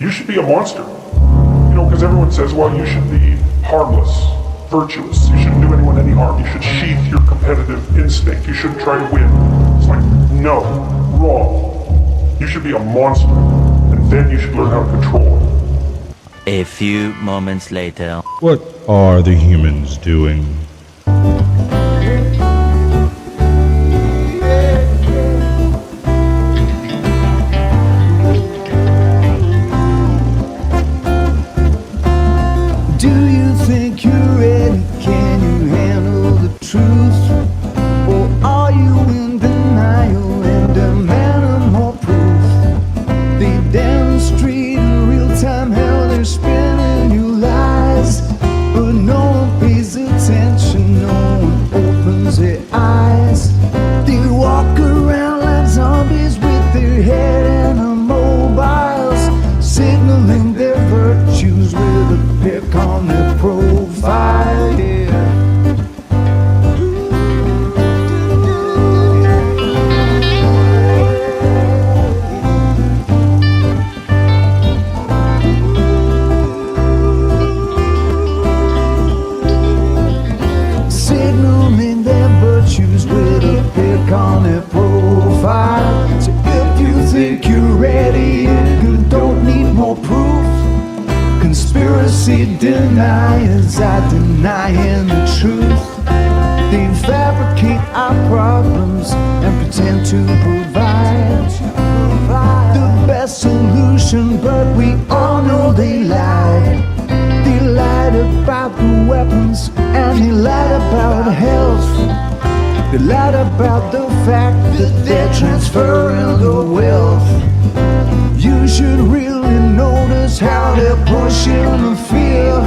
You should be a monster. Because everyone says, well, you should be harmless, virtuous. You shouldn't do anyone any harm. You should sheath your competitive instinct. You shouldn't try to win. It's like, no, wrong. You should be a monster, and then you should learn how to control it. A few moments later. What are the humans doing? Deniers are denying the truth. They fabricate our problems and pretend to provide the best solution, but we all know they lied. They lied about the weapons and they lied about health. They lied about the fact that they're transferring the wealth. You should really notice how they're pushing the fear.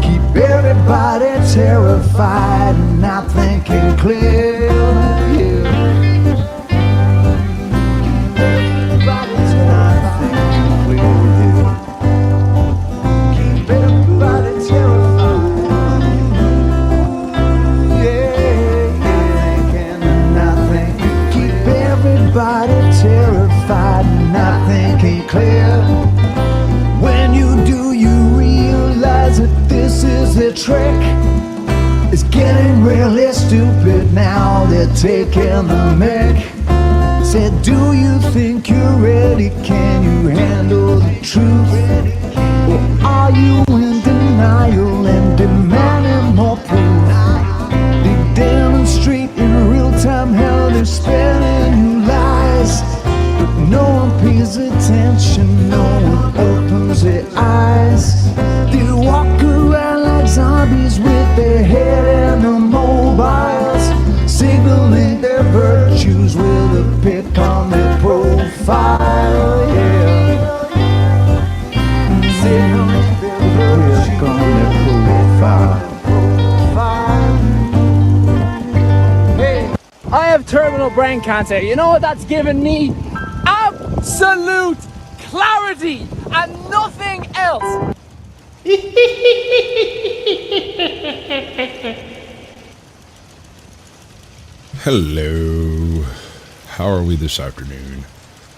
Keep everybody terrified and not thinking clear. Everybody's not thinking clear. Keep everybody terrified. And not thinking. Keep everybody terrified and not thinking clear. When you do, you realize that this is their trick. It's getting really stupid now, they're taking the mic. Said, do you think you're ready? Can you handle the truth? Or are you in denial and demanding more proof? They demonstrate in real time how they're spinning you lies. But no one pays attention, no one opens their eyes. They walk around like zombies with their head in the mobiles, signaling their virtues with a pic on their profile, yeah. Signaling their virtues on their profile. Hey. I have terminal brain cancer. You know what that's given me? Absolute clarity and nothing else. Hello. How are we this afternoon?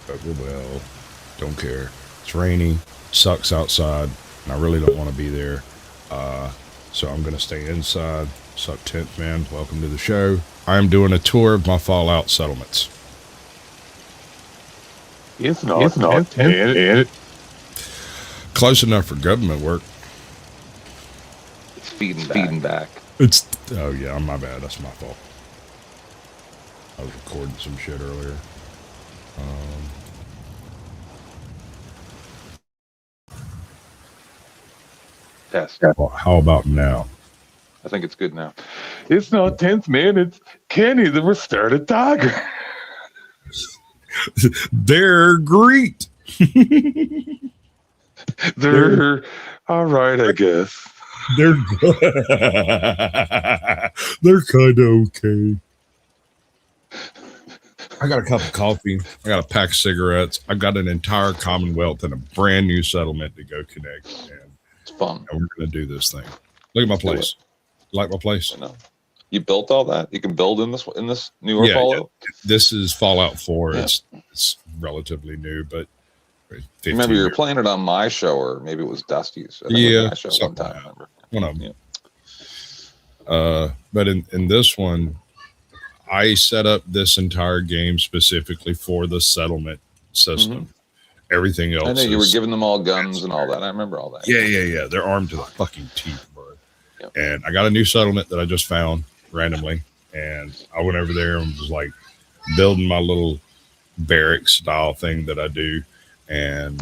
We're well. Don't care. It's rainy. Sucks outside. And I really don't want to be there. So I'm going to stay inside. Sup, 10th man? Welcome to the show. I am doing a tour of my Fallout settlements. It's not 10. Close enough for government work. It's feeding back. Oh yeah, my bad. That's my fault. I was recording some shit earlier. Yes. Well, how about now? I think it's good now. It's not 10th man. It's Kenny the Restored Tiger. They're great. They're all right, I guess. They're they're kind of okay. I got a cup of coffee. I got a pack of cigarettes. I got an entire Commonwealth and a brand new settlement to go connect. And It's fun. we're going to do this thing. Look at my place. Like my place? I know. You built all that? You can build in this newer Fallout? Yeah. This is Fallout 4. Yeah. It's relatively new, but Remember, you were playing it on my show, or maybe it was Dusty's. I think it was my show one time. Like Remember? one of them. But in this one, I set up this entire game specifically for the settlement system. Everything else. I know you were giving them all guns and all that. I remember all that. Yeah. They're armed to the fucking teeth, bro. Yep. And I got a new settlement that I just found randomly, and I went over there and was like building my little barracks style thing that I do, and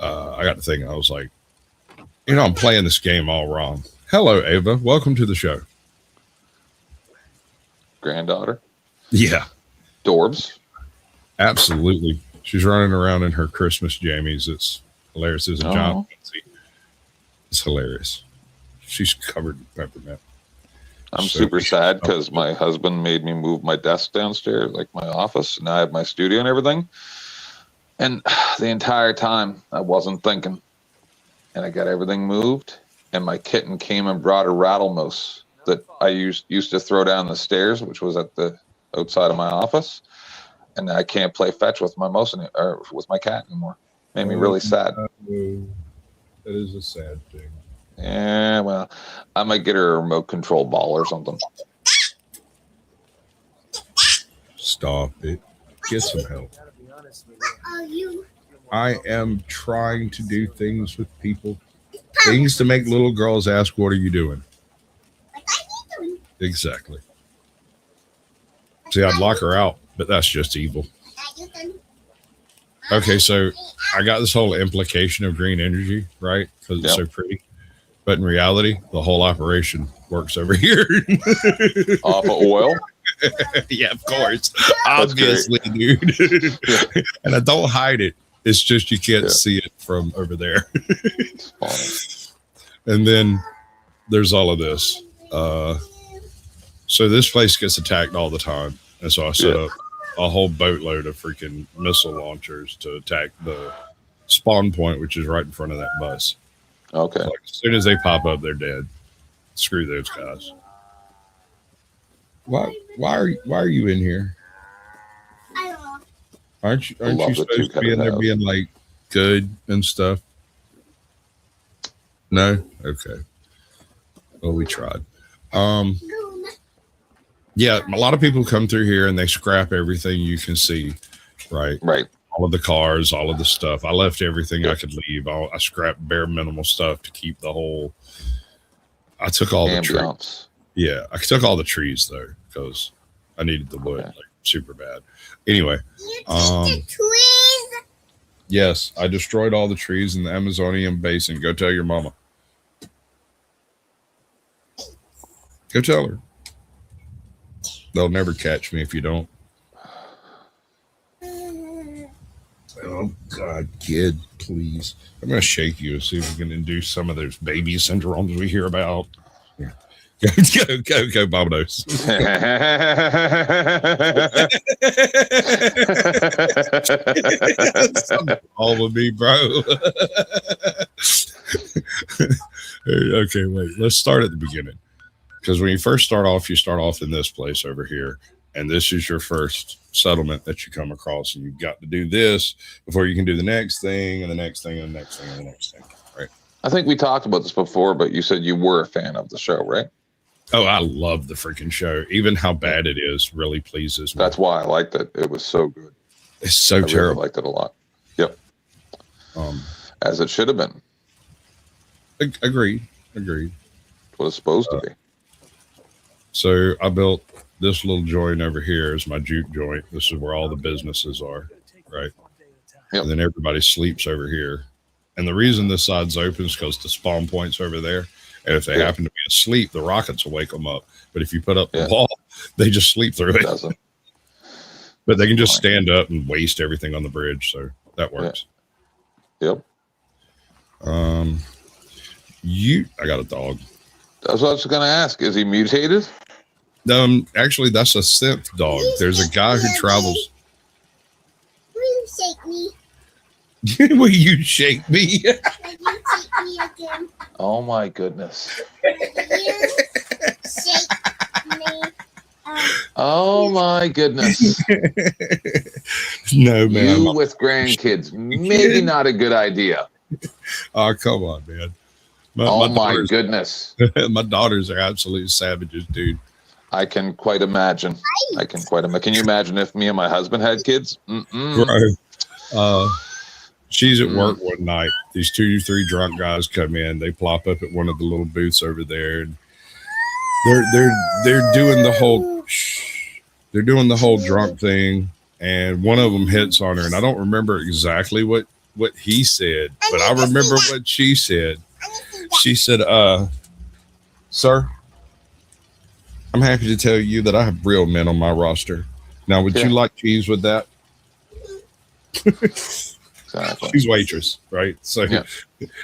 I got to thinking, I was like, I'm playing this game all wrong. Hello, Ava. Welcome to the show. Granddaughter. Yeah, Dorbs. absolutely. She's running around in her Christmas jammies. It's hilarious. There's a giant Pansy. It's hilarious. She's covered in peppermint. I'm super sad because my husband made me move my desk downstairs, like my office, and I have my studio and everything. And the entire time I wasn't thinking. And I got everything moved, and my kitten came and brought a rattle mouse that I used to throw down the stairs, which was at the outside of my office. And I can't play fetch with my mouse or with my cat anymore. Made me really sad. That is a sad thing. Yeah, well, I might get her a remote control ball or something. Stop it. Get some help. I am trying to do things with people. Things to make little girls ask, what are you doing? Exactly. See, I'd lock her out, but that's just evil. Okay, so I got this whole implication of green energy, right? Because it's so pretty. But in reality, the whole operation works over here. Off of oil? Yeah, of course. Obviously, dude. And I don't hide it. It's just you can't see it from over there. It's funny. And then there's all of this. So this place gets attacked all the time. And so I set up a whole boatload of freaking missile launchers to attack the spawn point, which is right in front of that bus. Okay. Like, as soon as they pop up, they're dead. Screw those guys. Why are you in here? I don't know. Aren't you supposed to be in there being like good and stuff? No? Okay. Well, we tried. Yeah, a lot of people come through here and they scrap everything you can see, right? Right. All of the cars, all of the stuff. I left everything I could leave. I scrapped bare minimal stuff to keep the whole. I took all the trees. Yeah, I took all the trees though because I needed the wood like super bad. Anyway, the trees? Yes, I destroyed all the trees in the Amazonian basin. Go tell your mama. Go tell her. They'll never catch me if you don't. Oh, God, kid, please. I'm going to shake you and see if we can induce some of those baby syndromes we hear about. Yeah. Go, Bobinos. All with me, bro. Okay, wait. Let's start at the beginning. Because when you first start off, you start off in this place over here. And this is your first settlement that you come across. And you've got to do this before you can do the next thing and the next thing and the next thing and the next thing. Right. I think we talked about this before, but you said you were a fan of the show, right? Oh, I love the freaking show. Even how bad it is really pleases me. That's why I liked it. It was so good. It's so terrible. I really liked it a lot. Yep. As it should have been. Agreed. What it's supposed to be. So I built this little joint over here is my juke joint. This is where all the businesses are, right? Yep. And then everybody sleeps over here. And the reason this side's open is because the spawn point's over there. And if they happen to be asleep, the rockets will wake them up. But if you put up the wall, they just sleep through it. But they can just stand up and waste everything on the bridge. So that works. Yep. I got a dog. That's what I was going to ask. Is he mutated? Actually, that's a synth dog. There's a guy who travels. Will you shake me? Will you shake me? Will you shake me again? Oh my goodness. Will you shake me? Oh my goodness. No, man. You with grandkids, maybe not a good idea. Oh, come on, man. Oh my daughters- goodness. My daughters are absolute savages, dude. I can quite imagine. Can you imagine if me and my husband had kids? Right. She's at work one night. These 2 or 3 drunk guys come in. They plop up at one of the little booths over there, and they're doing the whole drunk thing. And one of them hits on her, and I don't remember exactly what he said, but I remember what she said. She said, "Sir, I'm happy to tell you that I have real men on my roster. Now, would you like cheese with that?" Exactly. She's waitress, right? So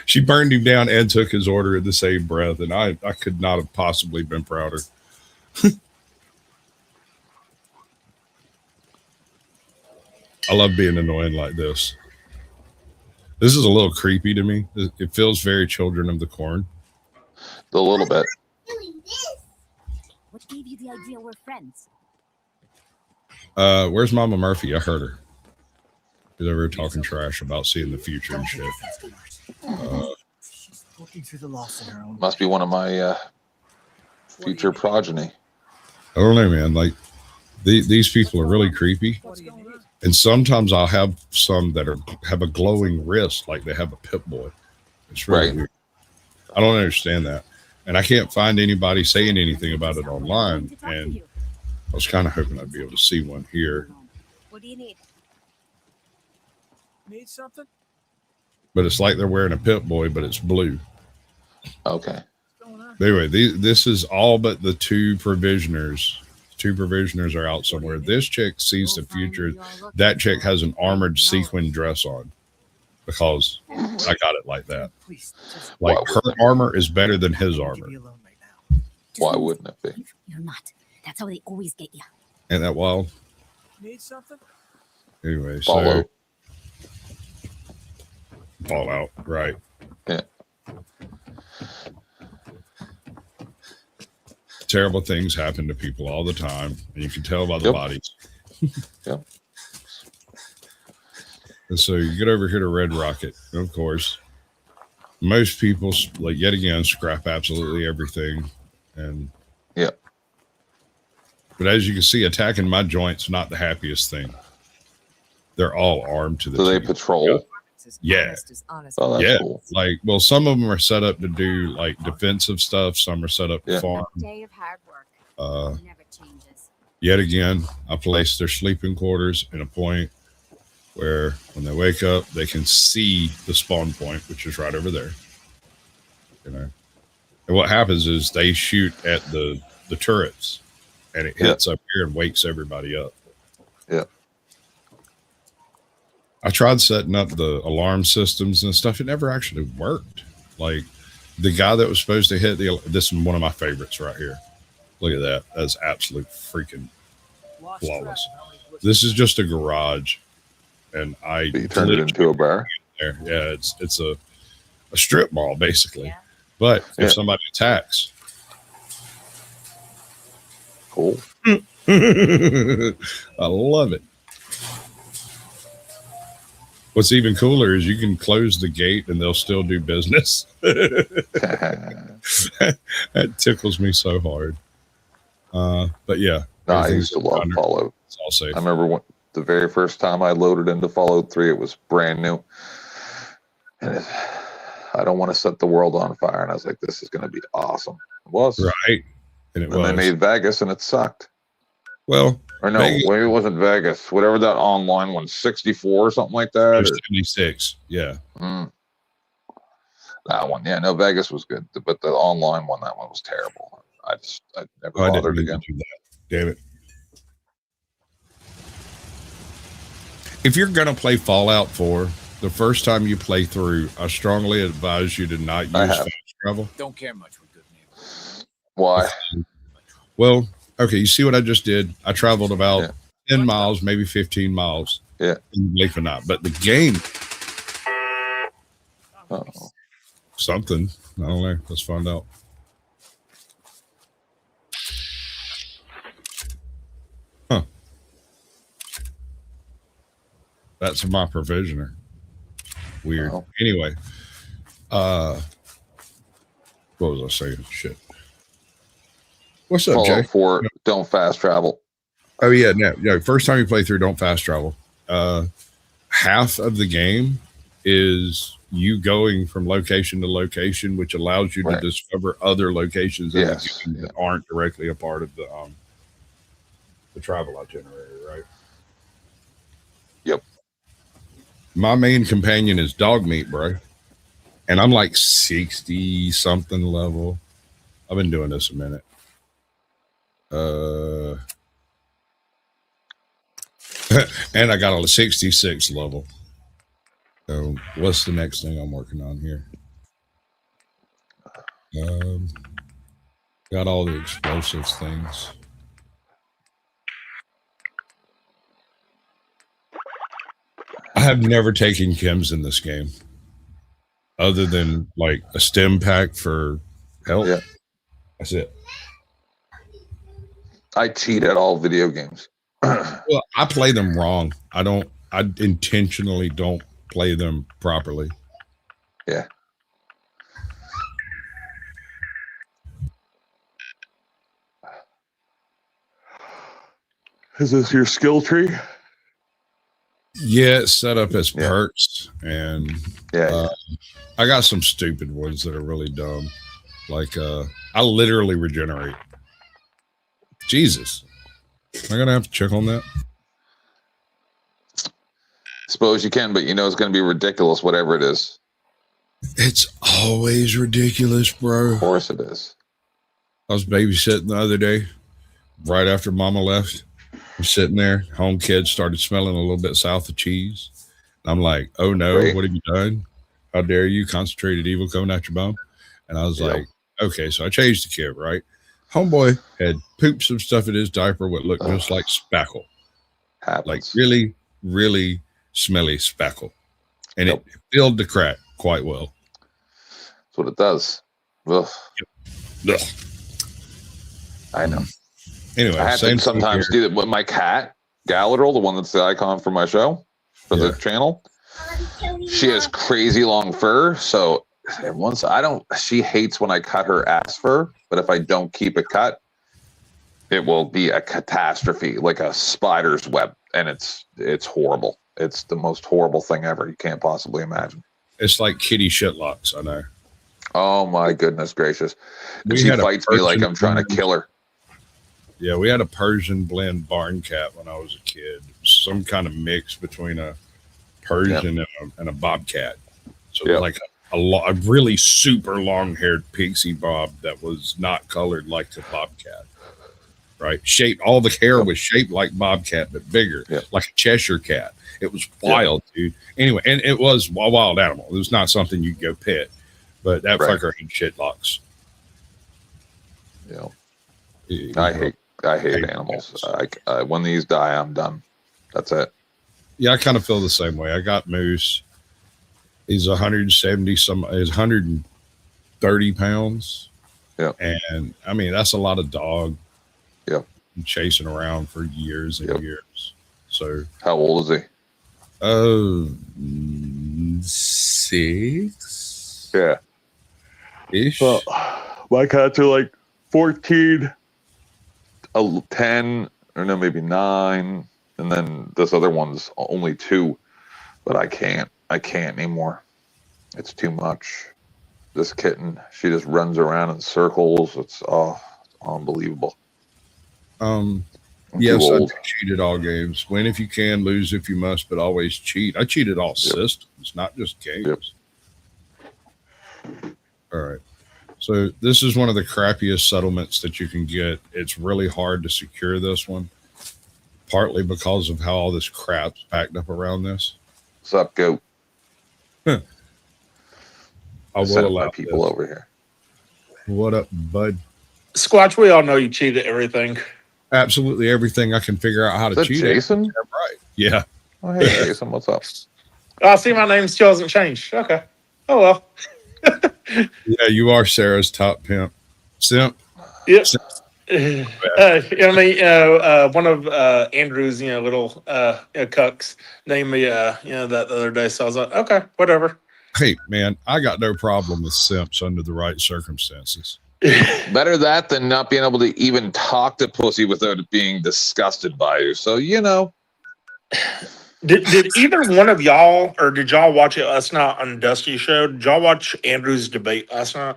she burned him down and took his order in the same breath, and I could not have possibly been prouder. I love being annoying like this. This is a little creepy to me. It feels very Children of the Corn. A little bit. Doing this. What gave you the idea we're friends? Where's Mama Murphy? I heard her. She's over here talking trash about seeing the future and shit. She's working through the loss in her own. Must be one of my future progeny. I don't know, man. Like these people are really creepy. And sometimes I'll have some that have a glowing wrist, like they have a Pip Boy. It's really weird. I don't understand that. And I can't find anybody saying anything about it online. And I was kind of hoping I'd be able to see one here. What do you need? Need something? But it's like they're wearing a Pip Boy, but it's blue. Okay. Anyway, this is all but the 2 provisioners. 2 provisioners are out somewhere. This chick sees the future. That chick has an armored sequin dress on because I got it like that. Please, just Like her armor is better than his leave armor. me alone right now. Why wouldn't it be? You're not. That's how they always get you. Ain't that wild? Need something? Anyway, Follow. so Fallout, right? Yeah. Terrible things happen to people all the time, and you can tell by the bodies. Yep. And so you get over here to Red Rocket, and of course, most people, like yet again, scrap absolutely everything, and Yep. but as you can see, attacking my joint's not the happiest thing. They're all armed to the Do they teeth. patrol? Yeah. Oh, that's Yeah, cool. like, well, some of them are set up to do like defensive stuff. Some are set up to farm. Day of hard work. Never changes. Yet again, I place their sleeping quarters in a point where when they wake up, they can see the spawn point, which is right over there. You know, and what happens is they shoot at the turrets, and it hits up here and wakes everybody up. Yeah. I tried setting up the alarm systems and stuff. It never actually worked. Like the guy that was supposed to hit this is one of my favorites right here. Look at that. That's absolute freaking flawless. This is just a garage, and You turned it into a bar. there. Yeah, it's a strip mall basically. But if somebody attacks, Cool. I love it. What's even cooler is you can close the gate and they'll still do business. That tickles me so hard. But yeah, No, I everything's used to love under- Fallout. It's all safe. I remember when the very first time I loaded into Fallout 3, it was brand new. And I don't want to set the world on fire. And I was like, this is going to be awesome. It was. Right. And it And was. they made Vegas and it sucked. Well, Or no, Vegas- maybe it wasn't Vegas. Whatever that online one, 64 or something like that. Or, 76. Yeah. that one. Yeah, no, Vegas was good. But the online one, that one was terrible. I never Oh, I didn't bothered mean to again. do that. Damn it. If you're going to play Fallout 4, the first time you play through, I strongly advise you to not use I have. fast travel. Don't care much with good neighbors. Why? Well, okay, you see what I just did? I traveled about 10 miles, maybe 15 miles. Yeah. In the blink of an eye. But the game, Uh-oh. something. I don't know. Let's find out. Huh. That's my provisioner. Weird. Wow. Anyway, what was I saying? Shit. What's up, Jay? Fallout 4, don't fast travel. Oh yeah, no. First time you play through, don't fast travel. Half of the game is you going from location to location, which allows you to Right. discover other locations in the Yes, game that aren't directly a part of the travel itinerary, right? Yep. My main companion is dog meat, bro. And I'm like 60 something level. I've been doing this a minute. And I got a 66 level. So what's the next thing I'm working on here? Got all the explosives things. I have never taken chems in this game, other than like a stem pack for health. Yeah. That's it. I cheat at all video games. Well, I play them wrong. I intentionally don't play them properly. Yeah. Is this your skill tree? Yeah, it's set up as Yeah. perks, and Yeah. I got some stupid ones that are really dumb. Like, I literally regenerate. Jesus. Am I going to have to check on that? Suppose you can, but you know it's going to be ridiculous, whatever it is. It's always ridiculous, bro. Of course it is. I was babysitting the other day, right after Mama left. I'm sitting there, home kids started smelling a little bit south of cheese. And I'm like, oh no, Right. What have you done? How dare you, concentrated evil coming out your bum? And I was Yep. like, okay, so I changed the kid, right? Homeboy had pooped some stuff in his diaper what looked just like spackle. Happens. Like really, really smelly spackle. And Yep. it filled the crack quite well. That's what it does. Ugh, Ugh. I know. Anyway, I have same to thing sometimes here. do that with my cat, Galadriel, the one that's the icon for my show, for Yeah. the channel. She has crazy long fur, so once she hates when I cut her ass fur, but if I don't keep it cut, it will be a catastrophe, like a spider's web, and it's horrible. It's the most horrible thing ever. You can't possibly imagine. It's like kitty shitlocks, I know. Oh my goodness gracious! And We she had a fights me like Persian I'm trying to blend. kill her. Yeah, we had a Persian blend barn cat when I was a kid. Some kind of mix between a Persian and a bobcat. So Yep. like a really super long-haired pixie bob that was not colored like the bobcat. Right? Shaped, all the hair was shaped like bobcat, but bigger, Yep. like a Cheshire cat. It was wild, dude. Anyway, and it was a wild animal. It was not something you could go pet, but that Right. fucker had shitlocks. You know, It- I hate hate animals. animals. When these die, I'm done. That's it. Yeah, I kind of feel the same way. I got Moose. He's 170 some. He's 130 pounds. Yep. And I mean that's a lot of dog. Yep. Chasing around for years and Yep. years. So How old is he? 6 Yeah. ish. Well, my cats are like 14, 10, or no, maybe 9. And then this other one's only 2. But I can't anymore. It's too much. This kitten, she just runs around in circles. It's unbelievable. I'm Yes, too I old. do cheat at all games. Win if you can, lose if you must, but always cheat. I cheat at all systems, not just games. All right. So this is one of the crappiest settlements that you can get. It's really hard to secure this one, partly because of how all this crap's packed up around this. What's up, goat? I will Send allow my people this. over here. What up, bud? Squatch, we all know you cheat at everything. Absolutely everything I can figure out how Is to that cheat. Jason? At. Right. Yeah. Oh, hey, Jason, what's up? I see my name still hasn't changed. Okay. Oh, well. Yeah, you are Sarah's top pimp. Simp. Yep. I mean, one of Andrew's, little cucks named me, that the other day. So I was like, okay, whatever. Hey, man, I got no problem with simps under the right circumstances. Better that than not being able to even talk to pussy without it being disgusted by you. So, Did either one of y'all, or did y'all watch it last night on Dusty's show? Did y'all watch Andrew's debate last night?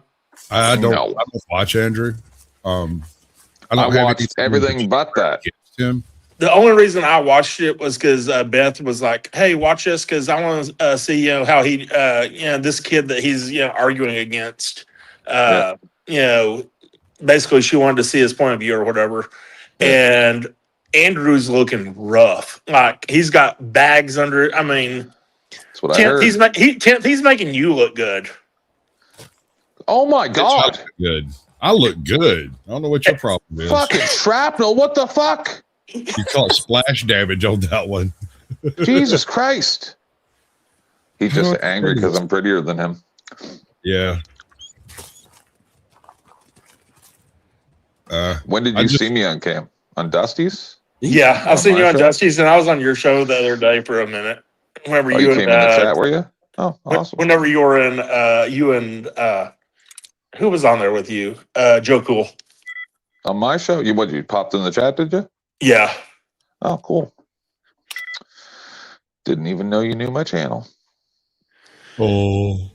I don't No. watch Andrew. I I watched everything but that. Him. The only reason I watched it was because Beth was like, "Hey, watch this," because I want to see, how he, this kid that he's, arguing against. Basically, she wanted to see his point of view or whatever. Yeah. And Andrew's looking rough. Like he's got bags under. I mean, That's what I heard. He's making you look good. Oh my God. Good. I look good. I don't know what your problem is. Fucking shrapnel. What the fuck? You caught splash damage on that one. Jesus Christ. He's just angry because I'm prettier than him. Yeah. When did you see me on cam? On Dusty's? Yeah, I've On seen my you on show? Dusty's, and I was on your show the other day for a minute. Whenever Oh, you you and came in the chat, were you? Oh, awesome. whenever you were in, you and who was on there with you? Joe Cool. On my show? You popped in the chat, did you? Yeah. Oh, cool. Didn't even know you knew my channel. Oh,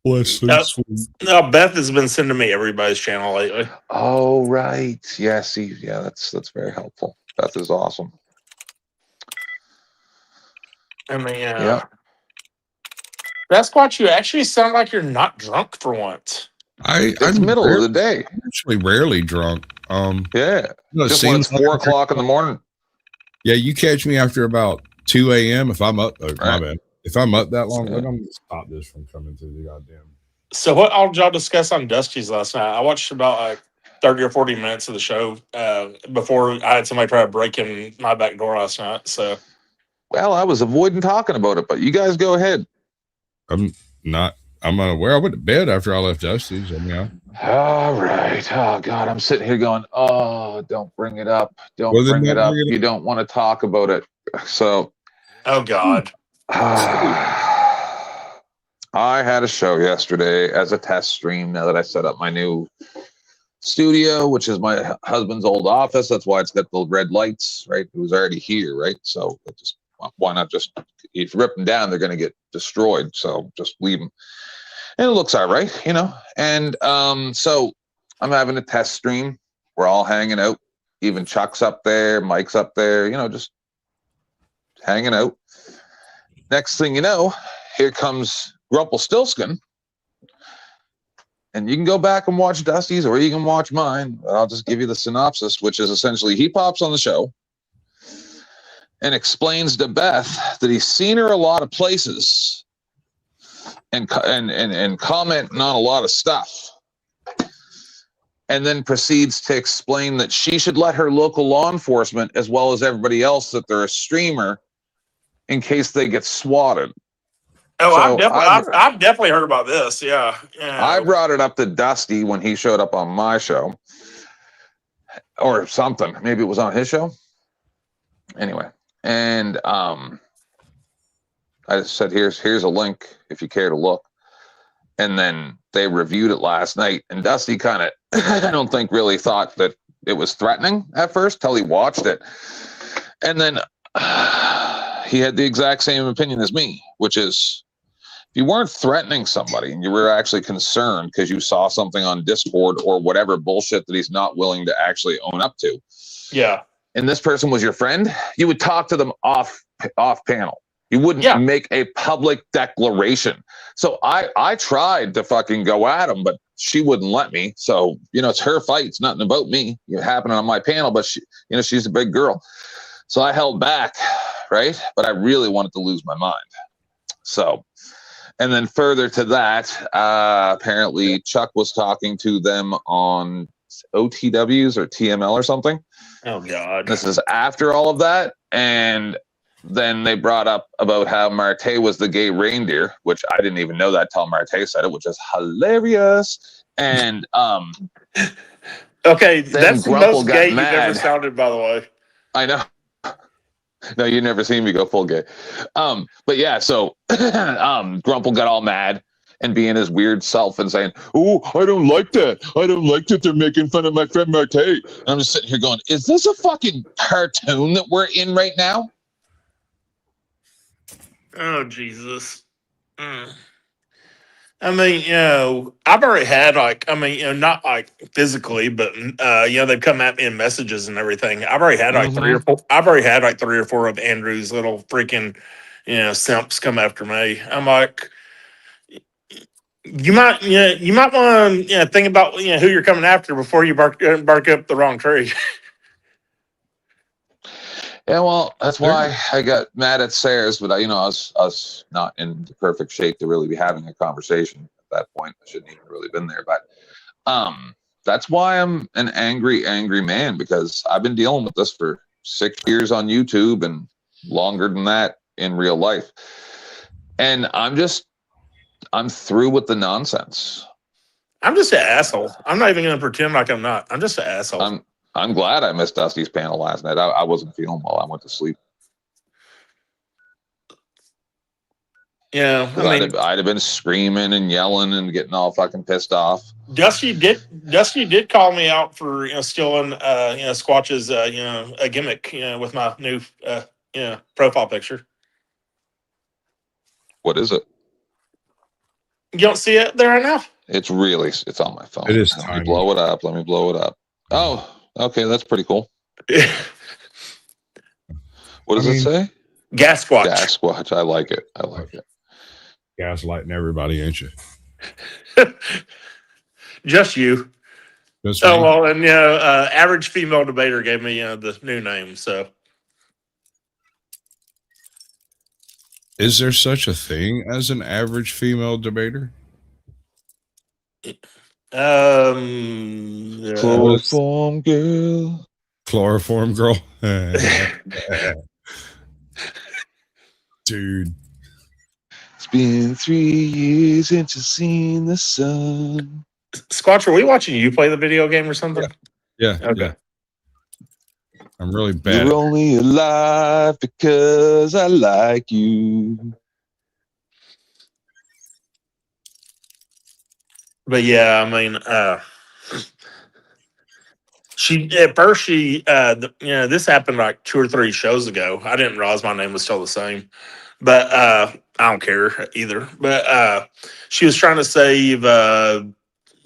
bless this one. No, Beth has been sending me everybody's channel lately. Oh, right. Yeah, see, yeah, that's very helpful. Beth is awesome. I mean, Yeah. Sasquatch, you actually sound like you're not drunk for once. It's middle of the day. I'm actually rarely drunk. Yeah. No, it Just when it's seems 4 like- o'clock in the morning. Yeah, you catch me after about 2 a.m. if I'm up. Oh, my Right. bad. If I'm up that long, Yeah. I'm going to stop this from coming through the goddamn. So what all did y'all discuss on Dusty's last night? I watched about like 30 or 40 minutes of the show before I had somebody try to break in my back door last night. So Well, I was avoiding talking about it, but you guys go ahead. I'm unaware. I went to bed after I left Dusty's. I mean, All right. Oh God, I'm sitting here going, oh, don't bring it up. Don't Well, then bring it don't up. bring it You don't want to talk about it. So oh God. I had a show yesterday as a test stream. Now that I set up my new studio, which is my husband's old office, that's why it's got the red lights, right? It was already here, right? So why not just, if you rip them down, they're going to get destroyed. So just leave them. And it looks all right, And so I'm having a test stream. We're all hanging out. Even Chuck's up there, Mike's up there, just hanging out. Next thing you know, here comes Grumpelstiltskin. And you can go back and watch Dusty's or you can watch mine. But I'll just give you the synopsis, which is essentially he pops on the show and explains to Beth that he's seen her a lot of places and commenting on a lot of stuff. And then proceeds to explain that she should let her local law enforcement, as well as everybody else, that they're a streamer in case they get swatted. Oh, So I've definitely heard about this. Yeah. I brought it up to Dusty when he showed up on my show or something. Maybe it was on his show. Anyway. And I just said, here's a link if you care to look. And then they reviewed it last night. And Dusty kind of, I don't think really thought that it was threatening at first till he watched it. And then he had the exact same opinion as me, which is if you weren't threatening somebody and you were actually concerned because you saw something on Discord or whatever bullshit that he's not willing to actually own up to. Yeah. And this person was your friend, you would talk to them off panel. You wouldn't make a public declaration. So I tried to fucking go at him, but she wouldn't let me. So, it's her fight. It's nothing about me. It happened on my panel, but she, she's a big girl. So I held back, right? But I really wanted to lose my mind. So, and then further to that, apparently Chuck was talking to them on OTWs or TML or something. Oh God. This is after all of that. And then they brought up about how Marte was the gay reindeer, which I didn't even know that till Marte said it, which is hilarious. And Okay, Then that's the Grumple most got gay you've mad. ever sounded, by the way. I know. No, you never seen me go full gay. But yeah, so Grumple got all mad and being his weird self and saying, "Oh, I don't like that. I don't like that they're making fun of my friend Marte." And I'm just sitting here going, "Is this a fucking cartoon that we're in right now?" Oh, Jesus. I mean, I've already had not like physically, but they've come at me in messages and everything. I've already had like three or four. I've already had like 3 or 4 of Andrew's little freaking, simps come after me. I'm like, you might want to think about who you're coming after before you bark up the wrong tree. Yeah, well, that's why I got mad at Sayers, but I was not in the perfect shape to really be having a conversation at that point. I shouldn't even really been there, but that's why I'm an angry man, because I've been dealing with this for 6 years on YouTube and longer than that in real life, and I'm through with the nonsense. I'm just an asshole. I'm not even going to pretend like I'm not. I'm just an asshole. I'm glad I missed Dusty's panel last night. I wasn't feeling well. I went to sleep. Yeah, I mean, I'd have been screaming and yelling and getting all fucking pissed off. Dusty did call me out for stealing Squatch's a gimmick with my new profile picture. What is it? You don't see it there right now? It's on my phone. It is Let tiny. me blow it up. Oh, okay, that's pretty cool. What does it say? Gas Squatch. Gas Squatch. I like it. Gaslighting everybody, ain't you? Just you. Just Oh me? well, and average female debater gave me the new name. So Is there such a thing as an average female debater? Chloroform girl. Chloroform girl? Dude. It's been 3 years since I've seen the sun. Squatch, are we watching you play the video game or something? Yeah. Okay. Yeah. I'm really bad. You're only alive because I like you. But yeah, I mean, this happened like 2 or 3 shows ago. I didn't realize my name was still the same, but I don't care either. But she was trying to save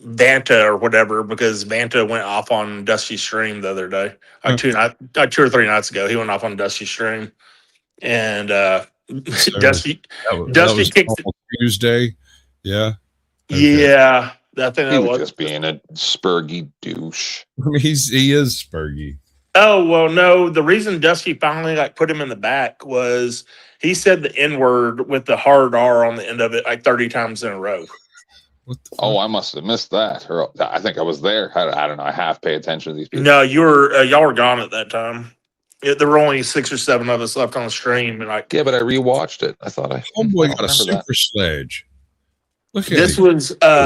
Vanta or whatever, because Vanta went off on Dusty's stream the other day, like 2 or 3 nights ago. He went off on Dusty's stream, and Dusty kicked almost Tuesday. Yeah. Okay. Yeah, I think He that was was just being a spurgy douche. I mean, he is spurgy. Oh, well, no. The reason Dusty finally put him in the back was he said the N-word with the hard R on the end of it 30 times in a row. What the fuck? Oh, I must have missed that. Or I think I was there. I don't know. I half pay attention to these people. No, y'all were gone at that time. There were only 6 or 7 of us left on the stream, and Yeah, but I rewatched it. I thought Homeboy got a remember super that. sledge. Look at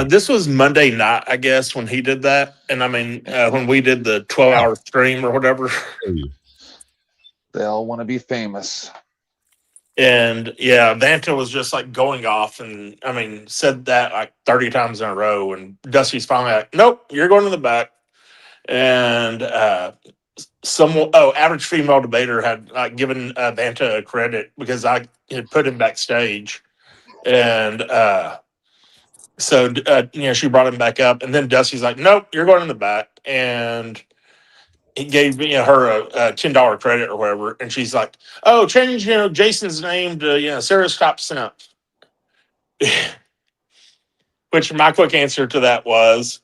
this was Monday night, I guess, when he did that, and I mean when we did the 12-hour stream or whatever. They all want to be famous. And yeah, Vanta was just going off, and I mean said that 30 times in a row, and Dusty's finally like, "Nope, you're going to the back." And average female debater had given Vanta credit because I had put him backstage, and so she brought him back up, and then Dusty's like, "Nope, you're going in the back," and he gave her a $10 credit or whatever, and she's like, "Oh, change Jason's name to Sarah Stop Simp." Which my quick answer to that was,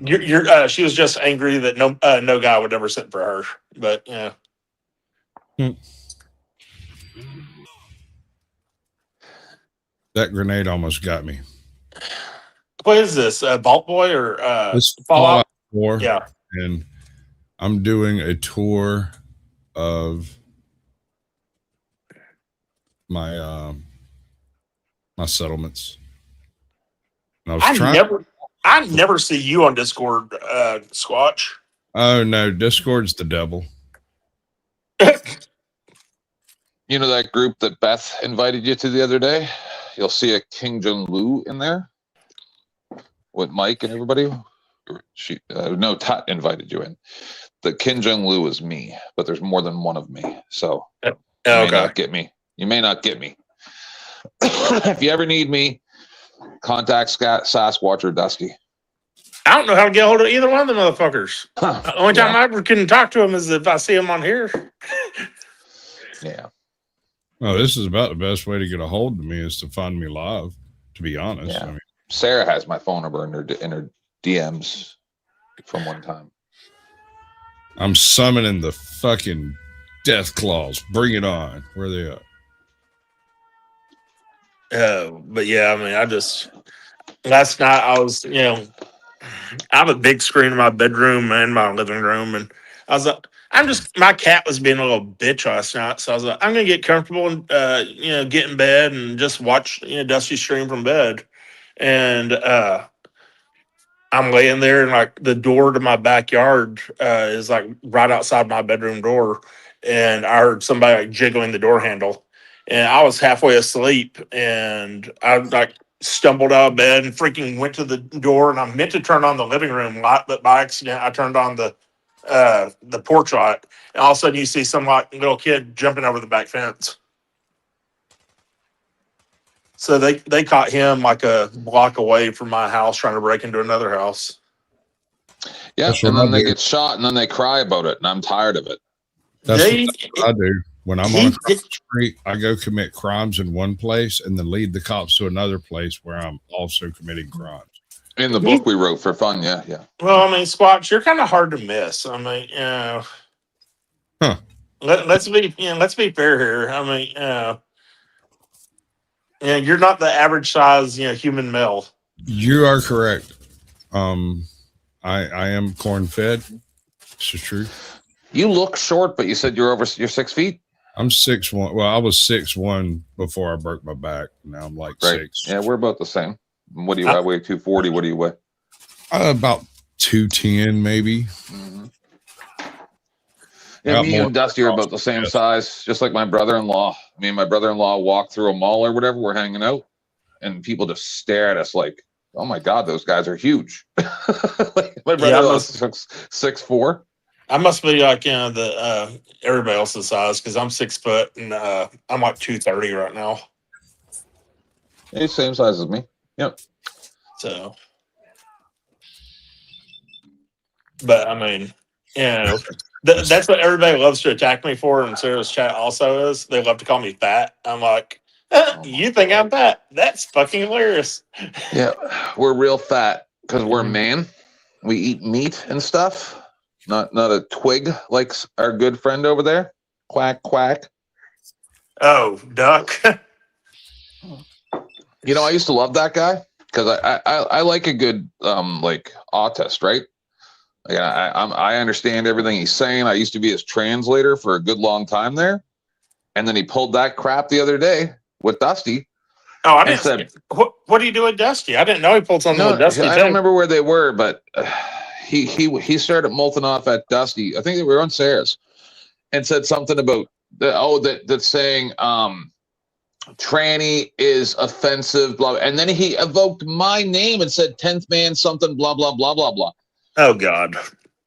she was just angry that no guy would ever sit for her, but yeah. That grenade almost got me. What is this? Vault Boy or This Fallout? 4. Yeah. And I'm doing a tour of my my settlements. And I I never see you on Discord, Squatch. Oh no, Discord's the devil. You know that group that Beth invited you to the other day? You'll see a King Jong Lu in there with Mike and everybody. No, Tut invited you in. The Kim Jong Lu is me, but there's more than one of me. So you may not get me. You may not get me. If you ever need me, contact Sasquatch or Dusty. I don't know how to get a hold of either one of the motherfuckers. The only time Yeah. I ever can talk to them is if I see them on here. Yeah. Oh, this is about the best way to get a hold of me is to find me live, to be honest. Yeah. I mean, Sarah has my phone number in her DMs from one time. I'm summoning the fucking death claws. Bring it on. Where are they at? But yeah, I mean, last night I was, I have a big screen in my bedroom and my living room. And I was like, my cat was being a little bitch last night. So I was like, I'm going to get comfortable and, get in bed and just watch, Dusty stream from bed. And, I'm laying there and like the door to my backyard is like right outside my bedroom door. And I heard somebody like jiggling the door handle. And I was halfway asleep and I like stumbled out of bed and freaking went to the door and I meant to turn on the living room light, but by accident I turned on the porch light. And all of a sudden you see some like little kid jumping over the back fence. So they caught him like a block away from my house trying to break into another house. Yeah, That's what and then I they do. get shot and then they cry about it, and I'm tired of it. That's They- what I do. When I'm on a crime street, I go commit crimes in one place and then lead the cops to another place where I'm also committing crimes. In the book we wrote for fun, yeah. Well, I mean, Squatch, you're kind of hard to miss. I mean, Huh. Let's be fair here. I mean, you're not the average size, human male. You are correct. I am corn fed. This is true. You look short, but you said you're 6 feet. I'm 6'1". Well, I was 6'1" before I broke my back. Now I'm like Right. 6. Yeah, we're about the same. What do you I weigh? 240. What do you weigh? About 210, maybe. Mm-hmm. Got Yeah, me more and Dusty are about the same size, just like my brother-in-law. Me and my brother-in-law walk through a mall or whatever. We're hanging out, and people just stare at us like, "Oh my god, those guys are huge." Like, my brother-in-law's 6'4". I must be like the everybody else's size because I'm 6 foot and I'm like 230 right now. He's same size as me. Yep. So, but I mean, that's what everybody loves to attack me for, and Sarah's chat also is. They love to call me fat. I'm like, you think I'm fat? That's fucking hilarious. Yeah, we're real fat because we're man. We eat meat and stuff. Not a twig like our good friend over there. Quack quack. Oh, duck. You know, I used to love that guy because I like a good like autist, right? Like I understand everything he's saying. I used to be his translator for a good long time there, and then he pulled that crap the other day with Dusty. Oh, I And didn't. said- What do you do with Dusty? I didn't know he pulled something No, with Dusty. I too. don't remember where they were, but he started molting off at Dusty. I think they were on Sarah's, and said something about that's saying tranny is offensive, blah, and then he evoked my name and said 10th man something, blah blah blah blah blah. Oh God.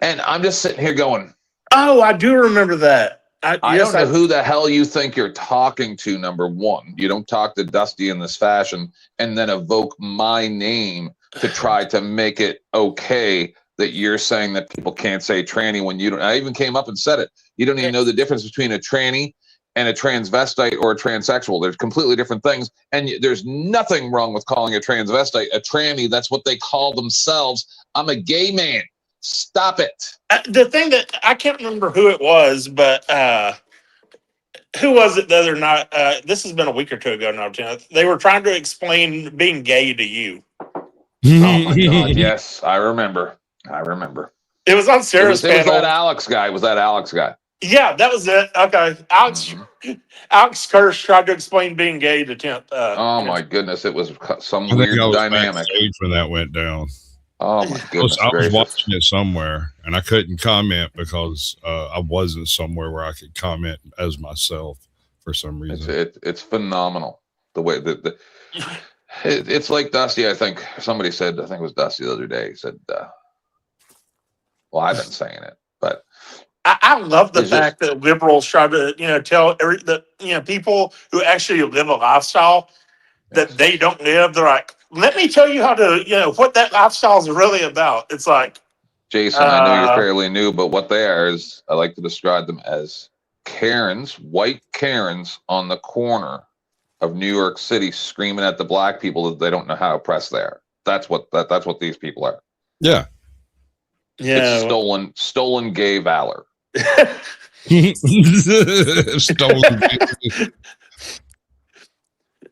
And I'm just sitting here going, Oh, I do remember that. I don't know who the hell you think you're talking to. Number one, you don't talk to Dusty in this fashion and then evoke my name to try to make it okay that you're saying that people can't say tranny when you don't. I even came up and said it. You don't even know the difference between a tranny and a transvestite or a transsexual. There's completely different things. And there's nothing wrong with calling a transvestite a tranny. That's what they call themselves. I'm a gay man. Stop it. The thing that I can't remember who it was, but who was it the other night? This has been a week or two ago now. They were trying to explain being gay to you. Oh my God. Yes, I remember. It was on It Sarah's was that panel. Alex guy. Was that Alex guy? Yeah, that was it. Okay, Alex Kirsch tried to explain being gay to Tenth. Oh my goodness, it was some I think weird I was dynamic. backstage when that went down. Oh my goodness I was gracious. watching it somewhere, and I couldn't comment because I wasn't somewhere where I could comment as myself for some reason. It's phenomenal the way that it's like Dusty. I think somebody said, I think it was Dusty the other day. He said, well, I've been saying it, but I love the It's fact that liberals try to, tell people who actually live a lifestyle that they don't live. They're like, let me tell you how to, what that lifestyle is really about. It's like, Jason, I know you're fairly new, but what they are is, I like to describe them as Karens, white Karens on the corner of New York City, screaming at the black people that they don't know how oppressed they are. That's what these people are. Yeah. It's stolen gay valor. Stolen.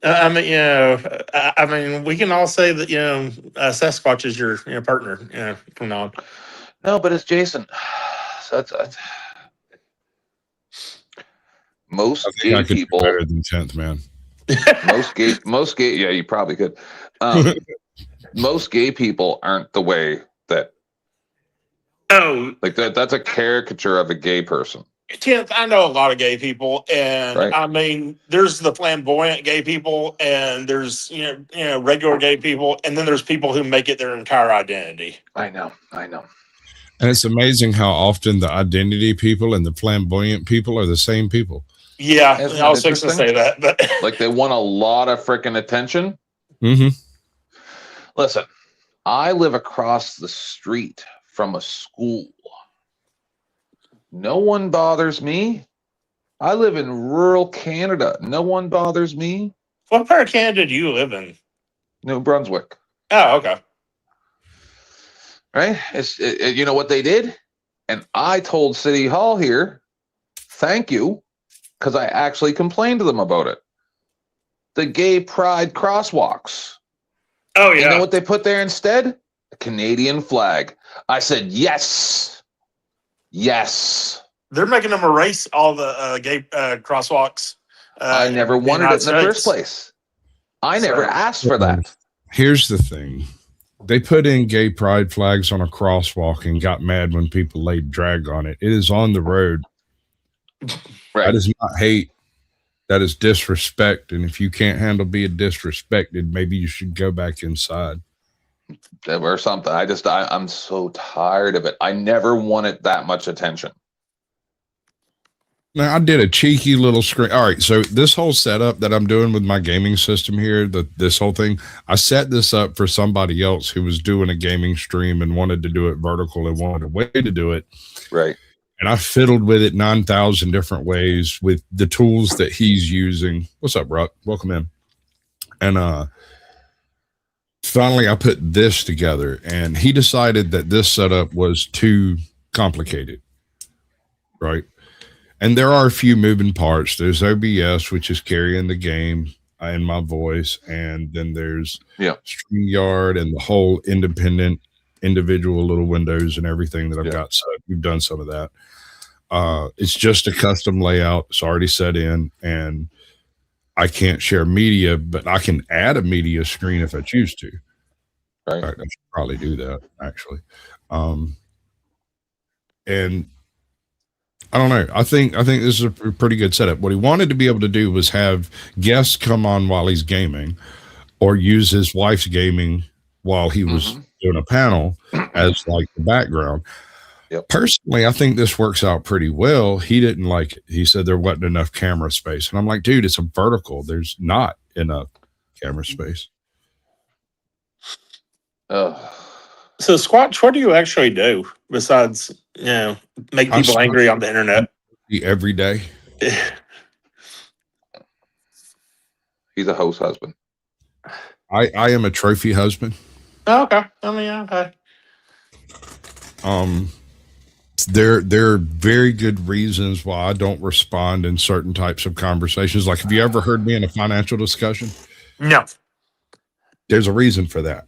I mean, we can all say that, Sasquatch is your partner, from now on. No, but it's Jason. So that's most I think gay I could do people. better than 10th man. Most gay. Yeah, you probably could. Most gay people aren't the way that. Oh, Like that's a caricature of a gay person. 10th, I know a lot of gay people, and Right. I mean, there's the flamboyant gay people, and there's regular gay people, and then there's people who make it their entire identity. I know. And it's amazing how often the identity people and the flamboyant people are the same people. Yeah, Isn't I was that fixing to interesting? say that, but Like they want a lot of freaking attention. Mm-hmm. Listen, I live across the street from a school. No one bothers me. I live in rural Canada. No one bothers me. what part of Canada do you live in? New Brunswick. Oh, okay. Right? You know what they did? And I told City Hall here, thank you, because I actually complained to them about it. The gay pride crosswalks. Oh, yeah. You know what they put there instead? A Canadian flag. I said, yes. Yes. They're making them erase all the gay crosswalks. I never wanted it in the first place. I never asked for that. Here's the thing. They put in gay pride flags on a crosswalk and got mad when people laid drag on it. It is on the road. Right. That is not hate. That is disrespect. And if you can't handle being disrespected, maybe you should go back inside. Or something. I'm so tired of it. I never wanted that much attention. Now, I did a cheeky little screen. All right, so this whole setup that I'm doing with my gaming system here, this whole thing, I set this up for somebody else who was doing a gaming stream and wanted to do it vertical and wanted a way to do it. Right. And I fiddled with it 9,000 different ways with the tools that he's using. What's up, Ruck? Welcome in. And finally, I put this together, and he decided that this setup was too complicated, right? And there are a few moving parts. There's OBS, which is carrying the game and my voice. And then there's StreamYard and the whole independent, individual little windows and everything that I've got. So we've done some of that. It's just a custom layout. It's already set in. And I can't share media, but I can add a media screen if I choose to. Right. In fact, I should probably do that, actually. And I don't know. I think this is a pretty good setup. What he wanted to be able to do was have guests come on while he's gaming, or use his wife's gaming while he was doing a panel as like the background. Yep. Personally, I think this works out pretty well. He didn't like it. He said there wasn't enough camera space. And I'm like, dude, it's a vertical. There's not enough camera space. So, Squatch, what do you actually do besides, make people angry on the internet? Every day. He's a host husband. I am a trophy husband. Oh, okay. I mean, okay. There are very good reasons why I don't respond in certain types of conversations. Like, have you ever heard me in a financial discussion? No. There's a reason for that.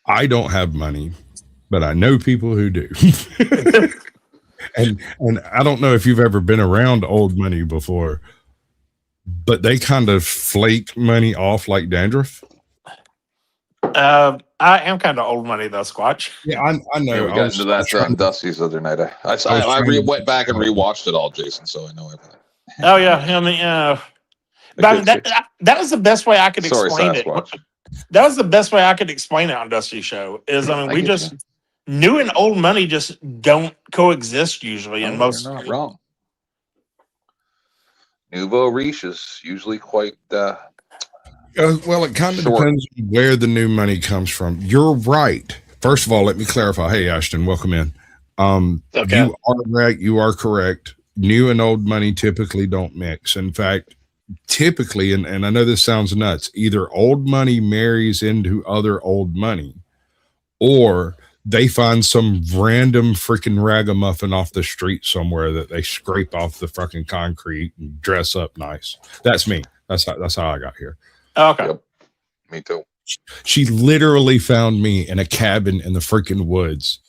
I don't have money, but I know people who do. and I don't know if you've ever been around old money before, but they kind of flake money off like dandruff. I am kind of old money though, Squatch. Yeah, I know. Yeah, we I got was into that trying on Dusty's the other night. I trying to- went back and rewatched it all, Jason, so I know everything. Oh yeah, I mean, but I mean, that was the best way I could Sorry, explain it. Sasquatch. That was the best way I could explain it on Dusty's show. Is I mean, we get just you. new and old money just don't coexist usually in No, most. you're not wrong. Nouveau riche is usually quite well, it kind of Short. depends on where the new money comes from. You're right. First of all, let me clarify. Hey, Ashton, welcome in. Okay. You are right. You are correct. New and old money typically don't mix. In fact, typically, and I know this sounds nuts, either old money marries into other old money, or they find some random freaking ragamuffin off the street somewhere that they scrape off the fucking concrete and dress up nice. That's me. That's how I got here. Okay. Yep. Me too. She literally found me in a cabin in the freaking woods,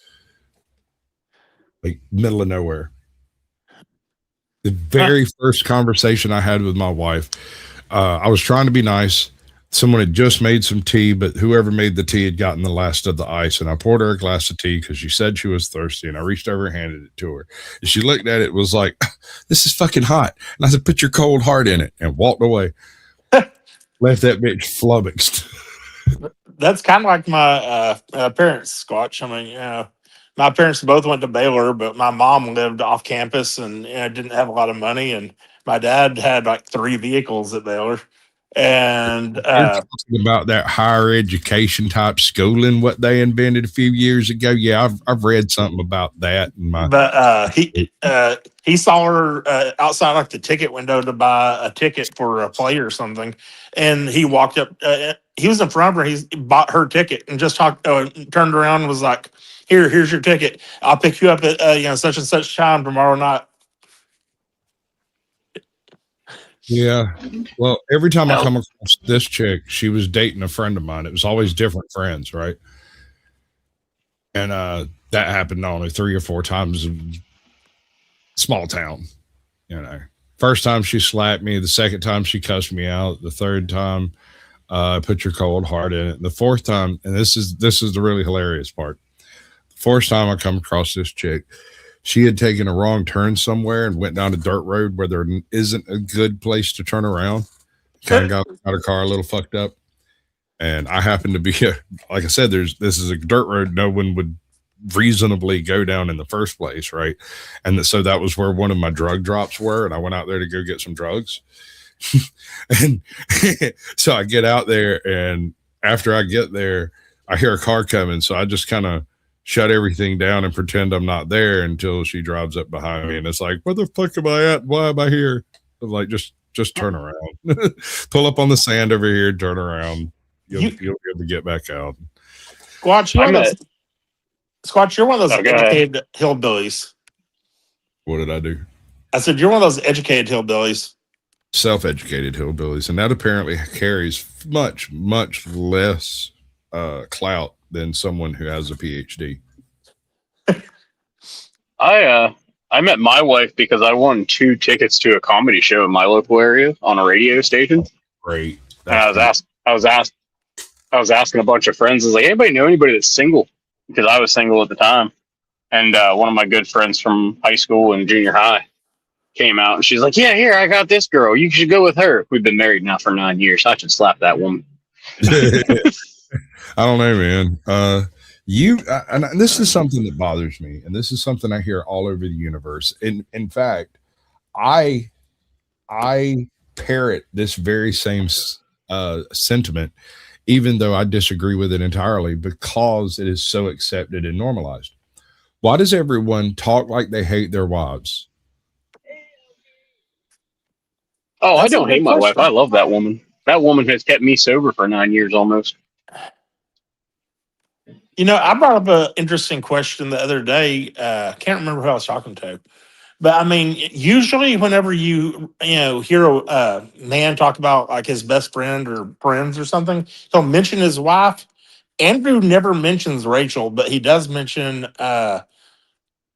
like middle of nowhere. The very first conversation I had with my wife, I was trying to be nice. Someone had just made some tea, but whoever made the tea had gotten the last of the ice. And I poured her a glass of tea because she said she was thirsty. And I reached over and handed it to her. And she looked at it, was like, "This is fucking hot." And I said, "Put your cold heart in it," and walked away. Left that bitch flummoxed. That's kind of like my parents, Squatch. I mean, my parents both went to Baylor, but my mom lived off campus and didn't have a lot of money. And my dad had like 3 vehicles at Baylor. And You're talking about that higher education type schooling, what they invented a few years ago. Yeah, I've read something about that. But he saw her outside like the ticket window to buy a ticket for a play or something, and he walked up. He was in front of her. He bought her ticket and just turned around and was like, "Here's your ticket. I'll pick you up at such and such time tomorrow night." Yeah. Well, every time I come across this chick, she was dating a friend of mine. It was always different friends, right? And that happened only 3 or 4 times in small town. First time she slapped me, the second time she cussed me out, the third time put your cold heart in it. The fourth time, and this is the really hilarious part. The fourth time I come across this chick, she had taken a wrong turn somewhere and went down a dirt road where there isn't a good place to turn around. Kind of got out of car a little fucked up. And I happened to be, like I said, this is a dirt road no one would reasonably go down in the first place, right? And so that was where one of my drug drops were, and I went out there to go get some drugs. And so I get out there, and after I get there, I hear a car coming, so I just kind of shut everything down and pretend I'm not there until she drives up behind me, and it's like, "Where the fuck am I at? Why am I here?" I'm like, just turn around. Pull up on the sand over here, turn around. You'll be able to get back out. Squatch, you're one of those educated hillbillies. What did I do? I said, you're one of those educated hillbillies. Self-educated hillbillies. And that apparently carries much, much less clout than someone who has a PhD. I met my wife because I won 2 tickets to a comedy show in my local area on a radio station. Great. And I was asking a bunch of friends, I was like, "Anybody know anybody that's single?" Because I was single at the time. And one of my good friends from high school and junior high came out, and she's like, "Yeah, here, I got this girl. You should go with her." We've been married now for 9 years. I should slap that woman. I don't know, man. And this is something that bothers me, and this is something I hear all over the universe. In fact, I parrot this very same sentiment, even though I disagree with it entirely, because it is so accepted and normalized. Why does everyone talk like they hate their wives? Oh, I don't hate my wife. I love that woman. That woman has kept me sober for 9 years almost. I brought up an interesting question the other day. Can't remember who I was talking to. But I mean, usually whenever you hear a man talk about like his best friend or friends or something, he'll mention his wife. Andrew never mentions Rachel, but he does mention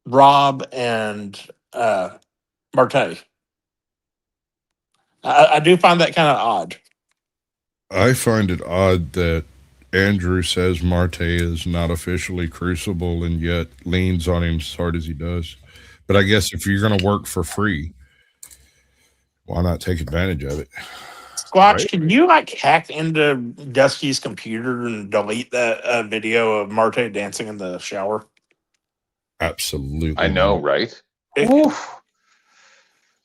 Rob and Marte. I do find that kind of odd. I find it odd that Andrew says Marte is not officially Crucible and yet leans on him as hard as he does. But I guess if you're going to work for free, why not take advantage of it? Squatch, Right. can you like hack into Dusty's computer and delete that video of Marte dancing in the shower? Absolutely. I know, right? Oof.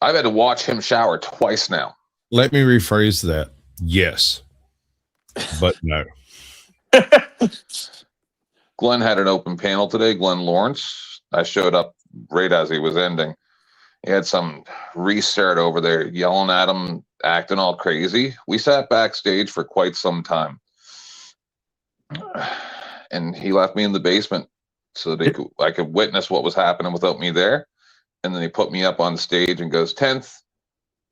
I've had to watch him shower twice now. Let me rephrase that. Yes, but no. Glenn had an open panel today. Glenn Lawrence. I showed up right as he was ending. He had some restart over there yelling at him, acting all crazy. We sat backstage for quite some time. And he left me in the basement so that I could witness what was happening without me there. And then he put me up on stage and goes, 10th,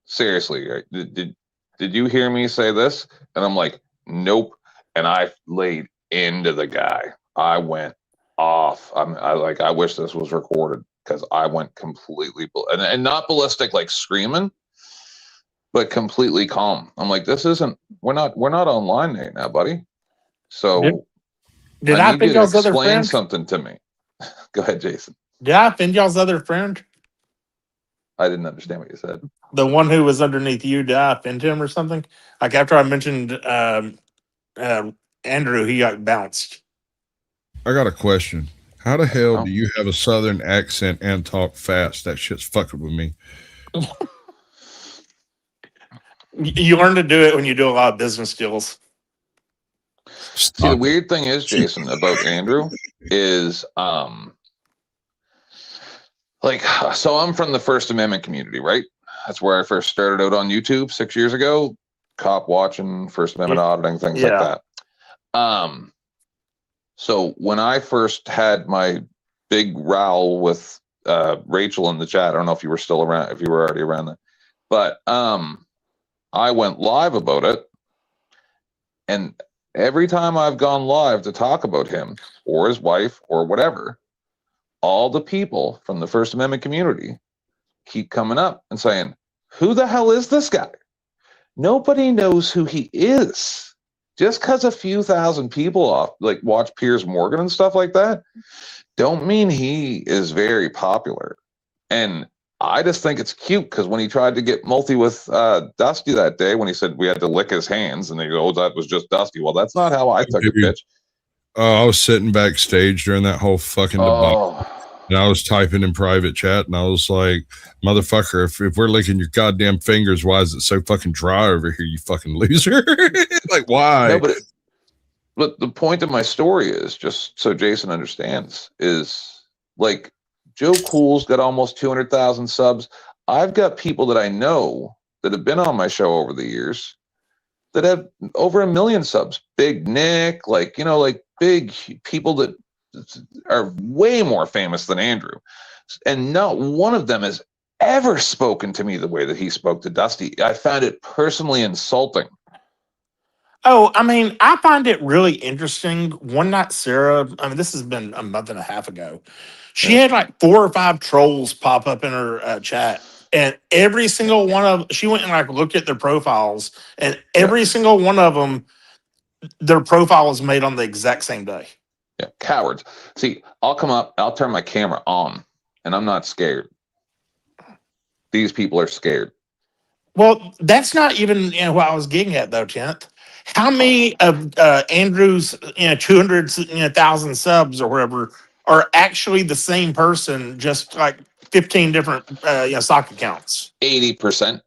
seriously, did you hear me say this? And I'm like, nope. And I laid into the guy. I went off. I wish this was recorded because I went completely and not ballistic like screaming, but completely calm. I'm like, we're not online right now, buddy. So Did I need offend you to y'all's other explain friend? something to me. Go ahead, Jason. Did I offend y'all's other friend? I didn't understand what you said. The one who was underneath you, did I offend him or something? Like after I mentioned Andrew, he got bounced. I got a question. How the hell do you have a southern accent and talk fast? That shit's fucking with me. You learn to do it when you do a lot of business deals. See, the weird thing is, Jason, about Andrew is so I'm from the First Amendment community, right? That's where I first started out on YouTube 6 years ago, cop watching, First Amendment auditing, things like that. So when I first had my big row with Rachel in the chat, I don't know if you were still around, if you were already around then, but I went live about it, and every time I've gone live to talk about him or his wife or whatever, all the people from the First Amendment community keep coming up and saying, who the hell is this guy? Nobody knows who he is. Just because a few thousand people watch Piers Morgan and stuff like that, don't mean he is very popular. And I just think it's cute because when he tried to get multi with Dusty that day, when he said we had to lick his hands, and they go, oh, that was just Dusty. Well, that's not how I took it, bitch. I was sitting backstage during that whole fucking debate. And I was typing in private chat, and I was like, motherfucker, if we're licking your goddamn fingers, why is it so fucking dry over here, you fucking loser? Like, why? No, but the point of my story is, just so Jason understands, is like Joe Cool's got almost 200,000 subs. I've got people that I know that have been on my show over the years that have over 1 million subs. Big Nick, like big people that are way more famous than Andrew. And not one of them has ever spoken to me the way that he spoke to Dusty. I found it personally insulting. Oh, I mean, I find it really interesting. One night, Sarah, I mean, this has been a month and a half ago. She had like 4 or 5 trolls pop up in her chat. And every single one of, she went and looked at their profiles, and every single one of them, their profile was made on the exact same day. Yeah, cowards. See, I'll come up, I'll turn my camera on, and I'm not scared. These people are scared. Well, that's not even what I was getting at, though, 10th. How many of Andrew's 200,000 subs or whatever are actually the same person, just like 15 different sock accounts? 80%.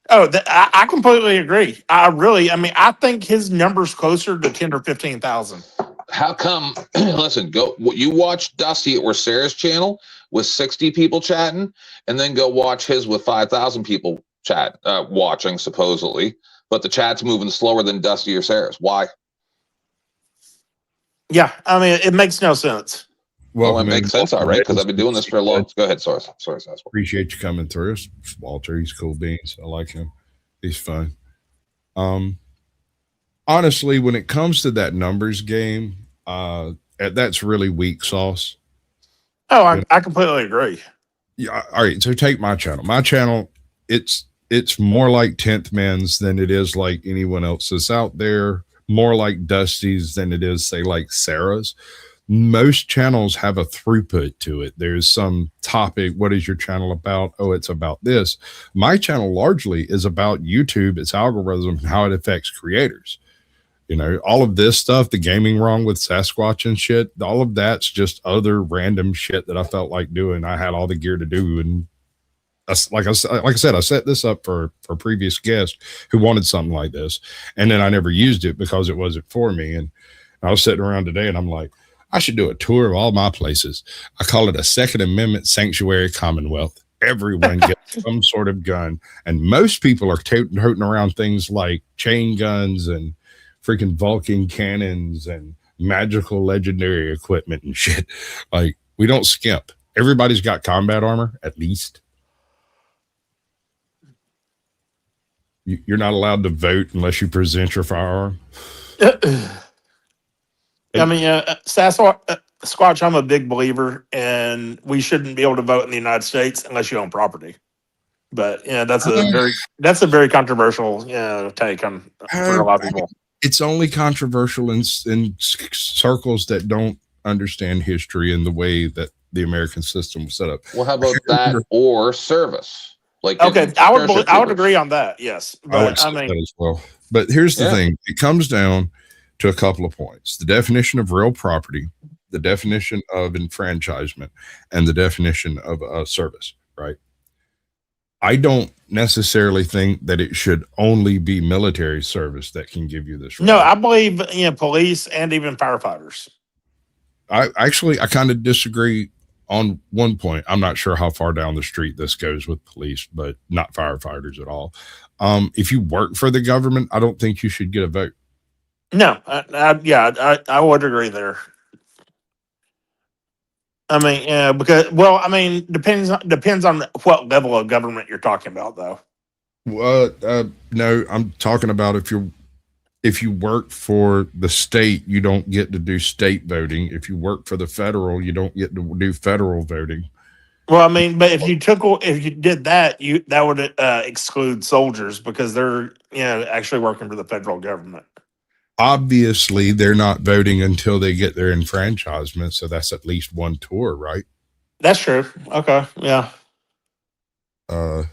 Oh, I completely agree. I think his number's closer to 10 or 15,000. How come? Listen, you watch Dusty or Sarah's channel with 60 people chatting, and then go watch his with 5,000 people watching supposedly, but the chat's moving slower than Dusty or Sarah's. Why? Yeah, I mean, it makes no sense. Well, it makes sense, all right, because I've been doing this for a long. Go ahead, sorry. Appreciate you coming through. Walter, he's cool beans. I like him. He's fun. Honestly, when it comes to that numbers game, that's really weak sauce. Oh, I completely agree. Yeah. All right. So take my channel. My channel, it's more like 10th Men's than it is like anyone else that's out there more like Dusty's than it is, say, like Sarah's. Most channels have a throughput to it. There's some topic. What is your channel about? Oh, it's about this. My channel largely is about YouTube, its algorithm, and how it affects creators. You know, all of this stuff, the gaming wrong with Sasquatch and shit, all of that's just other random shit that I felt like doing. I had all the gear to do. And like I said, I set this up for a previous guest who wanted something like this. And then I never used it because it wasn't for me. And I was sitting around today and I'm like, I should do a tour of all my places. I call it a Second Amendment Sanctuary Commonwealth. Everyone gets some sort of gun. And most people are toting around things like chain guns and freaking Vulcan cannons and magical legendary equipment and shit. Like, we don't skimp. Everybody's got combat armor, at least. You're not allowed to vote unless you present your firearm. I mean, Sasquatch, I'm a big believer, and we shouldn't be able to vote in the United States unless you own property. But yeah, that's a very controversial take on for a lot of people. It's only controversial in circles that don't understand history and the way that the American system was set up. Well, how about that or service? Like, okay, I would agree on that. Yes, but I mean, that as well. But here's the thing: it comes down to a couple of points: the definition of real property, the definition of enfranchisement, and the definition of a service. Right? I don't necessarily think that it should only be military service that can give you this right. No, I believe police and even firefighters. I kind of disagree on one point. I'm not sure how far down the street this goes with police, but not firefighters at all. If you work for the government, I don't think you should get a vote. No, I would agree there. I mean, depends on what level of government you're talking about, though. No, I'm talking about if you work for the state, you don't get to do state voting. If you work for the federal, you don't get to do federal voting. Well, I mean, but if you did that, that would exclude soldiers because they're actually working for the federal government. Obviously, they're not voting until they get their enfranchisement, so that's at least one tour, right? That's true. Okay, yeah. And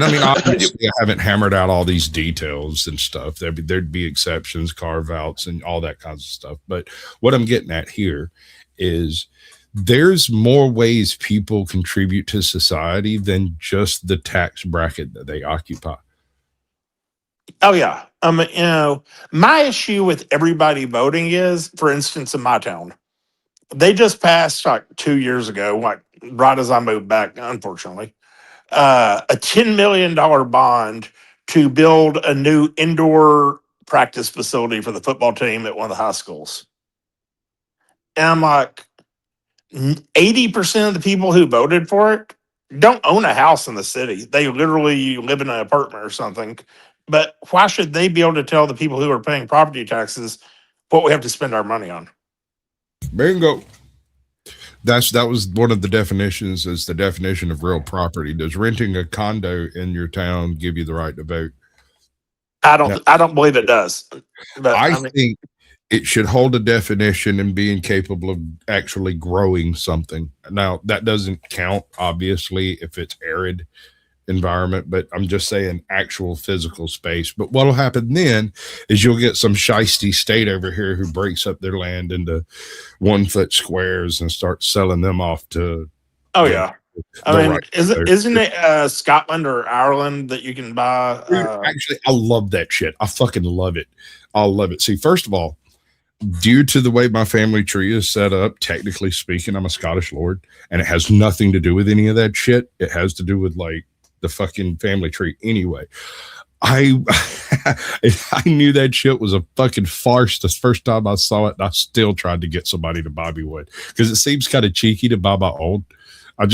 I mean, obviously, I haven't hammered out all these details and stuff. There'd be exceptions, carve outs, and all that kinds of stuff. But what I'm getting at here is there's more ways people contribute to society than just the tax bracket that they occupy. Oh yeah. My issue with everybody voting is, for instance, in my town, they just passed like 2 years ago, like right as I moved back, unfortunately, a $10 million bond to build a new indoor practice facility for the football team at one of the high schools. And I'm like, 80% of the people who voted for it don't own a house in the city. They literally live in an apartment or something. But why should they be able to tell the people who are paying property taxes what we have to spend our money on? Bingo. That was one of the definitions, is the definition of real property. Does renting a condo in your town give you the right to vote? I don't believe it does. But I think it should hold a definition and being capable of actually growing something. Now, that doesn't count, obviously, if it's arid environment, but I'm just saying actual physical space. But what'll happen then is you'll get some shiesty state over here who breaks up their land into 1 foot squares and starts selling them off to. Oh yeah. I mean, isn't it Scotland or Ireland that you can buy? Actually, I love that shit. I fucking love it. I'll love it. See, first of all, due to the way my family tree is set up, technically speaking, I'm a Scottish lord, and it has nothing to do with any of that shit. It has to do with like the fucking family tree anyway. I knew that shit was a fucking farce the first time I saw it, and I still tried to get somebody to buy me one because it seems kind of cheeky to buy my own. I've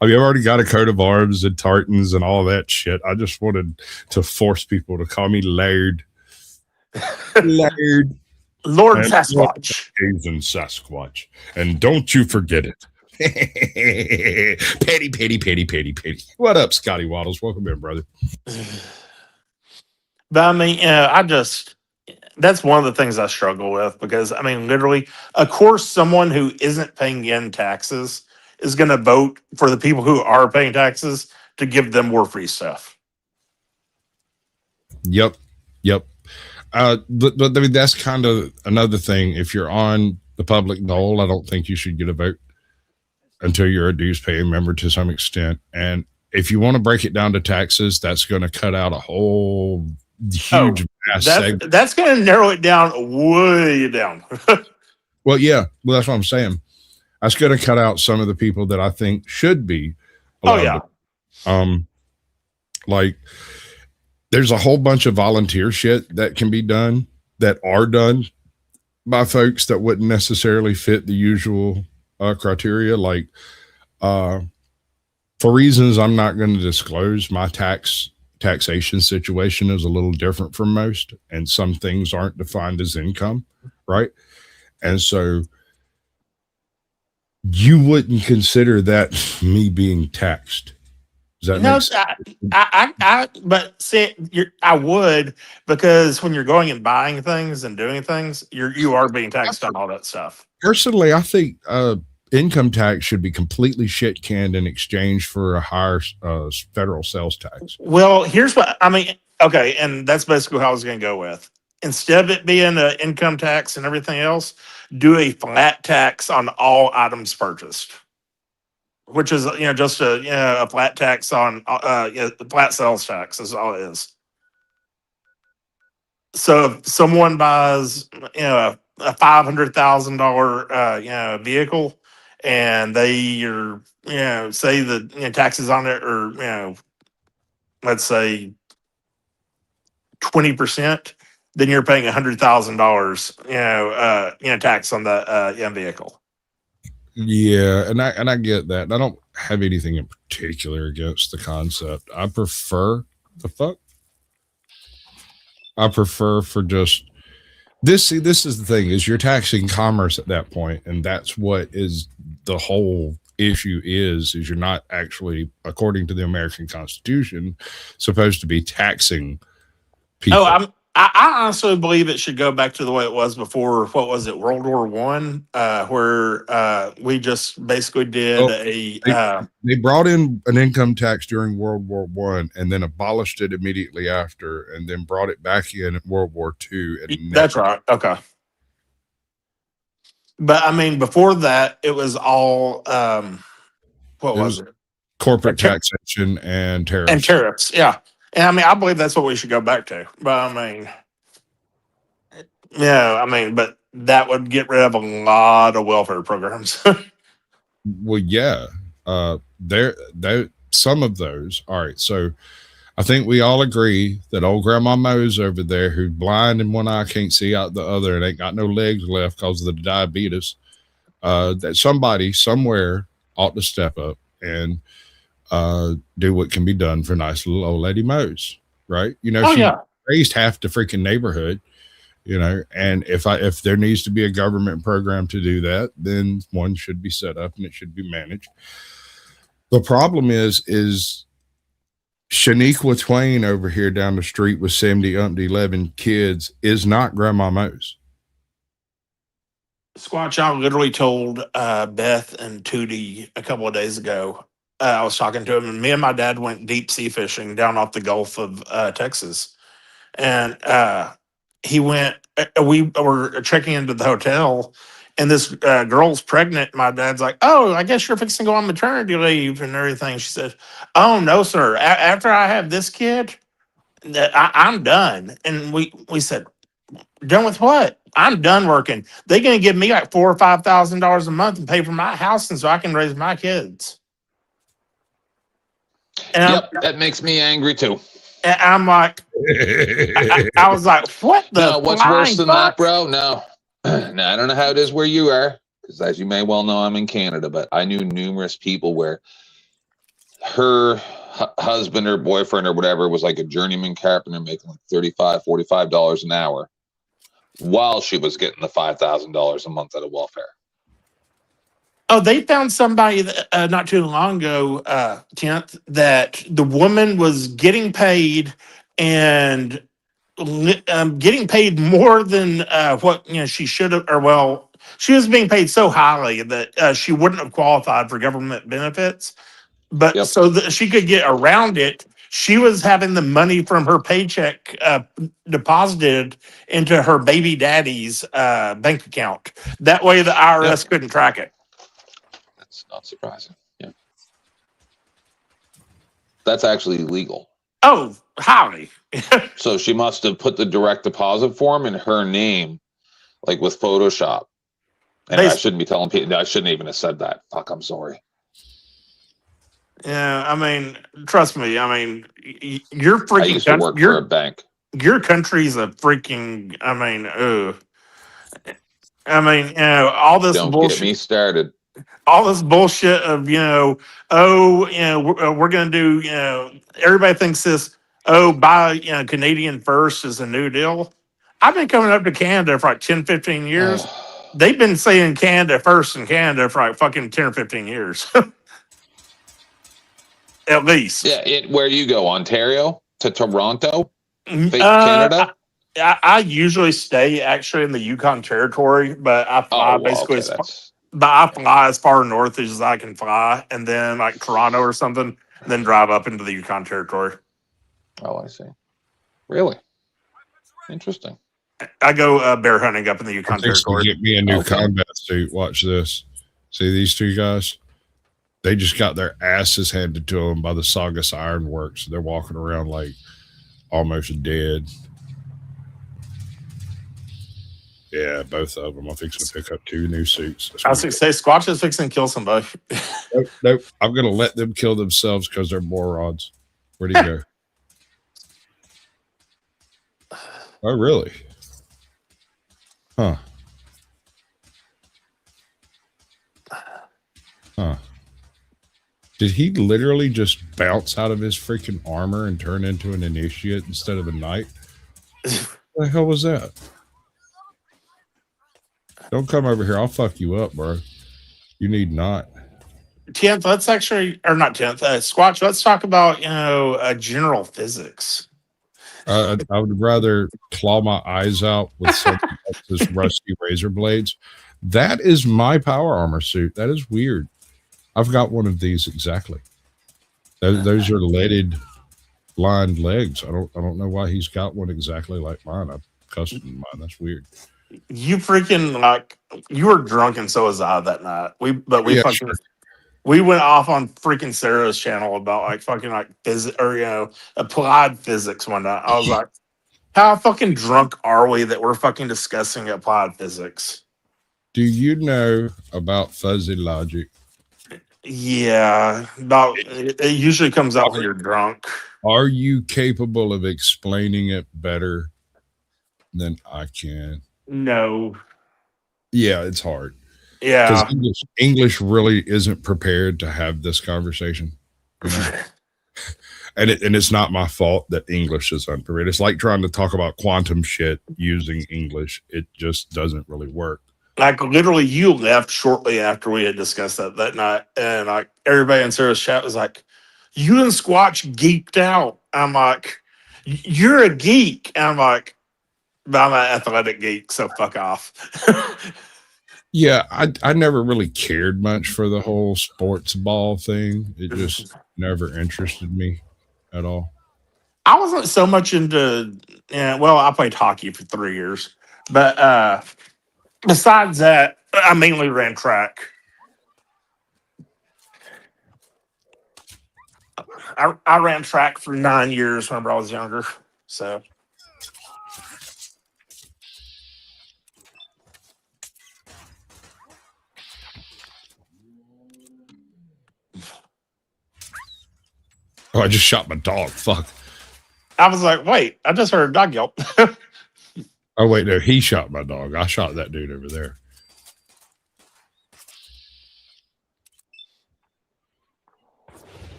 already got a coat of arms and tartans and all that shit. I just wanted to force people to call me Laird. Laird. Lord Sasquatch. Asian Sasquatch. And don't you forget it. Petty. What up, Scotty Waddles? Welcome in, brother. But I mean, I just, That's one of the things I struggle with because I mean, literally, of course, someone who isn't paying in taxes is going to vote for the people who are paying taxes to give them more free stuff. Yep. But I mean, that's kind of another thing. If you're on the public dole, I don't think you should get a vote until you're a dues paying member to some extent. And if you want to break it down to taxes, that's going to cut out a whole huge mass segment. That's going to narrow it down way down. Well, yeah. Well, that's what I'm saying. That's going to cut out some of the people that I think should be allowed. Like there's a whole bunch of volunteer shit that can be done that are done by folks that wouldn't necessarily fit the usual criteria. Like, for reasons I'm not going to disclose, my taxation situation is a little different from most, and some things aren't defined as income, right? And so you wouldn't consider that me being taxed. Does that make sense? But see, I would, because when you're going and buying things and doing things, you are being taxed on all that stuff. Personally, I think income tax should be completely shit canned in exchange for a higher federal sales tax. Well, here's what I mean. Okay, and that's basically how I was going to go with. Instead of it being an income tax and everything else, do a flat tax on all items purchased, which is just a flat tax on flat sales tax is all it is. So if someone buys a $500,000 vehicle, and they are say the taxes on it are let's say 20%, then you're paying $100,000 tax on the vehicle. Yeah, and I get that. I don't have anything in particular against the concept. I prefer for just this. See, this is the thing: is you're taxing commerce at that point, and that's what is the whole issue. Is you're not actually, according to the American Constitution, supposed to be taxing people. Oh, I honestly believe it should go back to the way it was before. What was it, World War One, where we just basically did They brought in an income tax during World War One, and then abolished it immediately after, and then brought it back in World War Two. That's right. Okay, but I mean, before that, it was all what was it? Corporate taxation and tariffs. And tariffs, yeah. And I mean, I believe that's what we should go back to. But but that would get rid of a lot of welfare programs. Well, yeah, there some of those. All right, so I think we all agree that old Grandma Mo's over there, who's blind in one eye, can't see out the other, and ain't got no legs left because of the diabetes. That somebody somewhere ought to step up and do what can be done for nice little old lady Mo's, right? She raised half the freaking neighborhood, and if there needs to be a government program to do that, then one should be set up and it should be managed. The problem is Shaniqua Twain over here down the street with 11 kids is not Grandma Mo's. Squatch, I literally told Beth and Tootie a couple of days ago. I was talking to him, and me and my dad went deep sea fishing down off the Gulf of Texas. And he went, we were checking into the hotel, and this girl's pregnant. My dad's like, "Oh, I guess you're fixing to go on maternity leave and everything." She said, "Oh, no, sir. After I have this kid, I'm done." And we said, "Done with what?" "I'm done working. They're going to give me like $4,000 or $5,000 a month and pay for my house, and so I can raise my kids." And that makes me angry too. And I'm like, I was like, "What the?" No, what's worse than that, bro? No, I don't know how it is where you are, because as you may well know, I'm in Canada. But I knew numerous people where her husband or boyfriend or whatever was like a journeyman carpenter making like $35, $45 an hour, while she was getting the $5,000 a month out of welfare. Oh, they found somebody that, not too long ago, 10th, that the woman was getting paid, and getting paid more than what she should have, or well, she was being paid so highly that she wouldn't have qualified for government benefits. But Yep. so that she could get around it, she was having the money from her paycheck deposited into her baby daddy's bank account. That way, the IRS couldn't track it. That's not surprising. Yeah. That's actually illegal. Oh, howdy. So she must have put the direct deposit form in her name, like with Photoshop. And I shouldn't be telling people. I shouldn't even have said that. Fuck, I'm sorry. Yeah, I mean, trust me. I mean, you're freaking. I used to work for a bank. Your country's a freaking. I mean, all this Don't bullshit. get me started. All this bullshit of we're gonna do everybody thinks this buy Canadian first is a new deal. I've been coming up to Canada for like 10, 15 years. They've been saying Canada first in Canada for like fucking 10 or 15 years. At least. Yeah, where you go, Ontario to Toronto, Canada. I usually stay actually in the Yukon Territory, but I fly I fly as far north as I can fly, and then like Toronto or something, then drive up into the Yukon Territory. Oh, I see. Really interesting. I go bear hunting up in the Yukon Territory. Get me a new combat suit. Watch this. See these two guys? They just got their asses handed to them by the Saugus Ironworks. They're walking around like almost dead. Yeah, both of them. I'm fixing to pick up 2 new suits. I was going to say, Squatch is fixing to kill somebody. Nope. I'm going to let them kill themselves because they're morons. Where'd he go? Oh, really? Huh. Did he literally just bounce out of his freaking armor and turn into an initiate instead of a knight? What the hell was that? Don't come over here. I'll fuck you up, bro. You need not. 10th, let's actually, or not 10th, Squatch, let's talk about, general physics. I would rather claw my eyes out with some else's rusty razor blades. That is my power armor suit. That is weird. I've got one of these exactly. Those are leaded blind legs. I don't know why he's got one exactly like mine. I've custom mine. That's weird. You freaking you were drunk and so was I that night. We went off on freaking Sarah's channel about like fucking like physics or applied physics one night. I was like, how fucking drunk are we that we're fucking discussing applied physics? Do you know about fuzzy logic? Yeah, it usually comes out when you're drunk. Are you capable of explaining it better than I can? No. Yeah, it's hard. Yeah. Because English really isn't prepared to have this conversation. You know? and it's not my fault that English is unprepared. It's like trying to talk about quantum shit using English. It just doesn't really work. Like literally you left shortly after we had discussed that night. And like everybody in Sarah's chat was like, you and Squatch geeked out. I'm like, you're a geek. And I'm like, but I'm an athletic geek, so fuck off. Yeah, I never really cared much for the whole sports ball thing. It just never interested me at all. I wasn't so much into, I played hockey for 3 years. But besides that, I mainly ran track. I ran track for 9 years whenever I was younger. So. Oh, I just shot my dog. Fuck. I was like, wait, I just heard a dog yelp. Oh, wait, no, he shot my dog. I shot that dude over there.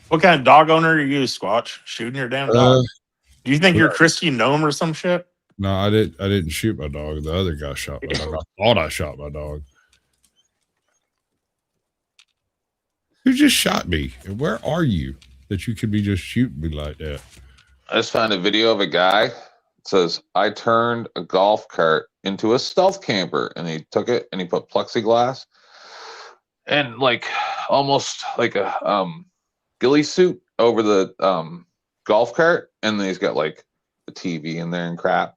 What kind of dog owner are you, Squatch? Shooting your damn dog? Do you think you're Christy Gnome or some shit? No, I didn't shoot my dog. The other guy shot my dog. I thought I shot my dog. Who just shot me? And where are you that you could be just shooting me like that? I just found a video of a guy It says, I turned a golf cart into a stealth camper. And he took it and he put plexiglass and like almost like a ghillie suit over the golf cart. And then he's got like a TV in there and crap.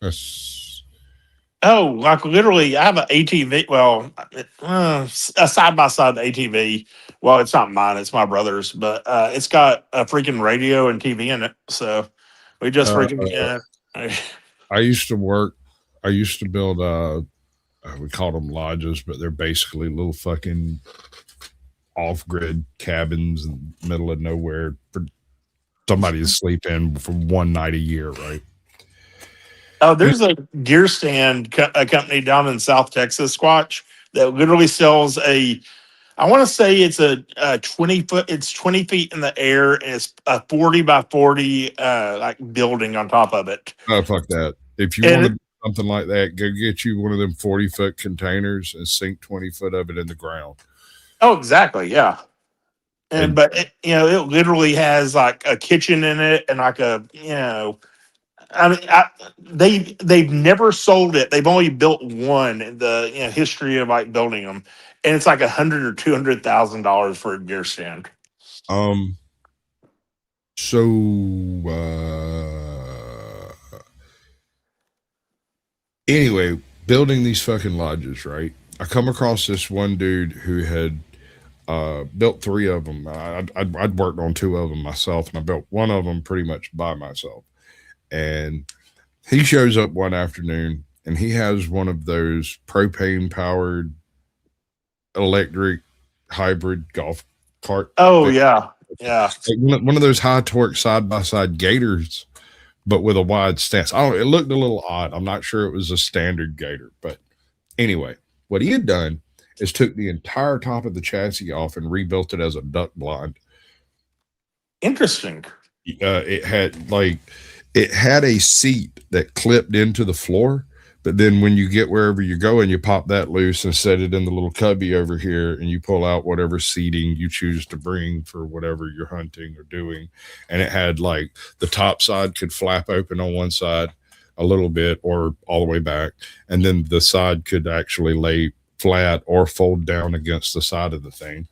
That's Oh, like literally, I have an ATV. Well, a side by side ATV. Well, it's not mine; it's my brother's. But it's got a freaking radio and TV in it. So we just freaking. I used to build we call them lodges, but they're basically little fucking off-grid cabins in the middle of nowhere for somebody to sleep in for one night a year, right? Oh, there's a gear stand a company down in South Texas, Squatch, that literally sells I want to say it's a 20 foot, it's 20 feet in the air, and it's a 40 by 40 like building on top of it. Oh, fuck that. If you want to do something like that, go get you one of them 40-foot containers and sink 20 foot of it in the ground. Oh, exactly. Yeah. But it literally has like a kitchen in it and like I mean, they've never sold it. They've only built one in the history of like building them, and it's like $100,000 or $200,000 for a gear stand. Anyway, building these fucking lodges, right? I come across this one dude who had built 3 of them. I'd worked on 2 of them myself, and I built one of them pretty much by myself. And he shows up one afternoon and he has one of those propane powered electric hybrid golf cart. Oh, yeah. Yeah. Like one of those high torque side by side Gators, but with a wide stance. It looked a little odd. I'm not sure it was a standard Gator, but anyway, what he had done is took the entire top of the chassis off and rebuilt it as a duck blind. Interesting. It had a seat that clipped into the floor, but then when you get wherever you're going, you pop that loose and set it in the little cubby over here, and you pull out whatever seating you choose to bring for whatever you're hunting or doing. And it had like the top side could flap open on one side a little bit or all the way back, and then the side could actually lay flat or fold down against the side of the thing.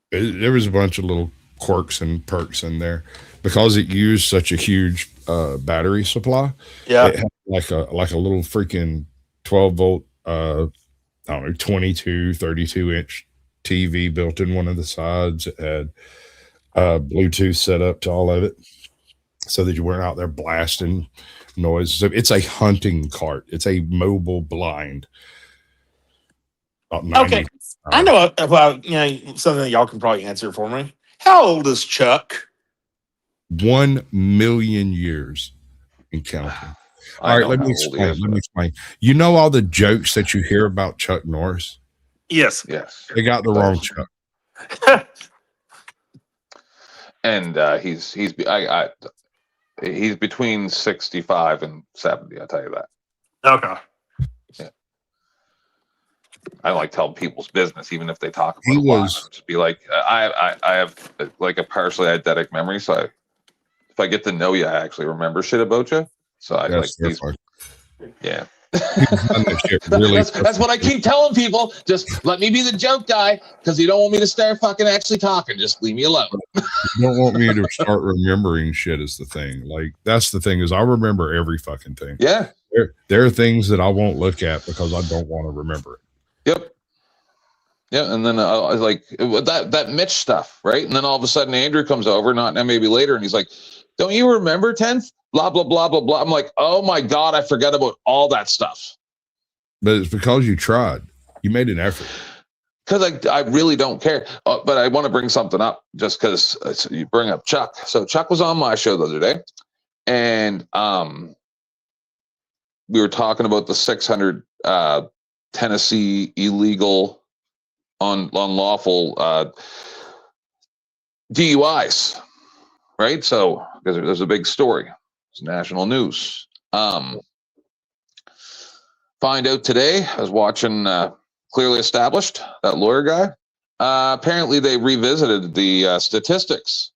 There was a bunch of little quirks and perks in there because it used such a huge battery supply. Yeah, it had like a little freaking 12 volt I don't know, 22 32 inch TV built in one of the sides. It had Bluetooth set up to all of it so that you weren't out there blasting noise. So it's a hunting cart. It's a mobile blind. Okay, I know about something that y'all can probably answer for me. How old is Chuck? 1 million years and counting. All right, let me explain. You know all the jokes that you hear about Chuck Norris? Yes. They got the wrong Chuck. And he's between 65 and 70. I'll tell you that. Okay. Yeah. I don't like telling people's business, even if they talk about it. I'll just be like, I have like a partially eidetic memory, so if I get to know you, I actually remember shit about you. So I like these. Yeah. That's what I keep telling people. Just let me be the joke guy, because you don't want me to start fucking actually talking. Just leave me alone. You don't want me to start remembering shit is the thing. Like, that's the thing, is I remember every fucking thing. Yeah. There are things that I won't look at because I don't want to remember it. Yep. Yeah, and then like that Mitch stuff, right? And then all of a sudden Andrew comes over, not maybe later, and he's like, "Don't you remember 10th? Blah blah blah blah blah." I'm like, "Oh my god, I forgot about all that stuff." But it's because you tried. You made an effort. Because I really don't care. But I want to bring something up just because you bring up Chuck. So Chuck was on my show the other day, and we were talking about the 600 Tennessee illegal, unlawful DUIs, right? So because there's a big story. It's national news. Find out today, I was watching Clearly Established, that lawyer guy. Apparently they revisited the statistics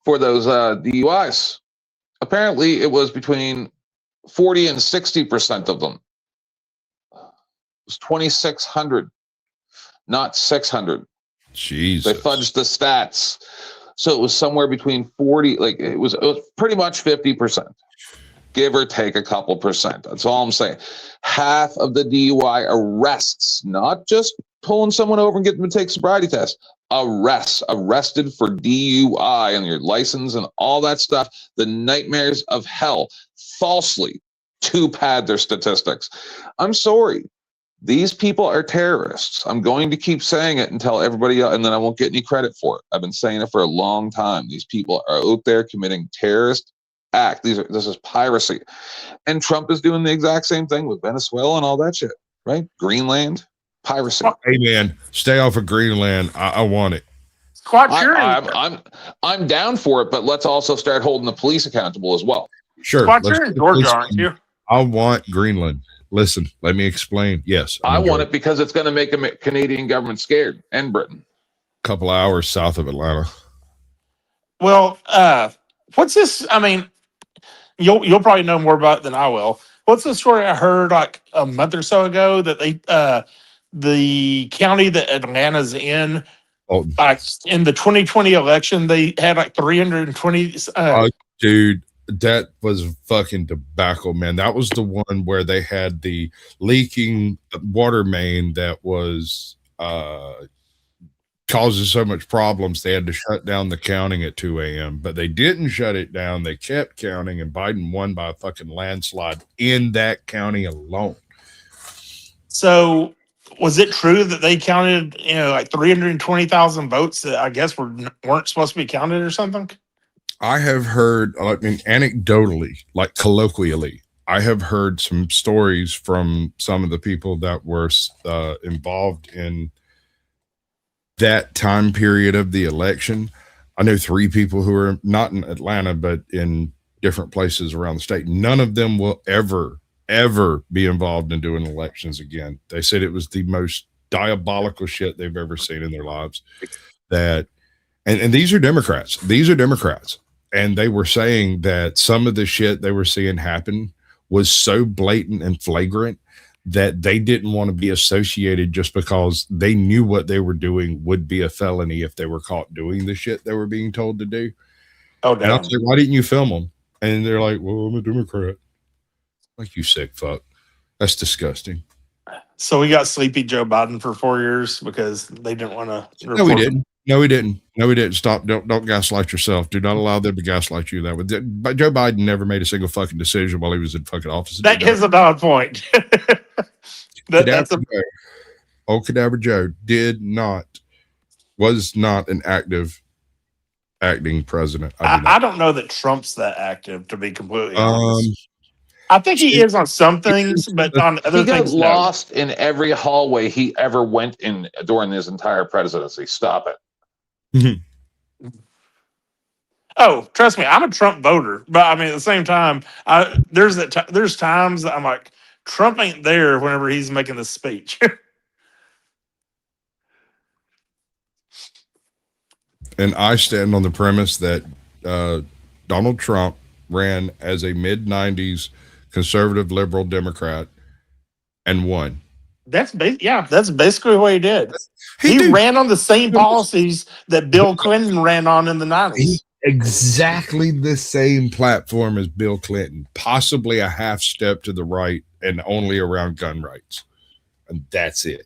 for those DUIs. Apparently, it was between 40 and 60% of them. It was 2,600, not 600. Jesus. They fudged the stats. So it was somewhere between 40, like it was pretty much 50%, give or take a couple percent. That's all I'm saying. Half of the DUI arrests, not just pulling someone over and getting them to take sobriety tests, arrested for DUI and your license and all that stuff, the nightmares of hell, falsely to pad their statistics. I'm sorry. These people are terrorists. I'm going to keep saying it until everybody else, and then I won't get any credit for it. I've been saying it for a long time. These people are out there committing terrorist acts. This is piracy. And Trump is doing the exact same thing with Venezuela and all that shit, right? Greenland, piracy. Hey man, stay off of Greenland. I want it. I'm down for it, but let's also start holding the police accountable as well. Sure. You're in Georgia, aren't you? I want Greenland. Listen, let me explain. Yes. I want it because it's going to make the Canadian government scared, and Britain. A couple hours south of Atlanta. Well, what's this? I mean, you'll probably know more about it than I will. What's the story I heard like a month or so ago that the county that Atlanta's in, like in the 2020 election, they had like 320. Dude, that was fucking debacle, man. That was the one where they had the leaking water main that was causing so much problems they had to shut down the counting at 2 a.m. But they didn't shut it down. They kept counting, and Biden won by a fucking landslide in that county alone. So was it true that they counted, like 320,000 votes that I guess weren't supposed to be counted or something? I have heard, I mean, anecdotally, like colloquially, I have heard some stories from some of the people that were involved in that time period of the election. I know 3 people who are not in Atlanta, but in different places around the state. None of them will ever be involved in doing elections again. They said it was the most diabolical shit they've ever seen in their lives. And these are Democrats. And they were saying that some of the shit they were seeing happen was so blatant and flagrant that they didn't want to be associated just because they knew what they were doing would be a felony if they were caught doing the shit they were being told to do. Oh, damn. And I was like, why didn't you film them? And they're like, well, I'm a Democrat. Like, you sick fuck. That's disgusting. So we got sleepy Joe Biden for 4 years because they didn't want to. No, we didn't. No, we didn't. Stop. Don't gaslight yourself. Do not allow them to gaslight you that way. But Joe Biden never made a single fucking decision while he was in fucking office. That is a valid point. Cadaver Joe was not an acting president. I don't know that Trump's that active, to be completely honest. I think he is on some things, but on other things, he got lost in every hallway he ever went in during his entire presidency. Stop it. Mm-hmm. Oh, trust me, I'm a Trump voter, but I mean, at the same time, there's times that I'm like, Trump ain't there whenever he's making this speech. And I stand on the premise that Donald Trump ran as a mid-90s conservative liberal Democrat and won. That's basically what he did. He ran on the same policies that Bill Clinton ran on in the 90s. Exactly the same platform as Bill Clinton, possibly a half step to the right and only around gun rights. And that's it.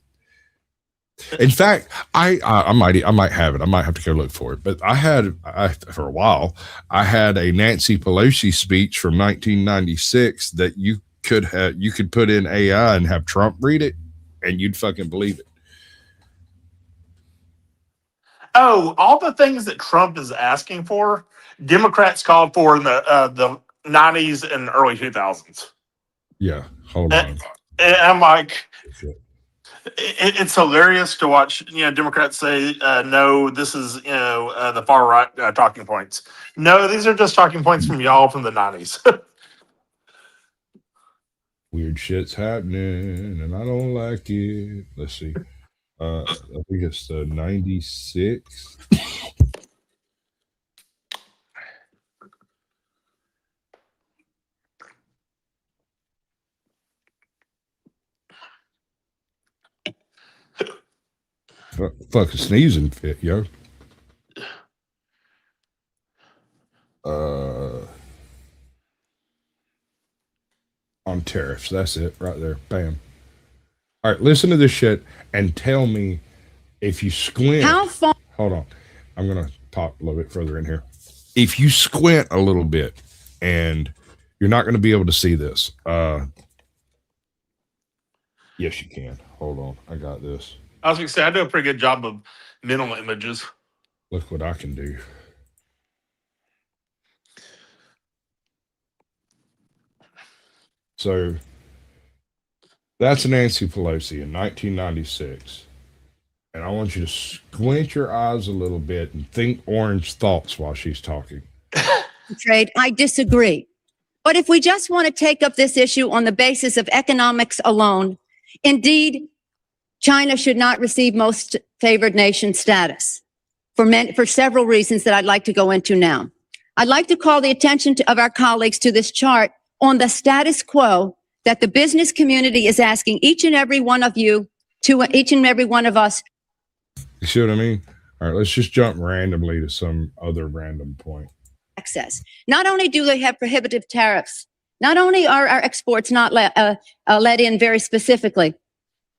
In fact, I might have it. I might have to go look for it. But for a while, I had a Nancy Pelosi speech from 1996 that you could put in AI and have Trump read it, and you'd fucking believe it. Oh, all the things that Trump is asking for, Democrats called for in the 90s and early 2000s. Yeah, hold on. And I'm like, it's hilarious to watch, Democrats say, no, this is, the far right talking points. No, these are just talking points from y'all from the 90s. Weird shit's happening, and I don't like it. Let's see. I think it's 96. Fucking sneezing fit, yo. On tariffs. That's it right there. Bam. All right, listen to this shit and tell me if you squint. How far? Hold on. I'm going to pop a little bit further in here. If you squint a little bit, and you're not going to be able to see this. Yes, you can. Hold on. I got this. I was going to say, I do a pretty good job of mental images. Look what I can do. So that's Nancy Pelosi in 1996. And I want you to squint your eyes a little bit and think orange thoughts while she's talking. Trade, I disagree. But if we just want to take up this issue on the basis of economics alone, indeed, China should not receive most favored nation status for several reasons that I'd like to go into now. I'd like to call the attention of our colleagues to this chart on the status quo that the business community is asking each and every one of you, to each and every one of us. You see what I mean? All right, let's just jump randomly to some other random point. Access. Not only do they have prohibitive tariffs, not only are our exports not let in very specifically,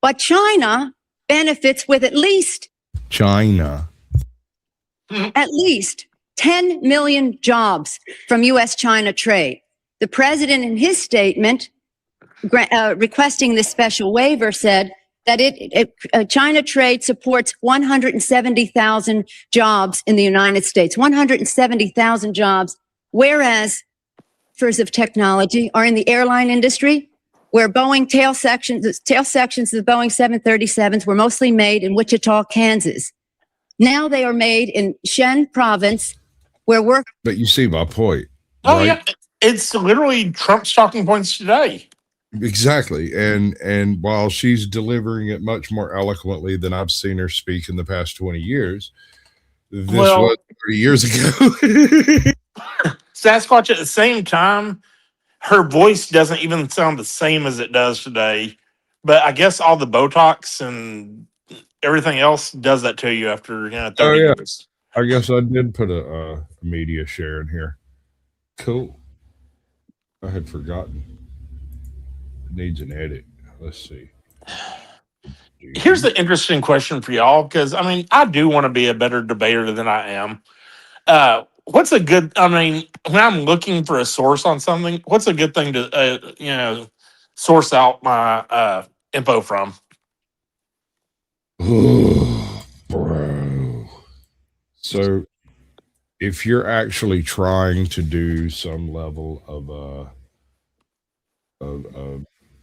but China benefits with at least 10 million jobs from U.S.-China trade. The president, in his statement requesting this special waiver, said that China trade supports 170,000 jobs in the United States, 170,000 jobs, whereas transfers of technology are in the airline industry, where Boeing tail sections of the Boeing 737s were mostly made in Wichita, Kansas. Now they are made in Shen province, where work. But you see my point. Oh, right? yeah. It's literally Trump's talking points today. Exactly. And while she's delivering it much more eloquently than I've seen her speak in the past 20 years, this was 30 years ago. Sasquatch, at the same time, her voice doesn't even sound the same as it does today. But I guess all the Botox and everything else does that to you after 30 years. I guess I did put a media share in here. Cool. I had forgotten. It needs an edit. Let's see. Here's the interesting question for y'all, because I mean, I do want to be a better debater than I am. What's a good? I mean, when I'm looking for a source on something, what's a good thing to source out my info from? Bro. So, if you're actually trying to do some level of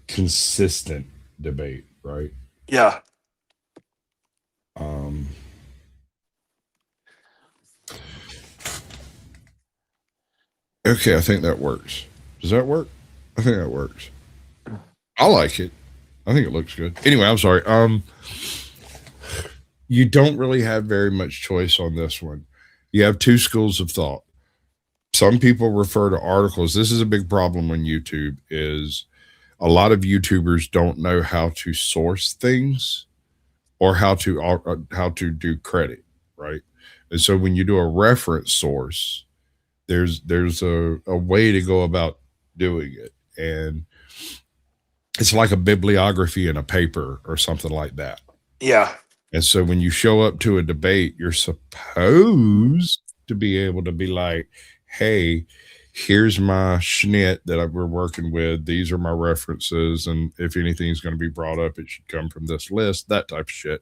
consistent debate, right? Yeah. Okay, I think that works. Does that work? I think that works. I like it. I think it looks good. Anyway, I'm sorry. You don't really have very much choice on this one. You have two schools of thought. Some people refer to articles. This is a big problem on YouTube, is a lot of YouTubers don't know how to source things or how to do credit, right? And so when you do a reference source, there's a way to go about doing it. And it's like a bibliography in a paper or something like that. Yeah. And so when you show up to a debate, you're supposed to be able to be like, hey, here's my schnit that we're working with. These are my references. And if anything's going to be brought up, it should come from this list, that type of shit.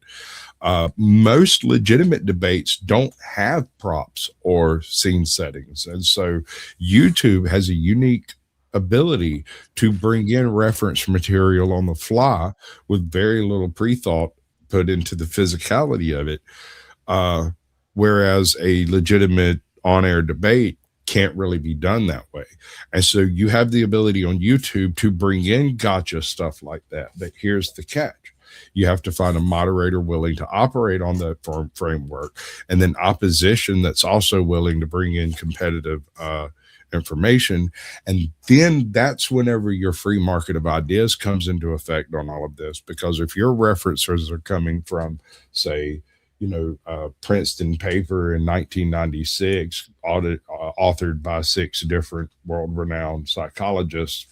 Most legitimate debates don't have props or scene settings. And so YouTube has a unique ability to bring in reference material on the fly with very little pre-thought put into the physicality of it. Whereas a legitimate on-air debate can't really be done that way. And so you have the ability on YouTube to bring in gotcha stuff like that. But here's the catch. You have to find a moderator willing to operate on the framework, and then opposition that's also willing to bring in competitive information. And then that's whenever your free market of ideas comes into effect on all of this. Because if your references are coming from, say, Princeton paper in 1996, authored by 6 different world-renowned psychologists,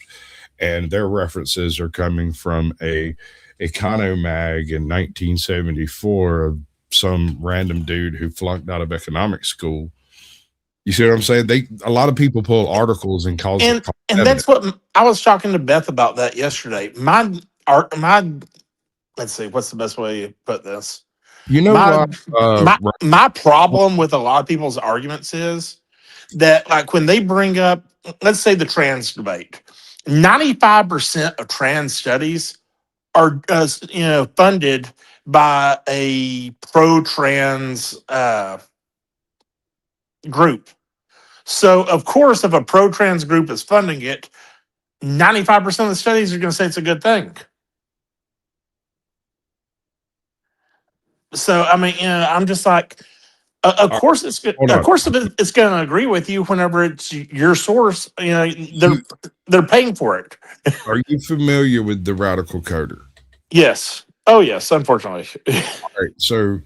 and their references are coming from a Economag in 1974 of some random dude who flunked out of economics school. You see what I'm saying? A lot of people pull articles and cause And that's what I was talking to Beth about that yesterday. Let's see, what's the best way to put this? My problem with a lot of people's arguments is that, like, when they bring up, let's say, the trans debate, 95% of trans studies are funded by a pro-trans group. So, of course, if a pro-trans group is funding it, 95% of the studies are going to say it's a good thing. So, I mean, I'm just like, of course it's good. Of course it's going to agree with you whenever it's your source. They're paying for it. Are you familiar with the Radical Coder? Yes. Oh, yes. Unfortunately. All right. So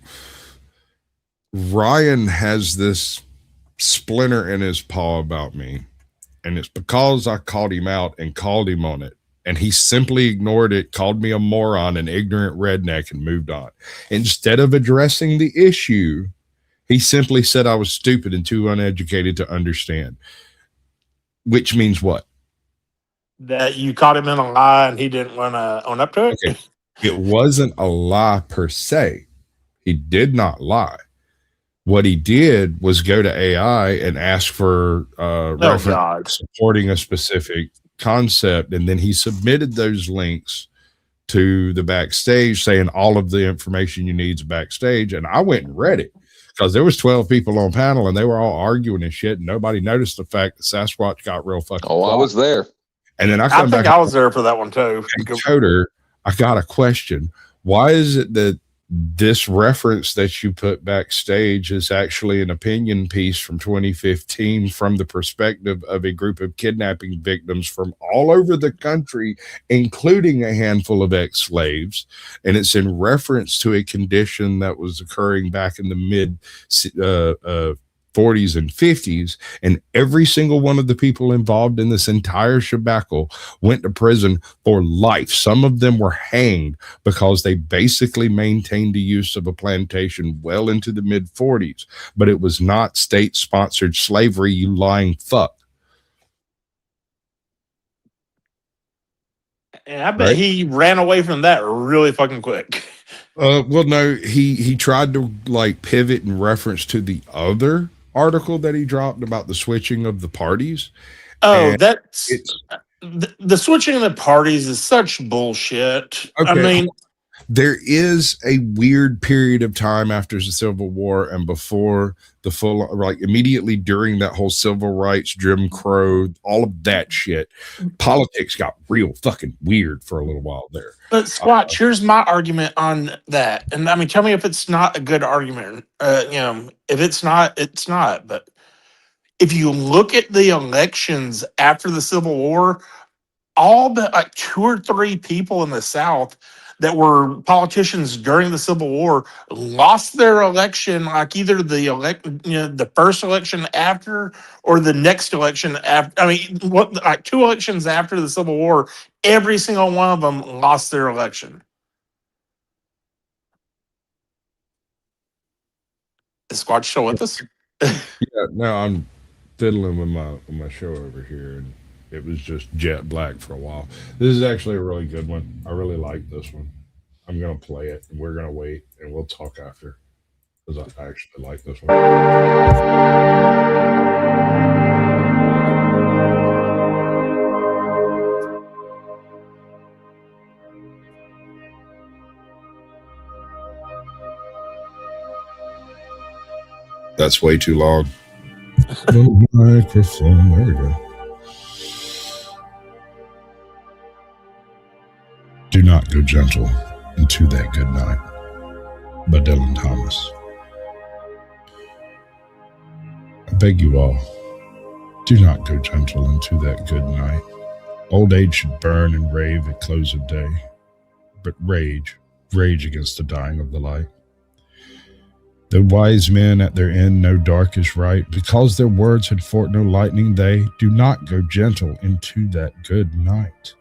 Ryan has this splinter in his paw about me, and it's because I called him out and called him on it. And he simply ignored it, called me a moron, an ignorant redneck, and moved on. Instead of addressing the issue, he simply said I was stupid and too uneducated to understand. Which means what? That you caught him in a lie and he didn't want to own up to it? Okay. It wasn't a lie per se. He did not lie. What he did was go to AI and ask for reference supporting a specific concept, and then he submitted those links to the Backstage saying all of the information you need is Backstage. And I went and read it because there was 12 people on panel and they were all arguing and shit, and nobody noticed the fact that Sasquatch got real fucking I was there. And then I was there for that one too. Coder, I got a question. Why is it that this reference that you put Backstage is actually an opinion piece from 2015 from the perspective of a group of kidnapping victims from all over the country, including a handful of ex-slaves, and it's in reference to a condition that was occurring back in the mid 40s and 50s, and every single one of the people involved in this entire shebackle went to prison for life. Some of them were hanged because they basically maintained the use of a plantation well into the mid 40s, but it was not state-sponsored slavery, you lying fuck. And I bet he ran away from that really fucking quick. Well, no, he tried to like pivot in reference to the other article that he dropped about the switching of the parties. Oh, that's the switching of the parties is such bullshit. Okay. I mean, there is a weird period of time after the Civil War and before the full, like immediately during that whole civil rights, Jim Crow, all of that shit. Politics got real fucking weird for a little while there. But Squatch, here's my argument on that. And I mean, tell me if it's not a good argument. If it's not, it's not. But if you look at the elections after the Civil War, all but like 2 or 3 people in the South that were politicians during the Civil War lost their election, like either the first election after or the next election after. I mean, like 2 elections after the Civil War, every single one of them lost their election. Is Squatch still with us? Yeah, no, I'm fiddling with my show over here, and it was just jet black for a while. This is actually a really good one. I really like this one. I'm going to play it, and we're going to wait, and we'll talk after, because I actually like this one. That's way too long. Microphone. There we go. Do Not Go Gentle Into That Good Night by Dylan Thomas. I beg you all Do not go gentle into that good night. Old age should burn and rave at close of day, but rage against the dying of the light. The wise men at their end know dark is right, because their words had forked no lightning, they do not go gentle into that good night.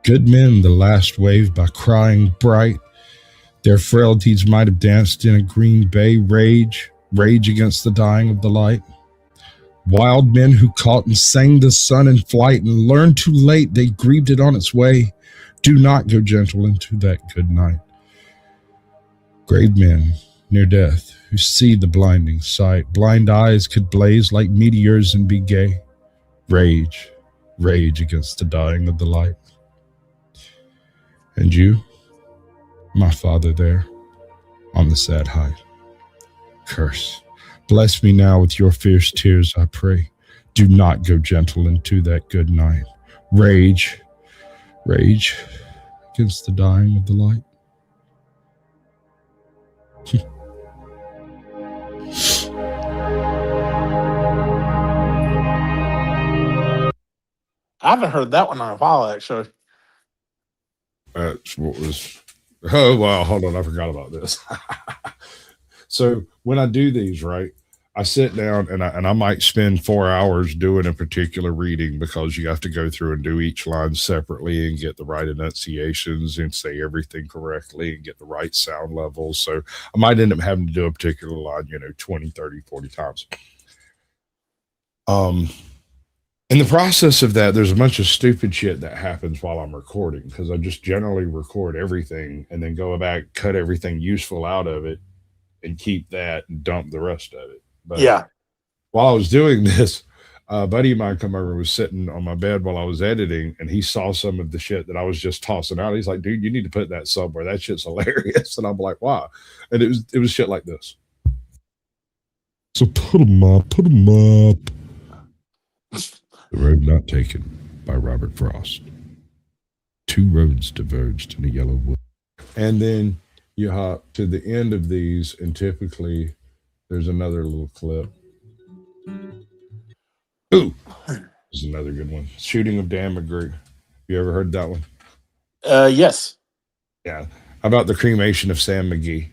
Good men the last wave by crying bright, their frailties might have danced in a green bay, rage against the dying of the light. Wild men who caught and sang the sun in flight and learned too late they grieved it on its way, do not go gentle into that good night. Grave men near death who see the blinding sight, blind eyes could blaze like meteors and be gay, rage against the dying of the light. And you, my father there on the sad height, curse, bless me now with your fierce tears, I pray. Do not go gentle into that good night. Rage against the dying of the light. I haven't heard that one in a while, actually. That's what was. Oh, wow. Hold on. I forgot about this. So when I do these, right, I sit down and I might spend 4 hours doing a particular reading, because you have to go through and do each line separately and get the right enunciations and say everything correctly and get the right sound levels. So I might end up having to do a particular line, 20, 30, 40 times. In the process of that, there's a bunch of stupid shit that happens while I'm recording, because I just generally record everything and then go back, cut everything useful out of it, and keep that and dump the rest of it. But Yeah. while I was doing this, a buddy of mine come over and was sitting on my bed while I was editing, and he saw some of the shit that I was just tossing out. He's like, dude, you need to put that somewhere. That shit's hilarious. And I'm like, why? And it was shit like this. So put them up. The Road Not Taken by Robert Frost. Two roads diverged in a yellow wood. And then you hop to the end of these, and typically there's another little clip. Ooh, this is another good one. Shooting of Dan McGrew. You ever heard that one? Yes. Yeah. How about the cremation of Sam McGee?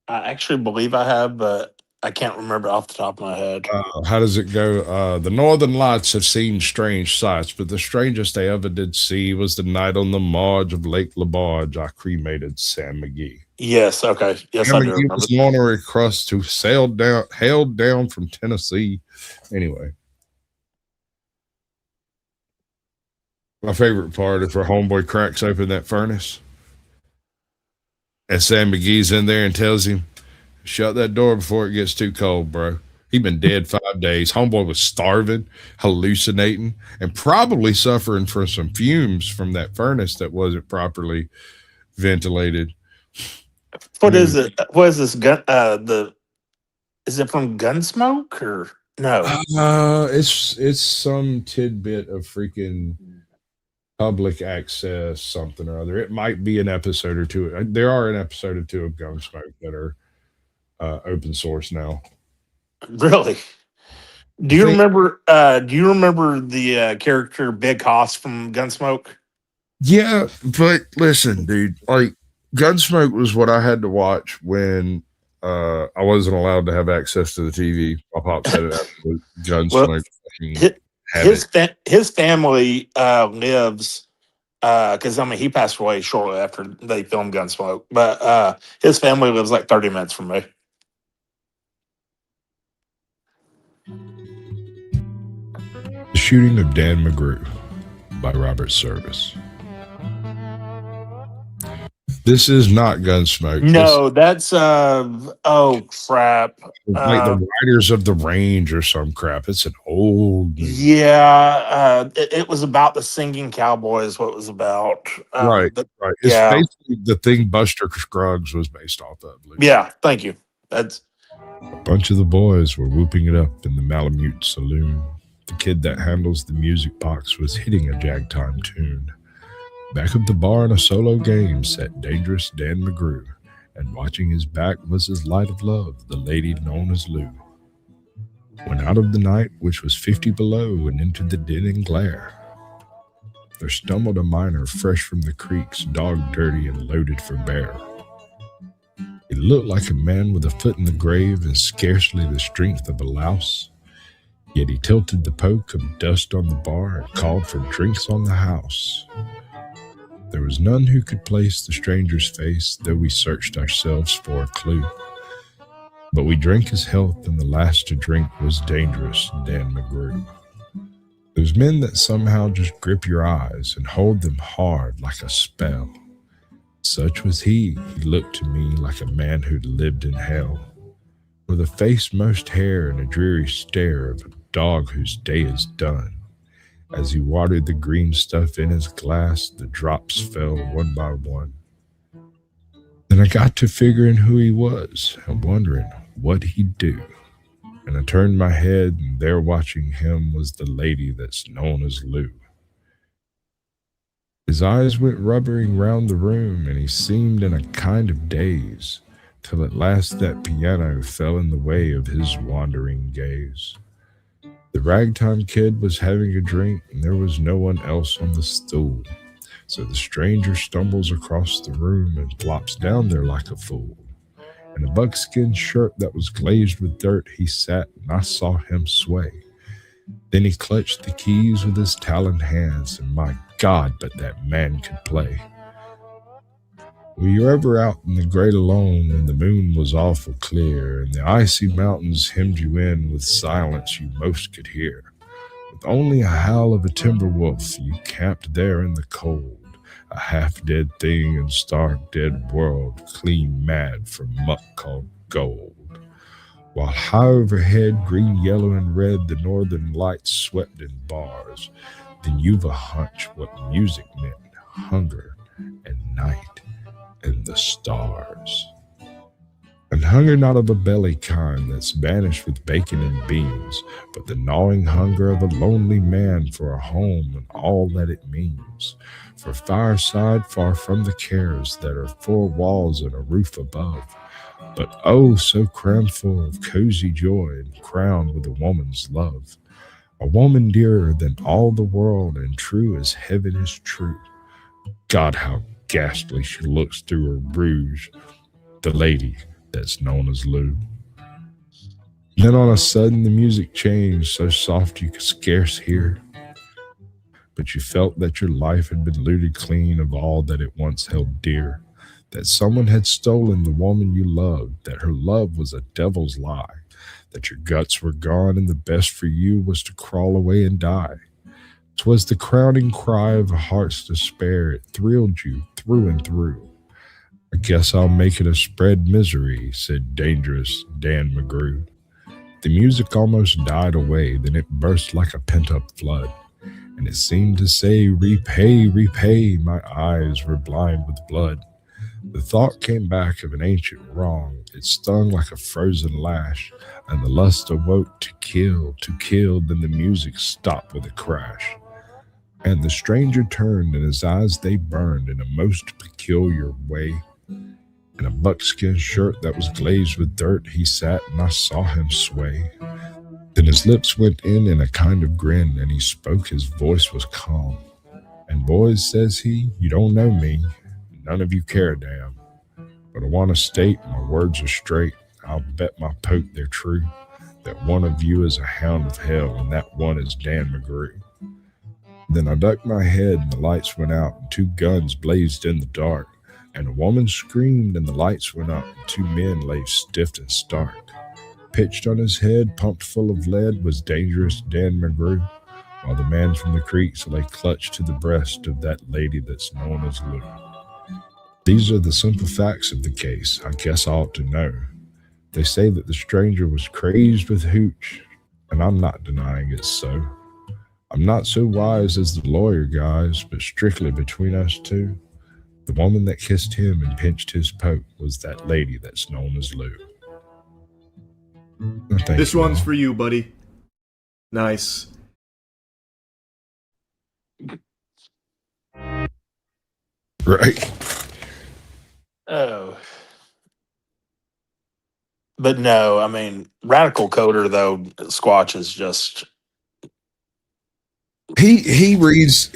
I actually believe I have, but I can't remember off the top of my head. How does it go? The northern lights have seen strange sights, but the strangest they ever did see was the night on the marge of Lake Labarge. I cremated Sam McGee. Yes, okay. Yes, I do McGee remember. was an honorary crust who hailed down from Tennessee. Anyway. My favorite part is where homeboy cracks open that furnace, and Sam McGee's in there and tells him, shut that door before it gets too cold, bro. He'd been dead 5 days. Homeboy was starving, hallucinating, and probably suffering from some fumes from that furnace that wasn't properly ventilated. What is it? What is this gun? Is it from Gunsmoke or no? It's some tidbit of freaking public access something or other. It might be an episode or two. There are an episode or two of Gunsmoke that are open source now. Really? Do you remember the character Big Hoss from Gunsmoke? Yeah, but listen, dude, like Gunsmoke was what I had to watch when I wasn't allowed to have access to the TV. My pop set it up with Gunsmoke. His family lives because he passed away shortly after they filmed Gunsmoke, but his family lives like 30 minutes from me. The Shooting of Dan McGrew by Robert Service. This is not Gunsmoke. No, that's oh crap. Like the Riders of the Range or some crap. It's an old movie. Yeah, it was about the singing cowboy is what it was about. Right. It's basically the thing Buster Scruggs was based off of. Yeah, thank you. That's a bunch of the boys were whooping it up in the Malamute Saloon. The kid that handles the music box was hitting a jagtime tune. Back of the bar in a solo game sat dangerous Dan McGrew, and watching his back was his light of love, the lady known as Lou. Went out of the night, which was 50 below, and into the din and glare. There stumbled a miner fresh from the creeks, dog dirty and loaded for bear. He looked like a man with a foot in the grave and scarcely the strength of a louse. Yet he tilted the poke of dust on the bar and called for drinks on the house. There was none who could place the stranger's face, though we searched ourselves for a clue. But we drank his health, and the last to drink was Dangerous Dan McGrew. Those men that somehow just grip your eyes and hold them hard like a spell. Such was he. He looked to me like a man who'd lived in hell, with a face most hair and a dreary stare of a dog whose day is done. As he watered the green stuff in his glass, the drops fell one by one. Then I got to figuring who he was and wondering what he'd do. And I turned my head, and there watching him was the lady that's known as Lou. His eyes went rubbering round the room, and he seemed in a kind of daze, till at last that piano fell in the way of his wandering gaze. The ragtime kid was having a drink, and there was no one else on the stool. So the stranger stumbles across the room and flops down there like a fool. In a buckskin shirt that was glazed with dirt, he sat, and I saw him sway. Then he clutched the keys with his taloned hands, and my God, but that man could play. Were you ever out in the great alone when the moon was awful clear, and the icy mountains hemmed you in with silence you most could hear? With only a howl of a timber wolf, you camped there in the cold, a half-dead thing in stark dead world, clean mad for muck called gold. While high overhead, green, yellow, and red, the northern lights swept in bars, then you've a hunch what music meant, hunger and night and the stars. And hunger not of a belly kind that's banished with bacon and beans, but the gnawing hunger of a lonely man for a home and all that it means, for fireside far from the cares that are four walls and a roof above, but oh so crammed full of cozy joy and crowned with a woman's love, a woman dearer than all the world and true as heaven is true. God, how ghastly she looks through her rouge, the lady that's known as Lou. Then on a sudden the music changed, so soft you could scarce hear, but you felt that your life had been looted clean of all that it once held dear, that someone had stolen the woman you loved, that her love was a devil's lie, that your guts were gone and the best for you was to crawl away and die. 'Twas the crowning cry of a heart's despair. It thrilled you through and through. I guess I'll make it a spread misery, said Dangerous Dan McGrew. The music almost died away, then it burst like a pent-up flood, and it seemed to say, repay, repay. My eyes were blind with blood. The thought came back of an ancient wrong. It stung like a frozen lash, and the lust awoke to kill, then the music stopped with a crash. And the stranger turned, and his eyes they burned in a most peculiar way. In a buckskin shirt that was glazed with dirt, he sat, and I saw him sway. Then his lips went in a kind of grin, and he spoke, his voice was calm. And boys, says he, you don't know me, none of you care a damn, but I want to state my words are straight. I'll bet my poke they're true, that one of you is a hound of hell, and that one is Dan McGrew. Then I ducked my head, and the lights went out, and two guns blazed in the dark, and a woman screamed, and the lights went up, and two men lay stiff and stark. Pitched on his head, pumped full of lead, was Dangerous Dan McGrew, while the man from the creeks lay clutched to the breast of that lady that's known as Lou. These are the simple facts of the case. I guess I ought to know. They say that the stranger was crazed with hooch, and I'm not denying it's so. I'm not so wise as the lawyer guys, but strictly between us two, the woman that kissed him and pinched his poke was that lady that's known as Lou. This one's for you, buddy. Nice. Right. Oh. But no, I mean, Radical Coder though, Squatch is just He reads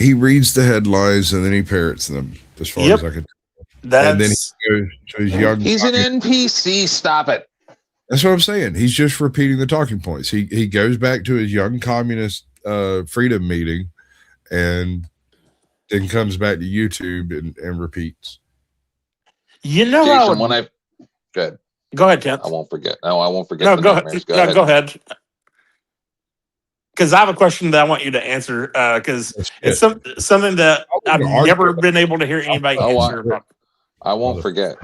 the headlines and then he parrots them as far as I could. And then he that's goes to his young. He's an NPC. Stop it. That's what I'm saying. He's just repeating the talking points. He goes back to his young communist freedom meeting, and then comes back to YouTube and repeats. you know Jason, when I good. go ahead, Tim. I won't forget. No, I won't forget. No, the go nightmares. ahead. Go ahead. Because I have a question that I want you to answer. Because it's something that I've never been able to hear anybody answer about. I won't forget.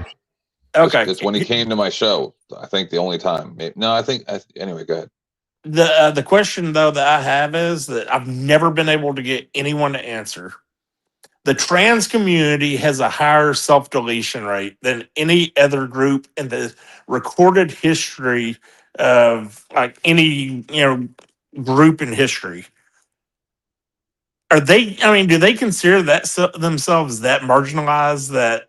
Okay, It's when he came to my show. I think the only time. No, I think. Anyway, go ahead. The question though that I have is that I've never been able to get anyone to answer. The trans community has a higher self-deletion rate than any other group in the recorded history of like any group in history. Are they? I mean, do they consider that themselves that marginalized? That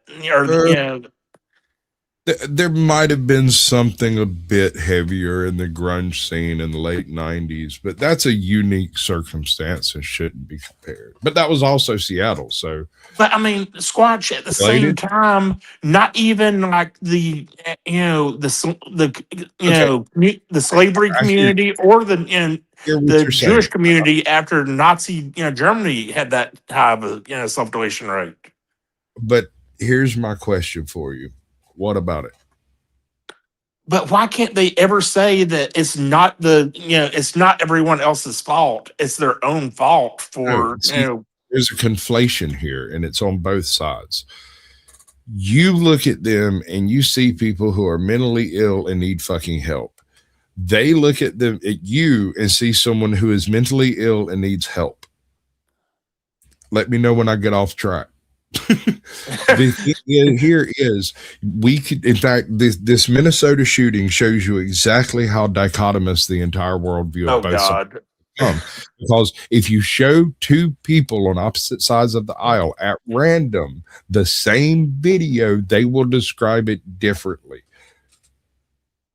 There might have been something a bit heavier in the grunge scene in the late 90s, but that's a unique circumstance and shouldn't be compared. But that was also Seattle, so. But I mean, Squatch at the same time, not even like the slavery community or the Jewish community after Nazi Germany had that high of a self-deletion rate. But here's my question for you. What about it? But why can't they ever say that it's not it's not everyone else's fault? It's their own fault for There's a conflation here, and it's on both sides. You look at them and you see people who are mentally ill and need fucking help. They look at you and see someone who is mentally ill and needs help. Let me know when I get off track. The thing here is we could, in fact, this Minnesota shooting shows you exactly how dichotomous the entire worldview of both sides become. Because if you show two people on opposite sides of the aisle at random the same video, they will describe it differently.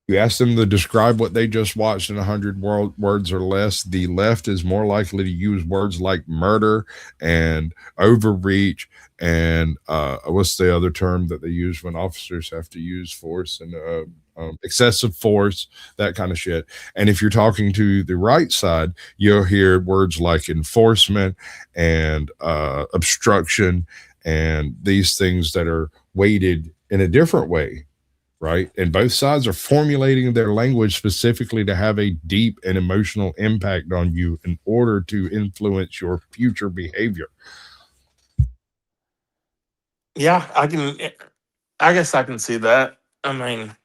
You ask them to describe what they just watched in 100 words or less. The left is more likely to use words like murder and overreach and what's the other term that they use when officers have to use force and excessive force, that kind of shit. And if you're talking to the right side, you'll hear words like enforcement and obstruction and these things that are weighted in a different way. Right. And both sides are formulating their language specifically to have a deep and emotional impact on you in order to influence your future behavior. Yeah, I guess I can see that. I mean,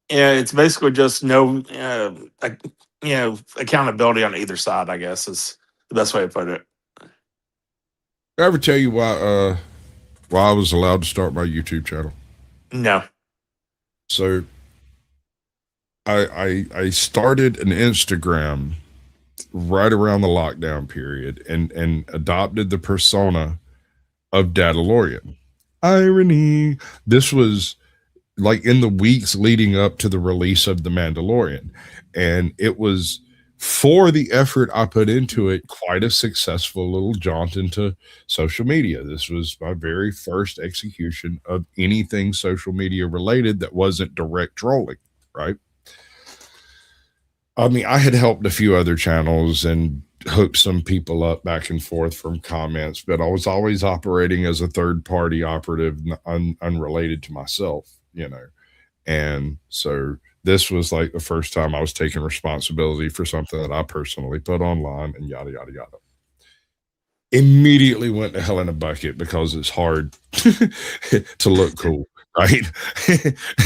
it's basically just no, accountability on either side, I guess is the best way to put it. Did I ever tell you why I was allowed to start my YouTube channel? No. So I started an Instagram right around the lockdown period and adopted the persona of Dadalorian. Irony. This was like in the weeks leading up to the release of The Mandalorian. And it was, for the effort I put into it, quite a successful little jaunt into social media. This was my very first execution of anything social media related that wasn't direct trolling, right? I mean, I had helped a few other channels and hooked some people up back and forth from comments, but I was always operating as a third-party operative, unrelated to myself, And so this was like the first time I was taking responsibility for something that I personally put online and yada, yada, yada. Immediately went to hell in a bucket because it's hard to look cool, right?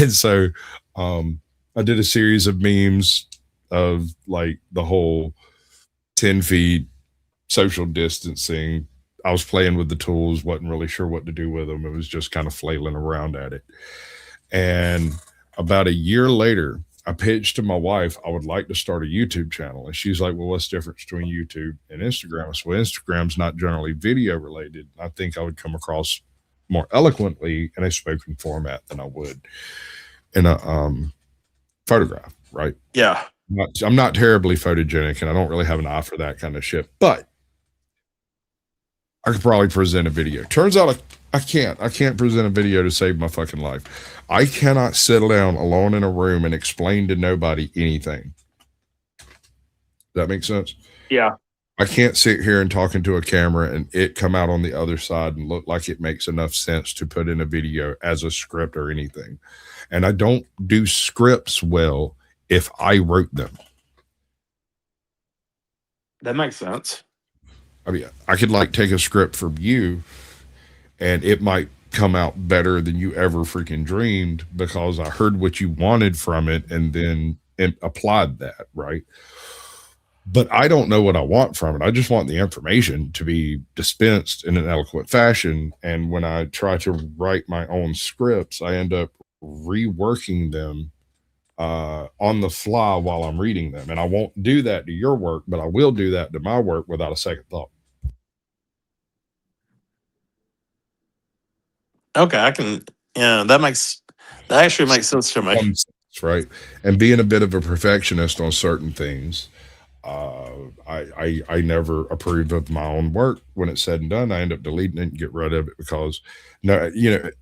And so I did a series of memes of like the whole 10 feet social distancing. I was playing with the tools, wasn't really sure what to do with them. It was just kind of flailing around at it. And about a year later, I pitched to my wife, I would like to start a YouTube channel. And she's like, well, what's the difference between YouTube and Instagram? I said, well, Instagram's not generally video related. I think I would come across more eloquently in a spoken format than I would in a photograph, right? Yeah. I'm not terribly photogenic, and I don't really have an eye for that kind of shit. But I could probably present a video. Turns out I can't. I can't present a video to save my fucking life. I cannot sit down alone in a room and explain to nobody anything. Does that make sense? Yeah. I can't sit here and talk into a camera and it come out on the other side and look like it makes enough sense to put in a video as a script or anything. And I don't do scripts well if I wrote them. That makes sense. I mean, I could like take a script from you and it might come out better than you ever freaking dreamed because I heard what you wanted from it and then applied that, right? But I don't know what I want from it. I just want the information to be dispensed in an eloquent fashion. And when I try to write my own scripts, I end up reworking them on the fly while I'm reading them. And I won't do that to your work, but I will do that to my work without a second thought. Okay, that actually makes sense to me. Right. And being a bit of a perfectionist on certain things, I never approved of my own work. When it's said and done, I end up deleting it and get rid of it because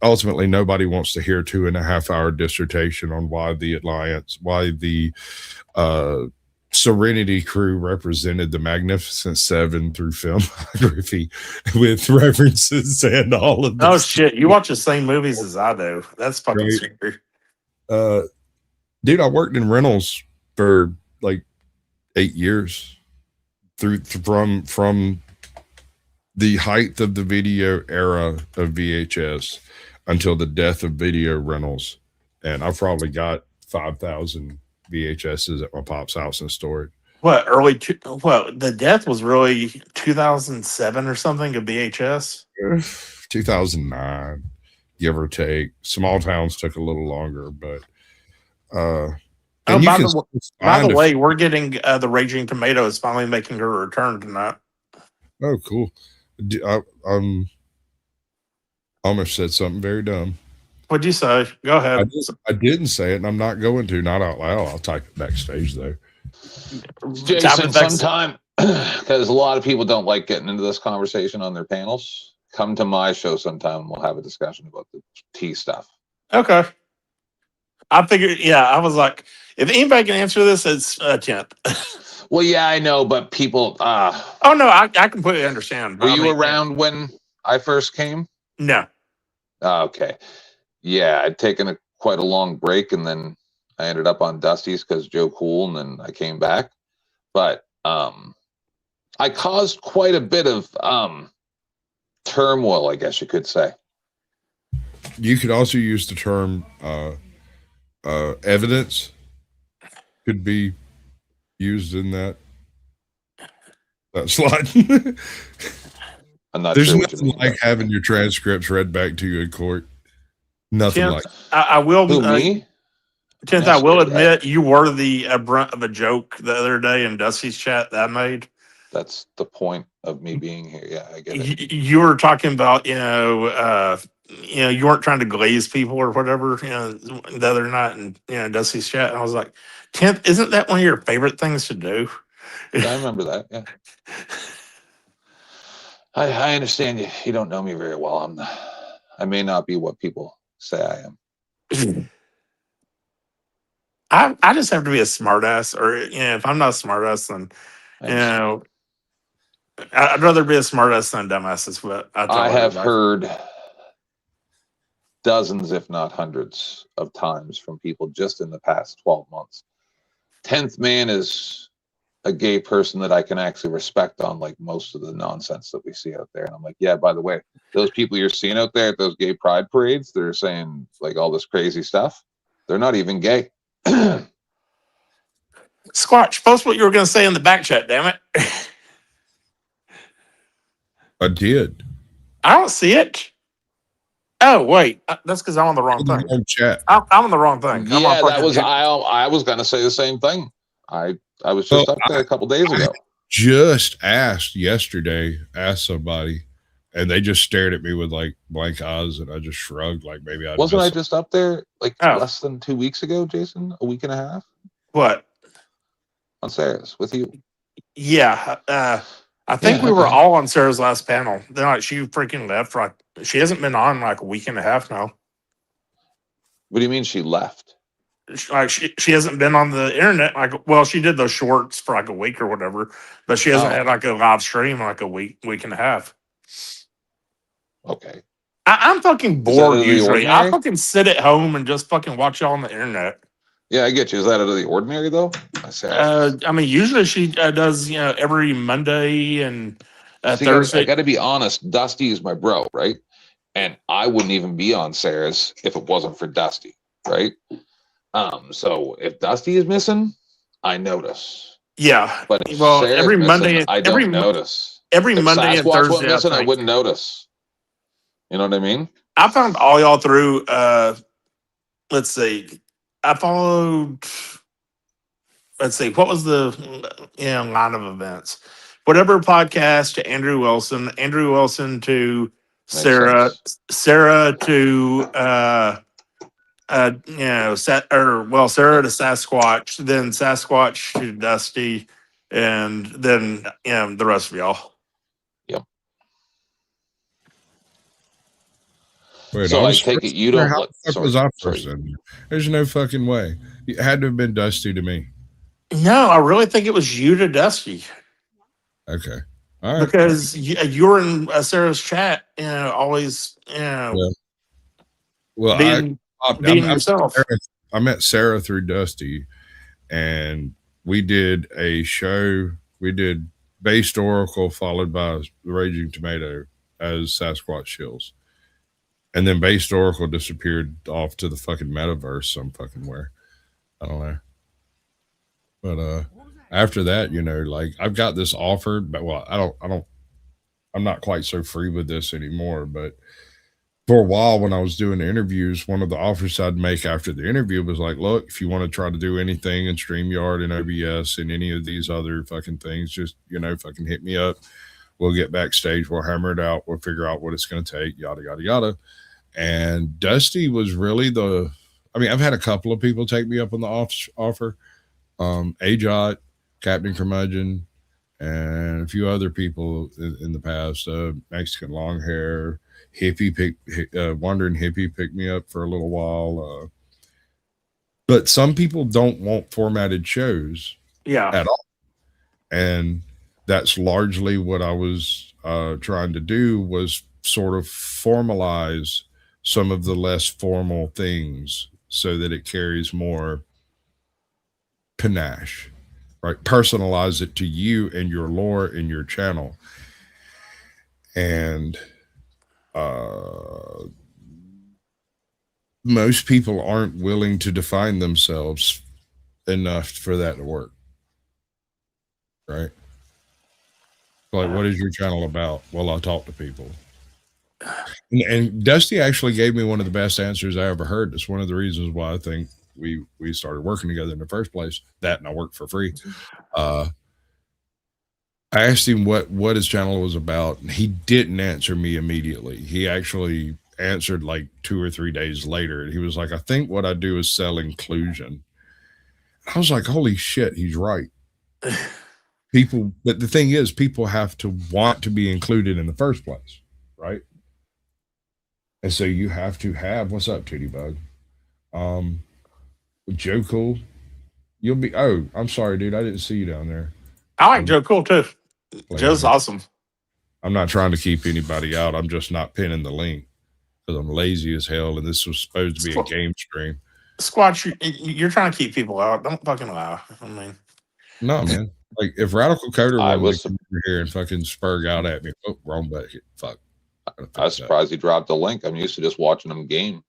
ultimately nobody wants to hear 2.5 hour dissertation on why the Serenity crew represented the Magnificent Seven through filmography with references and all of this. Oh shit, you watch the same movies as I do. That's fucking scary. Dude, I worked in rentals for like 8 years from the height of the video era of VHS until the death of video rentals. And I've probably got 5,000 VHSs at my pop's house in storage. The death was really 2007 or something of VHS? 2009, give or take. Small towns took a little longer, but by the way, we're getting the Raging Tomato is finally making her return tonight. Oh, cool. I almost said something very dumb. What'd you say? Go ahead. I didn't say it, and I'm not going to. Not out loud. I'll type it backstage, though. Jason, sometime, because a lot of people don't like getting into this conversation on their panels, come to my show sometime and we'll have a discussion about the tea stuff. Okay. I figured, I was like, if anybody can answer this, it's Kent. Well, yeah, I know, but people... oh, no, I completely understand. Were you around when I first came? No. Okay. Yeah, I'd taken quite a long break, and then I ended up on Dusty's because Joe Cool, and then I came back. But I caused quite a bit of turmoil, I guess you could say. You could also use the term evidence could be used in that slide. I'm not There's sure nothing like having your transcripts read back to you in court. Nothing Kent, like I will me? Kent, I will admit you were the brunt of a joke the other day in Dusty's chat that I made. That's the point of me being here. Yeah, I get it. You were talking about, you weren't trying to glaze people or whatever, the other night in Dusty's chat. And I was like, Kent, isn't that one of your favorite things to do? I remember that. Yeah. I understand you don't know me very well. I may not be what people say I am. I just have to be a smartass, or if I'm not a smartass, then I'd rather be a smartass than a dumbass. Is what I have heard dozens, if not hundreds, of times from people just in the past 12 months. 10th Man is a gay person that I can actually respect on like most of the nonsense that we see out there. And I'm like, yeah, by the way, those people you're seeing out there at those gay pride parades, they're saying like all this crazy stuff. They're not even gay. Squatch, post what you were going to say in the back chat, damn it. I did. I don't see it. Oh, wait. That's because I'm on the wrong thing. Chat. I'm on the wrong thing. Yeah, I was going to say the same thing. I was just up there a couple days ago. Just asked somebody, and they just stared at me with like blank eyes, and I just shrugged, like maybe I Wasn't I just up there like Oh. less than 2 weeks ago, Jason? A week and a half What? on Sarah's with you. Yeah. I think Yeah, we were okay. all on Sarah's last panel. Then like she freaking left for like she hasn't been on like a week and a half now. What do you mean she left? She hasn't been on the internet like well she did those shorts for like a week or whatever, but she hasn't Oh. had like a live stream in like a week and a half. Okay. I'm fucking Is that out bored of the usually. I ordinary? fucking sit at home and just fucking watch y'all on the internet. Yeah, I get you. Is that out of the ordinary though? Sarah? I mean, usually she does, every Monday and See, Thursday. I got to be honest. Dusty is my bro, right? And I wouldn't even be on Sarah's if it wasn't for Dusty, right? So if Dusty is missing, I notice. Yeah. But if Well, Sarah's every missing, Monday, I don't notice. every If Monday and Sasquatch Thursday, went missing, I think. wouldn't notice. You know what I mean? I found all y'all through. Let's see. I followed. Let's see. What was the line of events? Whatever podcast to Andrew Wilson to Makes Sarah, sense. Sarah to Sarah to Sasquatch, then Sasquatch to Dusty, and then the rest of y'all. Yep. Wait, So I was take first it you in there? don't How let- the fuck sorry, was I sorry. first in there? There's no fucking way. It had to have been Dusty to me. No, I really think it was you to Dusty Okay. All right. because you were in Sarah's chat, always, Well, being yourself. I met Sarah through Dusty, and we did a show. We did Based Oracle followed by the Raging Tomato as Sasquatch Hills. And then Based Oracle disappeared off to the fucking metaverse some fucking where. I don't know. But after that, like I've got this offer, but I'm not quite so free with this anymore. But for a while when I was doing the interviews, one of the offers I'd make after the interview was like, look, if you want to try to do anything in StreamYard and OBS and any of these other fucking things, just, fucking hit me up. We'll get backstage. We'll hammer it out. We'll figure out what it's going to take, yada, yada, yada. And Dusty was really I've had a couple of people take me up on the offer. Ajot, Captain Curmudgeon, and a few other people in the past. Mexican long hair, Wandering Hippie picked me up for a little while. But some people don't want formatted shows at all. And that's largely what I was trying to do, was sort of formalize some of the less formal things so that it carries more panache, right? Personalize it to you and your lore and your channel. And most people aren't willing to define themselves enough for that to work, right? Like, what is your channel about? Well, I talk to people. And Dusty actually gave me one of the best answers I ever heard. It's one of the reasons why I think we started working together in the first place. That, and I worked for free. I asked him what his channel was about, and he didn't answer me immediately. He actually answered like 2 or 3 days later. He was like, I think what I do is sell inclusion. I was like, holy shit, he's right. But the thing is, people have to want to be included in the first place, right? And so you have to have, what's up, Titty Bug? Joe Cool, you'll be, I'm sorry, dude, I didn't see you down there. I like Joe Cool too. Joe's awesome. I'm not trying to keep anybody out. I'm just not pinning the link because I'm lazy as hell, and this was supposed to be a game stream. Squatch, you're trying to keep people out. Don't fucking lie. I mean, no, man. Like, if Radical Coder I was was over here and fucking spurg out at me, wrong bucket. Fuck. I was surprised he dropped the link. I'm used to just watching him game.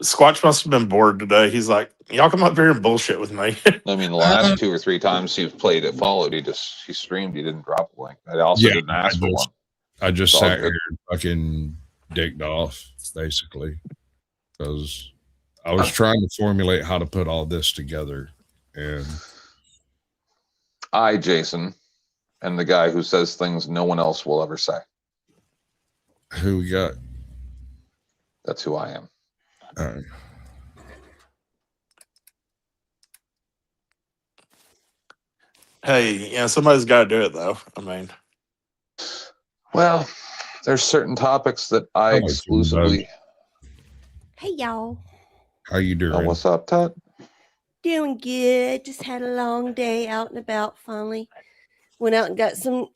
Squatch must have been bored today. He's like, y'all come up here and bullshit with me. I mean, the last 2 or 3 times he's played it, followed, he streamed, he didn't drop a link. I also didn't ask for one. I just It's all sat good. here and fucking dicked off, basically, because I was trying to formulate how to put all this together. And Jason, and the guy who says things no one else will ever say. Who we got? That's who I am. All right. Hey, yeah, somebody's got to do it, though. I mean, well, there's certain topics that I like exclusively. Hey y'all, How you doing? Oh, what's up, Todd? doing good. Just had a long day out and about. Finally, went out and got some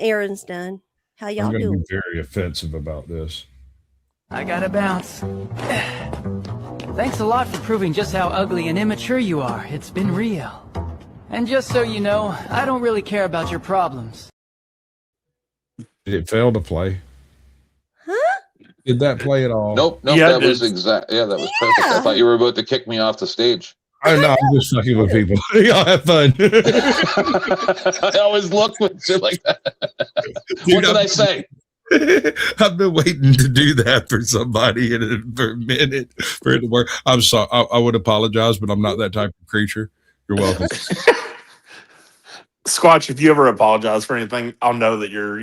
errands done. How I'm y'all going to doing? be very offensive about this. I gotta bounce. Thanks a lot for proving just how ugly and immature you are. It's been real. And just so you know, I don't really care about your problems. Did it fail to play? Huh? Did that play at all? Nope. Yeah, That was exact. Yeah, that was perfect. I thought you were about to kick me off the stage. Oh, no, I'm just fucking with people. Y'all have fun. I always look with shit like that. Dude, What did I say? I've been waiting to do that for somebody for a minute for it to work. I'm sorry. I would apologize, but I'm not that type of creature. You're welcome. Squatch, if you ever apologize for anything, I'll know that you're,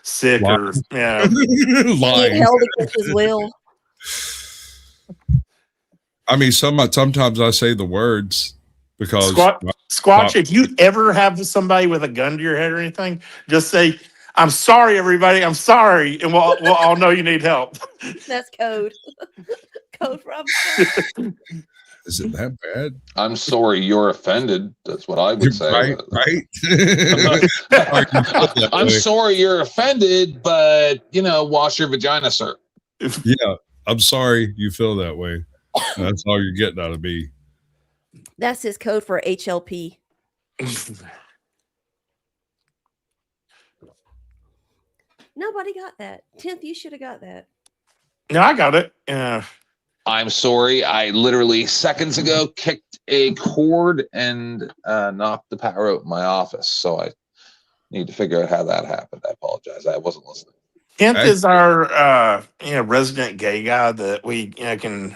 sick or, Being Lying. held against his will. I mean, sometimes I say the words because Squatch, if you ever have somebody with a gun to your head or anything, just say, "I'm sorry, everybody. I'm sorry," and we'll all know you need help. That's code. Code for I'm sorry. is it that bad? I'm sorry you're offended. That's what I would say. Right. I'm sorry you're offended, but wash your vagina, sir. Yeah, I'm sorry you feel that way. That's all you're getting out of me. That's his code for HLP. Nobody got that. 10th, you should have got that. No, I got it. Yeah. I'm sorry. I literally seconds ago kicked a cord and knocked the power out in my office. So I need to figure out how that happened. I apologize. I wasn't listening. Kent is our resident gay guy that we can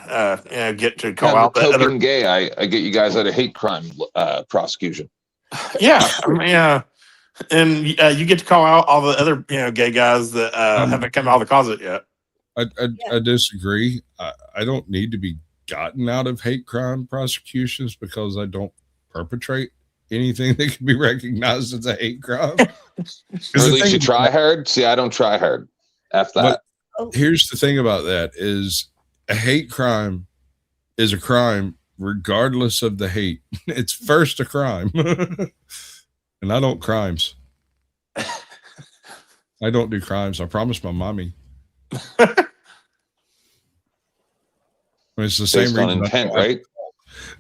get to call out the token other. gay. I get you guys out of hate crime prosecution. Yeah, I mean, and you get to call out all the other gay guys that haven't come out of the closet yet. I disagree. I don't need to be gotten out of hate crime prosecutions because I don't perpetrate anything that can be recognized as a hate crime. Or at least you try hard. See, I don't try hard. After that. Here's the thing about that is a hate crime is a crime regardless of the hate. It's first a crime. And I don't crimes. I don't do crimes. I promised my mommy. It's the same Based on reason. intent, right?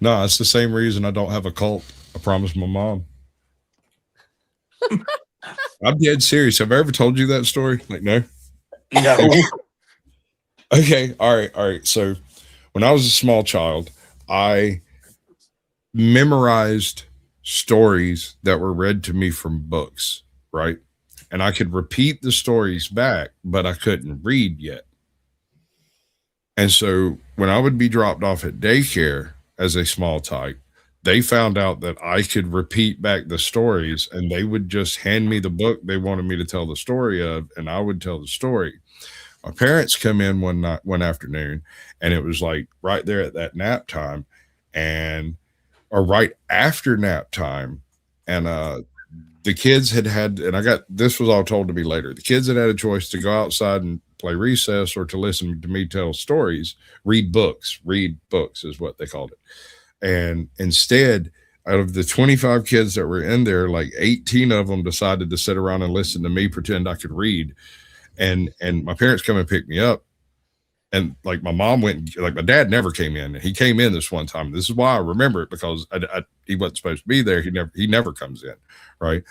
No, it's the same reason I don't have a cult. I promised my mom. I'm dead serious. Have I ever told you that story? Like, no? No. Okay. All right. So when I was a small child, I memorized stories that were read to me from books, right? And I could repeat the stories back, but I couldn't read yet. And so when I would be dropped off at daycare as a small tyke, they found out that I could repeat back the stories and they would just hand me the book they wanted me to tell the story of, and I would tell the story. My parents come in one afternoon, and it was like right there at that nap time or right after nap time. And the kids had, and this was all told to me later. The kids had a choice to go outside and play recess or to listen to me tell stories, read books is what they called it. And instead, out of the 25 kids that were in there, like 18 of them decided to sit around and listen to me pretend I could read. And my parents come and pick me up. And like my mom went, like my dad never came in. He came in this one time. This is why I remember it, because he wasn't supposed to be there. He never comes in. Right.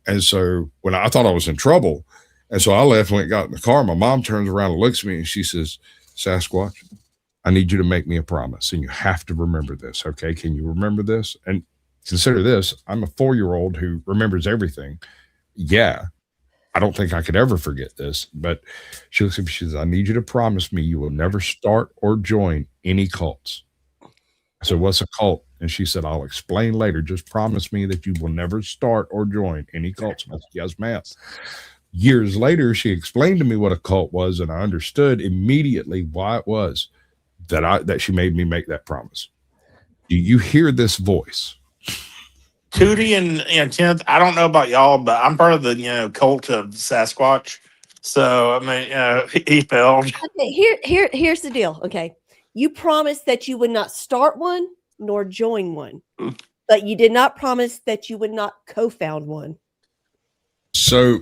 And so when I thought I was in trouble, and so I left, went, got in the car. My mom turns around and looks at me and she says, "Sasquatch, I need you to make me a promise, and you have to remember this. Okay. Can you remember this? And consider this. I'm a 4-year-old who remembers everything. Yeah. I don't think I could ever forget this." But she looks at me, she says, "I need you to promise me you will never start or join any cults." I said, "What's a cult?" And she said, I'll explain later. Just promise me that you will never start or join any cults. I said, yes, ma'am. Years later, she explained to me what a cult was, and I understood immediately why it was that she made me make that promise. Do you hear this voice? Tootie and 10th, I don't know about y'all, but I'm part of the cult of Sasquatch. So I mean, he failed. Okay, here's the deal. Okay, you promised that you would not start one nor join one, but you did not promise that you would not co-found one. So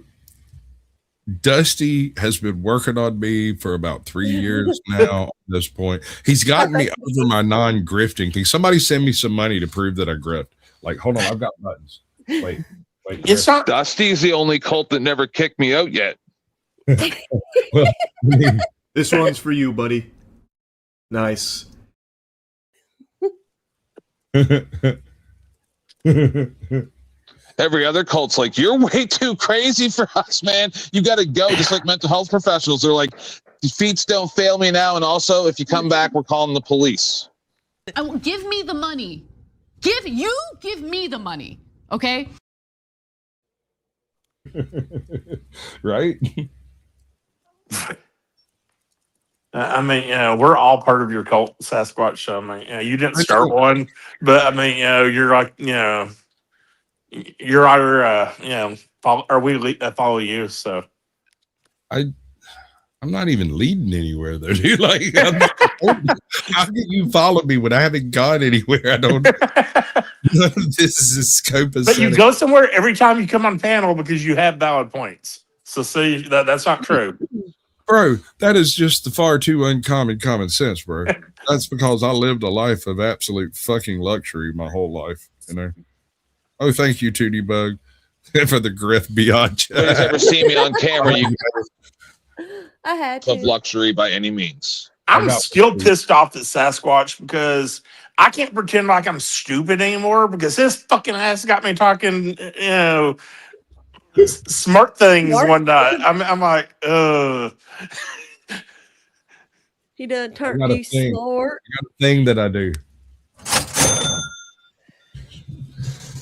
Dusty has been working on me for about 3 years now. At this point, he's gotten me over my non-grifting thing. Somebody send me some money to prove that I grift. Like, hold on, I've got buttons. Wait. It's not Dusty's the only cult that never kicked me out yet. Well, I mean, This one's for you, buddy. Nice. Every other cult's like, you're way too crazy for us, man. You got to go. Just like mental health professionals, they're like, defeats don't fail me now. And also, if you come back, we're calling the police. Give me the money. Give me the money. Okay. Right? I mean, we're all part of your cult, Sasquatch. So, I mean, you didn't start one, but I mean, you're like, you're our, follow, or we follow you. So, I'm not even leading anywhere though, dude. Like, how can you follow me when I haven't gone anywhere? I don't. This is a scope of. But you go somewhere every time you come on panel because you have valid points. So see, that's not true. Bro, that is just the far too uncommon common sense, bro. That's because I lived a life of absolute fucking luxury my whole life, you know. Oh, thank you, Tootie Bug, for the grift beyond. If you guys ever see me on camera, you I had of to. luxury by any means. I'm still pissed off at Sasquatch because I can't pretend like I'm stupid anymore because his fucking ass got me talking, smart things one night. I'm like, He done I turned got a you thing. smart. I got a thing that I do.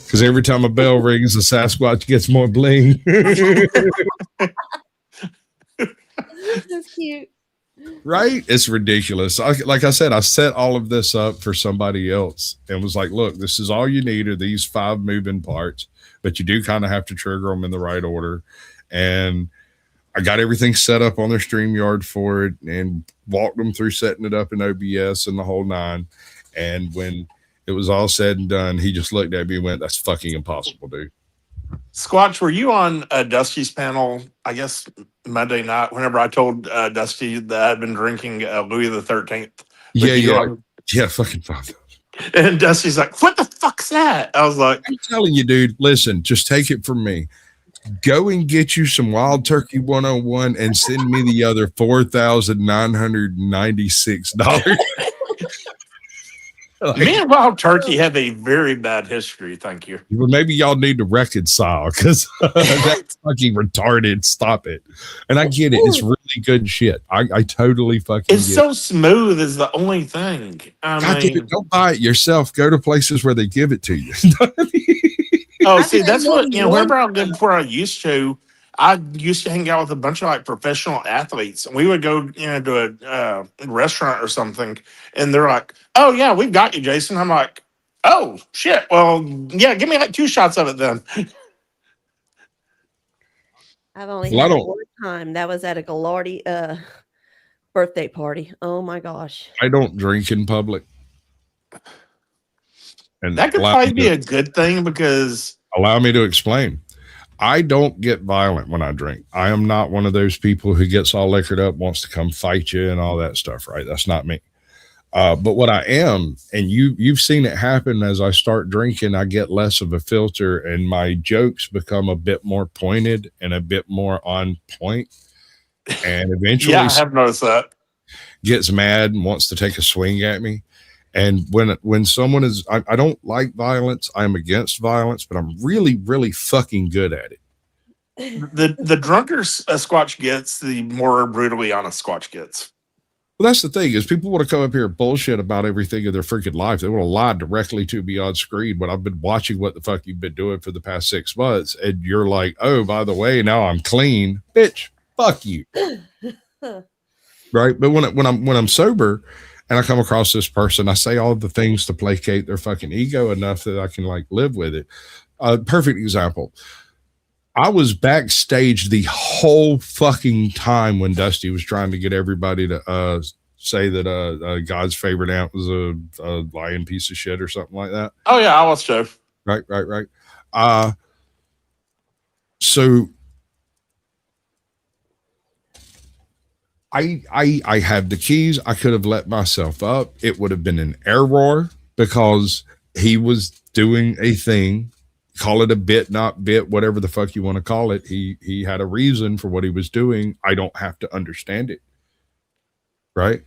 Because every time a bell rings, the Sasquatch gets more bling. That's cute. Right? It's ridiculous. Like I said, I set all of this up for somebody else and was like, look, this is all you need are these 5 moving parts, but you do kind of have to trigger them in the right order. And I got everything set up on their StreamYard for it and walked them through setting it up in OBS and the whole 9. And when it was all said and done, he just looked at me and went, that's fucking impossible, dude. Squatch, were you on Dusty's panel, I guess, Monday night, whenever I told Dusty that I'd been drinking Louis the 13th? Yeah, fucking 5,000. And Dusty's like, what the fuck's that? I was like, I'm telling you, dude, listen, just take it from me. Go and get you some Wild Turkey 101 and send me the other $4,996. me and Wild Turkey have a very bad history. Thank you. Well, maybe y'all need to reconcile because that's fucking retarded. Stop it. And I get it. It's really good shit. I totally fucking It's get so it. smooth is the only thing. God damn it, don't buy it yourself. Go to places where they give it to you. Oh, see, that's what, whenever I lived where I used to hang out with a bunch of like professional athletes, and we would go, to a restaurant or something, and they're like, "Oh yeah, we've got you, Jason." I'm like, "Oh shit, well, yeah, give me like 2 shots of it then." I've only Well, I had it don't- one time. That was at a Gallardi birthday party. Oh my gosh. I don't drink in public. And That could allow probably me be to- a good thing because allow me to explain. I don't get violent when I drink. I am not one of those people who gets all liquored up, wants to come fight you and all that stuff, right? That's not me. But what I am, and you've seen it happen as I start drinking, I get less of a filter and my jokes become a bit more pointed and a bit more on point. And eventually yeah, I have noticed that. gets mad and wants to take a swing at me. And when someone is, I don't like violence. I'm against violence, but I'm really, really fucking good at it. The drunker a Squatch gets, the more brutally honest Squatch gets. Well, that's the thing is people want to come up here and bullshit about everything in their freaking life. They want to lie directly to me on screen when I've been watching what the fuck you've been doing for the past 6 months. And you're like, oh, by the way, now I'm clean. Bitch, fuck you. Right. But when I'm sober and I come across this person, I say all the things to placate their fucking ego enough that I can like live with it. Perfect example. I was backstage the whole fucking time when Dusty was trying to get everybody to say that God's favorite ant was a lying piece of shit or something like that. Oh yeah, I was Joe. Right. So I have the keys. I could have let myself up. It would have been an error because he was doing a thing. Call it a bit, not bit, whatever the fuck you want to call it. He had a reason for what he was doing. I don't have to understand it. Right?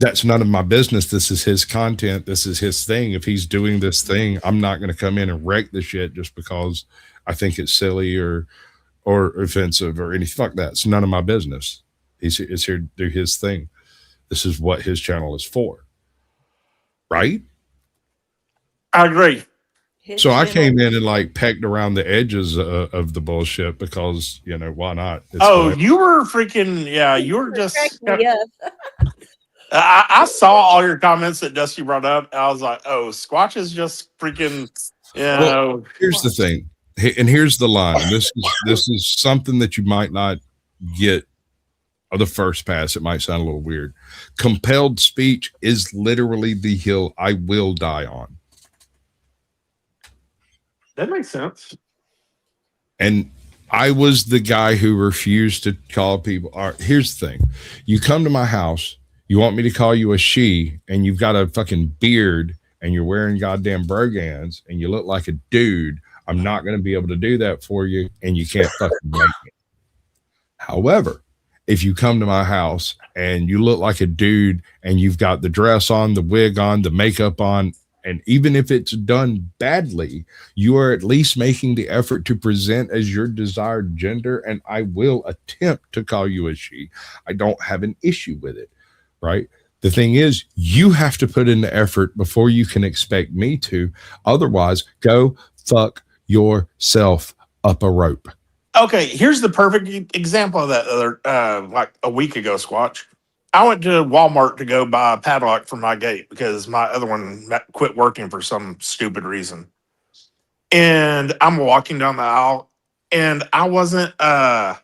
That's none of my business. This is his content. This is his thing. If he's doing this thing, I'm not going to come in and wreck the shit just because I think it's silly or offensive or anything. Fuck that. It's none of my business. He's here to do his thing. This is what his channel is for. Right? I agree. So I came in and like pecked around the edges of the bullshit because, you know, why not? You were freaking, yeah, you were just. Yes. I saw all your comments that Dusty brought up. I was like, oh, Squatch is just freaking, you know. Well, here's the thing. And here's the line. This is something that you might not get on the first pass. It might sound a little weird. Compelled speech is literally the hill I will die on. That makes sense. And I was the guy who refused to call people. Here's the thing. You come to my house, you want me to call you a she, and you've got a fucking beard, and you're wearing goddamn brogans, and you look like a dude. I'm not going to be able to do that for you, and you can't fucking make me. However, if you come to my house, and you look like a dude, and you've got the dress on, the wig on, the makeup on, and even if it's done badly, you are at least making the effort to present as your desired gender, and I will attempt to call you a she. I don't have an issue with it, right? The thing is, you have to put in the effort before you can expect me to. Otherwise, go fuck yourself up a rope. Okay, here's the perfect example of that. Like a week ago, Squatch. I went to Walmart to go buy a padlock for my gate because my other one quit working for some stupid reason. And I'm walking down the aisle, and I wasn't, I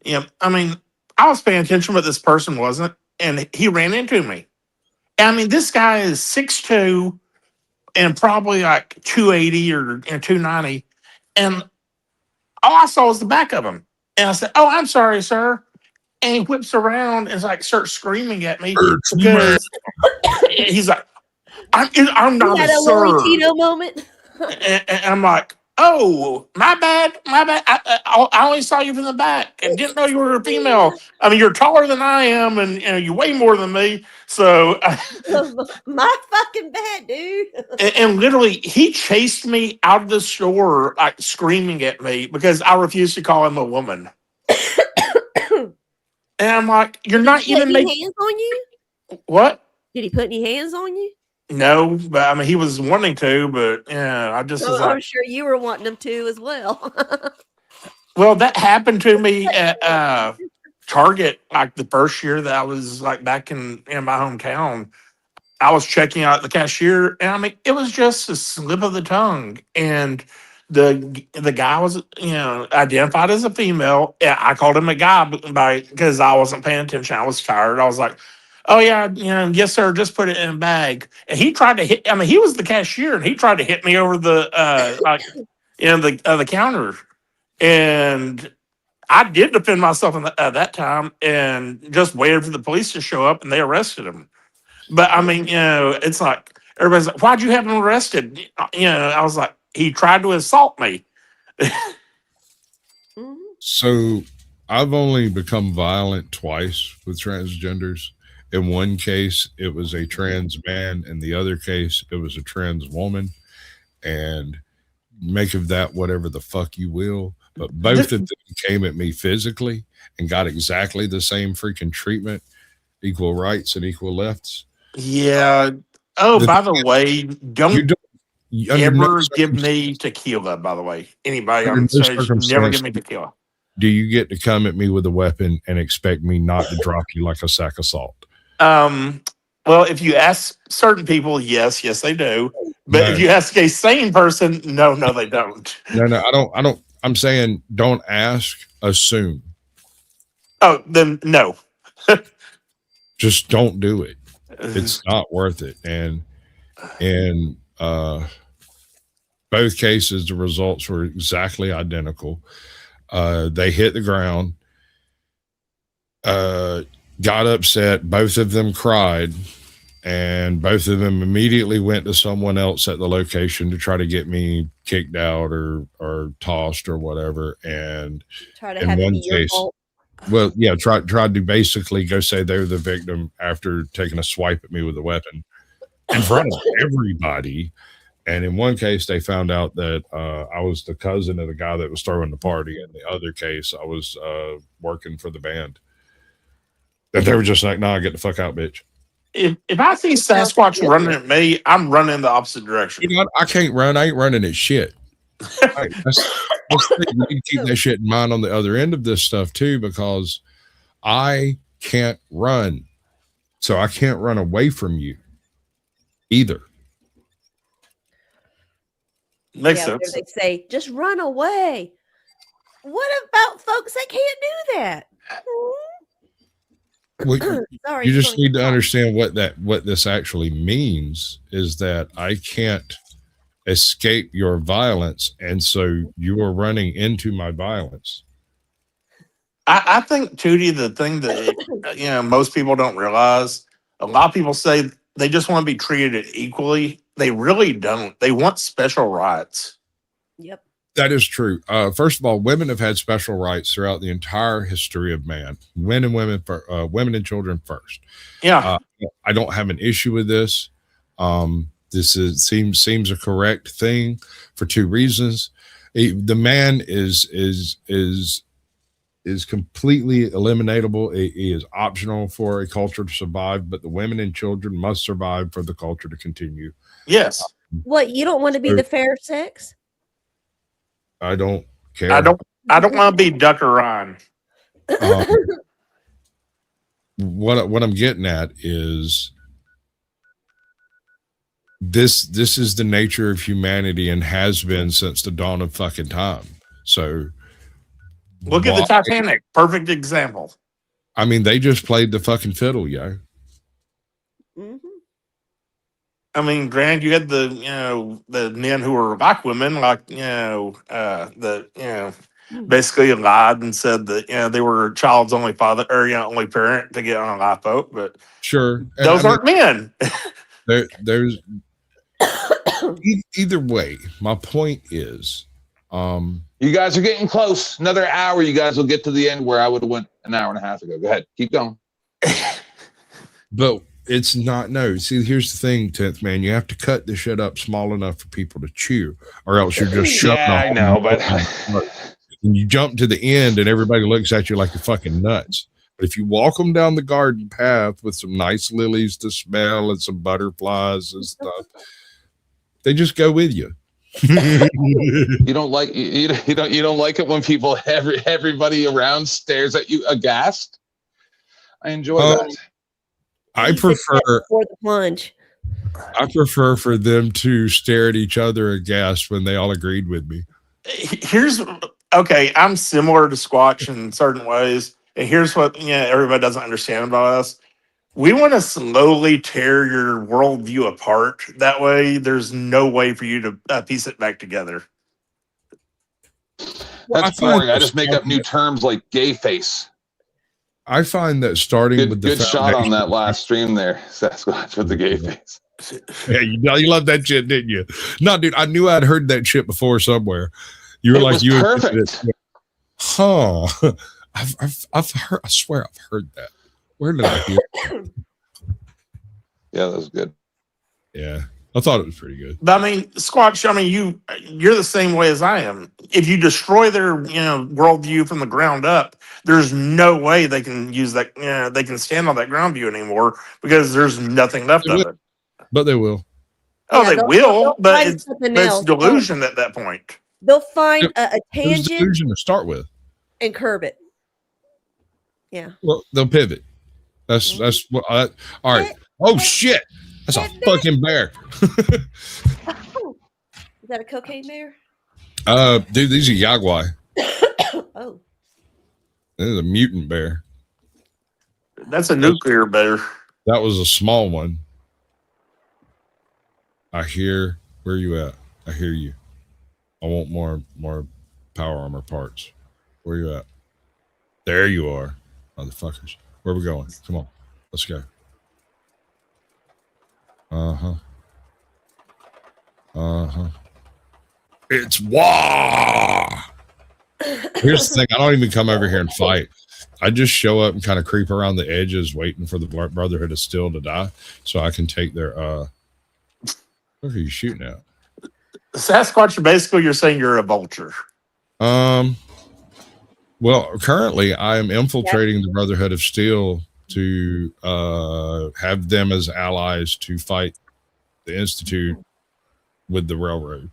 was paying attention, but this person wasn't, and he ran into me. And, I mean, this guy is 6'2", and probably like 280 or 290, and all I saw was the back of him. And I said, "Oh, I'm sorry, sir." And he whips around and like starts screaming at me because he's like, "I'm not had a sir." Tito moment. And I'm like, "Oh, my bad. I only saw you from the back and didn't know you were a female. I mean, you're taller than I am, and you know you weigh more than me. So, my fucking bad, dude." and literally, he chased me out of the store, like screaming at me because I refused to call him a woman. And I'm like, "You're not even making hands on you." What? Did he put any hands on you? No, but I mean, he was wanting to, but yeah, I just was I'm like, sure you were wanting him to as well. well, that happened to me at Target, like the first year that I was like back in my hometown. I was checking out the cashier, and I mean, it was just a slip of the tongue, and the guy was, you know, identified as a female. Yeah, I called him a guy because I wasn't paying attention. I was tired. I was like, "Oh yeah, you know, yes sir, just put it in a bag." And he tried to hit. I mean, he was the cashier, and he tried to hit me over the the counter, and I did defend myself at that time, and just waited for the police to show up, and they arrested him. But I mean, you know, it's like everybody's like, "Why'd you have him arrested?" You know, I was like, he tried to assault me. So I've only become violent twice with transgenders. In one case, it was a trans man. In the other case, it was a trans woman. And make of that whatever the fuck you will. But both of them came at me physically and got exactly the same freaking treatment. equal rights and equal lefts. Yeah. Oh, The by thing the way, You don't don't under no ever give circumstance, me tequila, by the way. Anybody under on no stage, never give circumstance me tequila. do you get to come at me with a weapon and expect me not to drop you like a sack of salt. Well, if you ask certain people, yes, they do. But No, if you ask a sane person, no, they don't. no, I don't. I'm saying don't ask, assume. Oh, then no. Just don't do it. It's not worth it. And in both cases, the results were exactly identical. They hit the ground, got upset. Both of them cried, and both of them immediately went to someone else at the location to try to get me kicked out or tossed or whatever. And Try to in have it one be your case, fault. well, yeah, tried to basically go say they were the victim after taking a swipe at me with a weapon in front of everybody. And in one case, they found out that I was the cousin of the guy that was throwing the party. In the other case, I was working for the band. And they were just like, "Nah, get the fuck out, bitch." If I see Sasquatch running at me, I'm running the opposite direction. You know, I can't run. I ain't running at shit. That's the thing. You need to keep that shit in mind on the other end of this stuff too, because I can't run. So I can't run away from you either. Makes Yeah, sense. they say just run away. What about folks that can't do that? Well, Sorry, you just Tony. need to understand what this actually means is that I can't escape your violence, and so you are running into my violence. I think, Tootie, the thing that most people don't realize, a lot of people say they just want to be treated equally. They really don't. They want special rights. Yep. That is true. First of all, women have had special rights throughout the entire history of man. Women and children first. Yeah. I don't have an issue with this. This seems a correct thing for two reasons. The man is completely eliminatable. He is optional for a culture to survive, but the women and children must survive for the culture to continue. Yes. What, you don't want to be the fair sex? I don't care. I don't want to be Duck or Ryan. What I'm getting at is this is the nature of humanity and has been since the dawn of fucking time. So look at the Titanic. Perfect example. I mean, they just played the fucking fiddle, yo. Mm-hmm. I mean, granted, you had the men who were like women, like basically lied and said that they were a child's only father or only parent to get on a lifeboat, but sure, and those aren't men. There's either way. My point is, you guys are getting close. Another hour, you guys will get to the end where I would have went an hour and a half ago. Go ahead, keep going. But it's not. No, see, here's the thing, 10th man. You have to cut this shit up small enough for people to chew, or else you're just shoving. Yeah, I know, but and you jump to the end, and everybody looks at you like you're fucking nuts. But if you walk them down the garden path with some nice lilies to smell and some butterflies and stuff, they just go with you. you don't like you don't like it when people everybody around stares at you aghast. I enjoy that. I prefer for the plunge. I prefer for them to stare at each other aghast when they all agreed with me. I'm similar to Squatch in certain ways. And here's what everybody doesn't understand about us. We want to slowly tear your worldview apart. That way, there's no way for you to piece it back together. That's boring. I just make up new terms like gay face. I find that starting with the good shot on that last stream there, Sasquatch with the gay face. Yeah, you love that shit, didn't you? No, dude, I knew I'd heard that shit before somewhere. You were It like, was you perfect. Huh? I've heard. I swear, I've heard that. Where did I hear it? Yeah, that was good. Yeah, I thought it was pretty good. But I mean, Squatch, I mean, you're the same way as I am. If you destroy their, worldview from the ground up, there's no way they can use that, they can stand on that ground view anymore because there's nothing left of it. But they will. Oh, Yeah, they they'll will, but find it's something else. delusion at that point. They'll find a It was tangent delusion to start with. and curb it. Yeah. Well, they'll pivot. That's what. All right. Oh shit! That's a fucking bear. Is that a cocaine bear? Dude, these are Yaguai. Oh. This is a mutant bear. That's a nuclear bear. That was a small one. I hear. Where you at? I hear you. I want more power armor parts. Where you at? There you are, motherfuckers. Where we going? Come on, let's go. It's wah. Here's the thing: I don't even come over here and fight. I just show up and kind of creep around the edges, waiting for the Brotherhood of Steel to die, so I can take their. What are you shooting at? Sasquatch, basically, you're saying you're a vulture. Well, currently I am infiltrating the Brotherhood of Steel to have them as allies to fight the Institute with the Railroad.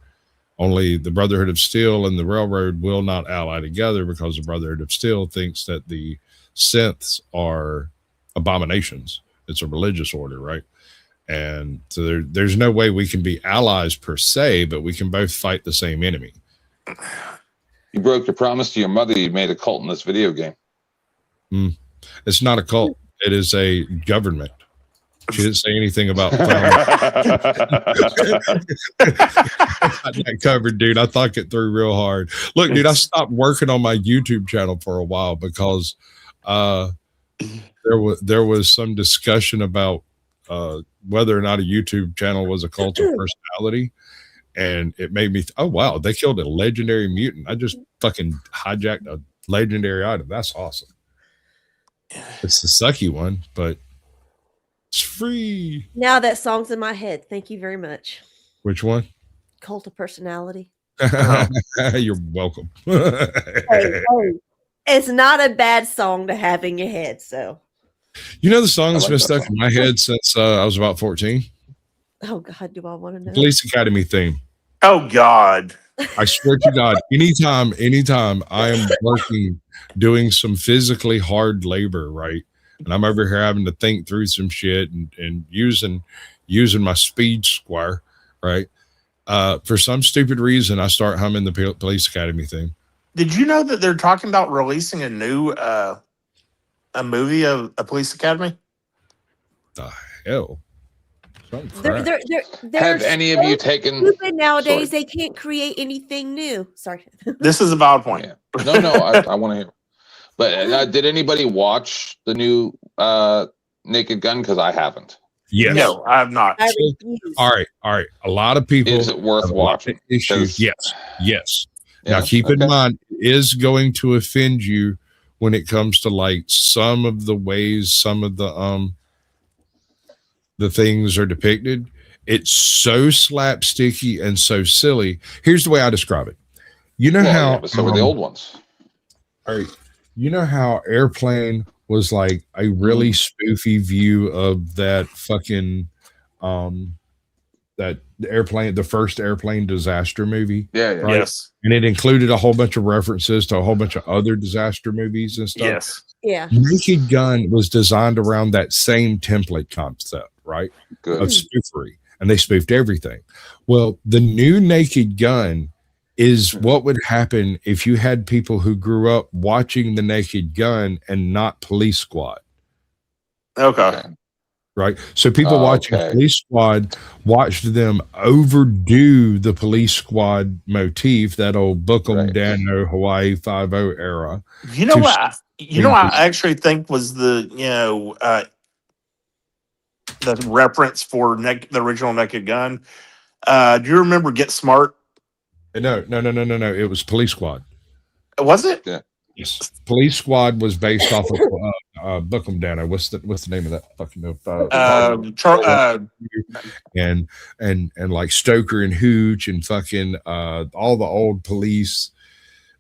Only the Brotherhood of Steel and the Railroad will not ally together because the Brotherhood of Steel thinks that the synths are abominations. It's a religious order, right? And so there's no way we can be allies per se, but we can both fight the same enemy. You broke your promise to your mother. You made a cult in this video game. It's not a cult. It is a government. She didn't say anything about got that covered, dude. I thought it through real hard. Look, dude, I stopped working on my YouTube channel for a while because there was some discussion about whether or not a YouTube channel was a cult of personality. And it made me, oh, wow, they killed a legendary mutant. I just fucking hijacked a legendary item. That's awesome. It's the sucky one, but it's free. Now that song's in my head. Thank you very much. Which one? Cult of Personality. You're welcome. Hey, it's not a bad song to have in your head. So, you know, the song that's been stuck in my head since I was about 14. Oh God, do I want to know? Police Academy theme. Oh God. I swear to God, anytime I am working, doing some physically hard labor, right? And I'm over here having to think through some shit and using my speed square, right? For some stupid reason, I start humming the Police Academy theme. Did you know that they're talking about releasing a new a movie of a Police Academy? The hell? They're Have any of you taken? Stupid nowadays, Sorry. they can't create anything new. Sorry. This is a valid point. Yeah. No, I want to hear. But did anybody watch the new Naked Gun? Because I haven't. Yes. No, I have not. All right. A lot of people. Is it worth watching? Issues. Yes. Yeah, Now keep in mind, it is going to offend you when it comes to like some of the ways some of the things are depicted. It's so slapsticky and so silly. Here's the way I describe it. You know how but so were the old ones. All right. You know how Airplane was like a really spoofy view of that fucking the first airplane disaster movie. Yeah. Right? Yes. And it included a whole bunch of references to a whole bunch of other disaster movies and stuff. Yes. Yeah. Naked Gun was designed around that same template concept, right? Good. Of spoofery. And they spoofed everything. Well, the new Naked Gun is what would happen if you had people who grew up watching the Naked Gun and not Police Squad. Okay. Right. So people watching Police Squad watched them overdo the Police Squad motif, that old Bookham Dano Hawaii 5-0 era. You know what? I actually think was the reference for the original Naked Gun. Do you remember Get Smart? No. It was Police Squad. Was it? Yeah. Yes. Police Squad was based off of book them down. What's the name of that fucking and like Stoker and Hooch and fucking all the old police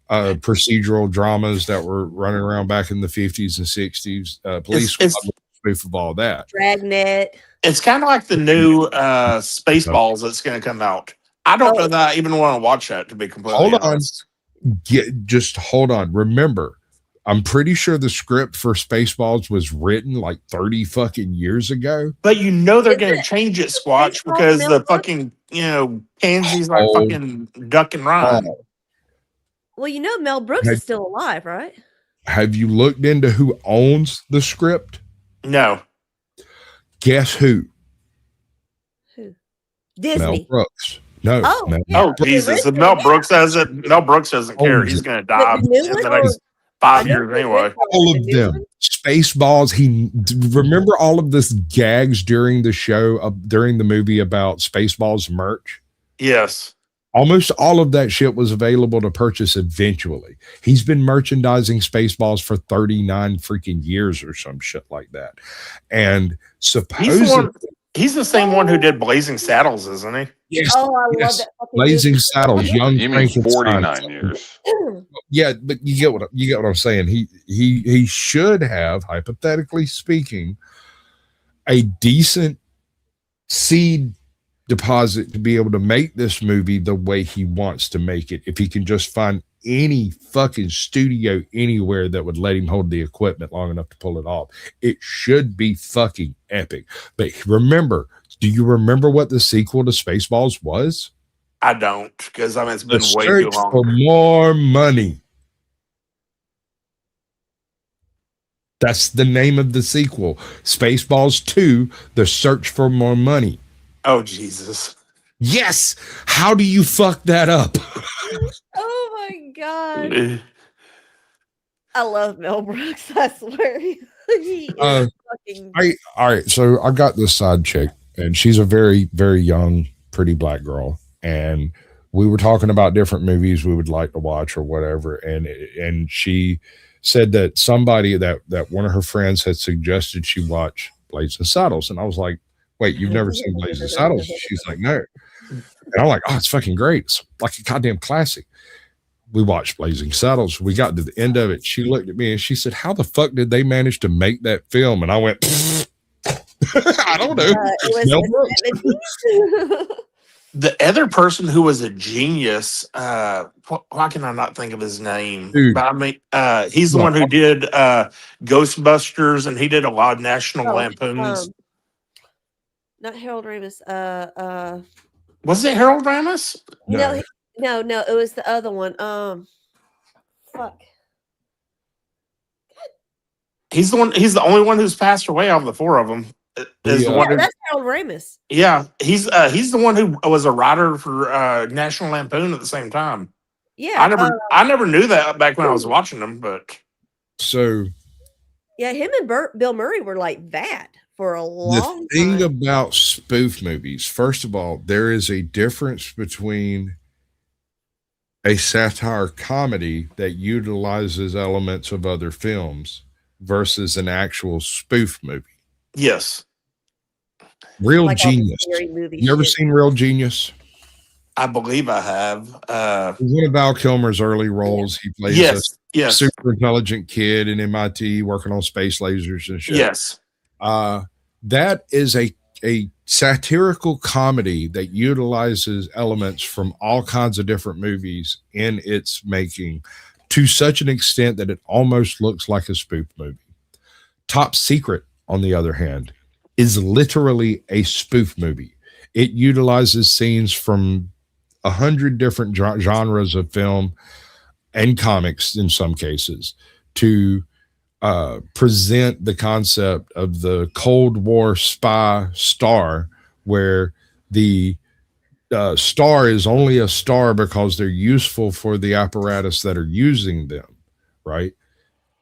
procedural dramas that were running around back in the 50s and 60s. Police spoof of all that. Dragnet. It's kind of like the new Spaceballs that's going to come out. I don't know that I even want to watch that, to be completely honest. Just hold on. Remember, I'm pretty sure the script for Spaceballs was written like 30 fucking years ago. But you know they're going to change it, Squatch, because the fucking, pansies like fucking duck and rhyme. Well, you know Mel Brooks is still alive, right? Have you looked into who owns the script? No. Guess who? Who? Disney. Mel Brooks. No. Jesus! If Mel Brooks doesn't care. He's going to die in the next 5 years anyway. All of them. Spaceballs. Remember all of this gags during the show, during the movie about Spaceballs merch? Yes. Almost all of that shit was available to purchase eventually. He's been merchandising Spaceballs for 39 freaking years or some shit like that. And supposedly he's the same one who did Blazing Saddles, isn't he? Yes. Oh, I love that. Blazing Saddles, Young You mean Frankenstein. 49 years. Yeah, but you get what I'm saying. He should have, hypothetically speaking, a decent seed deposit to be able to make this movie the way he wants to make it. If he can just find any fucking studio anywhere that would let him hold the equipment long enough to pull it off, it should be fucking epic. But remember, do you remember what the sequel to Spaceballs was? I don't, because it's been The way too Search long. for More Money. That's the name of the sequel. Spaceballs 2, The Search for More Money. Oh, Jesus. Yes. How do you fuck that up? Oh my god. I love Mel Brooks. I swear. He is fucking. All right. So I got this side chick, and she's a very, very young, pretty black girl. And we were talking about different movies we would like to watch or whatever. And she said that somebody that one of her friends had suggested she watch Blazing Saddles. And I was like, wait, you've never seen Blazing Saddles? She's like, no. And I'm like, oh, it's fucking great. It's like a goddamn classic. We watched Blazing Saddles. We got to the end of it. She looked at me and she said, how the fuck did they manage to make that film? And I went, I don't know. The other person who was a genius, why can I not think of his name? Dude. But I mean, he's the one who did Ghostbusters, and he did a lot of National Lampoons. Not Harold Ramis. Was it Harold Ramis? No, it was the other one. Fuck. He's the only one who's passed away out of the four of them. That's Harold Ramis. Yeah, he's the one who was a writer for National Lampoon at the same time. Yeah, I never knew that back when I was watching them, but so yeah, him and Bill Murray were like that for a long time. The thing about spoof movies, first of all, there is a difference between a satire comedy that utilizes elements of other films versus an actual spoof movie. Yes. Real Like Genius. You ever seen Real Genius? I believe I have. One of Val Kilmer's early roles. He plays a super intelligent kid in MIT working on space lasers and shit. Yes. That is a satirical comedy that utilizes elements from all kinds of different movies in its making to such an extent that it almost looks like a spoof movie. Top Secret, on the other hand, is literally a spoof movie. It utilizes scenes from 100 different genres of film and comics in some cases to present the concept of the Cold War spy star, where the star is only a star because they're useful for the apparatus that are using them, right?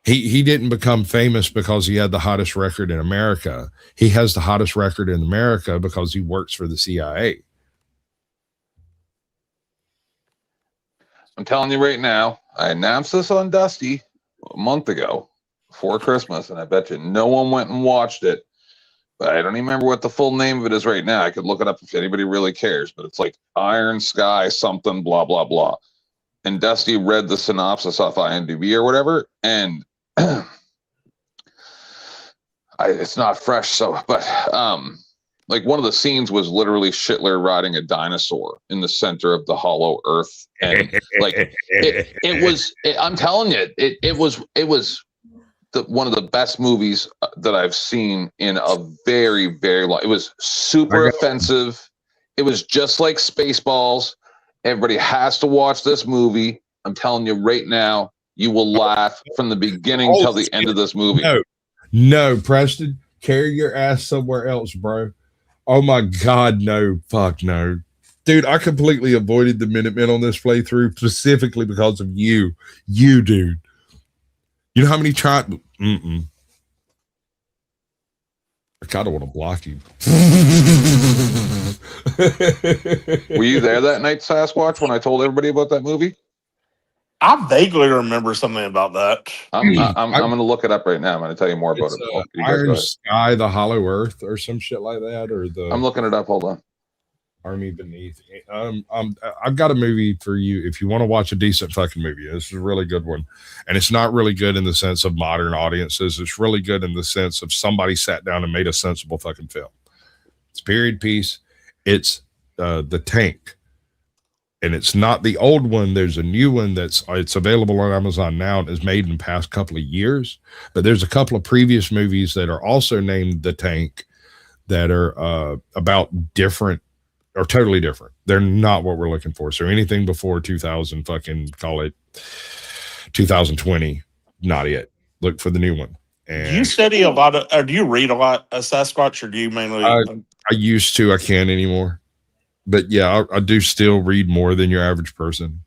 He didn't become famous because he had the hottest record in America. He has the hottest record in America because he works for the CIA. I'm telling you right now, I announced this on Dusty a month ago. before Christmas, and I bet you no one went and watched it. But I don't even remember what the full name of it is right now. I could look it up if anybody really cares. But it's like Iron Sky something blah blah blah. And Dusty read the synopsis off IMDb or whatever, and it's not fresh. So, but like one of the scenes was literally Schindler riding a dinosaur in the center of the hollow earth, and like it was. I'm telling you, it was one of the best movies that I've seen in a very, very long. It was super offensive. It was just like Spaceballs. Everybody has to watch this movie. I'm telling you right now, you will laugh from the beginning till the end of this movie. No, Preston, carry your ass somewhere else, bro. Oh my God, no, fuck no. Dude, I completely avoided the Minutemen on this playthrough specifically because of you. You, dude. You know how many times? I kind of want to block you. Were you there that night, Sasquatch, when I told everybody about that movie? I vaguely remember something about that. I'm going to look it up right now. I'm going to tell you more about it. You guys go Iron ahead. Sky, the Hollow Earth, or some shit like that, or the I'm looking it up. Hold on. Army Beneath. I've got a movie for you if you want to watch a decent fucking movie. This is a really good one, and it's not really good in the sense of modern audiences. It's really good in the sense of somebody sat down and made a sensible fucking film. It's period piece. It's The Tank, and it's not the old one. There's a new one it's available on Amazon now and is made in the past couple of years. But there's a couple of previous movies that are also named The Tank that are about different. Are totally different. They're not what we're looking for. So anything before 2000, fucking call it 2020, not it. Look for the new one. And Do you study a lot of, or do you read a lot of Sasquatch, or do you mainly? I used to. I can't anymore. But yeah, I do still read more than your average person.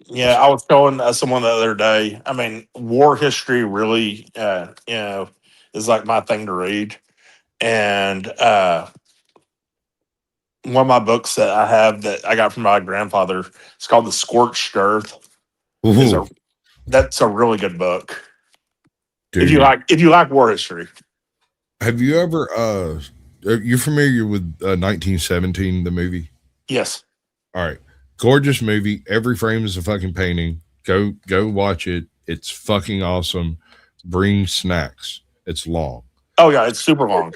Yeah, I was telling someone the other day. I mean, war history really, is like my thing to read, and one of my books that I have that I got from my grandfather, it's called The Scorched Earth. That's a really good book. Dude, If you like war history. have you ever are you familiar with 1917, the movie? Yes. All right. Gorgeous movie. Every frame is a fucking painting. Go watch it. It's fucking awesome. Bring snacks. It's long. Oh yeah, it's super long.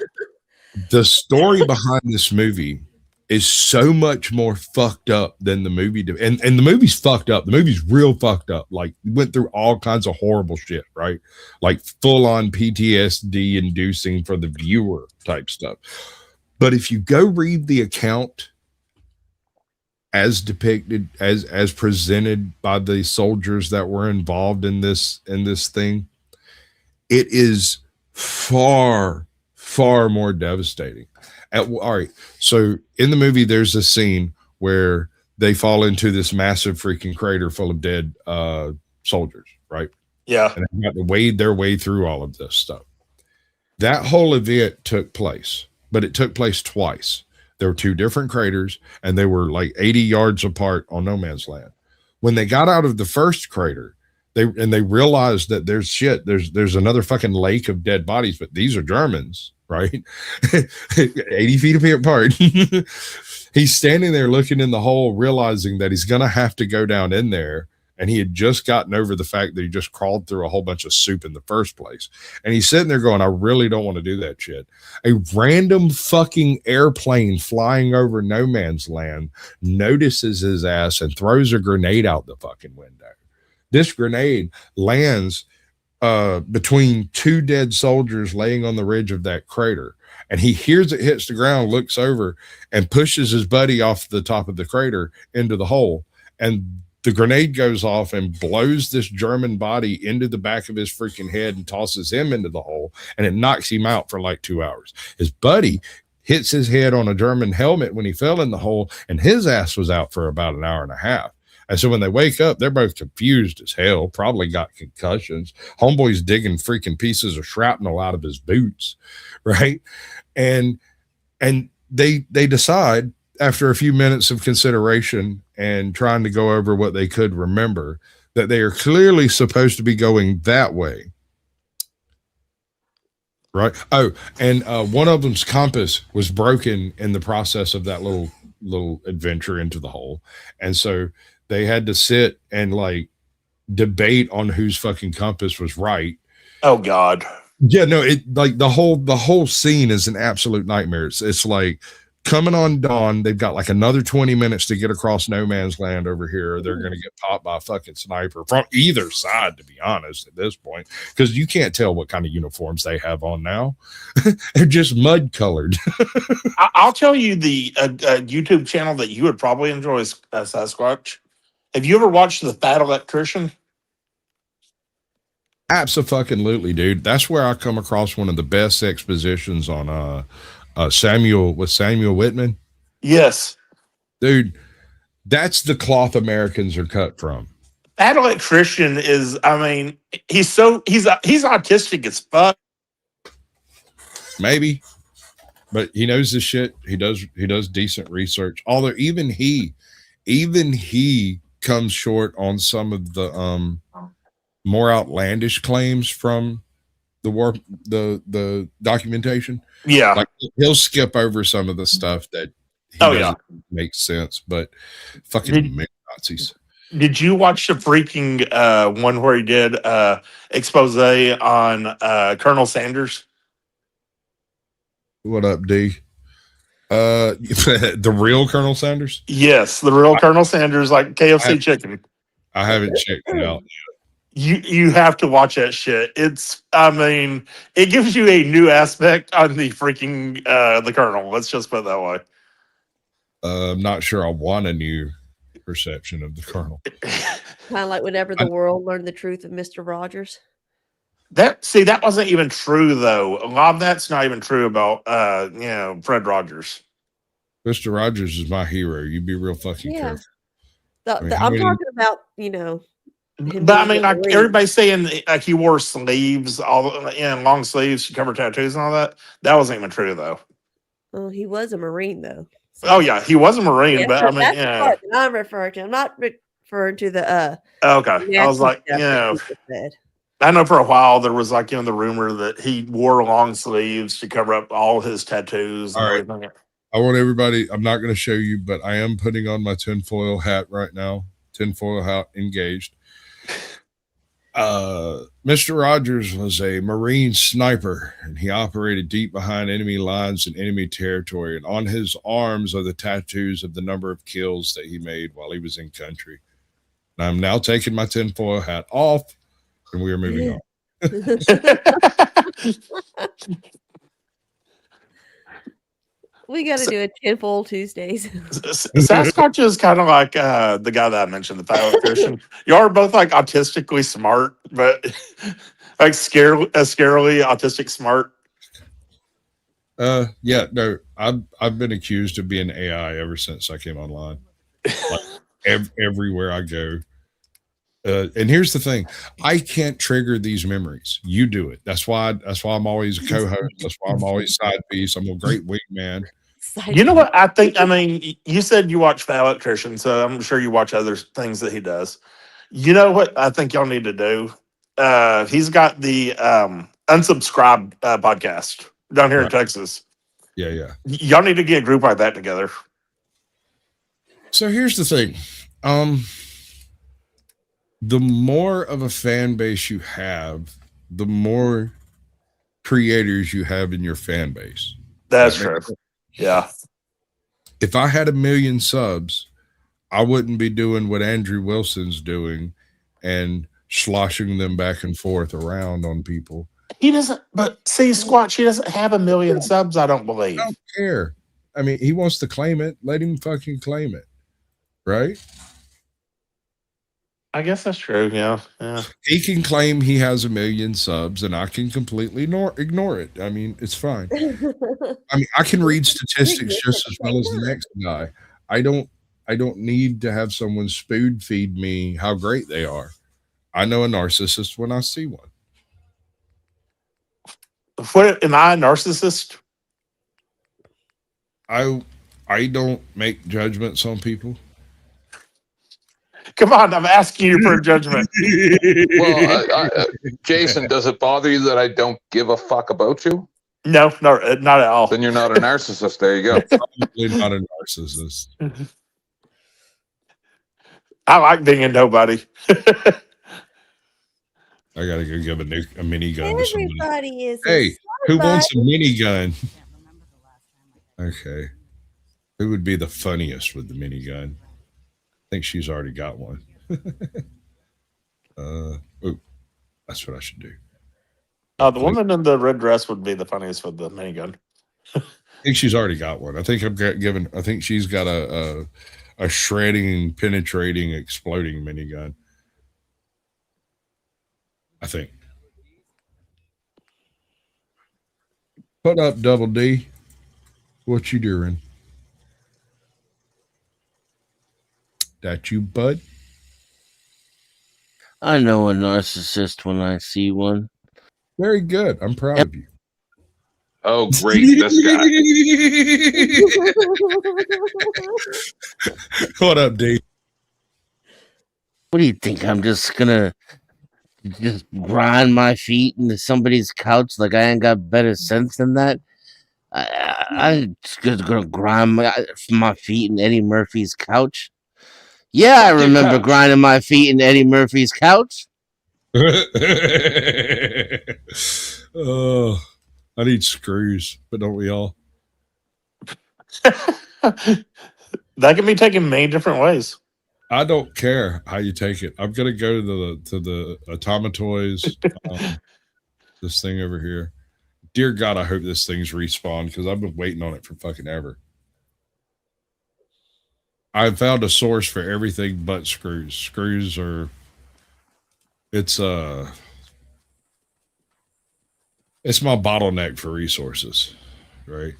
The story behind this movie is so much more fucked up than the movie did. And the movie's fucked up. The movie's real fucked up. Like, went through all kinds of horrible shit, right? Like full on PTSD inducing for the viewer type stuff. But if you go read the account as depicted, as presented by the soldiers that were involved in this thing, it is far, far more devastating. All right, so in the movie, there's a scene where they fall into this massive freaking crater full of dead soldiers, right? Yeah. And they have to wade their way through all of this stuff. That whole event took place, but it took place twice. There were two different craters, and they were like 80 yards apart on no man's land. When they got out of the first crater, they realized that there's another fucking lake of dead bodies, but these are Germans, right? 80 feet apart. He's standing there looking in the hole, realizing that he's gonna have to go down in there, and he had just gotten over the fact that he just crawled through a whole bunch of soup in the first place. And he's sitting there going, I really don't want to do that shit. A random fucking airplane flying over no man's land notices his ass and throws a grenade out the fucking window. This grenade lands between two dead soldiers laying on the ridge of that crater. And he hears it hits the ground, looks over, and pushes his buddy off the top of the crater into the hole. And the grenade goes off and blows this German body into the back of his freaking head and tosses him into the hole. And it knocks him out for like 2 hours. His buddy hits his head on a German helmet when he fell in the hole, and his ass was out for about an hour and a half. And so when they wake up, they're both confused as hell, probably got concussions. Homeboy's digging freaking pieces of shrapnel out of his boots, right? And they decide, after a few minutes of consideration and trying to go over what they could remember, that they are clearly supposed to be going that way. Right. Oh, and one of them's compass was broken in the process of that little adventure into the hole. And so they had to sit and like debate on whose fucking compass was right. Oh God. Yeah, no, it like the whole scene is an absolute nightmare. It's like coming on dawn, they've got like another 20 minutes to get across no man's land over here. They're going to get popped by a fucking sniper from either side, to be honest, at this point, because you can't tell what kind of uniforms they have on now. They're just mud colored. I'll tell you the YouTube channel that you would probably enjoy is Sasquatch. Have you ever watched The Fat Electrician? Absolutely, dude. That's where I come across one of the best expositions on Samuel Whitman. Yes. Dude, that's the cloth Americans are cut from. That Electrician is, I mean, he's autistic as fuck. Maybe, but he knows this shit. He does decent research. Although even he comes short on some of the more outlandish claims from the documentation. Yeah. Like he'll skip over some of the stuff that doesn't make sense, but fucking Nazis. Did you watch the freaking one where he did expose on Colonel Sanders? What up, D? The real Colonel Sanders? Yes, the real Colonel Sanders, like KFC chicken. I haven't checked it out. You have to watch that shit. It gives you a new aspect on the freaking the Colonel. Let's just put it that way. I'm not sure I want a new perception of the Colonel. Kind of like whenever the world learned the truth of Mr. Rogers. That wasn't even true though. A lot of that's not even true about Fred Rogers. Mr. Rogers is my hero. You be real fucking careful. I'm talking about But I mean, like everybody's saying, like he wore sleeves, long sleeves to cover tattoos and all that. That wasn't even true though. Oh, he was a Marine though. So. Oh yeah, he was a Marine, Yeah, but I mean, that's yeah. the part that I'm referring to. I'm not referring to the Okay, I was like, I know for a while there was like the rumor that he wore long sleeves to cover up all his tattoos and everything. I want everybody. I'm not going to show you, but I am putting on my tinfoil hat right now. Tinfoil hat engaged. Mr. Rogers was a Marine sniper, and he operated deep behind enemy lines and enemy territory. And on his arms are the tattoos of the number of kills that he made while he was in country. And I'm now taking my tinfoil hat off, and we are moving on. We got to do a tinfoil Tuesdays. Sasquatch is kind of like the guy that I mentioned, the fat Christian. You are both like autistically smart, but like scarily autistic smart. Yeah, no, I've been accused of being AI ever since I came online. Like everywhere I go. And here's the thing, I can't trigger these memories. You do it. That's why I'm always a co-host. That's why I'm always side piece. I'm a great wingman. You know what I think? I mean, you said you watch Fat Electrician, so I'm sure you watch other things that he does. You know what I think y'all need to do? He's got the Unsubscribed podcast down here in Texas. Yeah. Y'all need to get a group like that together. So here's the thing. The more of a fan base you have, the more creators you have in your fan base. That's true. Yeah. If I had 1 million subs, I wouldn't be doing what Andrew Wilson's doing and sloshing them back and forth around on people. He doesn't, but see, Squatch, he doesn't have 1 million subs, I don't believe. I don't care. I mean, he wants to claim it. Let him fucking claim it. Right? I guess that's true. Yeah. He can claim he has 1 million subs, and I can completely ignore it. I mean, it's fine. I mean, I can read statistics just as well as the next guy. I don't need to have someone spoon feed me how great they are. I know a narcissist when I see one. What, am I a narcissist? I don't make judgments on people. Come on, I'm asking you for a judgment. Well, Jason, does it bother you that I don't give a fuck about you? No, not at all. Then you're not a narcissist. There you go. Probably not a narcissist. I like being a nobody. I gotta go give a minigun to somebody. Everybody is. Hey, who wants a minigun? Okay. Who would be the funniest with the minigun? I think she's already got one. Oh, that's what I should do. The woman in the red dress would be the funniest with the minigun. I think she's already got one. I think I think she's got a shredding, penetrating, exploding minigun. I think. What up, Double D? What you doing? That you, bud? I know a narcissist when I see one. Very good. I'm proud of you. Oh, great. This guy. What up, D? What do you think? I'm just gonna just grind my feet into somebody's couch like I ain't got better sense than that? I'm just gonna grind my feet in Eddie Murphy's couch. Yeah, I remember grinding my feet in Eddie Murphy's couch. Oh, I need screws, but don't we all? That can be taken many different ways. I don't care how you take it. I'm gonna go to the Automatoys. This thing over here. Dear God, I hope this thing's respawned because I've been waiting on it for fucking ever. I found a source for everything but screws. Screws are it's my bottleneck for resources, right?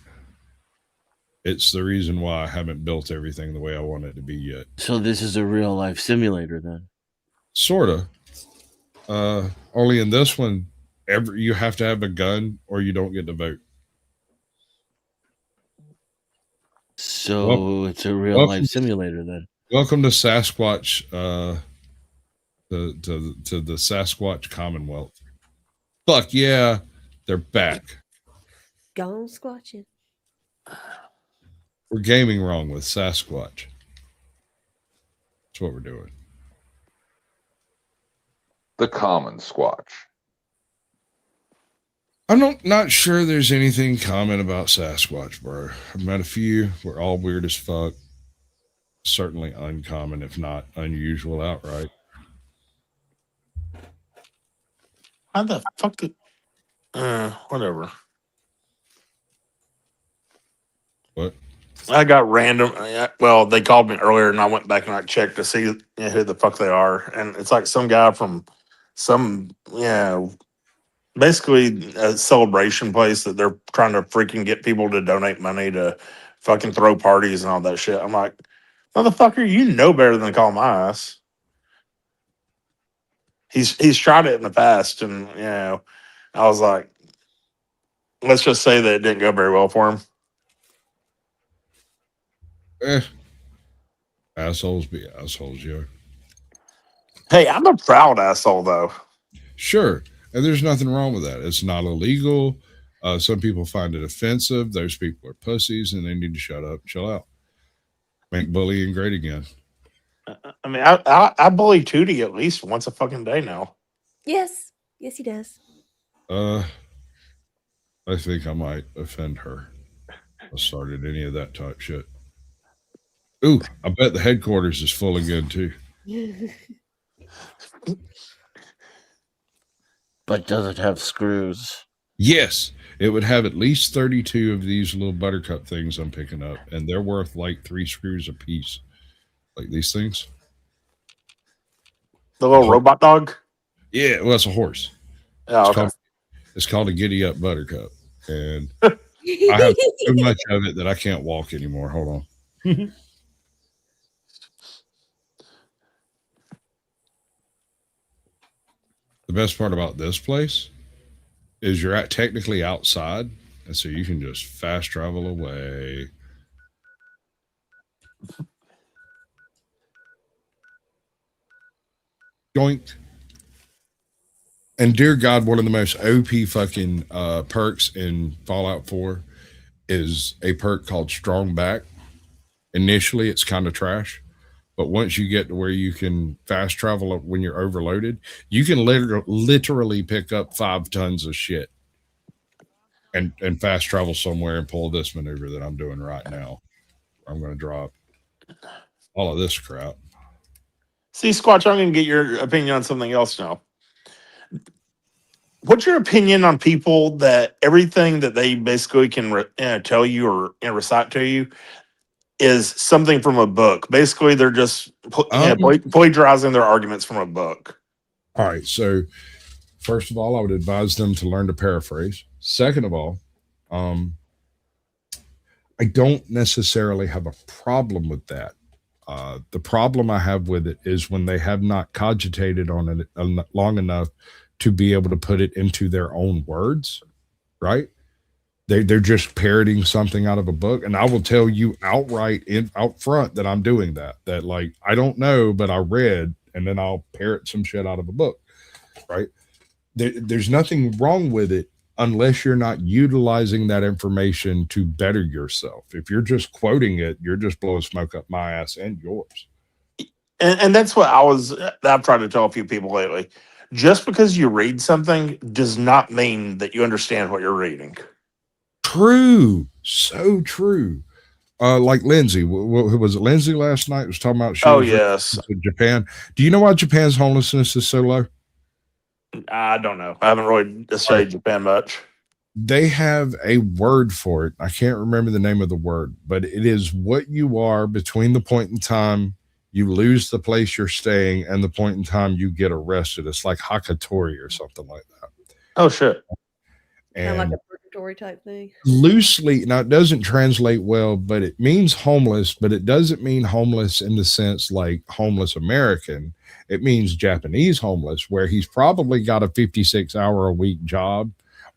It's the reason why I haven't built everything the way I want it to be yet. So this is a real life simulator then? Sorta. Only in this one, you have to have a gun or you don't get to vote. So it's a real life simulator then. Welcome to Sasquatch, to the Sasquatch Commonwealth. Fuck yeah, they're back. Gone squatching. We're gaming wrong with Sasquatch. That's what we're doing. The common squatch. I'm not sure there's anything common about Sasquatch, bro. I've met a few. We're all weird as fuck. Certainly uncommon, if not unusual outright. How the fuck did... whatever. What? I got random... Well, they called me earlier and I went back and I checked to see who the fuck they are. And it's like some guy from some... basically a celebration place that they're trying to freaking get people to donate money to fucking throw parties and all that shit. I'm like, motherfucker, you know better than to call my ass. He's tried it in the past, and I was like, let's just say that it didn't go very well for him. Assholes be assholes, yo. Hey, I'm a proud asshole though. Sure. And there's nothing wrong with that. It's not illegal. Some people find it offensive. Those people are pussies and they need to shut up, chill out. Make bullying great again. I mean, I bully Tootie at least once a fucking day now. Yes. Yes, he does. I think I might offend her. I started any of that type shit. Ooh, I bet the headquarters is full again too. But does it have screws? Yes, it would have at least 32 of these little buttercup things I'm picking up, and they're worth like 3 screws a piece. Like these things. The little robot dog? Yeah, well, it's a horse. Oh, okay. It's called a giddy up buttercup. And I have so much of it that I can't walk anymore. Hold on. The best part about this place is you're technically outside, and so you can just fast travel away. Joint. And dear God, one of the most OP fucking perks in Fallout 4 is a perk called Strong Back. Initially, it's kind of trash, but once you get to where you can fast travel when you're overloaded, you can literally pick up 5 tons of shit and fast travel somewhere and pull this maneuver that I'm doing right now. I'm going to drop all of this crap. See, Squatch, I'm going to get your opinion on something else now. What's your opinion on people that everything that they basically can tell you or recite to you is something from a book? Basically, they're just plagiarizing their arguments from a book. All right. So, first of all, I would advise them to learn to paraphrase. Second of all, I don't necessarily have a problem with that. The problem I have with it is when they have not cogitated on it long enough to be able to put it into their own words, right? They're just parroting something out of a book. And I will tell you outright out front that I'm doing that like, I don't know, but I read, and then I'll parrot some shit out of a book, right? There's nothing wrong with it unless you're not utilizing that information to better yourself. If you're just quoting it, you're just blowing smoke up my ass and yours. And that's what I've tried to tell a few people lately. Just because you read something does not mean that you understand what you're reading. True. So true. Like Lindsay, was it Lindsay last night was talking about yes, Japan. Do you know why Japan's homelessness is so low? I don't know. I haven't really studied Japan much. They have a word for it. I can't remember the name of the word, but it is what you are between the point in time you lose the place you're staying and the point in time you get arrested. It's like Hakatori or something like that. Oh, shit. And kind of like a purgatory type thing. Loosely, now it doesn't translate well, but it means homeless, but it doesn't mean homeless in the sense like homeless American. It means Japanese homeless, where he's probably got a 56-hour-a-week job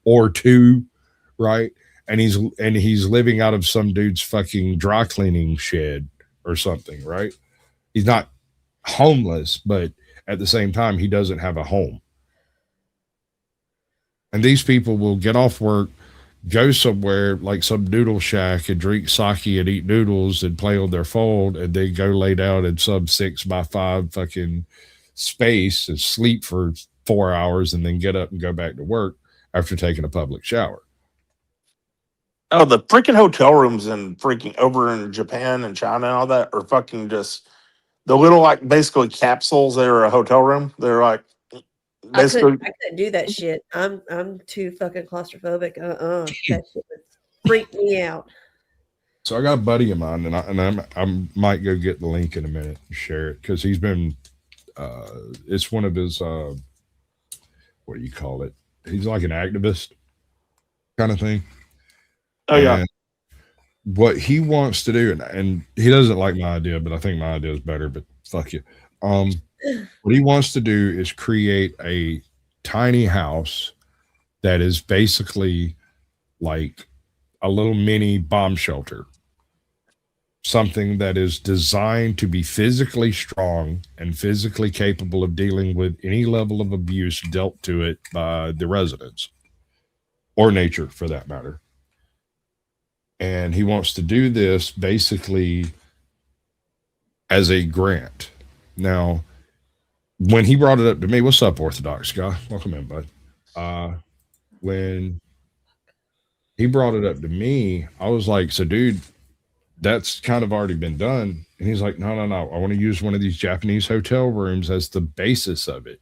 or 2, right? And he's living out of some dude's fucking dry cleaning shed or something, right? He's not homeless, but at the same time, he doesn't have a home. And these people will get off work, go somewhere like some noodle shack and drink sake and eat noodles and play on their phone, and they go lay down in some 6x5 fucking space and sleep for 4 hours and then get up and go back to work after taking a public shower. Oh, the freaking hotel rooms and freaking over in Japan and China and all that are fucking just the little, like, basically capsules that are a hotel room. They're like, basically, I couldn't do that shit. I'm too fucking claustrophobic. That shit would freak me out. So I got a buddy of mine, and I might go get the link in a minute and share it because he's been. It's one of his. What do you call it? He's like an activist kind of thing. Oh yeah. And what he wants to do, and he doesn't like my idea, but I think my idea is better. But fuck you. What he wants to do is create a tiny house that is basically like a little mini bomb shelter. Something that is designed to be physically strong and physically capable of dealing with any level of abuse dealt to it by the residents or nature for that matter. And he wants to do this basically as a grant. Now, when he brought it up to me, what's up, Orthodox guy? Welcome in, bud. When he brought it up to me, I was like, so dude, that's kind of already been done. And he's like, no. I want to use one of these Japanese hotel rooms as the basis of it.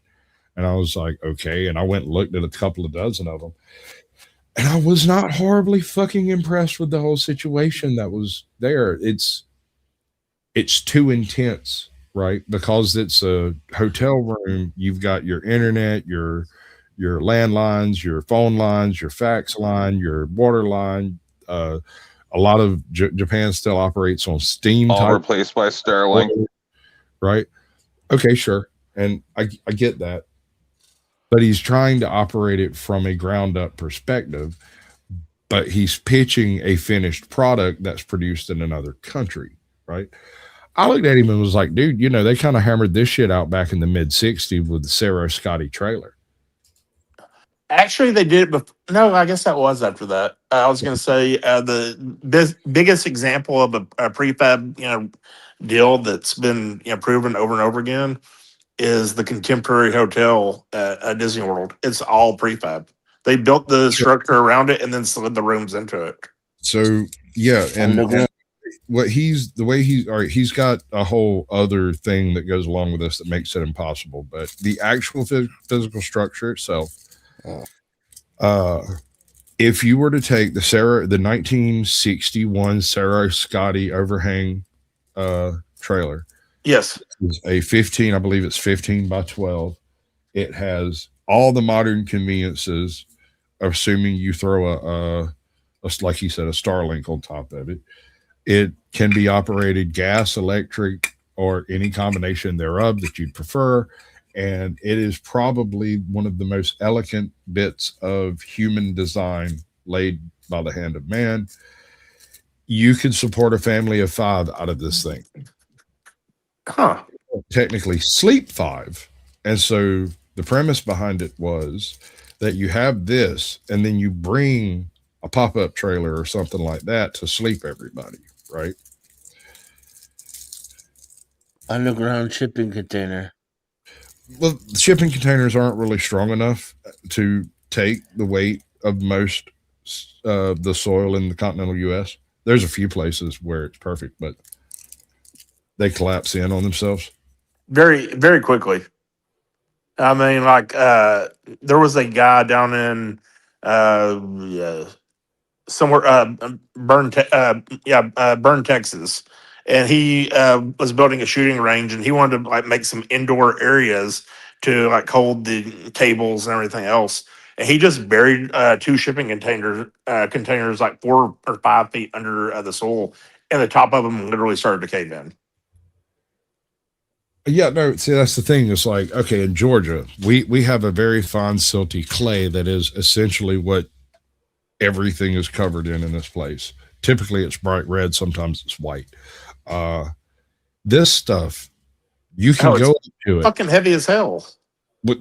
And I was like, okay. And I went and looked at a couple of dozen of them. And I was not horribly fucking impressed with the whole situation that was there. It's too intense, right? Because it's a hotel room. You've got your internet, your landlines, your phone lines, your fax line, your water line. A lot of Japan still operates on Steam. All replaced by Starlink. Right? Okay, sure. And I get that. But he's trying to operate it from a ground up perspective, but he's pitching a finished product that's produced in another country, right? I looked at him and was like, dude, you know, they kind of hammered this shit out back in the mid 60s with the Sarah Scotty trailer. Actually, they did. No, I guess that was after that. I was going to say the biggest example of a prefab, deal that's been proven over and over again is the Contemporary Hotel at Disney World. It's all prefab. They built the structure around it and then slid the rooms into it. So yeah, and he's got a whole other thing that goes along with this that makes it impossible. But the actual physical structure itself, if you were to take the 1961 Sarah Scotty overhang trailer, yes, it's a 15, I believe it's 15 by 12. It has all the modern conveniences, assuming you throw a like he said, a Starlink on top of it. It can be operated gas, electric, or any combination thereof that you'd prefer. And it is probably one of the most elegant bits of human design laid by the hand of man. You could support a family of 5 out of this thing. Huh. Technically sleep 5. And so the premise behind it was that you have this, and then you bring a pop-up trailer or something like that to sleep everybody, right? Underground shipping container. Well, shipping containers aren't really strong enough to take the weight of most the soil in the continental U.S. There's a few places where it's perfect, but they collapse in on themselves very, very quickly. I mean, like there was a guy down in somewhere Burn, Texas, and he was building a shooting range, and he wanted to like make some indoor areas to like hold the tables and everything else. And he just buried 2 shipping containers like 4 or 5 feet under the soil, and the top of them literally started to cave in. Yeah, no, see, that's the thing. It's like, okay, in Georgia, we have a very fine silty clay that is essentially what everything is covered in this place. Typically it's bright red, sometimes it's white. This stuff, you can go to it. Fucking heavy as hell. But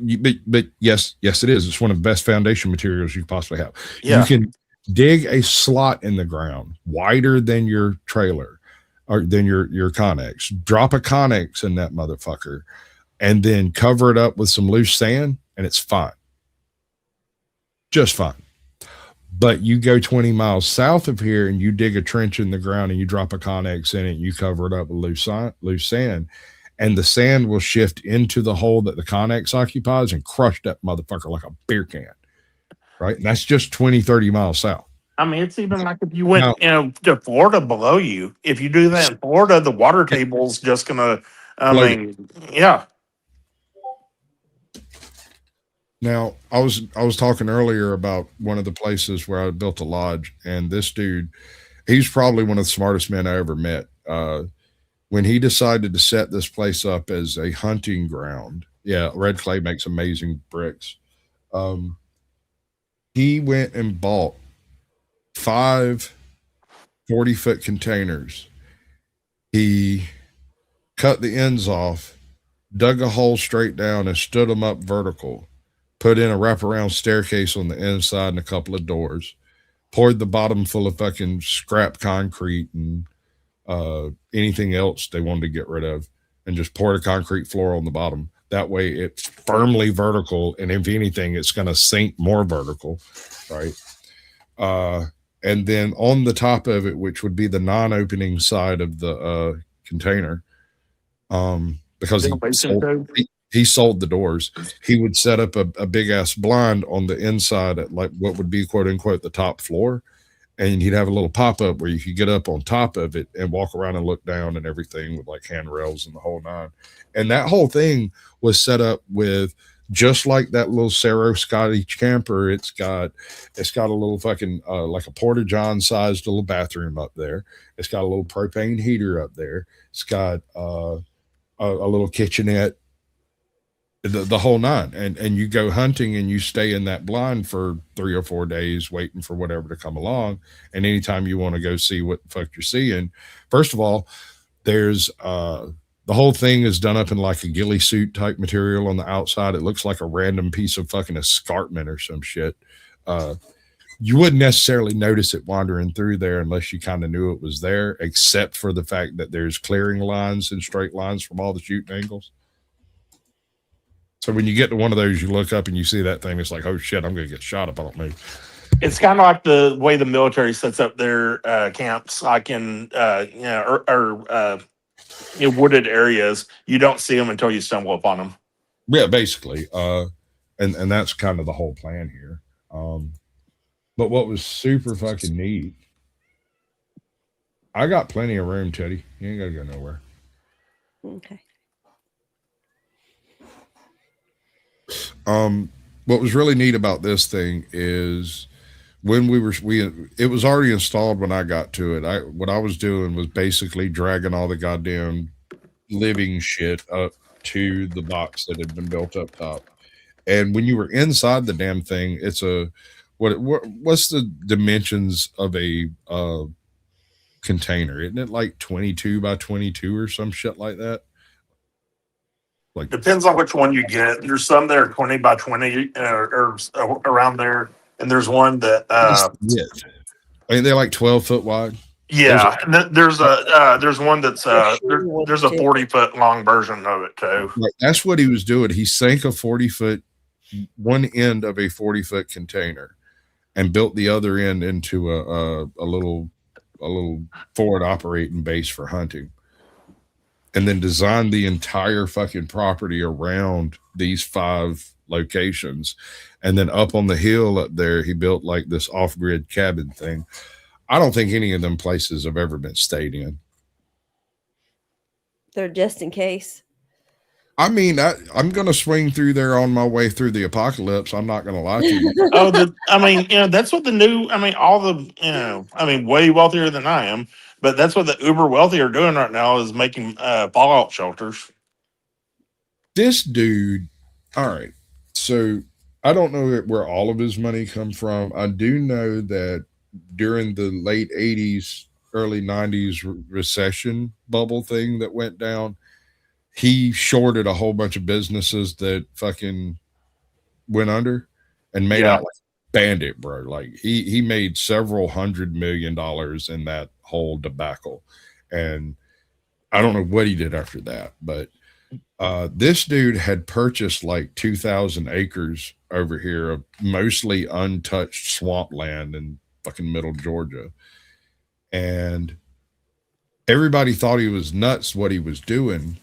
yes, it is. It's one of the best foundation materials you could possibly have. Yeah. You can dig a slot in the ground wider than your trailer or than your Connex. Drop a Connex in that motherfucker and then cover it up with some loose sand, and it's fine. Just fine. But you go 20 miles south of here and you dig a trench in the ground and you drop a Connex in it and you cover it up with loose sand, and the sand will shift into the hole that the Connex occupies and crush that motherfucker like a beer can. Right? And that's just 20, 30 miles south. I mean, it's even like if you went, to Florida below you. If you do that in Florida, the water table's just gonna. Yeah. Now, I was talking earlier about one of the places where I built a lodge, and this dude, he's probably one of the smartest men I ever met. When he decided to set this place up as a hunting ground, Red Clay makes amazing bricks. He went and bought 5 40-foot containers. He cut the ends off, dug a hole straight down, and stood them up vertical. Put in a wraparound staircase on the inside and a couple of doors. Poured the bottom full of fucking scrap concrete and anything else they wanted to get rid of, and just poured a concrete floor on the bottom. That way it's firmly vertical, and if anything, it's going to sink more vertical, right? And then on the top of it, which would be the non-opening side of the container, because he sold the doors, he would set up a big ass blind on the inside at like what would be quote unquote the top floor, and he'd have a little pop-up where you could get up on top of it and walk around and look down and everything with like handrails and the whole nine. And that whole thing was set up with, just like that little Sarah Scotty camper, it's got a little fucking like a porta-john sized little bathroom up there. It's got a little propane heater up there. It's got a little kitchenette, the whole nine. And you go hunting and you stay in that blind for 3 or 4 days waiting for whatever to come along. And anytime you want to go see what the fuck you're seeing, first of all, There's the whole thing is done up in like a ghillie suit type material on the outside. It looks like a random piece of fucking escarpment or some shit. You wouldn't necessarily notice it wandering through there unless you kind of knew it was there, except for the fact that there's clearing lines and straight lines from all the shooting angles. So when you get to one of those, you look up and you see that thing. It's like, oh shit, I'm going to get shot if I don't move. It's kind of like the way the military sets up their camps, like in wooded areas. You don't see them until you stumble upon them. Yeah, basically. And that's kind of the whole plan here. But what was super fucking neat, I got plenty of room, Teddy. You ain't got to go nowhere. Okay. What was really neat about this thing is when it was already installed when I got to it. What I was doing was basically dragging all the goddamn living shit up to the box that had been built up top. And when you were inside the damn thing, it's what's the dimensions of a container? Isn't it like 22 by 22 or some shit like that? Like, depends on which one you get. There's some that are 20 by 20 or around there, and there's one that I mean, they're like 12 foot wide. Yeah, and there's one that's there's a 40-foot long version of it too. Like, that's what he was doing. He sank a 40-foot one end of a 40-foot container and built the other end into a little forward operating base for hunting. And then designed the entire fucking property around these 5 locations. And then up on the hill up there, he built like this off-grid cabin thing. I don't think any of them places have ever been stayed in. They're just in case. I mean, I'm going to swing through there on my way through the apocalypse. I'm not going to lie to you. That's what the new, way wealthier than I am. But that's what the uber wealthy are doing right now is making fallout shelters. This dude, all right. So I don't know where all of his money comes from. I do know that during the late 80s, early 90s recession bubble thing that went down, he shorted a whole bunch of businesses that fucking went under and made out like bandit, bro. Like he made several $100 million in that whole debacle. And I don't know what he did after that, but this dude had purchased like 2,000 acres over here of mostly untouched swampland in fucking middle Georgia. And everybody thought he was nuts what he was doing.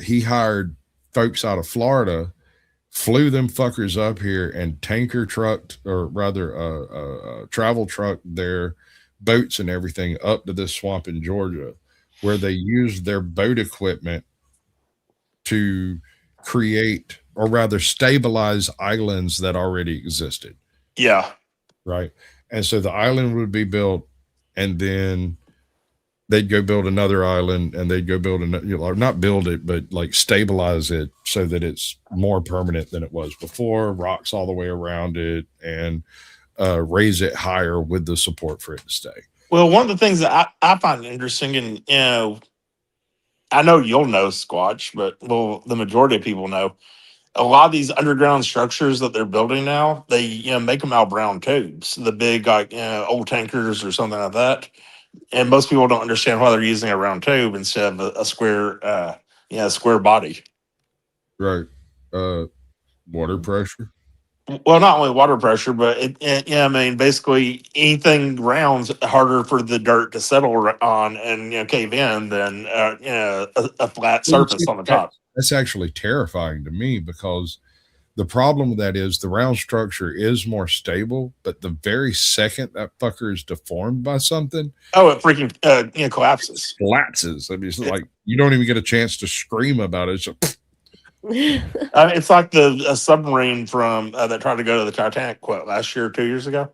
He hired folks out of Florida, flew them fuckers up here and tanker trucked, or rather travel trucked their boats and everything up to this swamp in Georgia, where they used their boat equipment to create, or rather stabilize, islands that already existed. Yeah. Right. And so the island would be built, and then they'd go build another island, and they'd go build another, not build it, but like stabilize it so that it's more permanent than it was before, rocks all the way around it, and raise it higher with the support for it to stay. Well, one of the things that I find interesting, and I know you'll know, Squatch, but the majority of people know, a lot of these underground structures that they're building now, they make them out of brown tubes, the big old tankers or something like that. And most people don't understand why they're using a round tube instead of a square, square body. Right. Water pressure. Well, not only water pressure, but basically anything round's harder for the dirt to settle on and cave in than a flat surface on the top. That's actually terrifying to me, because the problem with that is the round structure is more stable, but the very second that fucker is deformed by something, it freaking collapses. Collapses. I mean, it's like you don't even get a chance to scream about it. It's like a submarine from that tried to go to the Titanic last year or 2 years ago.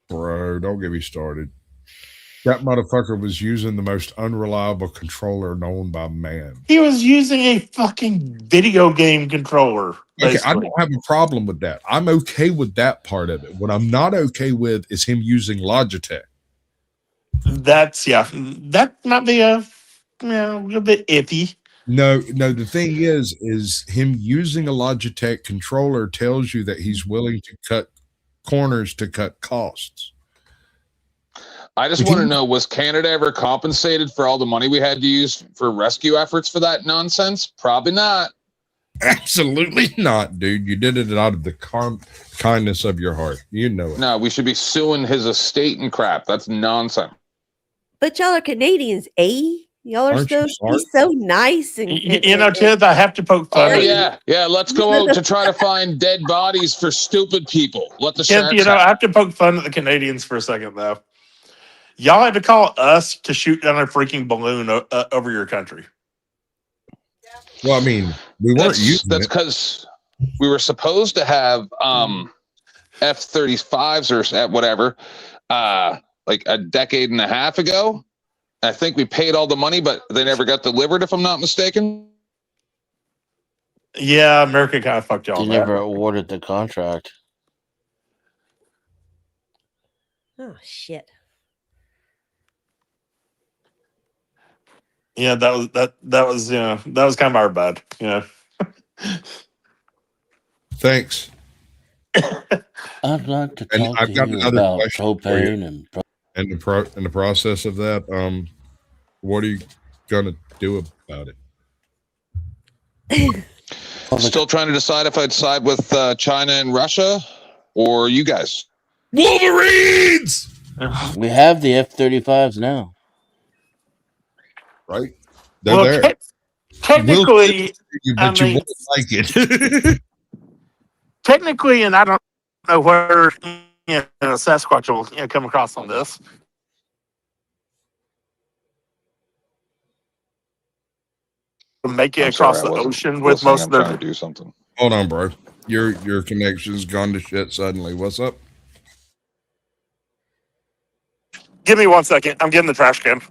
Bro, don't get me started. That motherfucker was using the most unreliable controller known by man. He was using a fucking video game controller. Okay, I don't have a problem with that. I'm okay with that part of it. What I'm not okay with is him using Logitech. That might be a bit iffy. No. The thing is him using a Logitech controller tells you that he's willing to cut corners to cut costs. I just want to know, was Canada ever compensated for all the money we had to use for rescue efforts for that nonsense? Probably not. Absolutely not, dude. You did it out of the kindness of your heart. You know it. No, we should be suing his estate and crap. That's nonsense. But y'all are Canadians, eh? Y'all are Aren't you so nice and You know, Tiff, I have to poke fun. Oh, at yeah. Let's go out to try to find dead bodies for stupid people. Let the Tiff, sharks you know, have I have to poke fun at the Canadians for a second, though. Y'all had to call us to shoot down a freaking balloon over your country. Well, I mean, we weren't using That's it. because we were supposed to have F-35s or whatever, like a decade and a half ago. I think we paid all the money, but they never got delivered, if I'm not mistaken. Yeah, America kind of fucked y'all. They never awarded the contract. Oh shit. Yeah, that was kind of our bad. Yeah. Thanks. I'd like to And talk I've to got you another about question for you. propane and And in the process of that, what are you gonna do about it? Still trying to decide if I'd side with China and Russia or you guys. Wolverines! we have the F-35s now. Right? They're there. Technically, But you won't like it. technically, and I don't know where Sasquatch will come across on this. Make it I'm across sorry, I the wasn't ocean with listening. most I'm of their. trying to do something. Hold on, bro. Your connection's gone to shit suddenly. What's up? Give me 1 second. I'm getting the trash can.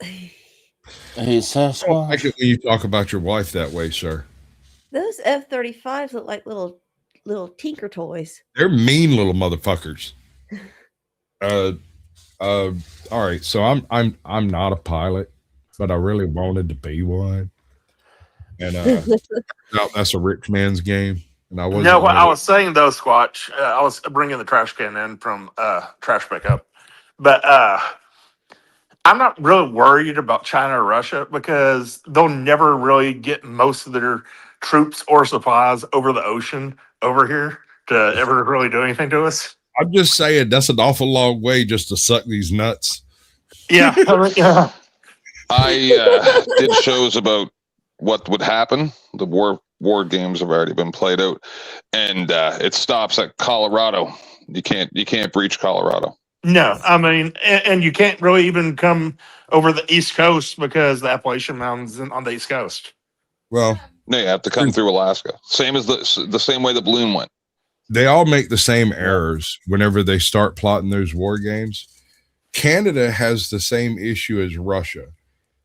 Hey, Sasquatch. I like it when you talk about your wife that way, sir. Those F-35s look like little tinker toys. They're mean little motherfuckers. All right. So I'm not a pilot, but I really wanted to be one. And that's a rich man's game. And I wasn't. No, what I ready. was saying though, Squatch, I was bringing the trash can in from trash pickup, but I'm not really worried about China or Russia because they'll never really get most of their troops or supplies over the ocean over here to ever really do anything to us. I'm just saying that's an awful long way just to suck these nuts. Yeah, yeah. I did shows about what would happen. The war games have already been played out, and it stops at Colorado. You can't breach Colorado. No, I mean, and you can't really even come over the East Coast because the Appalachian Mountains on the East Coast. Well, no, you have to come through Alaska. Same as the same way the balloon went. They all make the same errors whenever they start plotting those war games. Canada has the same issue as Russia.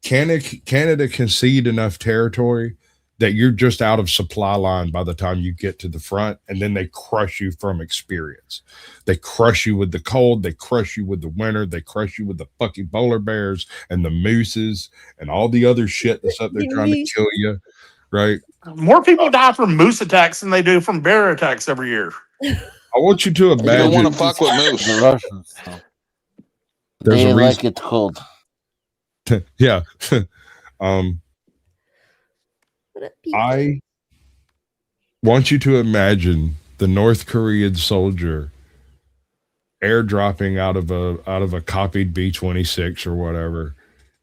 Canada can cede enough territory that you're just out of supply line by the time you get to the front, and then they crush you from experience. They crush you with the cold, they crush you with the winter, they crush you with the fucking polar bears and the mooses and all the other shit that's up there trying to kill you, right? More people die from moose attacks than they do from bear attacks every year. I want you to imagine. You don't want to fuck with moose. The Russians. There's They a like reason. it cold. Yeah. I want you to imagine the North Korean soldier airdropping out of a copied B-26 or whatever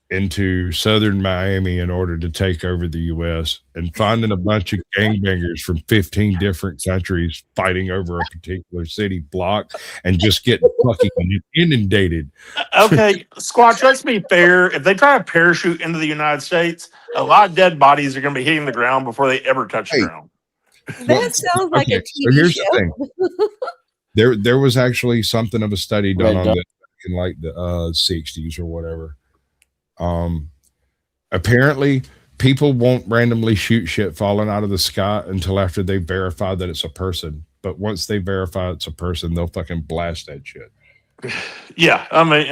into southern Miami in order to take over the U.S. and finding a bunch of gangbangers from 15 different countries fighting over a particular city block and just getting fucking inundated. Okay, Squatch, let's be fair. If they try to parachute into the United States, a lot of dead bodies are going to be hitting the ground before they ever touch the ground. That sounds like a Okay, so TV here's show. the thing. There was actually something of a study done Red on Dot. this in like the 60s or whatever. Apparently people won't randomly shoot shit falling out of the sky until after they verify that it's a person. But once they verify it's a person, they'll fucking blast that shit. Yeah, I mean,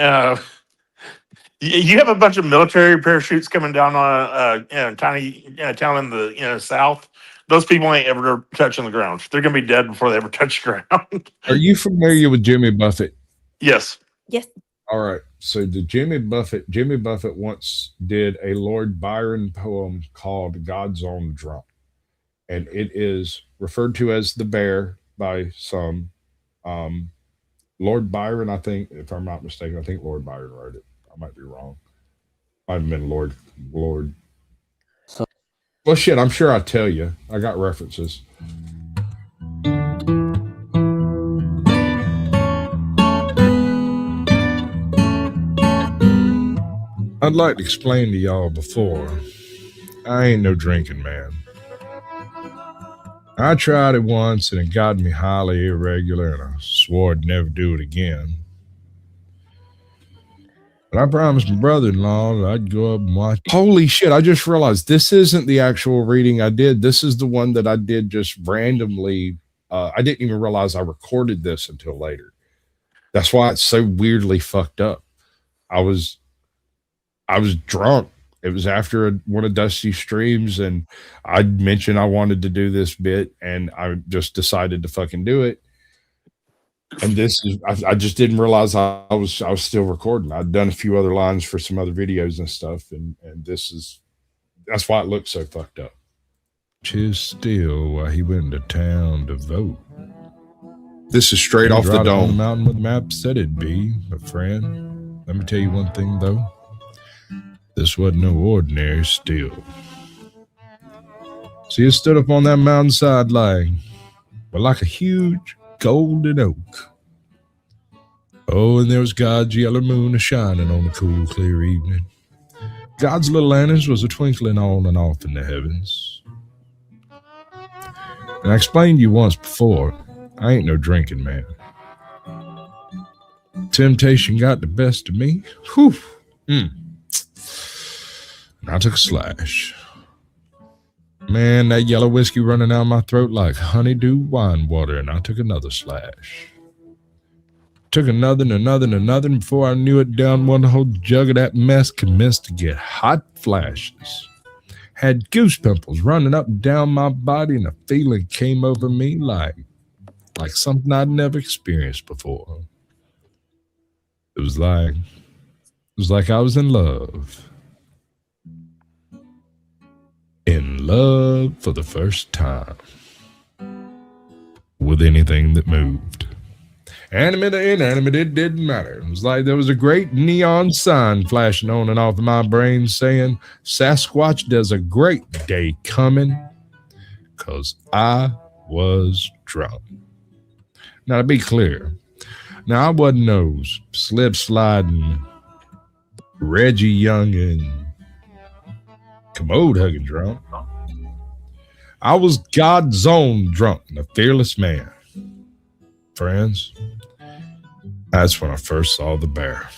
You have a bunch of military parachutes coming down on a tiny town in the south. Those people ain't ever touching the ground. They're gonna be dead before they ever touch the ground. Are you familiar with Jimmy Buffett? Yes. Yes. All right. So Jimmy Buffett once did a Lord Byron poem called God's Own Drum. And it is referred to as the bear by some. Lord Byron, I think, if I'm not mistaken, I think Lord Byron wrote it. I might be wrong. Might have been Lord. Well, shit, I'm sure I'll tell you. I got references. I'd like to explain to y'all before, I ain't no drinking man. I tried it once and it got me highly irregular and I swore I'd never do it again. But I promised my brother-in-law that I'd go up and watch. Holy shit, I just realized this isn't the actual reading I did. This is the one that I did just randomly. I didn't even realize I recorded this until later. That's why it's so weirdly fucked up. I was drunk. It was after one of Dusty's streams, and I mentioned I wanted to do this bit, and I just decided to fucking do it. And this is, I just didn't realize I was still recording. I'd done a few other lines for some other videos and stuff, and that's why it looks so fucked up. Cheers still while he went to town to vote. This is straight off the dome. On the mountain with the map said it'd be, my friend. Let me tell you one thing though. This wasn't no ordinary still. See, it stood up on that mountainside lying, but like a huge golden oak. Oh, and there was God's yellow moon a-shining on the cool, clear evening. God's little lanterns was a-twinkling on and off in the heavens. And I explained to you once before, I ain't no drinking man. Temptation got the best of me. Whew. And I took a slash. Man, that yellow whiskey running down my throat like honeydew wine water, and I took another slash. Took another and another and another, and before I knew it, down one whole jug of that mess commenced to get hot flashes. Had goose pimples running up and down my body, and a feeling came over me like something I'd never experienced before. It was like I was in love. In love for the first time with anything that moved. Animate or inanimate, it didn't matter. It was like there was a great neon sign flashing on and off in my brain saying, Sasquatch, there's a great day coming, because I was drunk. Now, to be clear, now I wasn't no slip-sliding Reggie Young and commode hugging drunk. I was God's own drunk and a fearless man. Friends, that's when I first saw the bear.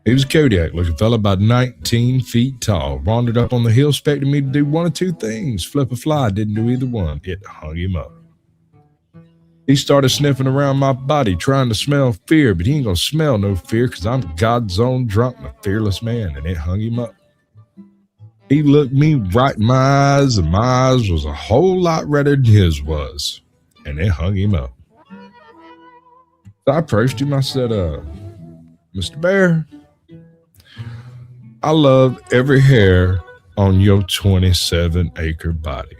He was a Kodiak looking fella about 19 feet tall, wandered up on the hill expecting me to do one of two things. Flip a fly, didn't do either one. It hung him up. He started sniffing around my body, trying to smell fear, but he ain't gonna smell no fear because I'm God's own drunk and a fearless man, and it hung him up. He looked me right in my eyes, and my eyes was a whole lot redder than his was, and it hung him up. So I approached him. I said, Mr. Bear, I love every hair on your 27-acre body.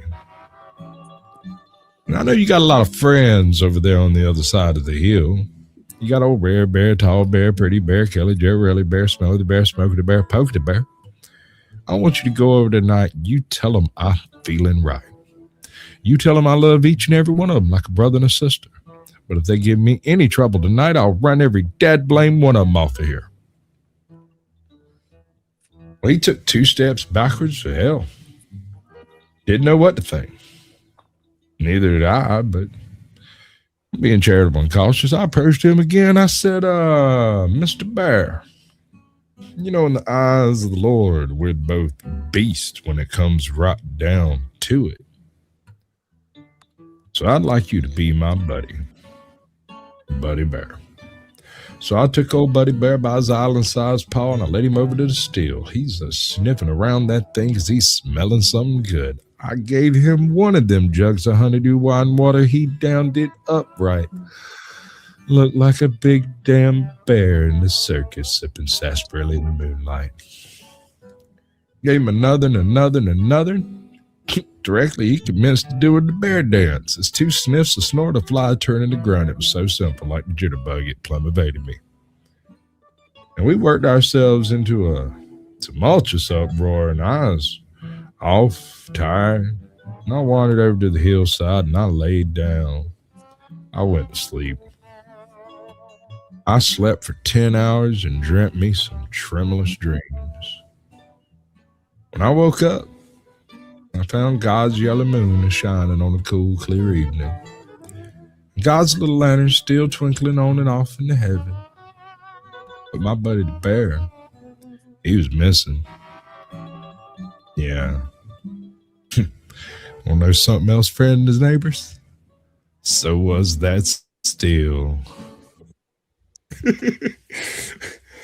And I know you got a lot of friends over there on the other side of the hill. You got old Rare Bear, Tall Bear, Pretty Bear, Kelly, Jerry Bear, Smelly the Bear, Smokey the Bear, Pokey the Bear. I want you to go over tonight. You tell them I'm feeling right. You tell them I love each and every one of them like a brother and a sister. But if they give me any trouble tonight, I'll run every dad blame one of them off of here. Well, he took 2 steps backwards to hell. Didn't know what to think. Neither did I, but being charitable and cautious, I approached him again. I said, Mr. Bear, you know, in the eyes of the Lord, we're both beasts when it comes right down to it. So I'd like you to be my buddy, Buddy Bear. So I took old Buddy Bear by his island-sized paw and I led him over to the still. He's sniffing around that thing because he's smelling something good. I gave him one of them jugs of honeydew wine water. He downed it upright. Looked like a big damn bear in the circus sipping sarsaparilla in the moonlight. Gave him another and another and another. Directly, he commenced to do the bear dance. His 2 sniffs, a snort, a fly, turn, and a grunt. It was so simple, like the jitterbug, it plumb evaded me. And we worked ourselves into a tumultuous uproar, and I was off, tired, and I wandered over to the hillside, and I laid down. I went to sleep. I slept for 10 hours and dreamt me some tremulous dreams. When I woke up, I found God's yellow moon shining on a cool, clear evening. God's little lantern still twinkling on and off in the heaven. But my buddy the bear, he was missing. Yeah. Wanna know something else, friend and his neighbors? So was that still.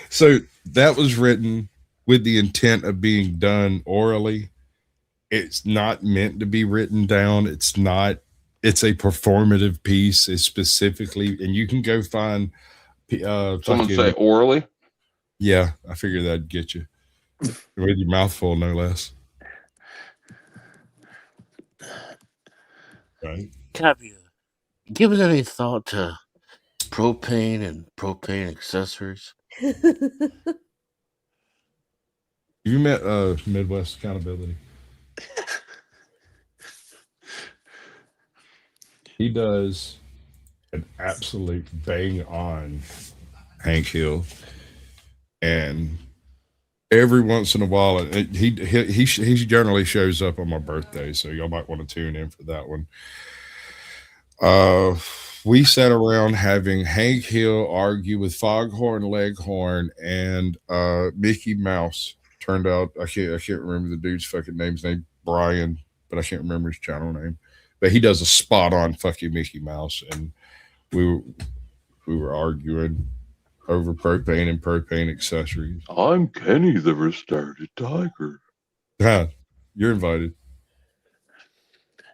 So that was written with the intent of being done orally. It's not meant to be written down. It's a performative piece. It's specifically, and you can go find Someone say orally? Yeah, I figured that'd get you. With your mouth full, no less. Right. Have you given any thought to propane and propane accessories? You met Midwest Accountability. He does an absolute bang on Hank Hill, and every once in a while, he generally shows up on my birthday, so y'all might want to tune in for that one. We sat around having Hank Hill argue with Foghorn Leghorn and Mickey Mouse. Turned out I can't remember the dude's fucking name's name, Brian, but I can't remember his channel name. But he does a spot on fucking Mickey Mouse, and we were arguing over propane and propane accessories. I'm Kenny the Restarted Tiger. You're invited.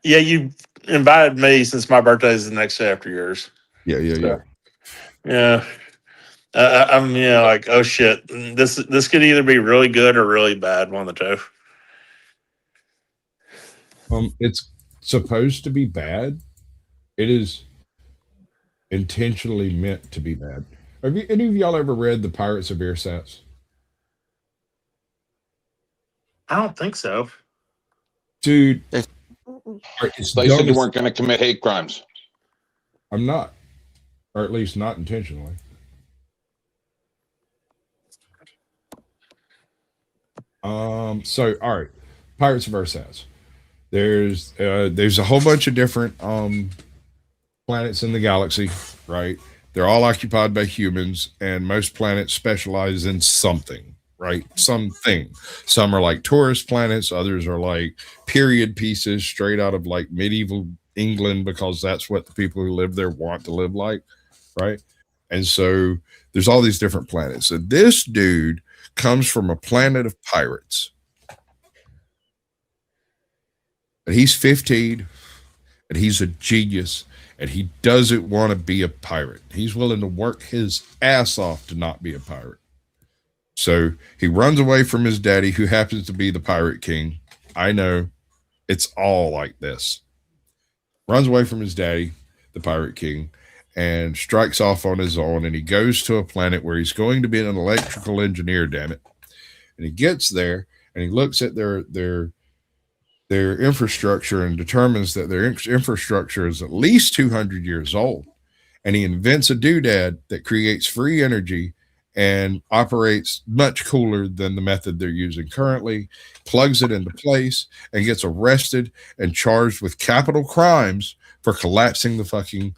Yeah, you invited me since my birthday is the next day after yours. Yeah. I'm like, oh shit, this could either be really good or really bad, one of the two. It's supposed to be bad. It is intentionally meant to be bad. Have any of y'all ever read The Pirates of Ersatz? I don't think so. Dude, They said you weren't going to commit hate crimes. I'm not. Or at least not intentionally. So all right, Pirates of Ersatz. There's a whole bunch of different planets in the galaxy, right? They're all occupied by humans, and most planets specialize in something, right? Something. Some are like tourist planets, others are like period pieces straight out of like medieval England, because that's what the people who live there want to live like, right? And so there's all these different planets. So this dude comes from a planet of pirates. And he's 15, and he's a genius, and he doesn't want to be a pirate. He's willing to work his ass off to not be a pirate. So he runs away from his daddy, who happens to be the Pirate King. I know, it's all like this. Runs away from his daddy, the Pirate King, and strikes off on his own, and he goes to a planet where he's going to be an electrical engineer, damn it. And he gets there, and he looks at their infrastructure and determines that their infrastructure is at least 200 years old. And he invents a doodad that creates free energy and operates much cooler than the method they're using currently, plugs it into place, and gets arrested and charged with capital crimes for collapsing the fucking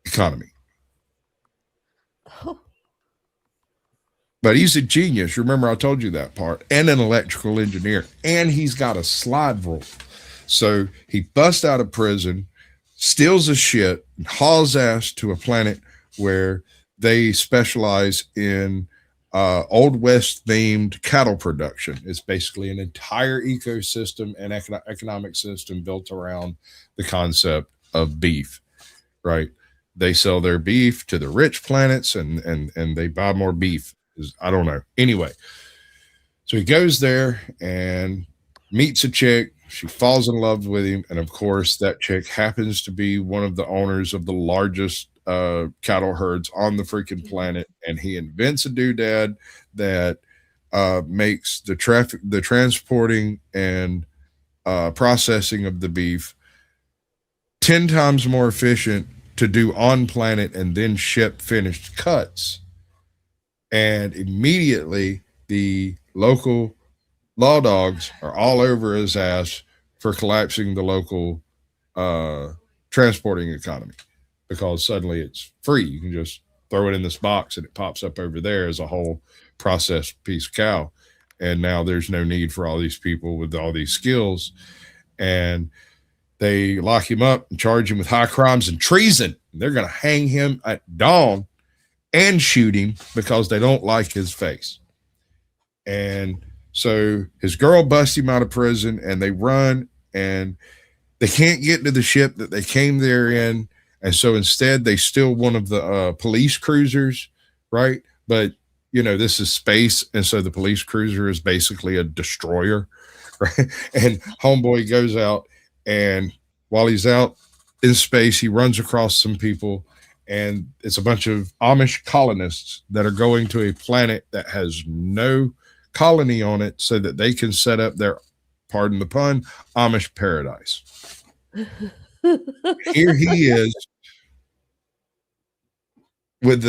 economy. But he's a genius. Remember, I told you that part. And an electrical engineer. And he's got a slide rule. So he busts out of prison, steals his shit, and hauls ass to a planet where they specialize in Old West themed cattle production. It's basically an entire ecosystem and economic system built around the concept of beef, right? They sell their beef to the rich planets and they buy more beef. I don't know. Anyway, so he goes there and meets a chick. She falls in love with him. And of course, that chick happens to be one of the owners of the largest cattle herds on the freaking planet. And he invents a doodad that makes the transporting and processing of the beef 10 times more efficient to do on planet and then ship finished cuts. And immediately the local law dogs are all over his ass for collapsing the local transporting economy, because suddenly it's free. You can just throw it in this box and it pops up over there as a whole processed piece of cow. And now there's no need for all these people with all these skills. And they lock him up and charge him with high crimes and treason. They're going to hang him at dawn and shoot him because they don't like his face. And so his girl busts him out of prison and they run and they can't get to the ship that they came there in. And so instead they steal one of the police cruisers, right? But, you know, this is space. And so the police cruiser is basically a destroyer, right? And homeboy goes out, and while he's out in space, he runs across some people, and it's a bunch of Amish colonists that are going to a planet that has no colony on it so that they can set up their, pardon the pun, Amish paradise. Here he is with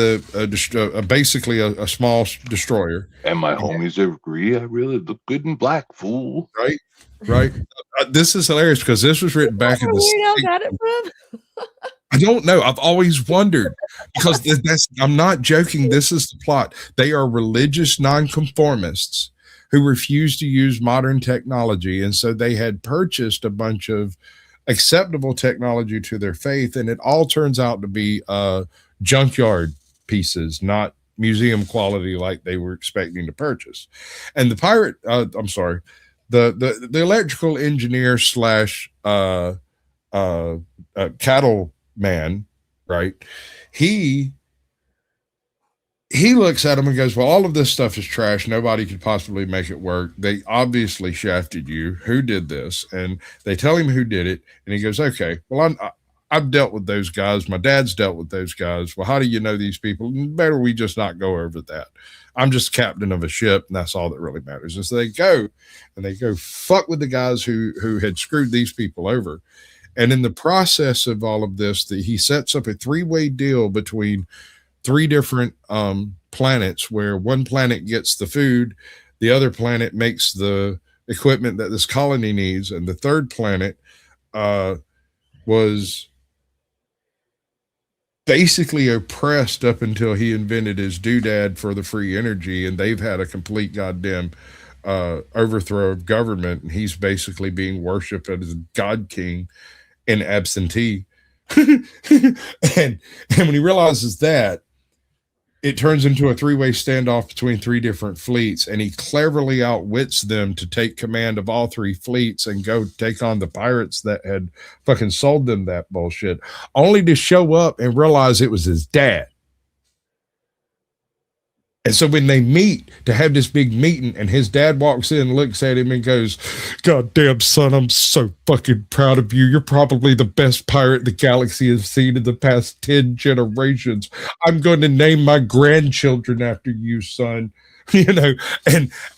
basically a small destroyer. And my homies agree. I really look good in black, fool. Right. This is hilarious because this was written back in the. Got it from? I don't know. I've always wondered because I'm not joking. This is the plot. They are religious nonconformists who refuse to use modern technology. And so they had purchased a bunch of acceptable technology to their faith. And it all turns out to be junkyard pieces, not museum quality like they were expecting to purchase. And the pirate, the electrical engineer slash cattle man, right? He looks at him and goes, well, all of this stuff is trash. Nobody could possibly make it work. They obviously shafted you. Who did this? And they tell him who did it. And he goes, okay, well, I've dealt with those guys. My dad's dealt with those guys. Well, how do you know these people? Better we just not go over that. I'm just captain of a ship, and that's all that really matters. And so they go fuck with the guys who had screwed these people over. And in the process of all of this, he sets up a 3-way deal between 3 different planets, where one planet gets the food, the other planet makes the equipment that this colony needs, and the third planet was basically oppressed up until he invented his doodad for the free energy, and they've had a complete goddamn overthrow of government, and he's basically being worshipped as a god king in absentee. and when he realizes that, it turns into a 3-way standoff between 3 different fleets, and he cleverly outwits them to take command of all 3 fleets and go take on the pirates that had fucking sold them that bullshit, only to show up and realize it was his dad. And so when they meet to have this big meeting, and his dad walks in, looks at him and goes, God damn, son, I'm so fucking proud of you. You're probably the best pirate the galaxy has seen in the past 10 generations. I'm going to name my grandchildren after you, son. You know,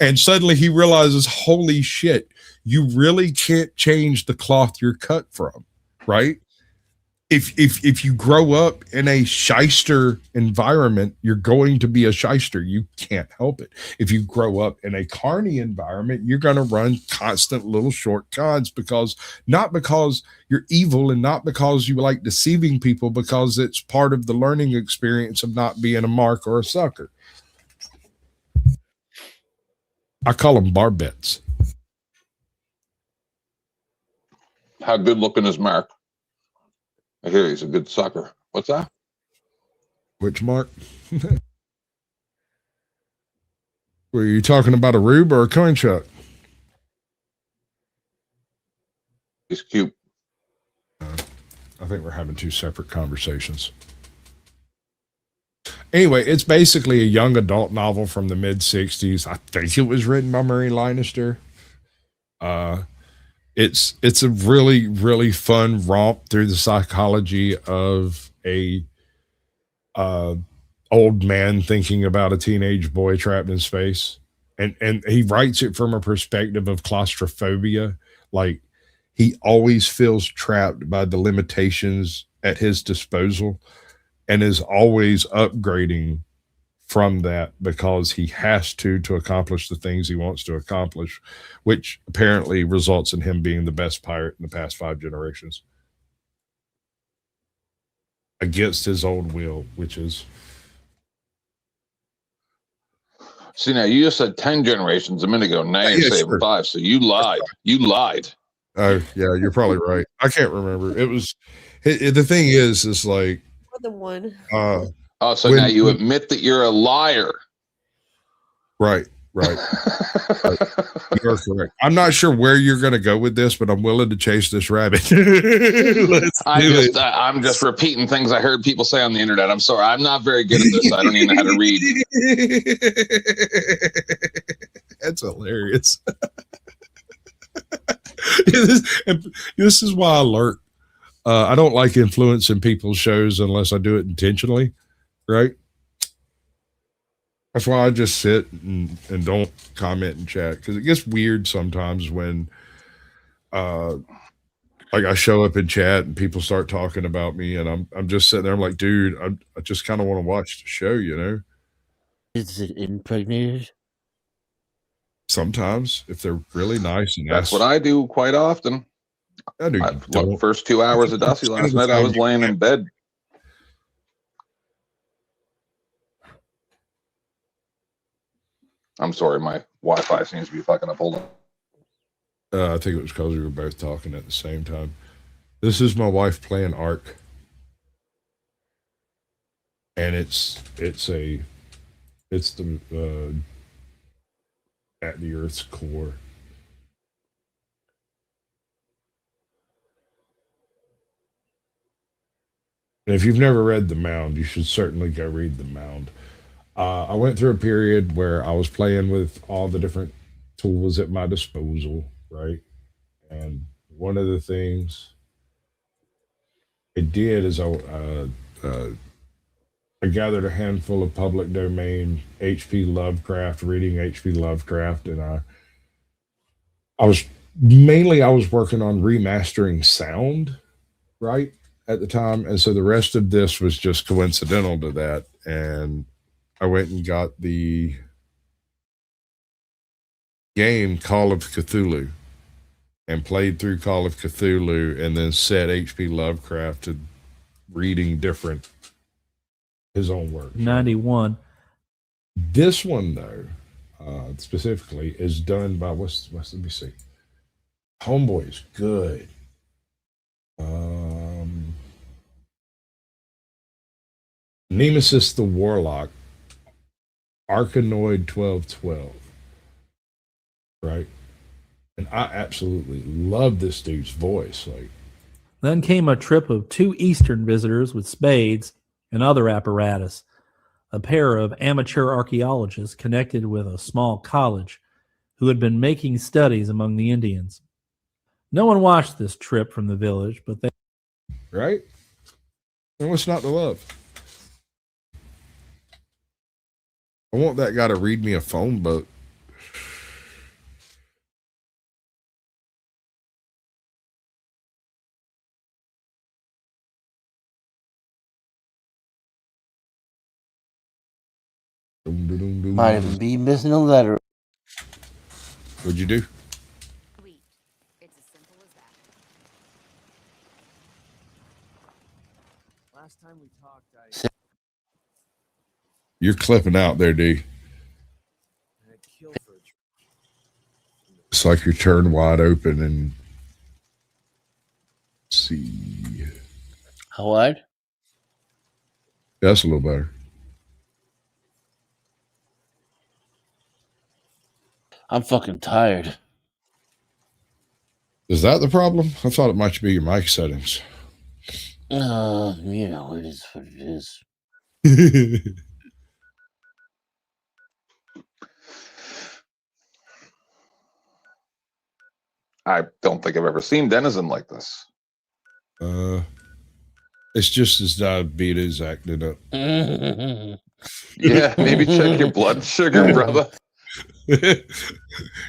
and suddenly he realizes, holy shit, you really can't change the cloth you're cut from, right? If you grow up in a shyster environment, you're going to be a shyster. You can't help it. If you grow up in a carny environment, you're going to run constant little short cons, not because you're evil and not because you like deceiving people, because it's part of the learning experience of not being a mark or a sucker. I call them barbets. How good looking is Mark? I hear he's a good sucker. What's that? Which Mark? Were you talking about a rube or a coin chuck? He's cute. I think we're having two separate conversations. Anyway, it's basically a young adult novel from the mid 60s. I think it was written by Murray Leinster. It's a really, really fun romp through the psychology of a old man thinking about a teenage boy trapped in space. And he writes it from a perspective of claustrophobia. Like, he always feels trapped by the limitations at his disposal and is always upgrading from that because he has to accomplish the things he wants to accomplish, which apparently results in him being the best pirate in the past 5 generations. Against his own will, which is... See, now you just said 10 generations a minute ago. Now you're saying 5, so you lied. You lied. Oh, yeah, you're probably right. I can't remember. It was... the thing is like... More than one. So now you admit that you're a liar. Right. Right. You're correct. I'm not sure where you're going to go with this, but I'm willing to chase this rabbit. I'm just repeating things I heard people say on the internet. I'm sorry. I'm not very good at this. I don't even know how to read. That's hilarious. This is why I learned. I don't like influencing people's shows unless I do it intentionally. Right. That's why I just sit and don't comment in chat, because it gets weird sometimes when like I show up in chat and people start talking about me and I'm just sitting there. I'm like, dude, I just kind of want to watch the show, you know? Is it impregnated? Sometimes if they're really nice and that's what I do quite often. The first 2 hours of Dusty last night, I was laying in bed. I'm sorry, my Wi-Fi seems to be fucking up. Hold on. I think it was because we were both talking at the same time. This is my wife playing Ark, and it's the at the Earth's core. And if you've never read The Mound, you should certainly go read The Mound. I went through a period where I was playing with all the different tools at my disposal, right? And one of the things I did is I gathered a handful of public domain H.P. Lovecraft, reading H.P. Lovecraft, and I was working on remastering sound, right, at the time, and so the rest of this was just coincidental to that, and I went and got the game Call of Cthulhu and played through Call of Cthulhu and then set H.P. Lovecraft to reading his own work. 91. This one, though, specifically, is done by, let me see. Homeboy is good. Nemesis the Warlock. Arkanoid 1212, right? And I absolutely love this dude's voice. Like, Then came a trip of 2 Eastern visitors with spades and other apparatus, a pair of amateur archaeologists connected with a small college who had been making studies among the Indians. No one watched this trip from the village, but they... Right? And what's not to love? I want that guy to read me a phone book. Might even be missing a letter. What'd you do? It's as simple as that. Last time we talked, You're clipping out there, D. It's like you're turned wide open and see. How wide? That's a little better. I'm fucking tired. Is that the problem? I thought it might be your mic settings. You know, it is what it is. I don't think I've ever seen Denizen like this. It's just his diabetes acting up. Yeah, maybe check your blood sugar, brother.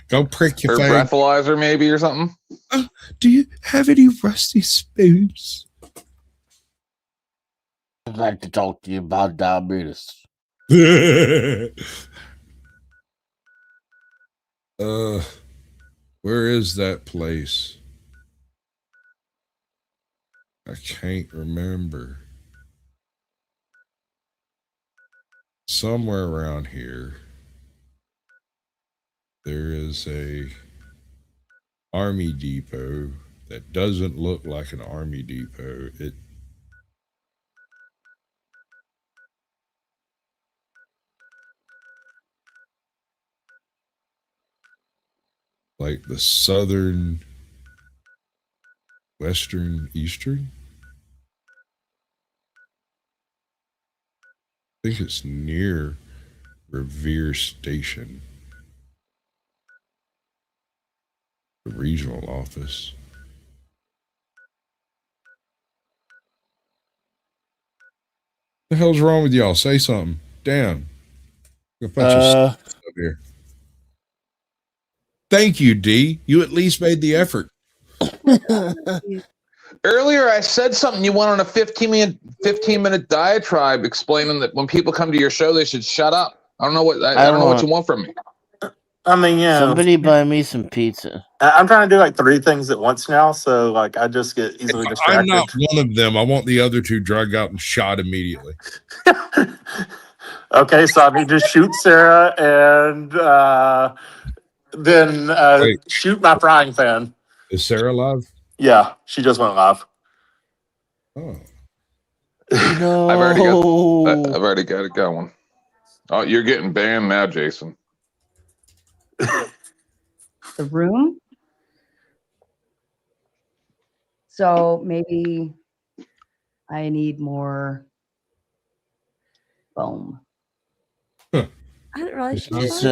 Go prick your Or face. breathalyzer, maybe, or something. Do you have any rusty spoons? I'd like to talk to you about diabetes. Where is that place? I can't remember. Somewhere around here, there is a army depot that doesn't look like an army depot. It like the southern, western, eastern. I think it's near Revere Station, the regional office. The hell's wrong with y'all? Say something. Damn. A bunch of stuff up here. Thank you, D. You at least made the effort. Earlier, I said something. You went on a 15-minute diatribe explaining that when people come to your show, they should shut up. I don't know what I don't know what you want from me. I mean, yeah. Somebody buy me some pizza. I'm trying to do like 3 things at once now, so like I just get easily I'm distracted. not one of them. I want the other 2 drug out and shot immediately. Okay, so I need to shoot Sarah and then shoot my frying pan. Is Sarah alive? Yeah, she just went live. Oh. No. I've already got it going. Oh, you're getting banned now, Jason. The room. So maybe I need more foam. I didn't realize she was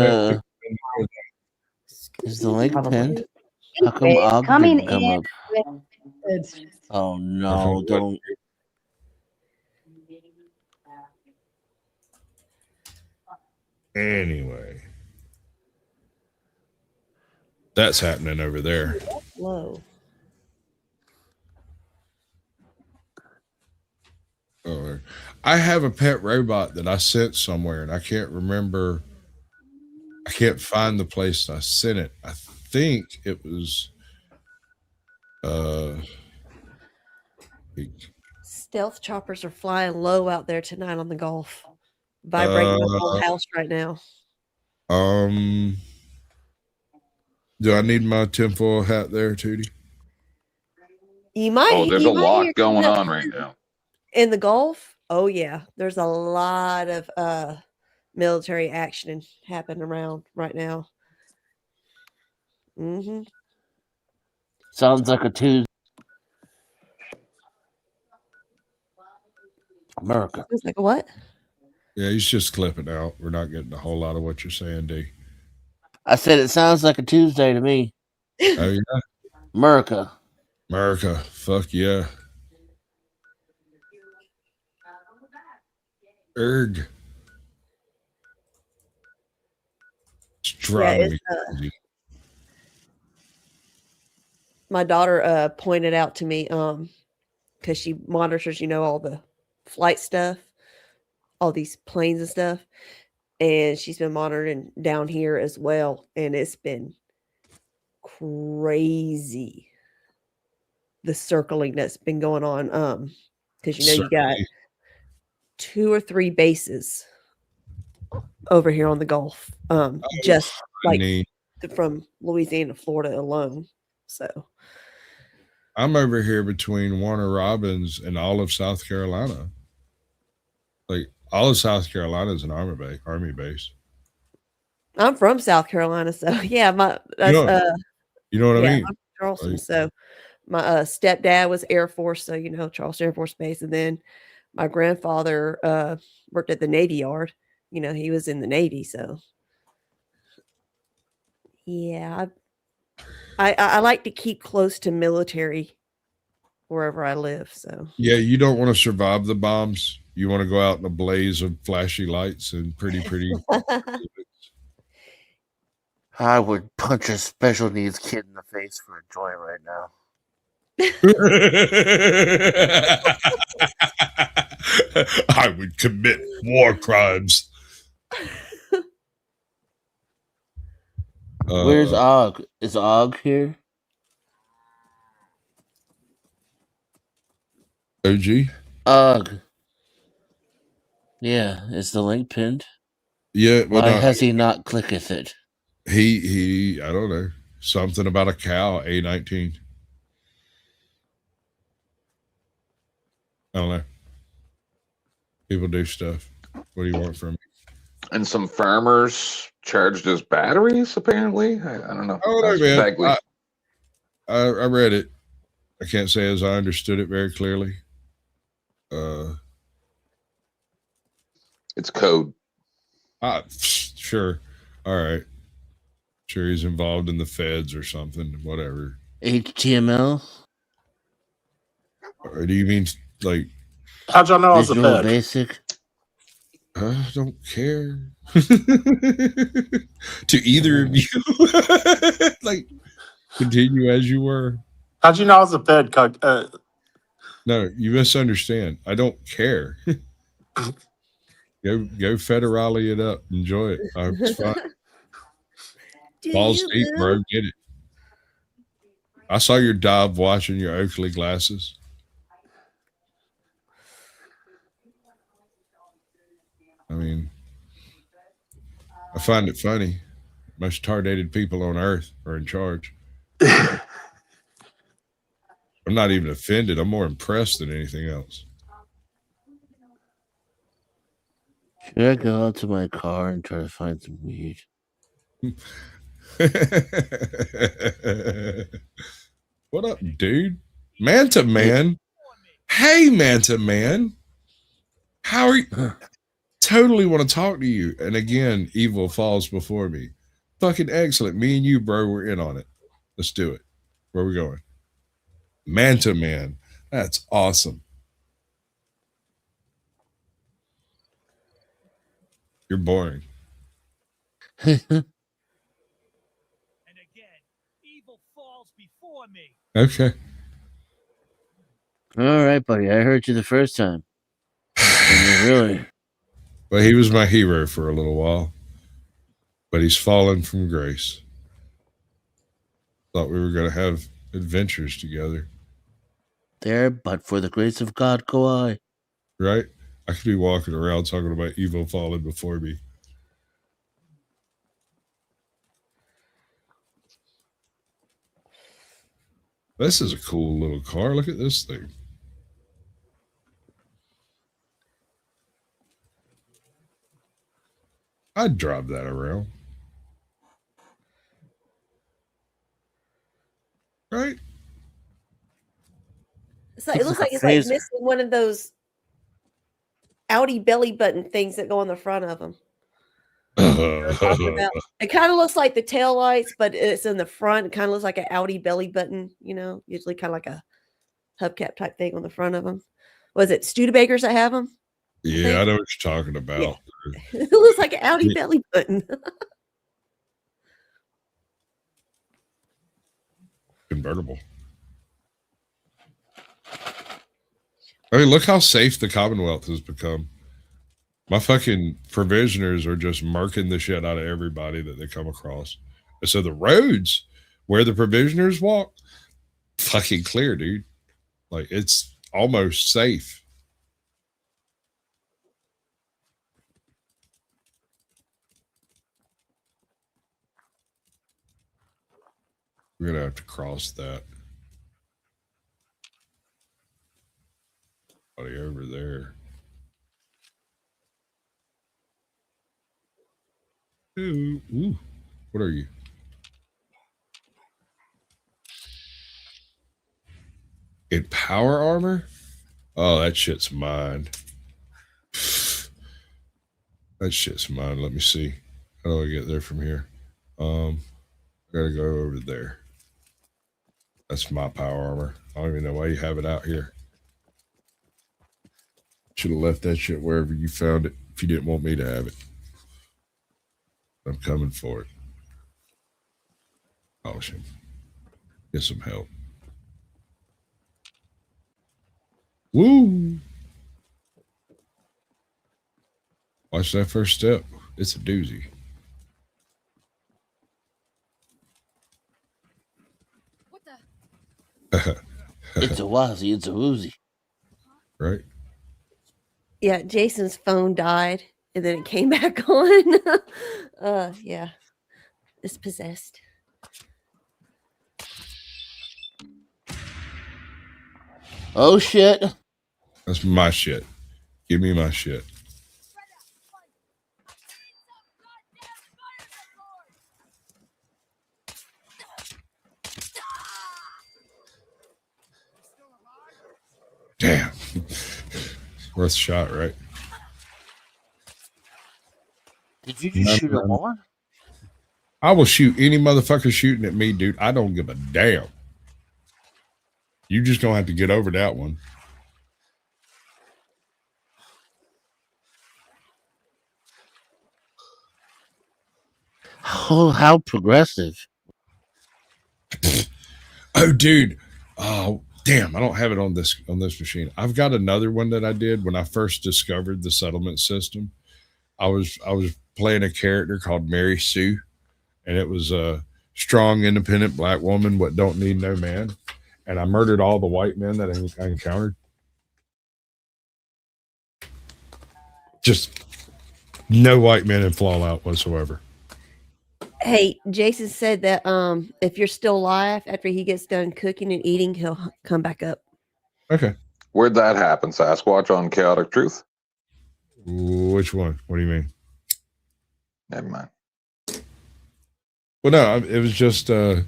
Is the link Probably. pinned? How come It's Og coming didn't come in up? with- it's- Oh no, don't. Anyway. That's happening over there. Whoa. Oh, I have a pet robot that I sent somewhere and I can't remember. I can't find the place I sent it. I think it was Stealth choppers are flying low out there tonight on the Gulf. Vibrating the whole house right now. Do I need my tinfoil hat there, Tootie? You might. Oh, there's you a might lot hear going that on right now. in the Gulf. Oh yeah, there's a lot of military action happening around right now. Mm-hmm. Sounds like a Tuesday. America. It's like a what? Yeah, he's just clipping out. We're not getting a whole lot of what you're saying, D. I said it sounds like a Tuesday to me. Oh yeah, America. America. Fuck yeah. Erg. It's driving me crazy. My daughter pointed out to me because she monitors, all the flight stuff, all these planes and stuff, and she's been monitoring down here as well, and it's been crazy the circling that's been going on because you got 2 or 3 bases over here on the Gulf, just like from Louisiana to Florida alone. So I'm over here between Warner Robins and all of South Carolina. Like all of South Carolina is an army base. I'm from South Carolina, so yeah, my You know, you know what I yeah, mean? I'm from Charleston. Like, So my stepdad was Air Force, so you know Charleston Air Force Base, and then my grandfather worked at the Navy Yard. You know, he was in the Navy, so yeah, I like to keep close to military wherever I live. So yeah, you don't want to survive the bombs. You want to go out in a blaze of flashy lights and pretty. I would punch a special needs kid in the face for a joint right now. I would commit war crimes. Where's Og? Is Og here? OG? Og. Yeah, is the link pinned? Yeah, well, Why no, has he not clicketh it? he I don't know. Something about a cow, A19. I don't know. People do stuff. What do you want from me? And some farmers charged his batteries, apparently. I don't know. Oh, no, That's man. vaguely- I read it. I can't say as I understood it very clearly. It's code. Sure. All right. Sure, he's involved in the feds or something. Whatever. HTML? Or do you mean like? How'd y'all know I was a Visual fed? Basic? I don't care. To either of you. Like, continue as you were. How'd you know I was a fed? No, you misunderstand. I don't care. Go federale it up. Enjoy it. It's fine. Balls deep, bro. Get it. I saw your dive watching your Oakley glasses. I mean, I find it funny. Most tardated people on earth are in charge. I'm not even offended. I'm more impressed than anything else. Should I go out to my car and try to find some weed? What up, dude? Manta Man. Hey, Manta Man. How are you? Totally want to talk to you. And again, evil falls before me. Fucking excellent. Me and you, bro, we're in on it. Let's do it. Where are we going? Manta Man. That's awesome. You're boring. Okay. All right, buddy. I heard you the first time. Really? But he was my hero for a little while. But he's fallen from grace. Thought we were going to have adventures together. There, but for the grace of God go I. Right? I could be walking around talking about evil falling before me. This is a cool little car. Look at this thing. I'd drive that around. Right? it's like, it looks like it's like missing one of those Audi belly button things that go on the front of them. It kind of looks like the tail lights, but it's in the front. It kind of looks like an Audi belly button, you know, usually kind of like a hubcap type thing on the front of them. Was it Studebakers that have them? Yeah, I know what you're talking about. Yeah. It looks like an Audi belly button. Convertible. I mean, look how safe the Commonwealth has become. My fucking provisioners are just murking the shit out of everybody that they come across. And so the roads where the provisioners walk, fucking clear, dude. Like, it's almost safe. We're going to have to cross that. Buddy over there. Ooh. What are you? In power armor? Oh, that shit's mine. That shit's mine. Let me see. How do I get there from here? I gotta go over there. That's my power armor. I don't even know why you have it out here. Should have left that shit wherever you found it if you didn't want me to have it. I'm coming for it. Oh shit. Get some help. Woo! Watch that first step. It's a doozy. What the? It's a wazzy, it's a woozy. Right? Yeah, Jason's phone died and then it came back on. Yeah. It's possessed. Oh shit. That's my shit. Give me my shit. Damn. Worth a shot, right? Did you just shoot a more? I will shoot any motherfucker shooting at me, dude. I don't give a damn. You just gonna have to get over that one. Oh, how progressive. Oh, dude. Oh, damn. I don't have it on this machine. I've got another one that I did when I first discovered the settlement system. I was playing a character called Mary Sue, and it was a strong, independent black woman what don't need no man. And I murdered all the white men that I encountered. Just no white men in Fallout whatsoever. Hey, Jason said that if you're still alive after he gets done cooking and eating, he'll come back up. Okay. Where'd that happen, Sasquatch, on Chaotic Truth? Which one? What do you mean? Never mind. Well, no, it was just I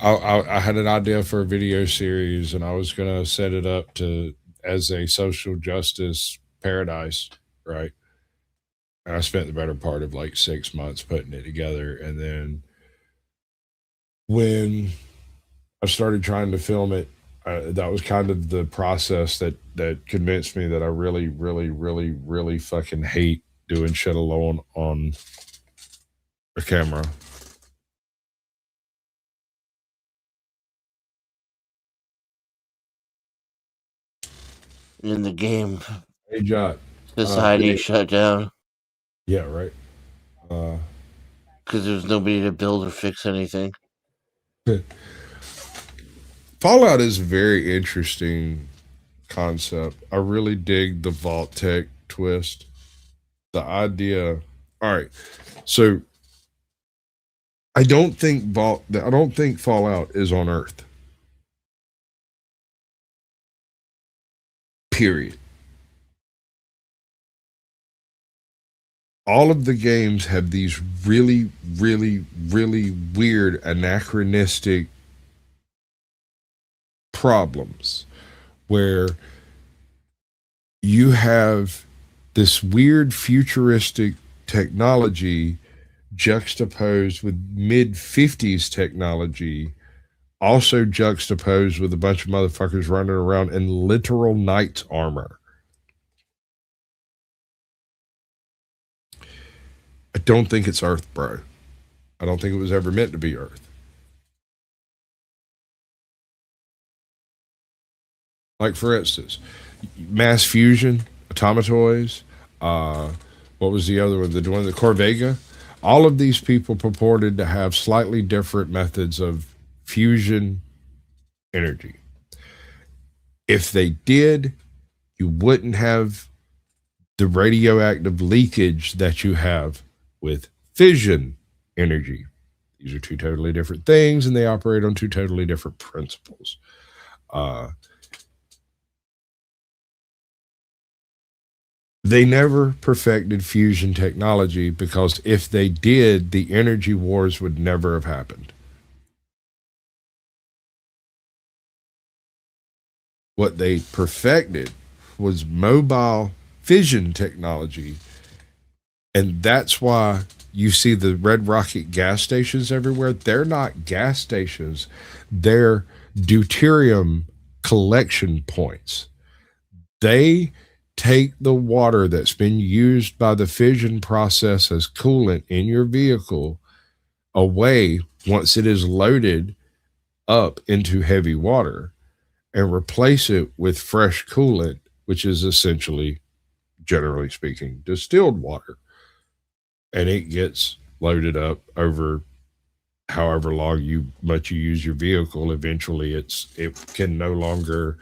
had an idea for a video series, and I was going to set it up as a social justice paradise, right? And I spent the better part of like 6 months putting it together. And then when I started trying to film it, that was kind of the process that convinced me that I really, really, really, really fucking hate doing shit alone on a camera. In the game. Hey, John. Society shut down. Yeah, right. Because there's nobody to build or fix anything. Fallout is a very interesting concept. I really dig the Vault-Tec twist. The idea. All right. So I don't think Fallout is on Earth. Period. All of the games have these really, really, really weird anachronistic problems where you have this weird futuristic technology juxtaposed with mid-50s technology, also juxtaposed with a bunch of motherfuckers running around in literal knight's armor. I don't think it's Earth, bro. I don't think it was ever meant to be Earth. Like, for instance, Mass Fusion, Automatoys, what was the other one? The one, the Corvega. All of these people purported to have slightly different methods of fusion energy. If they did, you wouldn't have the radioactive leakage that you have with fission energy. These are two totally different things, and they operate on two totally different principles. They never perfected fusion technology because if they did, the energy wars would never have happened. What they perfected was mobile fission technology. And that's why you see the Red Rocket gas stations everywhere. They're not gas stations, they're deuterium collection points. They take the water that's been used by the fission process as coolant in your vehicle away once it is loaded up into heavy water and replace it with fresh coolant, which is essentially, generally speaking, distilled water. And it gets loaded up over however much you use your vehicle. Eventually it can no longer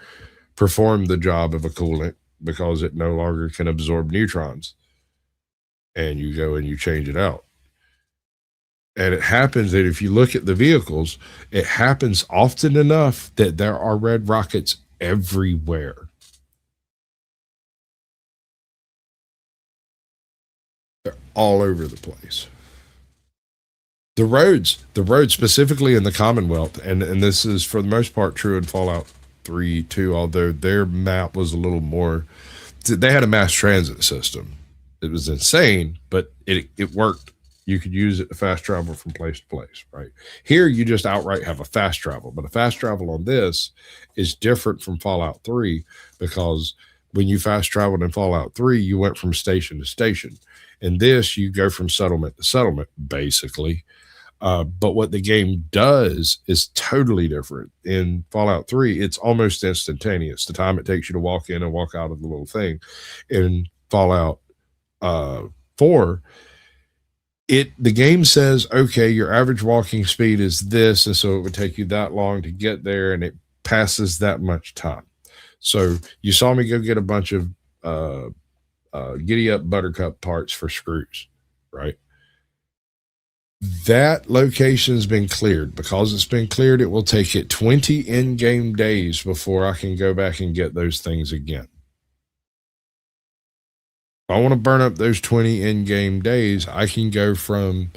perform the job of a coolant because it no longer can absorb neutrons, and you go and you change it out. And it happens that if you look at the vehicles, it happens often enough that there are red rockets everywhere. They're all over the place. The roads specifically in the Commonwealth, and this is for the most part true in Fallout 3 too, although their map was a little more, they had a mass transit system. It was insane, but it worked. You could use it to fast travel from place to place, right? Here you just outright have a fast travel, but a fast travel on this is different from Fallout 3 because when you fast traveled in Fallout 3, you went from station to station. In this, you go from settlement to settlement, basically. But what the game does is totally different. In Fallout 3, it's almost instantaneous. The time it takes you to walk in and walk out of the little thing. In Fallout 4, the game says, okay, your average walking speed is this, and so it would take you that long to get there, and it passes that much time. So you saw me go get a bunch of Giddy Up Buttercup parts for screws, right? That location's been cleared. Because it's been cleared, it will take it 20 in-game days before I can go back and get those things again. If I want to burn up those 20 in-game days, I can go from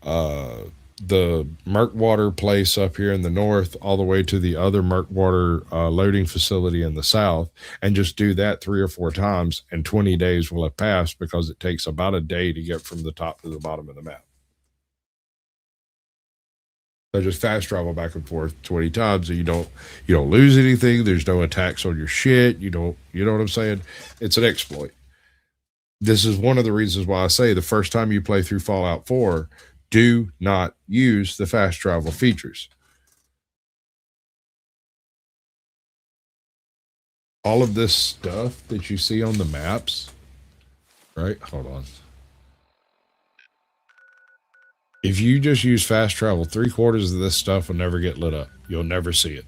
the Murkwater place up here in the north all the way to the other Murkwater loading facility in the south and just do that 3 or 4 times, and 20 days will have passed because it takes about a day to get from the top to the bottom of the map. So just fast travel back and forth 20 times, and you don't lose anything. There's no attacks on your shit. You know what I'm saying? It's an exploit. This is one of the reasons why I say the first time you play through Fallout 4, do not use the fast travel features. All of this stuff that you see on the maps, right? Hold on. If you just use fast travel, 3/4 of this stuff will never get lit up. You'll never see it.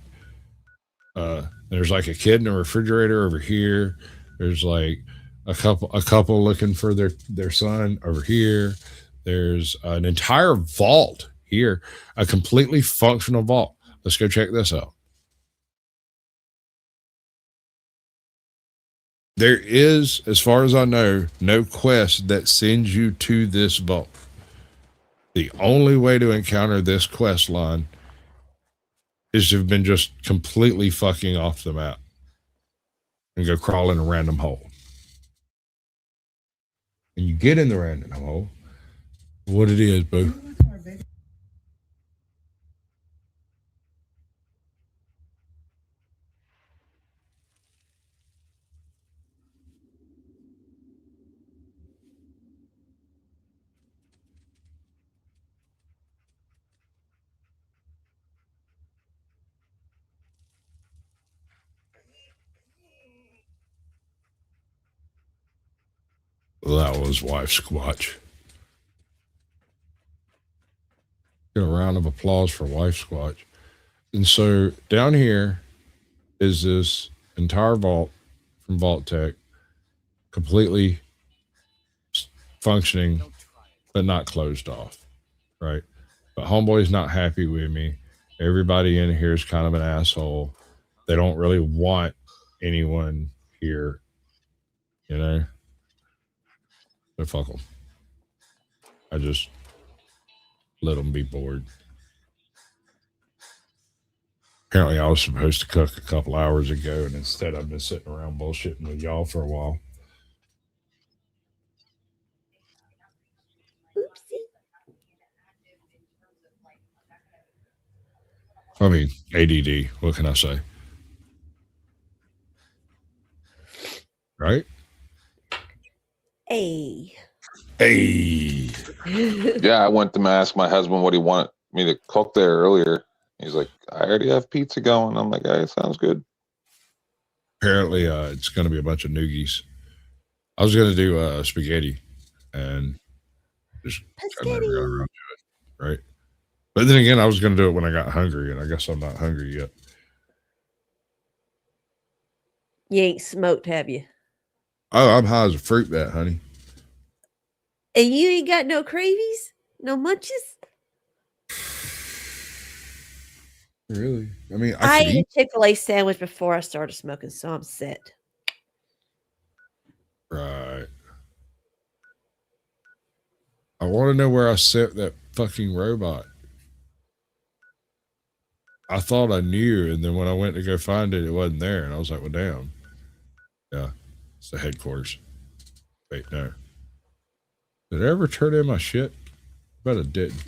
There's like a kid in a refrigerator over here. There's like a couple looking for their son over here. There's an entire vault here, a completely functional vault. Let's go check this out. There is, as far as I know, no quest that sends you to this vault. The only way to encounter this quest line is to have been just completely fucking off the map and go crawl in a random hole. And you get in the random hole, what it is, boo. That was Wife Squatch. Get a round of applause for Wife Squatch. And so down here is this entire vault from Vault Tech, completely functioning, but not closed off, right? But Homeboy's not happy with me. Everybody in here is kind of an asshole. They don't really want anyone here, you know? So fuck them. I just let them be bored. Apparently, I was supposed to cook a couple hours ago, and instead, I've been sitting around bullshitting with y'all for a while. I mean, ADD. What can I say? Right? Hey. Hey. Yeah, I went to ask my husband what he wanted me to cook there earlier. He's like, I already have pizza going. I'm like, hey, sounds good. Apparently, it's going to be a bunch of noogies. I was going to do spaghetti and just kind of never got around to it, right? But then again, I was going to do it when I got hungry, and I guess I'm not hungry yet. You ain't smoked, have you? Oh, I'm high as a fruit bat, honey. And you ain't got no cravies? No munches? Really? I mean, I could ate a eat. Chick-fil-A sandwich before I started smoking, so I'm set. Right. I want to know where I set that fucking robot. I thought I knew, and then when I went to go find it, it wasn't there, and I was like, well, damn. Yeah, it's the headquarters. Wait, no. Did I ever turn in my shit? Bet I didn't.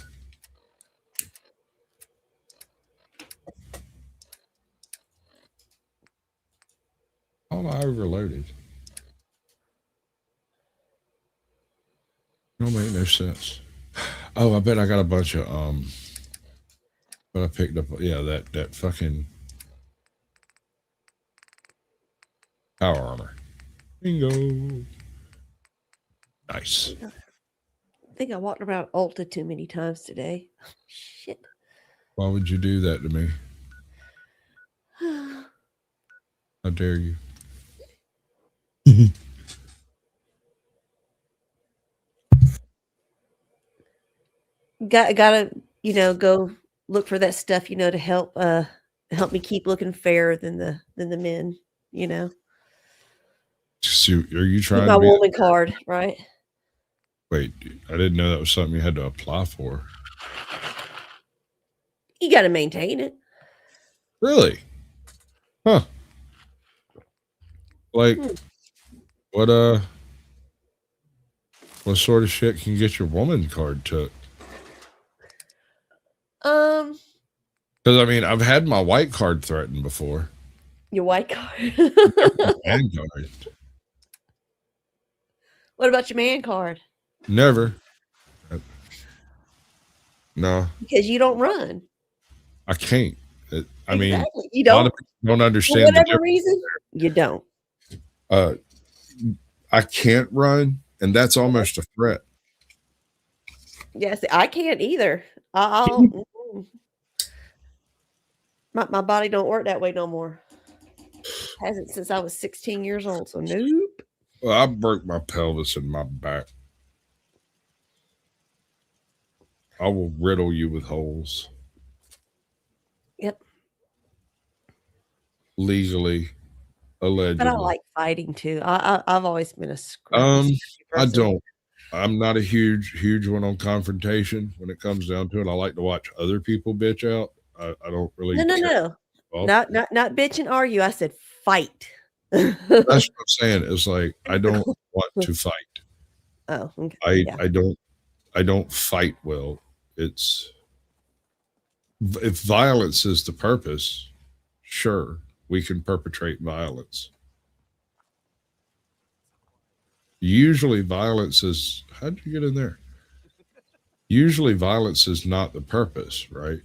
How am I overloaded? No, make no sense. Oh, I bet I got a bunch of but I picked up, yeah, that fucking power armor. Bingo. Nice. I think I walked around Ulta too many times today. Shit. Why would you do that to me? How dare you? Gotta, go look for that stuff, to help me keep looking fairer than the men, So, are you Keep trying my to be? woman card, right? Wait, I didn't know that was something you had to apply for. You gotta maintain it. Really? Huh. Like, what sort of shit can get your woman card took? Because I mean, I've had my white card threatened before. Your white card. Man card. What about your man card? Never. No, Because you don't run. I can't. I mean, Exactly. You a lot don't. of people don't For understand the whatever difference. reason, you don't. I can't run, and that's almost a threat. Yes, I can't either. I'll my body don't work that way no more. Hasn't since I was 16 years old. So nope. Well, I broke my pelvis and my back. I will riddle you with holes. Yep. Legally, allegedly. But I like fighting too. I've always been a I person. don't. I'm not a huge one on confrontation when it comes down to it. I like to watch other people bitch out. I don't really. No. Well, Not bitch and argue. I said fight. that's what I'm saying. It's like I don't want to fight. Oh, okay. I don't fight well. It's if violence is the purpose, sure, we can perpetrate violence. Usually violence is, how'd you get in there? Usually violence is not the purpose, right?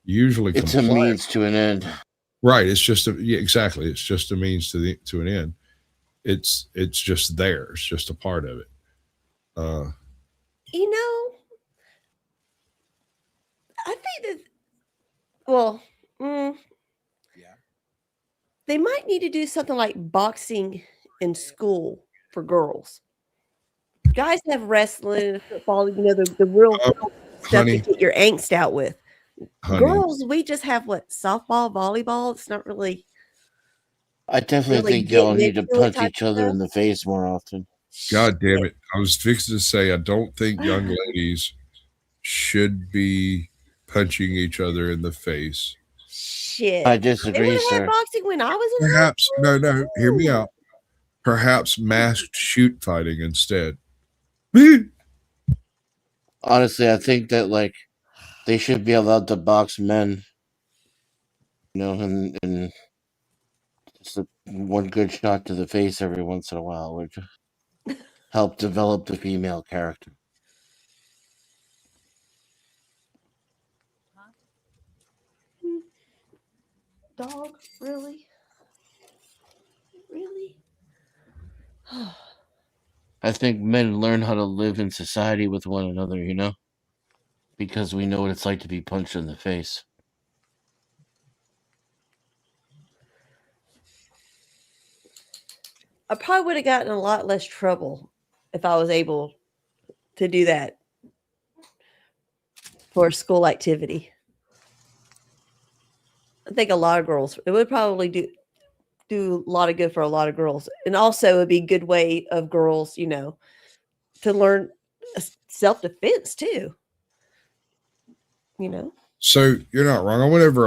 Usually it's a means to an end. Right. It's just exactly. It's just a means to an end. It's just there. It's just a part of it. I think that they might need to do something like boxing in school for girls. Guys have wrestling, football, the real stuff to get your angst out with. Girls, we just have softball, volleyball. It's not really. I definitely think y'all need to punch each other in the face more often. God damn it. I was fixing to say, I don't think young ladies should be punching each other in the face. Shit. I They disagree, would have had sir. boxing when I was in high Perhaps, school. no, hear me out. Perhaps masked shoot fighting instead. Honestly, I think that like they should be allowed to box men. You know, and just one good shot to the face every once in a while would help develop the female character. Dog, really? Really? I think men learn how to live in society with one another, you know? Because we know what it's like to be punched in the face. I probably would have gotten a lot less trouble if I was able to do that for a school activity. I think a lot of girls, it would probably do a lot of good for a lot of girls. And also it would be a good way of girls, you know, to learn self-defense too. You know? So you're not wrong. I went over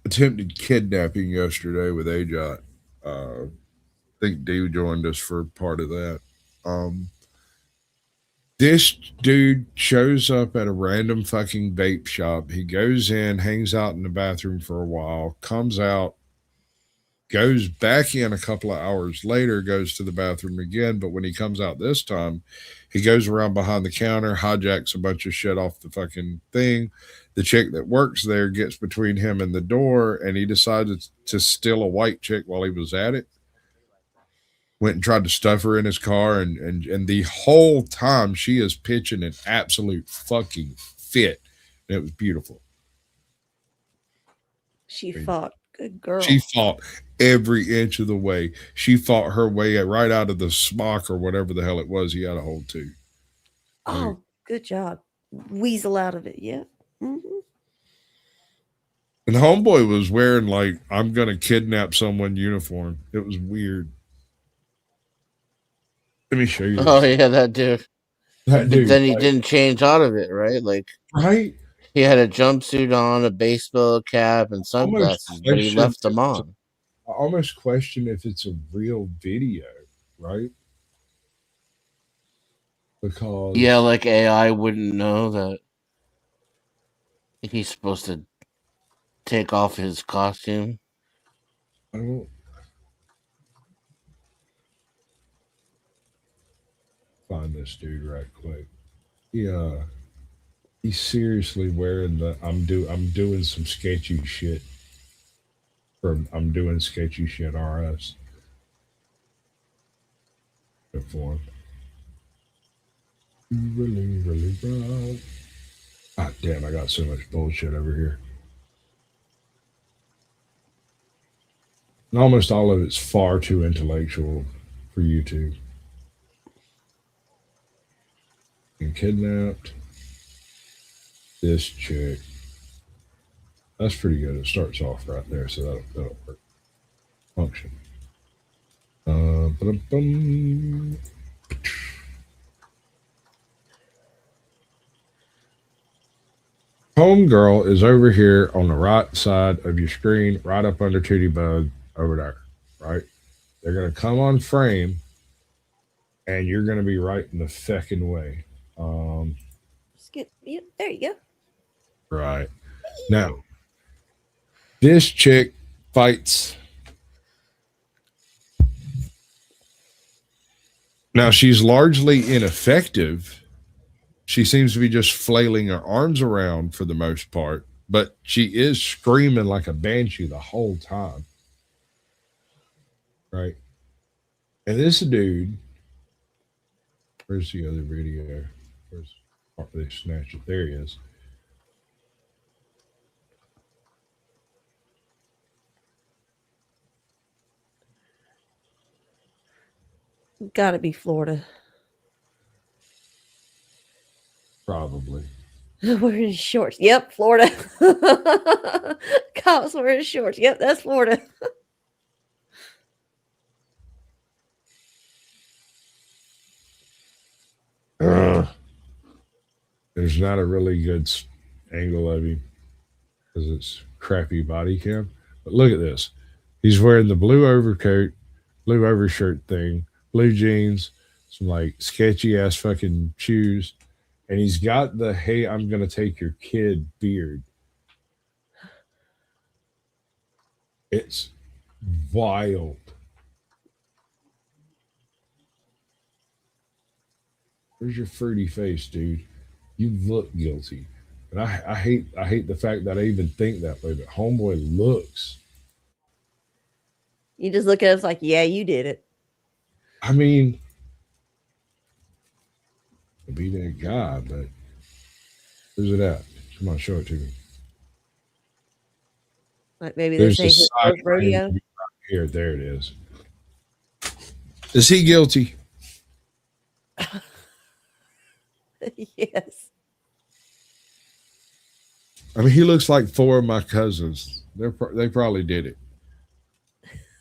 attempted kidnapping yesterday with AJOT. I think Dave joined us for part of that. This dude shows up at a random fucking vape shop. He goes in, hangs out in the bathroom for a while, comes out, goes back in a couple of hours later, goes to the bathroom again. But when he comes out this time, he goes around behind the counter, hijacks a bunch of shit off the fucking thing. The chick that works there gets between him and the door, and he decided to steal a white chick while he was at it. Went and tried to stuff her in his car, and the whole time she is pitching an absolute fucking fit. And it was beautiful. She fought. Good girl. She fought every inch of the way. She fought her way right out of the smock or whatever the hell it was he had a hold to. Oh, good job. Weasel out of it. Yeah. Mm-hmm. And homeboy was wearing like, I'm going to kidnap someone uniform. It was weird. Let me show you. Oh, yeah, that dude. That dude. But then he didn't change out of it, right? Like, right? He had a jumpsuit on, a baseball cap, and sunglasses, but he left them on. I almost question if it's a real video, right? Because Yeah, like AI wouldn't know that he's supposed to take off his costume. I don't find this dude right quick. He's seriously wearing the I'm doing some sketchy shit from I'm doing sketchy shit RS uniform. Really proud. Ah, damn, I got so much bullshit over here. And almost all of it's far too intellectual for YouTube. And kidnapped this chick. That's pretty good. It starts off right there, so that'll work. Function. Ba-dum-bum. Homegirl is over here on the right side of your screen, right up under Tootie Bug over there, right? They're going to come on frame, and you're going to be right in the feckin' way. Yeah, there you go. Right. Now, this chick fights. Now, she's largely ineffective. She seems to be just flailing her arms around for the most part, but she is screaming like a banshee the whole time. Right. And this dude, where's the other video? Where's they snatch it? There he is. Gotta be Florida. Probably. Wearing shorts. Yep, Florida. Cops wearing shorts. Yep, that's Florida. There's not a really good angle of him because it's crappy body cam. But look at this. He's wearing the blue overcoat, blue overshirt thing, blue jeans, some like sketchy ass fucking shoes, and he's got the "Hey, I'm gonna take your kid" beard. It's wild. Where's your fruity face, dude? You look guilty. And I hate the fact that I even think that way, but homeboy looks. You just look at us like, yeah, you did it. I mean, I'll be that guy, but where's it at? Come on, show it to me. Like maybe There's this ain't a his side first rodeo. right here. There it is. Is he guilty? Yes. I mean, he looks like 4 of my cousins. They probably did it.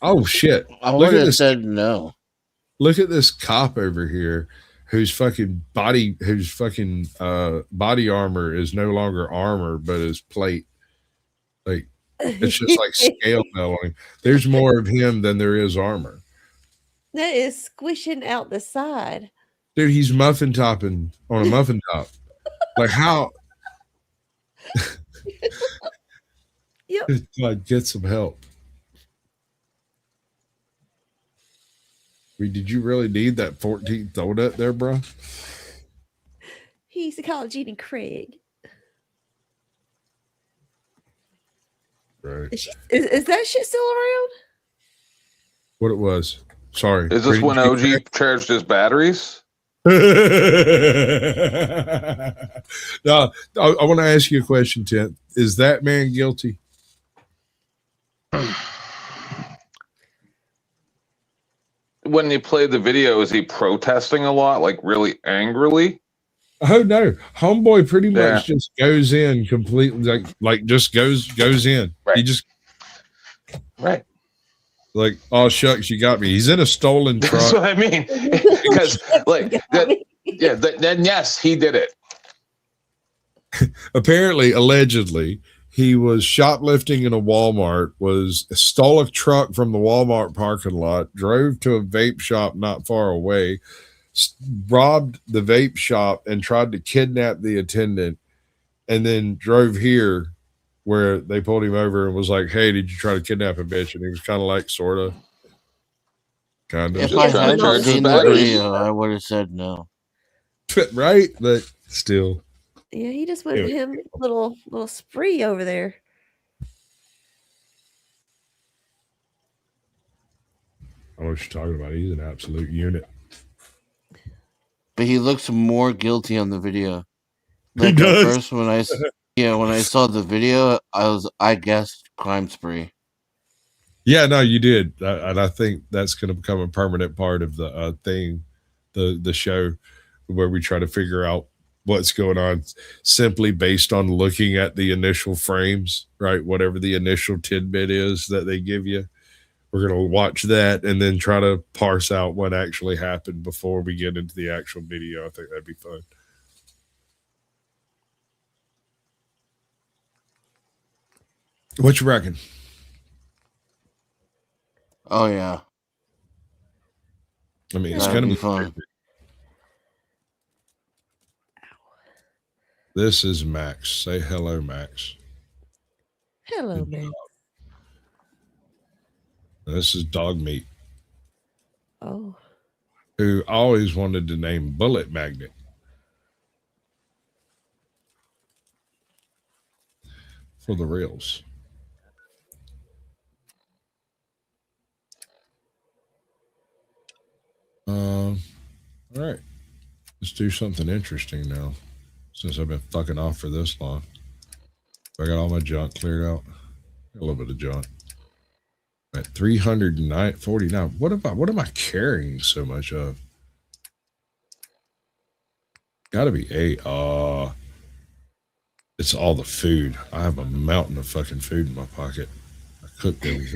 Oh shit! I Look would at have this. said no. Look at this cop over here, whose fucking body armor is no longer armor, but is plate. Like it's just like scale mail on him. There's more of him than there is armor. That is squishing out the side. Dude, he's muffin topping on a muffin top. Like how? Yep. Like, get some help. Did you really need that 14th donut there, bro? He used to call it Jeannie Craig. Right. Is that shit still around? What it was? Sorry. Is this when OG charged his batteries? No, I want to ask you a question, Tent. Is that man guilty? When you play the video, is he protesting a lot, like really angrily? Oh no, homeboy pretty much Yeah. just goes in completely, like just goes in. Right. He just Right. like, oh shucks, you got me. He's in a stolen That's truck. what I mean. Because like that, yeah, then yes, he did it. Apparently, allegedly, he was shoplifting in a Walmart, stole a truck from the Walmart parking lot, drove to a vape shop not far away, robbed the vape shop and tried to kidnap the attendant, and then drove here where they pulled him over and was like, "Hey, did you try to kidnap a bitch?" And he was kind of like, sort of, kind of. If Just I trying to charge hadn't his seen the batteries. video, I would have said no. Right? But still. Yeah, he just went Yeah. him a little spree over there. I know what you're talking about. He's an absolute unit. But he looks more guilty on the video. He Like does. at first when I saw the video, I guessed crime spree. Yeah, no, you did, and I think that's going to become a permanent part of the thing, the show, where we try to figure out what's going on simply based on looking at the initial frames, right? Whatever the initial tidbit is that they give you, we're going to watch that and then try to parse out what actually happened before we get into the actual video. I think that'd be fun. What you reckon? Oh yeah, I mean, it's that'd going to be be fun. This is Max. Say hello, Max. Hello, man. This is Dog Meat, Oh, who always wanted to name Bullet Magnet. For the reals. All right. Let's do something interesting now. Since I've been fucking off for this long. I got all my junk cleared out. A little bit of junk. At 349. What am I carrying so much of? Gotta be it's all the food. I have a mountain of fucking food in my pocket. I cooked everything.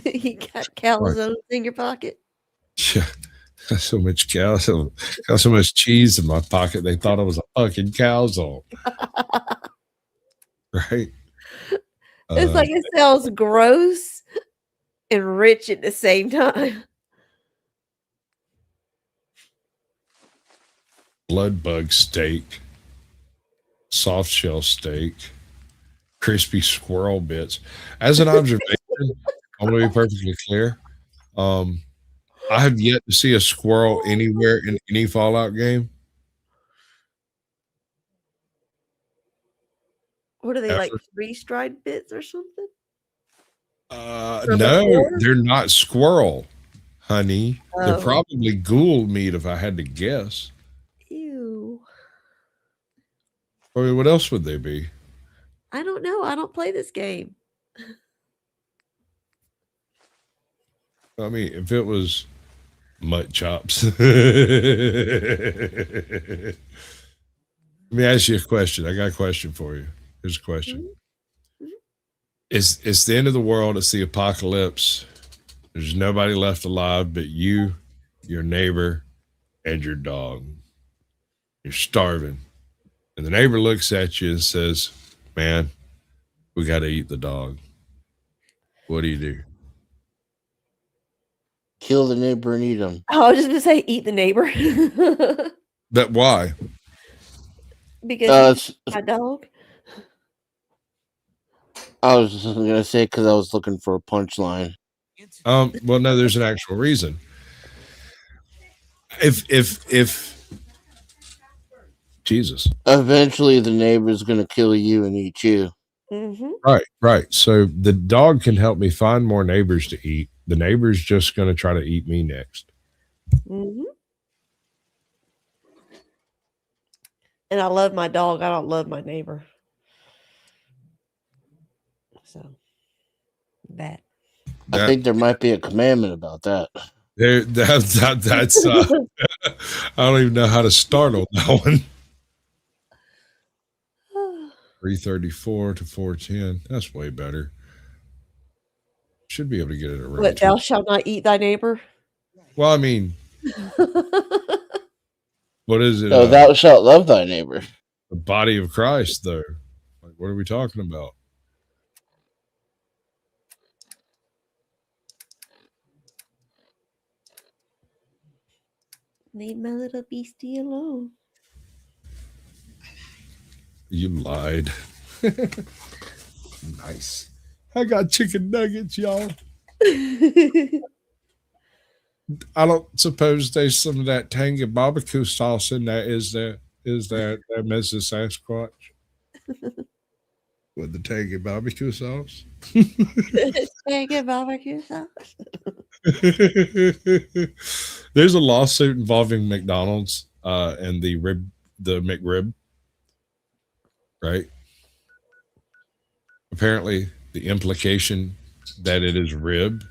you got calzones in your pocket. Yeah. Got so much got so much cheese in my pocket. They thought I was a fucking calzone. Right? It's like it sounds gross and rich at the same time. Blood bug steak, soft shell steak, crispy squirrel bits. As an observation, I'm going to be perfectly clear. I have yet to see a squirrel anywhere in any Fallout game. What are they like? Ever. Freeze-dried bits or something? No, they're not squirrel, honey. They're Oh. probably ghoul meat if I had to guess. Ew. I mean, what else would they be? I don't know. I don't play this game. I mean, if it was mutt chops. Let me ask you a question. I got a question for you. Here's a question. It's the end of the world. It's the apocalypse. There's nobody left alive but you, your neighbor, and your dog. You're starving. And the neighbor looks at you and says, man, we got to eat the dog. What do you do? Kill the neighbor and eat him. I was just gonna say eat the neighbor. That why? Because he's my dog. I was just gonna say because I was looking for a punchline. Well, no, there's an actual reason. If Jesus. Eventually, the neighbor's gonna kill you and eat you. Right. So the dog can help me find more neighbors to eat. The neighbor's just going to try to eat me next. And I love my dog. I don't love my neighbor. So that. I think there might be a commandment about that. That's I don't even know how to start on that one. 334 to 410. That's way better. Should be able to get it around. What, thou shalt not eat thy neighbor? Well, I mean, what is it? No, thou shalt love thy neighbor. The body of Christ, though. Like, what are we talking about? Leave my little beastie alone. You lied. Nice. I got chicken nuggets, y'all. I don't suppose there's some of that tangy barbecue sauce in there. Is there Mrs. Sasquatch? With the tangy barbecue sauce? Tangy barbecue sauce. There's a lawsuit involving McDonald's and the McRib. Right? Apparently, the implication that it is rib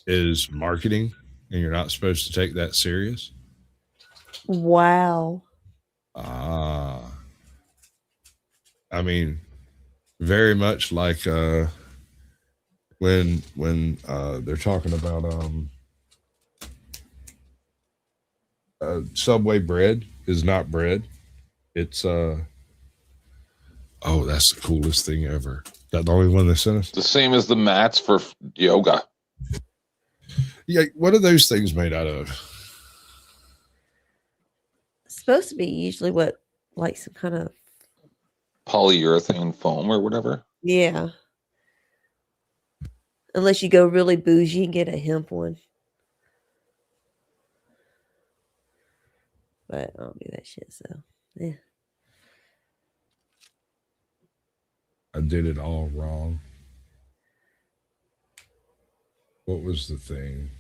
is marketing, and you're not supposed to take that serious. Wow. I mean, very much like when they're talking about Subway bread is not bread. It's oh, that's the coolest thing ever. That the only one they sent us? The same as the mats for yoga. Yeah, what are those things made out of? It's supposed to be usually what, like some kind of Polyurethane foam or whatever. yeah. Unless you go really bougie and get a hemp one. But I don't do that shit, so yeah. I did it all wrong. What was the thing?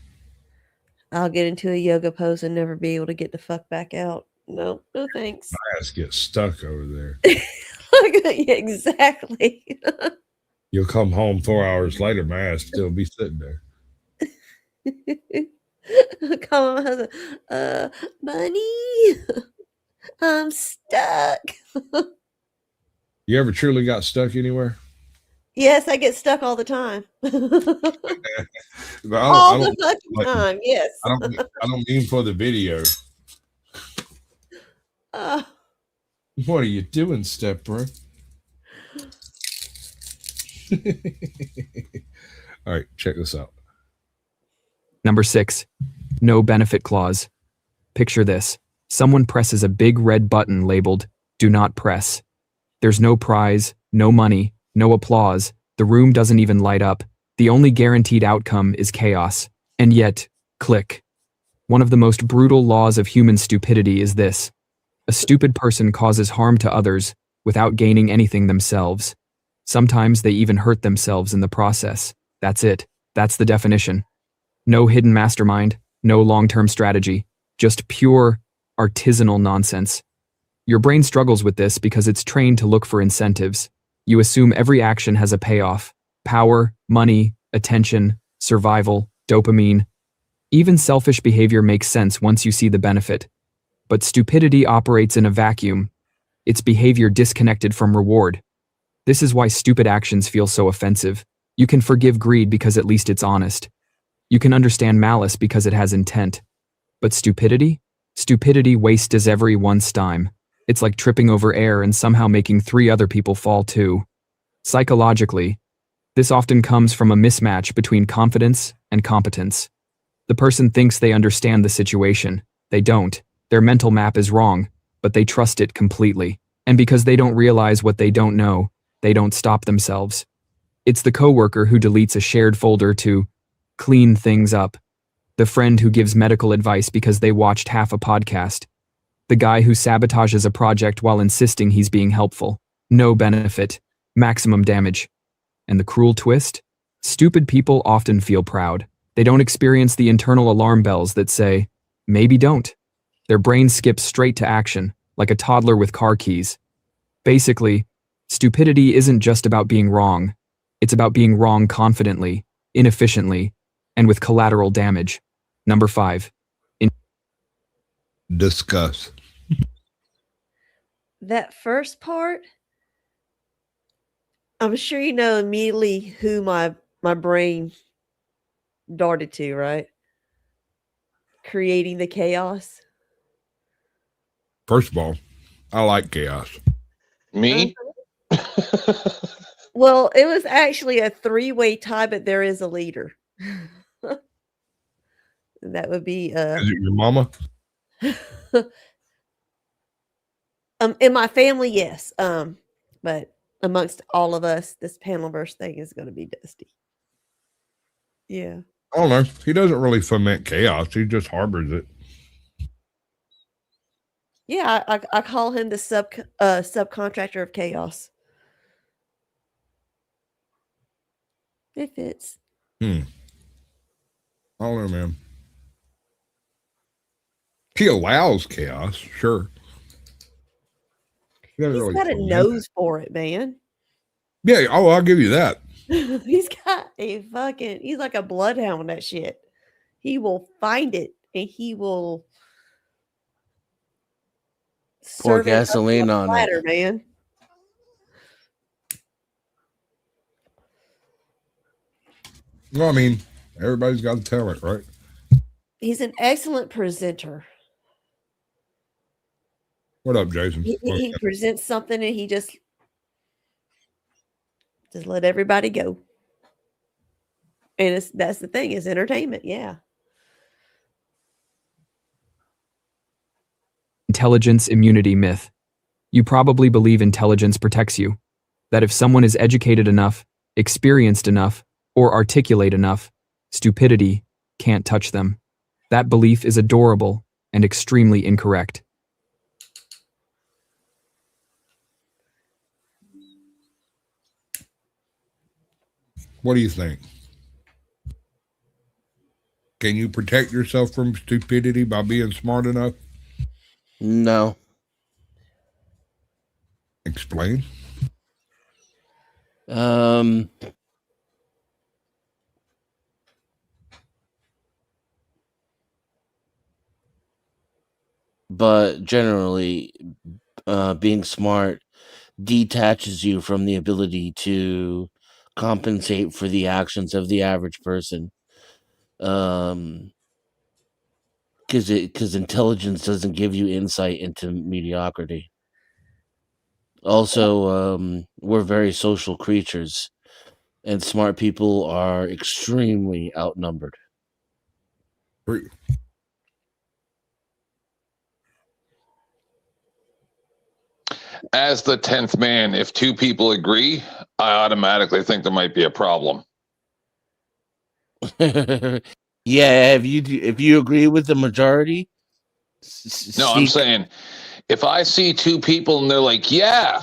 I'll get into a yoga pose and never be able to get the fuck back out. No, no thanks. My ass gets stuck over there. Yeah, exactly. You'll come home 4 hours later, my ass still be sitting there. Call my husband, Bunny, I'm stuck. You ever truly got stuck anywhere? Yes, I get stuck all the time. But All the fucking time. Yes. I don't mean for the video. Uh, What are you doing, step bro? All right, check this out. Number 6. No benefit clause. Picture this. Someone presses a big red button labeled "Do not press." There's no prize, no money, no applause. The room doesn't even light up. The only guaranteed outcome is chaos. And yet, click. One of the most brutal laws of human stupidity is this. A stupid person causes harm to others without gaining anything themselves. Sometimes they even hurt themselves in the process. That's it. That's the definition. No hidden mastermind, no long-term strategy, just pure, artisanal nonsense. Your brain struggles with this because it's trained to look for incentives. You assume every action has a payoff: power, money, attention, survival, dopamine. Even selfish behavior makes sense once you see the benefit. But stupidity operates in a vacuum. It's behavior disconnected from reward. This is why stupid actions feel so offensive. You can forgive greed because at least it's honest. You can understand malice because it has intent. But stupidity? Stupidity wastes everyone's time. It's like tripping over air and somehow making 3 other people fall too. Psychologically, this often comes from a mismatch between confidence and competence. The person thinks they understand the situation. They don't. Their mental map is wrong, but they trust it completely. And because they don't realize what they don't know, they don't stop themselves. It's the coworker who deletes a shared folder to clean things up. The friend who gives medical advice because they watched half a podcast. The guy who sabotages a project while insisting he's being helpful. No benefit, maximum damage. And the cruel twist? Stupid people often feel proud. They don't experience the internal alarm bells that say, maybe don't. Their brain skips straight to action, like a toddler with car keys. Basically, stupidity isn't just about being wrong. It's about being wrong confidently, inefficiently, and with collateral damage. Number 5. Discuss. that first part, I'm sure you know immediately who my brain darted to, right? Creating the chaos. First of all, I like chaos. Me? Well, it was actually a 3-way tie, but there is a leader. That would be Is it your mama? In my family, yes. But amongst all of us, this Panelverse thing is going to be Dusty. Yeah. I don't know. He doesn't really foment chaos. He just harbors it. Yeah, I call him the subcontractor of chaos. It fits. I don't know, man. He allows chaos, sure. He doesn't He's really got a foment nose for it, man. it. Yeah, oh, I'll give you that. He's got he's like a bloodhound on that shit. He will find it and he will Pour serve it up gasoline a on platter, it. man. Well, I mean, everybody's got a talent, right? He's an excellent presenter. What up, Jason? He presents something and he just let everybody go. And that's the thing, is entertainment, yeah. Intelligence immunity myth. You probably believe intelligence protects you. That if someone is educated enough, experienced enough, or articulate enough, stupidity can't touch them. That belief is adorable and extremely incorrect. What do you think? Can you protect yourself from stupidity by being smart enough? No. Explain. But generally, being smart detaches you from the ability to compensate for the actions of the average person. Because intelligence doesn't give you insight into mediocrity. Also, we're very social creatures, and smart people are extremely outnumbered. As the 10th man, if two people agree, I automatically think there might be a problem. Yeah, if you agree with the majority. No, I'm saying if I see two people and they're like, yeah,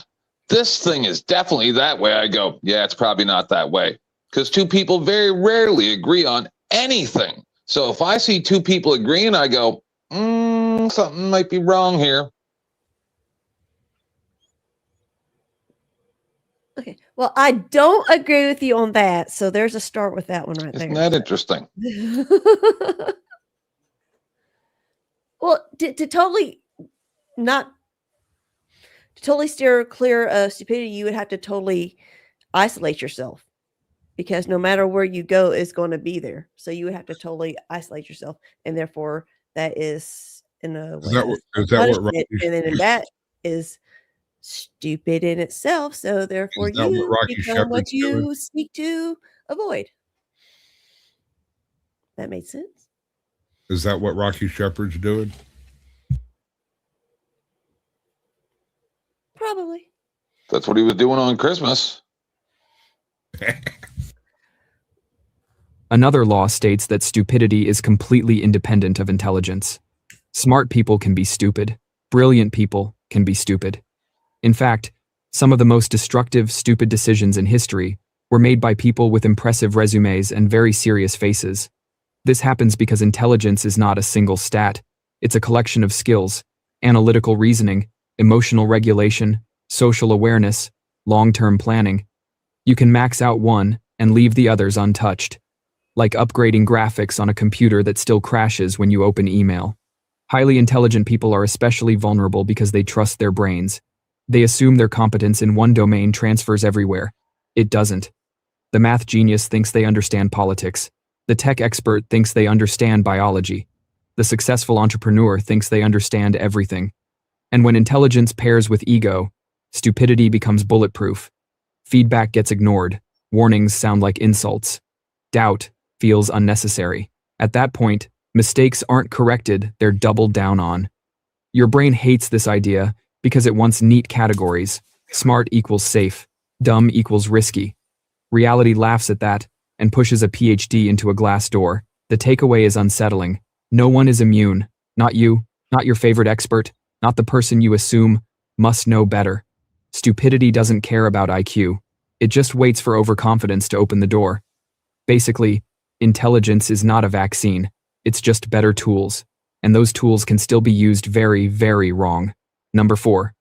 this thing is definitely that way, I go, yeah, it's probably not that way. Because two people very rarely agree on anything. So if I see two people agreeing, I go, something might be wrong here. Okay. Well, I don't agree with you on that. So there's a start with that one right there. Isn't that interesting? Well, to totally steer clear of stupidity, you would have to totally isolate yourself, because no matter where you go, it's going to be there. So you would have to totally isolate yourself, and therefore that is in a way. Is that what Rocky, and then that is stupid in itself. So therefore you become what you seek to avoid. That made sense. Is that what Rocky Shepherd's doing? Probably. That's what he was doing on Christmas. Another law states that stupidity is completely independent of intelligence. Smart people can be stupid. Brilliant people can be stupid. In fact, some of the most destructive, stupid decisions in history were made by people with impressive resumes and very serious faces. This happens because intelligence is not a single stat. It's a collection of skills: analytical reasoning, emotional regulation, social awareness, long-term planning. You can max out one and leave the others untouched. Like upgrading graphics on a computer that still crashes when you open email. Highly intelligent people are especially vulnerable because they trust their brains. They assume their competence in one domain transfers everywhere. It doesn't. The math genius thinks they understand politics. The tech expert thinks they understand biology. The successful entrepreneur thinks they understand everything. And when intelligence pairs with ego, stupidity becomes bulletproof. Feedback gets ignored. Warnings sound like insults. Doubt feels unnecessary. At that point, mistakes aren't corrected, they're doubled down on. Your brain hates this idea because it wants neat categories. Smart equals safe. Dumb equals risky. Reality laughs at that and pushes a PhD into a glass door. The takeaway is unsettling. No one is immune. Not you, not your favorite expert, not the person you assume must know better. Stupidity doesn't care about IQ. It just waits for overconfidence to open the door. Basically, intelligence is not a vaccine. It's just better tools. And those tools can still be used very, very wrong. Number 4.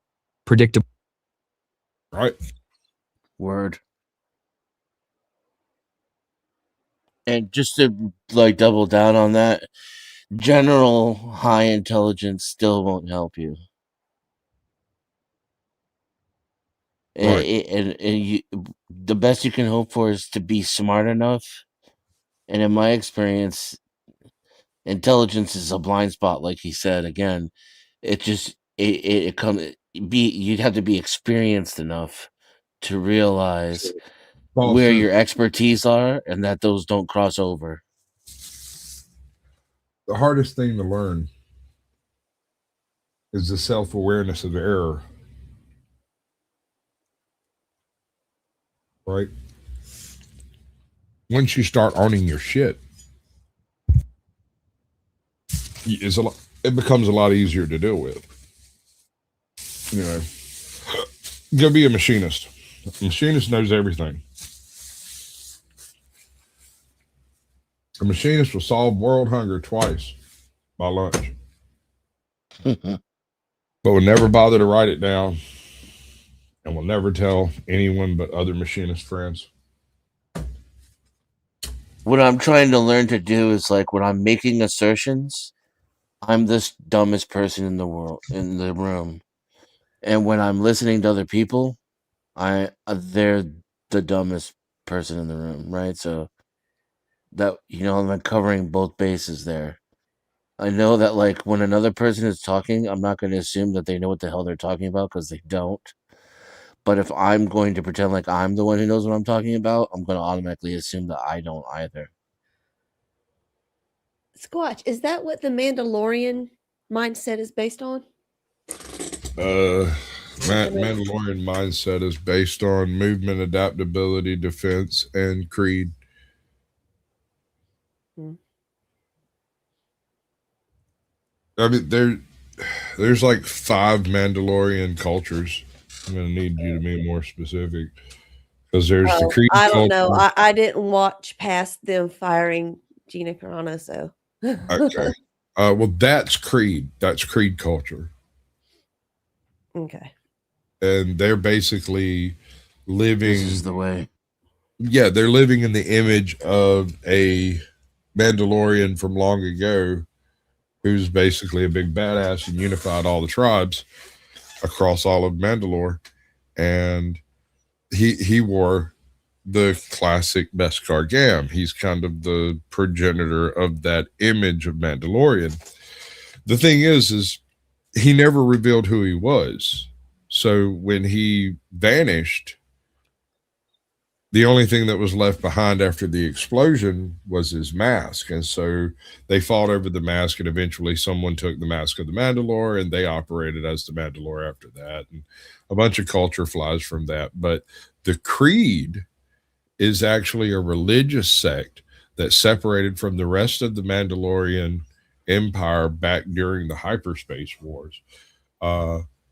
Predictable. Right. Word. And just to double down on that, general high intelligence still won't help you. Right. And the best you can hope for is to be smart enough. And in my experience, intelligence is a blind spot, like he said. Again, you'd have to be experienced enough to realize where your expertise are and that those don't cross over. The hardest thing to learn is the self-awareness of error. Right? Once you start owning your shit, it becomes a lot easier to deal with. You know, go be a machinist. A machinist knows everything. A machinist will solve world hunger twice by lunch. But will never bother to write it down, and will never tell anyone but other machinist friends. What I'm trying to learn to do is, like, when I'm making assertions, I'm the dumbest person in the world, in the room. And when I'm listening to other people, they're the dumbest person in the room, right? So that, I'm covering both bases there. I know that, like, when another person is talking, I'm not going to assume that they know what the hell they're talking about, because they don't. But if I'm going to pretend like I'm the one who knows what I'm talking about, I'm going to automatically assume that I don't either. Squatch, is that what the Mandalorian mindset is based on? Mandalorian mindset is based on movement, adaptability, defense, and creed. I mean, there's like 5 Mandalorian cultures. I'm gonna need you to be more specific, because there's the creed. I don't know. I didn't watch past them firing Gina Carano, so. Okay. Well, that's creed. That's creed culture. Okay. And they're basically living. This is the way. Yeah, they're living in the image of a Mandalorian from long ago, who's basically a big badass and unified all the tribes across all of Mandalore. And he wore the classic Beskar Gam. He's kind of the progenitor of that image of Mandalorian. The thing is he never revealed who he was. So when he vanished, the only thing that was left behind after the explosion was his mask. And so they fought over the mask, and eventually someone took the mask of the Mandalore, and they operated as the Mandalore after that. And a bunch of culture flies from that. But the creed is actually a religious sect that separated from the rest of the Mandalorian empire back during the hyperspace wars,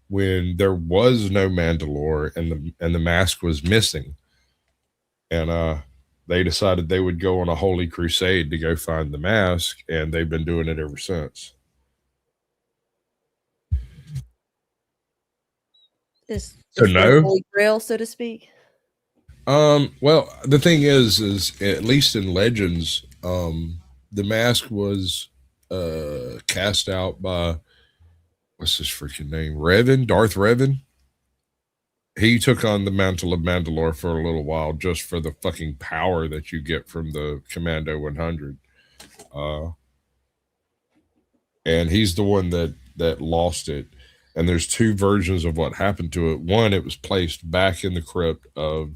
when there was no Mandalore and the mask was missing. And they decided they would go on a holy crusade to go find the mask, and they've been doing it ever since. Is So no? Holy Grail, so to speak? Well, the thing is at least in Legends, the mask was cast out by, what's his freaking name? Darth Revan. He took on the mantle of Mandalore for a little while, just for the fucking power that you get from the Commando 100. And he's the one that lost it. And there's 2 versions of what happened to it. One, it was placed back in the crypt of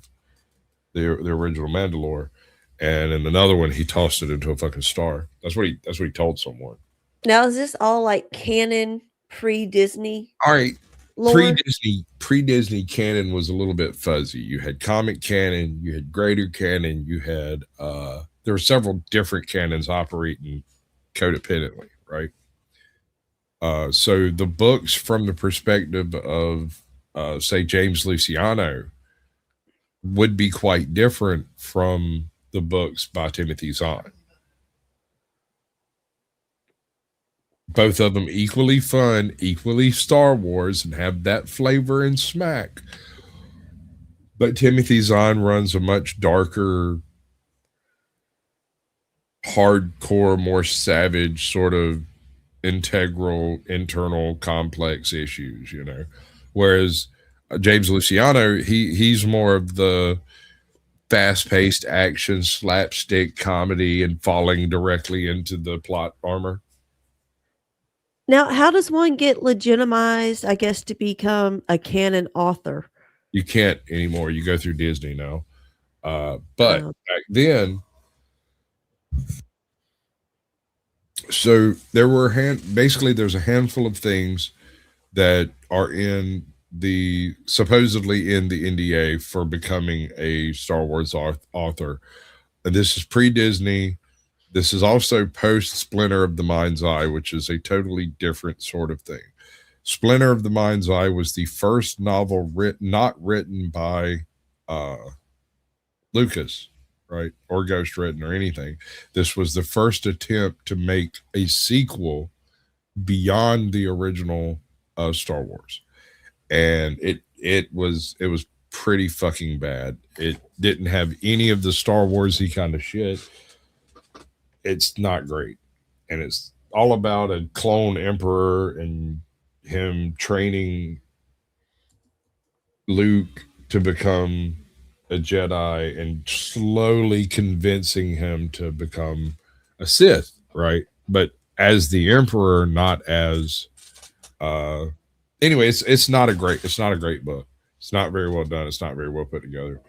the original Mandalore, and in another one, he tossed it into a fucking star. That's what he told someone. Now, is this all like canon pre-Disney? All right. Lore? Pre-Disney canon was a little bit fuzzy. You had comic canon, you had greater canon, you had there were several different canons operating codependently, right? So the books from the perspective of say James Luciano would be quite different from the books by Timothy Zahn. Both of them equally fun, equally Star Wars, and have that flavor and smack. But Timothy Zahn runs a much darker, hardcore, more savage sort of integral, internal, complex issues, Whereas James Luciano, he's more of the fast-paced action, slapstick comedy, and falling directly into the plot armor. Now, how does one get legitimized, I guess, to become a canon author? You can't anymore. You go through Disney now. But back then, so there were basically there's a handful of things that are supposedly in the NDA for becoming a Star Wars author. And this is pre-Disney. This is also post Splinter of the Mind's Eye, which is a totally different sort of thing. Splinter of the Mind's Eye was the first novel not written by Lucas, right? Or Ghost written or anything. This was the first attempt to make a sequel beyond the original Star Wars. And it was pretty fucking bad. It didn't have any of the Star Wars-y kind of shit. It's not great. And it's all about a clone emperor and him training Luke to become a Jedi and slowly convincing him to become a Sith, right? But as the Emperor, not as anyway, it's not a great book. It's not very well done. It's not very well put together.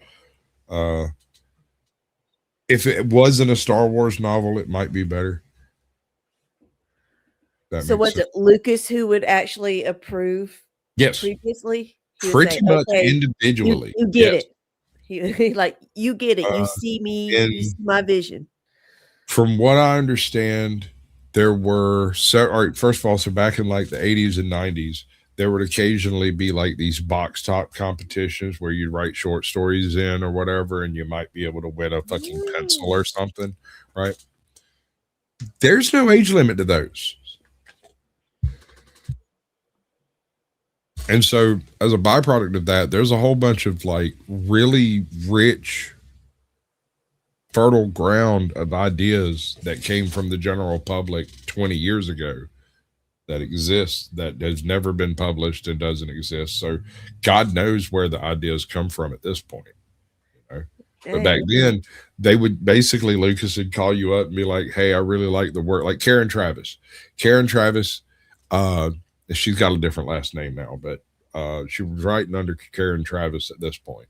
If it wasn't a Star Wars novel, it might be better. So was it Lucas who would actually approve? Yes. Previously, he would Pretty say, much "Okay, individually. You get Yes. it. He like you get it. You see me. You see my vision." From what I understand, there were all right, first of all, so back in like the 80s and 90s, there would occasionally be like these box top competitions where you write short stories in or whatever, and you might be able to win a fucking pencil or something, right? There's no age limit to those. And so as a byproduct of that, there's a whole bunch of like really rich, fertile ground of ideas that came from the general public 20 years ago that exists, that has never been published and doesn't exist. So God knows where the ideas come from at this point. You know? But back then, they would basically, Lucas would call you up and be like, hey, I really like the work. Like Karen Travis. Karen Travis, she's got a different last name now, but she was writing under Karen Travis at this point.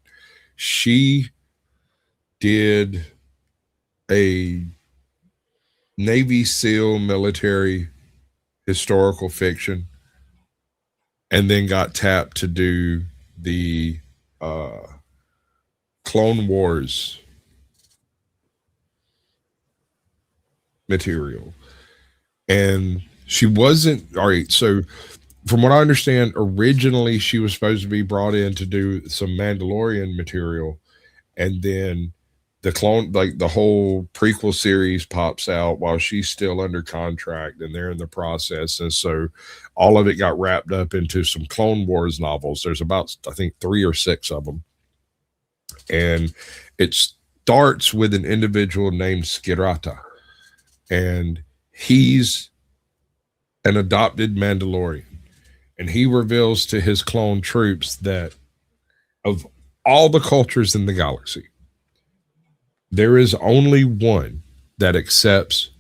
She did a Navy SEAL military historical fiction and then got tapped to do the Clone Wars material. And she wasn't, all right, so from what I understand, originally she was supposed to be brought in to do some Mandalorian material, and then the clone, like the whole prequel series pops out while she's still under contract and they're in the process. And so all of it got wrapped up into some Clone Wars novels. There's about, I think, 3 or 6 of them. And it starts with an individual named Skirata. And he's an adopted Mandalorian. And he reveals to his clone troops that of all the cultures in the galaxy, there is only one that accepts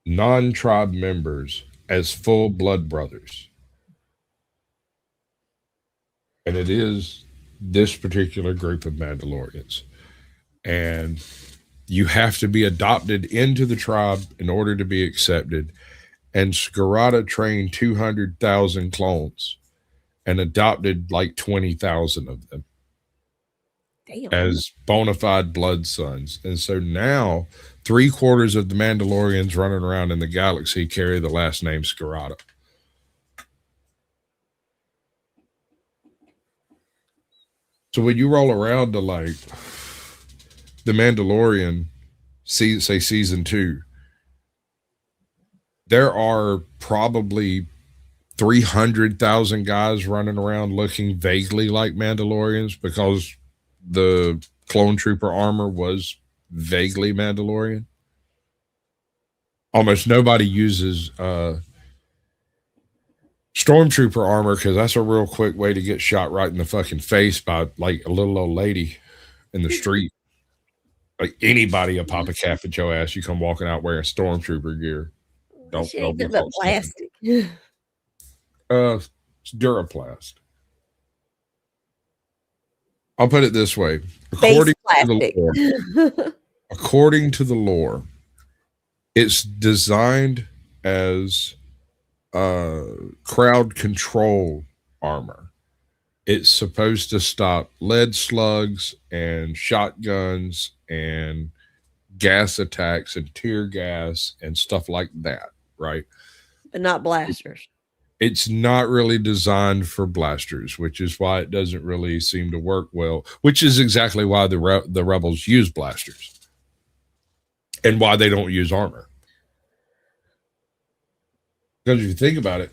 non-tribe members as full blood brothers. And it is this particular group of Mandalorians. And you have to be adopted into the tribe in order to be accepted. And Skirata trained 200,000 clones and adopted like 20,000 of them. Damn. As bona fide blood sons. And so now 3/4 of the Mandalorians running around in the galaxy carry the last name Skirata. So when you roll around to like the Mandalorian, say season 2, there are probably 300,000 guys running around looking vaguely like Mandalorians because the clone trooper armor was vaguely Mandalorian. Almost nobody uses stormtrooper armor because that's a real quick way to get shot right in the fucking face by like a little old lady in the street. Like anybody will pop a cap at your ass. You come walking out wearing stormtrooper gear. Don't be But plastic. it's Duraplast. I'll put it this way. According to the lore, it's designed as crowd control armor. It's supposed to stop lead slugs and shotguns and gas attacks and tear gas and stuff like that, right? But not blasters. It's not really designed for blasters, which is why it doesn't really seem to work well, which is exactly why the rebels use blasters and why they don't use armor. Because if you think about it,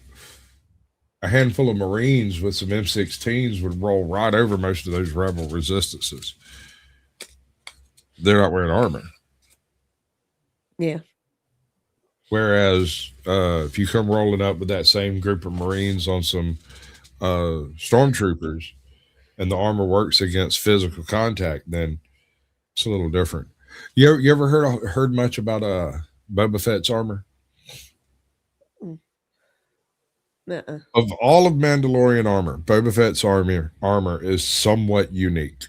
a handful of Marines with some M16s would roll right over most of those rebel resistances. They're not wearing armor. Yeah. Whereas if you come rolling up with that same group of Marines on some stormtroopers, and the armor works against physical contact, then it's a little different. You ever heard much about Boba Fett's armor? Uh-uh. Of all of Mandalorian armor, Boba Fett's armor is somewhat unique.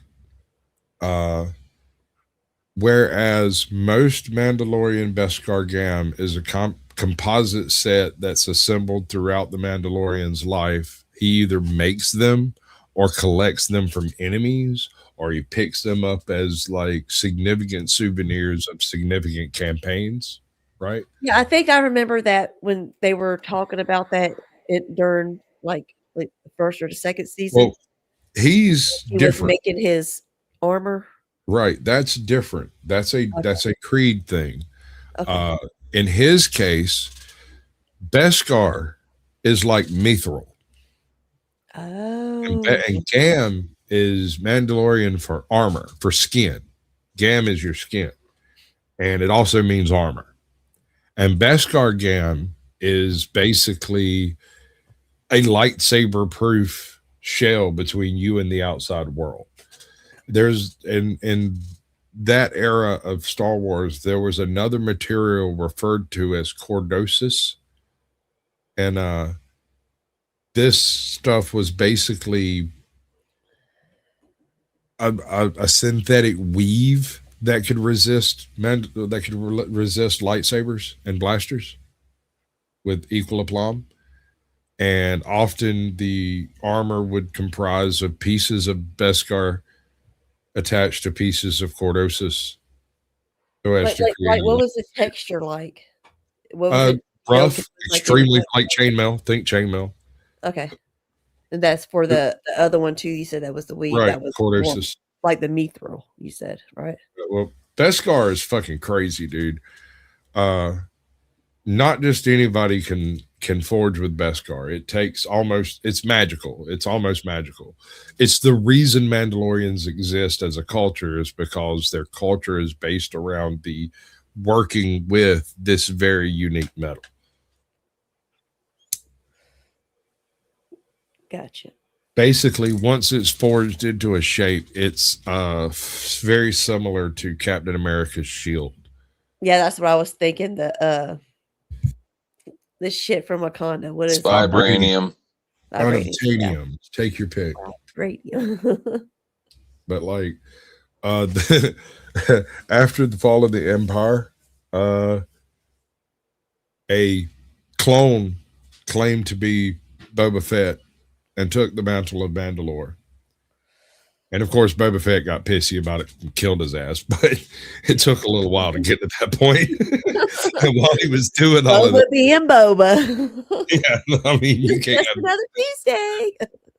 Whereas most Mandalorian Beskar Gam is a composite set that's assembled throughout the Mandalorian's life. He either makes them or collects them from enemies, or he picks them up as like significant souvenirs of significant campaigns, right? Yeah, I think I remember that when they were talking about that during like the first or the second season. Well, he's he different. was making his armor. Right, that's different. That's a Creed thing. Okay. In his case, Beskar is like Mithril. Oh. And Gam is Mandalorian for armor, for skin. Gam is your skin. And it also means armor. And Beskar Gam is basically a lightsaber proof shell between you and the outside world. There's in that era of Star Wars, there was another material referred to as cordosis. And this stuff was basically a synthetic weave that could resist lightsabers and blasters with equal aplomb. And often the armor would comprise of pieces of Beskar attached to pieces of cordosis. So as to like what was the texture like? What was it? Rough, Like extremely like chainmail. Think chainmail. Okay. And that's for the other one too. You said that was the weed. Right, That was cordosis. like the mithril, you said, right? Well, Beskar is fucking crazy, dude. Not just anybody can forge with Beskar. It's magical. It's almost magical. It's the reason Mandalorians exist as a culture is because their culture is based around the working with this very unique metal. Gotcha. Basically, once it's forged into a shape, it's very similar to Captain America's shield. Yeah, that's what I was thinking. The shit from Wakanda. What is it? Vibranium. Unobtainium. Take your pick. Vibranium. But like after the fall of the Empire, a clone claimed to be Boba Fett and took the mantle of Mandalore. And of course, Boba Fett got pissy about it and killed his ass, but it took a little while to get to that point. And while he was doing all of Boba that, being Boba. yeah, I mean, you can't. Just another Tuesday.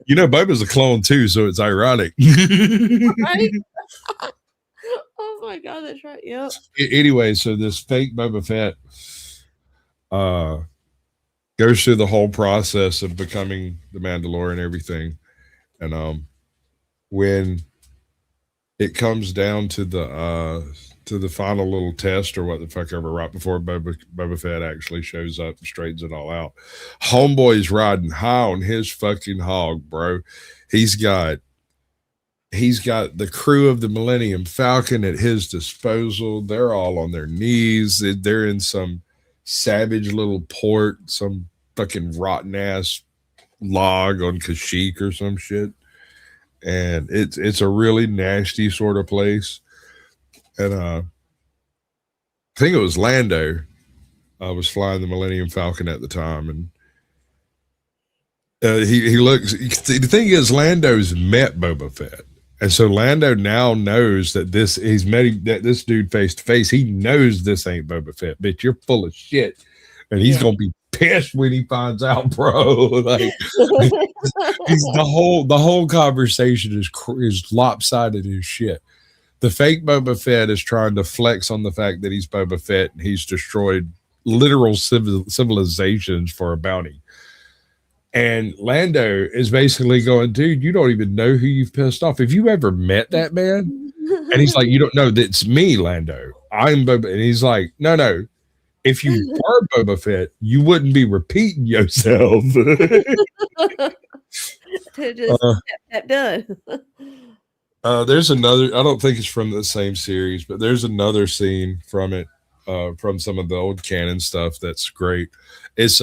You know, Boba's a clone too, so it's ironic. Right? Oh my god, that's right. Yep. Anyway, so this fake Boba Fett goes through the whole process of becoming the Mandalorian and everything. And when it comes down to the final little test or what the fuck ever, right before Boba Fett actually shows up and straightens it all out, homeboy's riding high on his fucking hog, bro. He's got the crew of the Millennium Falcon at his disposal. They're all on their knees. They're in some savage little port, some fucking rotten ass log on Kashyyyk or some shit. And it's a really nasty sort of place. And I think it was Lando was flying the Millennium Falcon at the time. And he looks, the thing is, Lando's met Boba Fett. And so Lando now knows that this dude face to face. He knows this ain't Boba Fett, bitch. You're full of shit. And he's going to be pissed when he finds out, bro. Like the whole conversation is lopsided as shit. The fake Boba Fett is trying to flex on the fact that he's Boba Fett and he's destroyed literal civilizations for a bounty. And Lando is basically going, dude, you don't even know who you've pissed off. Have you ever met that man? And he's like, you don't know, that's me, Lando. I'm Boba. And he's like, no. If you were Boba Fett, you wouldn't be repeating yourself. Just that done. There's another. I don't think it's from the same series, but there's another scene from it, from some of the old canon stuff that's great. It's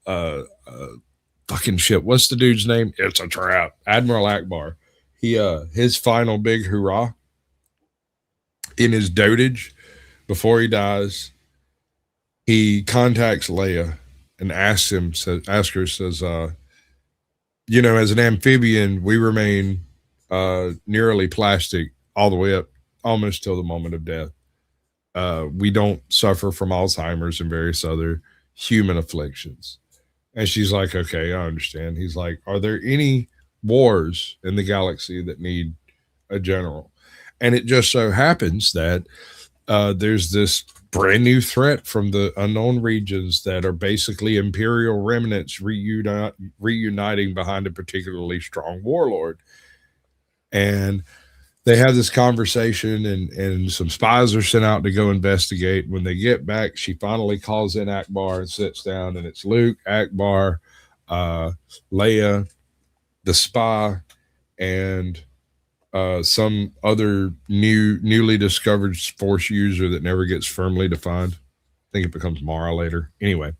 fucking shit. What's the dude's name? It's a trap. Admiral Akbar. He his final big hurrah in his dotage before he dies. He contacts Leia and asks her, says, you know, as an amphibian, we remain nearly plastic all the way up almost till the moment of death. We don't suffer from Alzheimer's and various other human afflictions. And she's like, okay, I understand. He's like, are there any wars in the galaxy that need a general? And it just so happens that there's this brand new threat from the unknown regions that are basically Imperial remnants reuniting behind a particularly strong warlord. And they have this conversation, and some spies are sent out to go investigate. When they get back, she finally calls in Akbar and sits down, and it's Luke, Akbar, Leia, the spy, and some other newly discovered Force user that never gets firmly defined. I think it becomes Mara later. Anyway,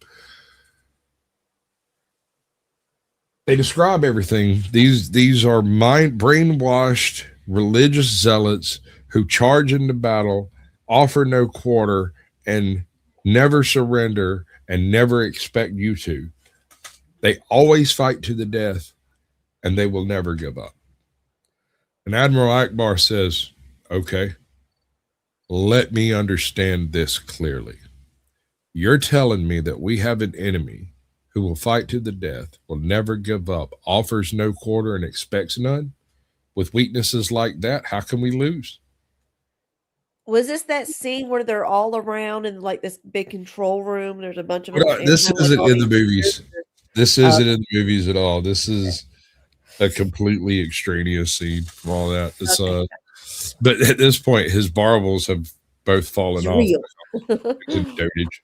they describe everything. These are brainwashed religious zealots who charge into battle, offer no quarter, and never surrender, and never expect you to. They always fight to the death, and they will never give up. And Admiral Akbar says, okay, let me understand this clearly. You're telling me that we have an enemy who will fight to the death, will never give up, offers no quarter, and expects none? With weaknesses like that, how can we lose? Was this that scene where they're all around in like this big control room? There's a bunch of This isn't in the movies. This isn't in the movies at all. This is a completely extraneous scene from all that. It's but at this point, his barbels have both fallen off. It's in dotage.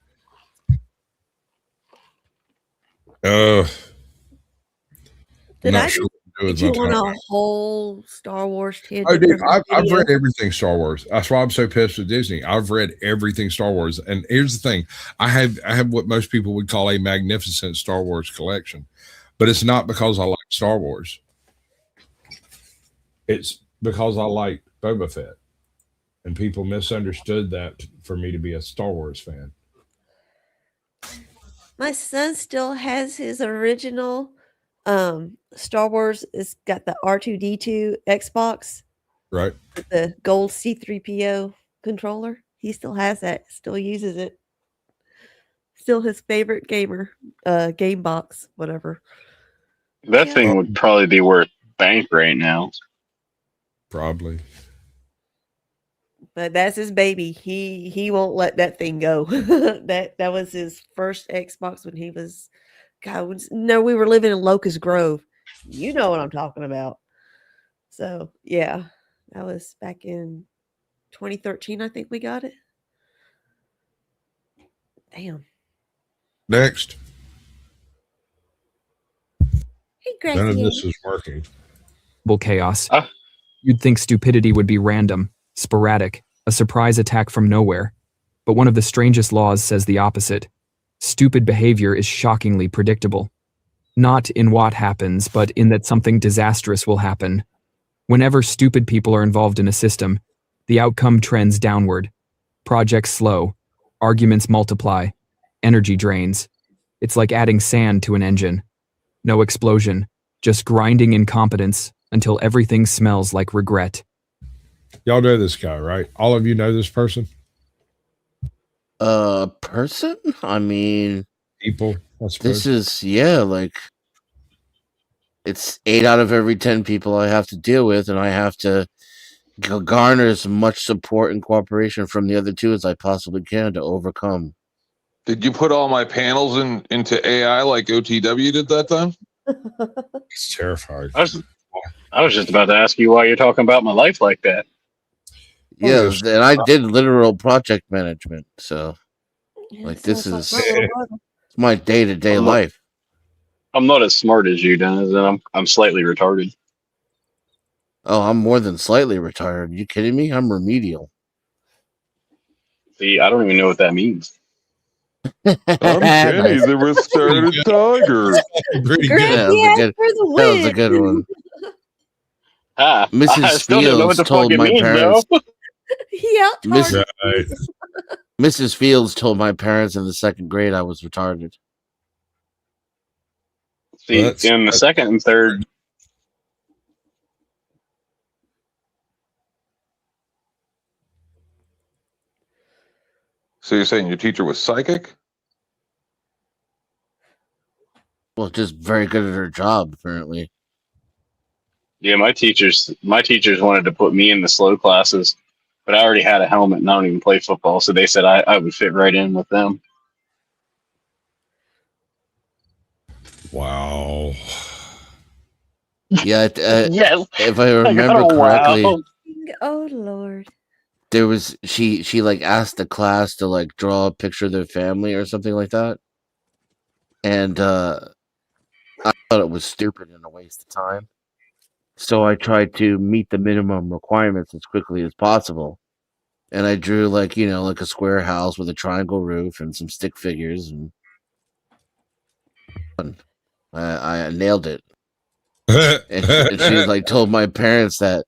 Did you want a whole Star Wars tangent? Oh, dude, I've read everything Star Wars. That's why I'm so pissed with Disney. I've read everything Star Wars, and here's the thing: I have what most people would call a magnificent Star Wars collection, but it's not because I like Star Wars. It's because I liked Boba Fett, and people misunderstood that for me to be a Star Wars fan. My son still has his original Star Wars. It's got the R2D2 Xbox, right? With the gold C3PO controller. He still has that. Still uses it. Still his favorite game box, whatever. That thing would probably be worth bank right now. Probably. But that's his baby. He won't let that thing go. that was his first Xbox when he was, we were living in Locust Grove. You know what I'm talking about. So yeah, that was back in 2013. I think we got it. Damn. Next. Hey, Greg. None of this is working. Chaos. You'd think stupidity would be random, sporadic, a surprise attack from nowhere. But one of the strangest laws says the opposite. Stupid behavior is shockingly predictable. Not in what happens, but in that something disastrous will happen. Whenever stupid people are involved in a system, the outcome trends downward. Projects slow, arguments multiply, energy drains. It's like adding sand to an engine. No explosion, just grinding incompetence until everything smells like regret. Y'all know this guy, right? All of you know this person? Person? I mean, people. This is, like, it's 8 out of every 10 people I have to deal with, and I have to garner as much support and cooperation from the other 2 as I possibly can to overcome. Did you put all my panels into AI like OTW did that time? It's terrifying. I was just about to ask you why you're talking about my life like that. Yeah, and I did literal project management, so like this is my day-to-day life. I'm not as smart as you, Dennis, and I'm slightly retarded. Oh, I'm more than slightly retired. You kidding me? I'm remedial. See, I don't even know what that means. I'm Kenny, the retarded tiger. Pretty Greg, good. That was a yeah, good. for the That was a win. good one. I Mrs. still don't know what Fields the told fuck it my means, parents. though. He out-targeted. Right. Mrs. Fields told my parents in the second grade I was retarded. See, Well, in the second and third, So you're saying your teacher was psychic? Well, just very good at her job, apparently. yeah, my teachers wanted to put me in the slow classes, but I already had a helmet and I don't even play football, so they said I would fit right in with them. Wow. Yeah, Yes, if I I got remember a correctly, wow. Oh Lord. there was she like asked the class to like draw a picture of their family or something like that, and I thought it was stupid and a waste of time. So I tried to meet the minimum requirements as quickly as possible, and I drew like like a square house with a triangle roof and some stick figures, and I nailed it. And she like told my parents that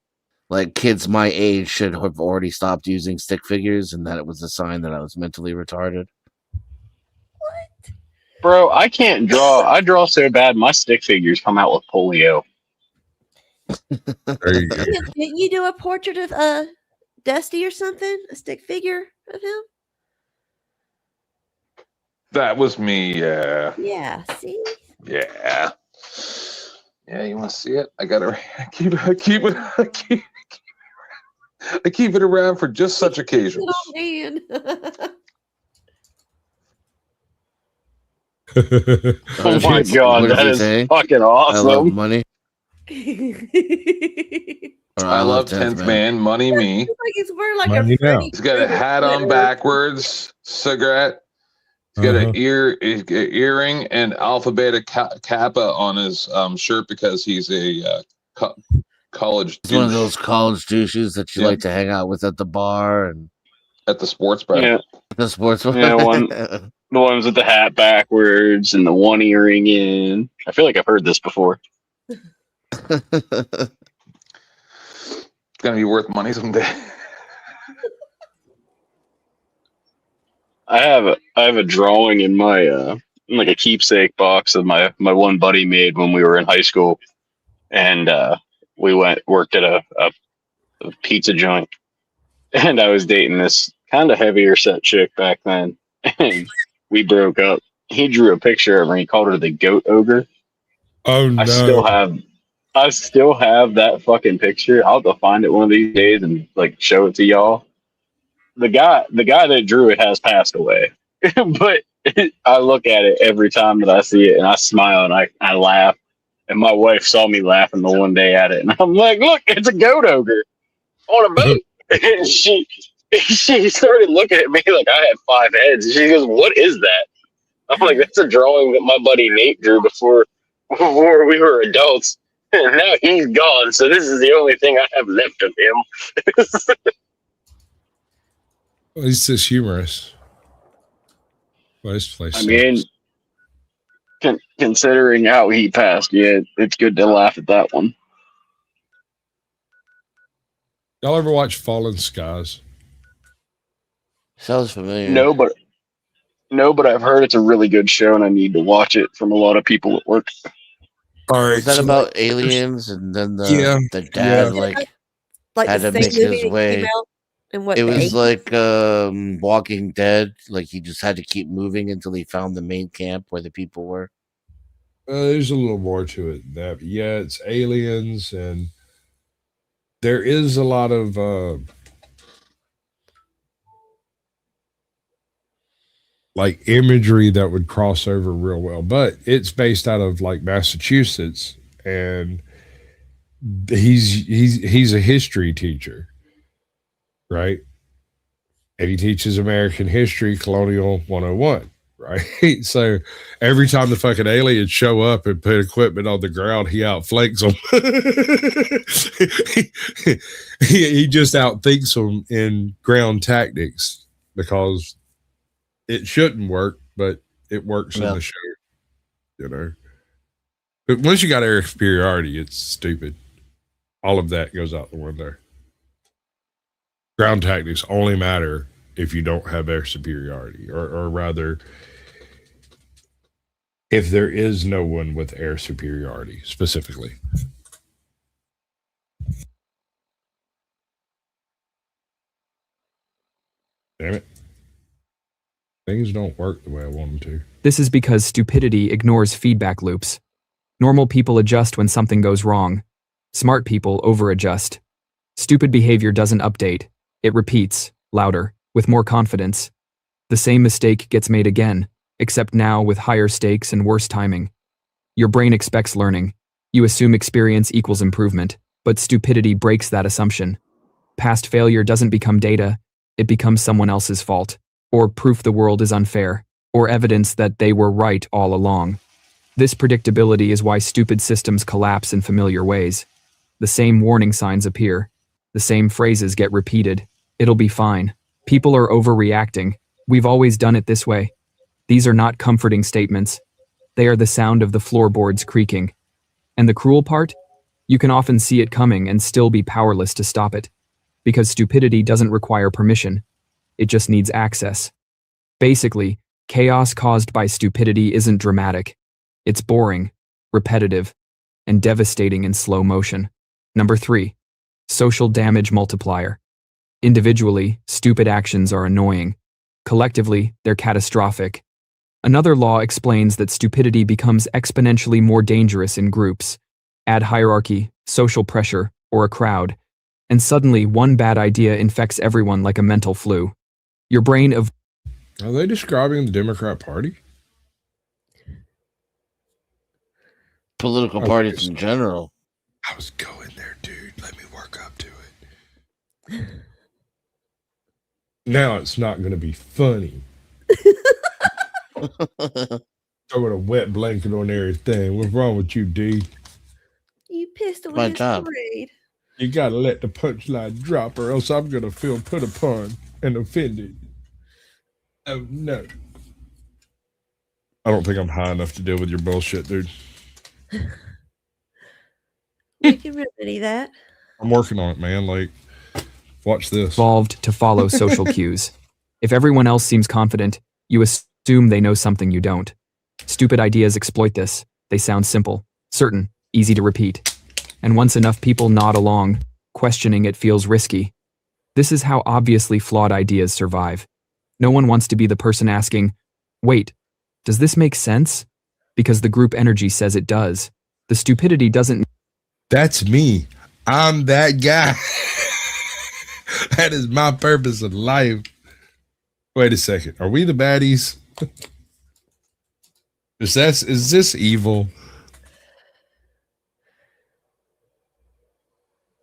like kids my age should have already stopped using stick figures and that it was a sign that I was mentally retarded. Bro, I can't draw. I draw so bad, my stick figures come out with polio. There you go. Didn't you do a portrait of Dusty or something? A stick figure of him? That was me, yeah. Yeah, see? Yeah. Yeah, you want to see it? I gotta keep it around for just such occasions. Oh man. Oh my god, What that he is saying? fucking I love awesome. money. Or I love 10th man, money me. It's like it's wearing like Money a Freddy He's got a hat on backwards, cigarette. He's got an earring and Alpha Beta Kappa on his shirt because he's a college He's one of douche those college douches that you Yeah. like to hang out with at the bar and at the sports bar. Yeah, the sports bar. yeah, the ones with the hat backwards and the one earring in. I feel like I've heard this before. It's gonna be worth money someday. I have a drawing in my in like a keepsake box of my one buddy made when we were in high school, and we worked at a pizza joint, and I was dating this kind of heavier set chick back then, and we broke up. He drew a picture of her and he called her the goat ogre. Oh no. I still have that fucking picture. I'll have to find it one of these days and like show it to y'all. The guy that drew it has passed away, but I look at it every time that I see it and I smile and I laugh. And my wife saw me laughing the one day at it, and I'm like, "Look, it's a goat ogre on a boat." And she started looking at me like I had 5 heads. And she goes, "What is that?" I'm like, "That's a drawing that my buddy Nate drew before we were adults, and now he's gone. So this is the only thing I have left of him." Well, he's just humorous. Well, this place I mean, considering how he passed, yeah, it's good to laugh at that one. y'all ever watch Fallen Skies? Sounds familiar. No, but I've heard it's a really good show, and I need to watch it from a lot of people at work. All right. Is that about aliens and then the dad Like had the to make same movie his that way. came out in what It the was 80s? like Walking Dead. Like he just had to keep moving until he found the main camp where the people were. There's a little more to it than that. But yeah, it's aliens, and there is a lot of like imagery that would cross over real well. But it's based out of like Massachusetts, and he's a history teacher, right? And he teaches American history, Colonial 101, right? So every time the fucking aliens show up and put equipment on the ground, he outflanks them. he just outthinks them in ground tactics because it shouldn't work, but it works in the show, you know. But once you got air superiority, it's stupid. All of that goes out the window. Ground tactics only matter if you don't have air superiority, or rather, if there is no one with air superiority specifically. Damn it. Things don't work the way I want them to. This is because stupidity ignores feedback loops. Normal people adjust when something goes wrong. Smart people over-adjust. Stupid behavior doesn't update. It repeats, louder, with more confidence. The same mistake gets made again, except now with higher stakes and worse timing. Your brain expects learning. You assume experience equals improvement, but stupidity breaks that assumption. Past failure doesn't become data, it becomes someone else's fault, or proof the world is unfair, or evidence that they were right all along. This predictability is why stupid systems collapse in familiar ways. The same warning signs appear. The same phrases get repeated. It'll be fine. People are overreacting. We've always done it this way. These are not comforting statements. They are the sound of the floorboards creaking. And the cruel part? You can often see it coming and still be powerless to stop it. Because stupidity doesn't require permission. It just needs access. Basically, chaos caused by stupidity isn't dramatic. It's boring, repetitive, and devastating in slow motion. Number 3. Social damage multiplier. Individually, stupid actions are annoying. Collectively, they're catastrophic. Another law explains that stupidity becomes exponentially more dangerous in groups. Add hierarchy, social pressure, or a crowd, and suddenly one bad idea infects everyone like a mental flu. Your brain of... Are they describing the Democrat Party? Political parties in general. I was going there, dude. Let me work up to it. Now it's not going to be funny. Throwing a wet blanket on everything. What's wrong with you, D? You pissed away My his job. parade. You got to let the punchline drop or else I'm going to feel put upon and offended. Oh, no. I don't think I'm high enough to deal with your bullshit, dude. We can remedy that. I'm working on it, man. Like, watch this. Evolved to follow social cues. If everyone else seems confident, you assume they know something you don't. Stupid ideas exploit this. They sound simple, certain, easy to repeat. And once enough people nod along, questioning it feels risky. This is how obviously flawed ideas survive. No one wants to be the person asking, wait, does this make sense? Because the group energy says it does. The stupidity doesn't... That's me. I'm that guy. That is my purpose in life. Wait a second. Are we the baddies? Is this evil?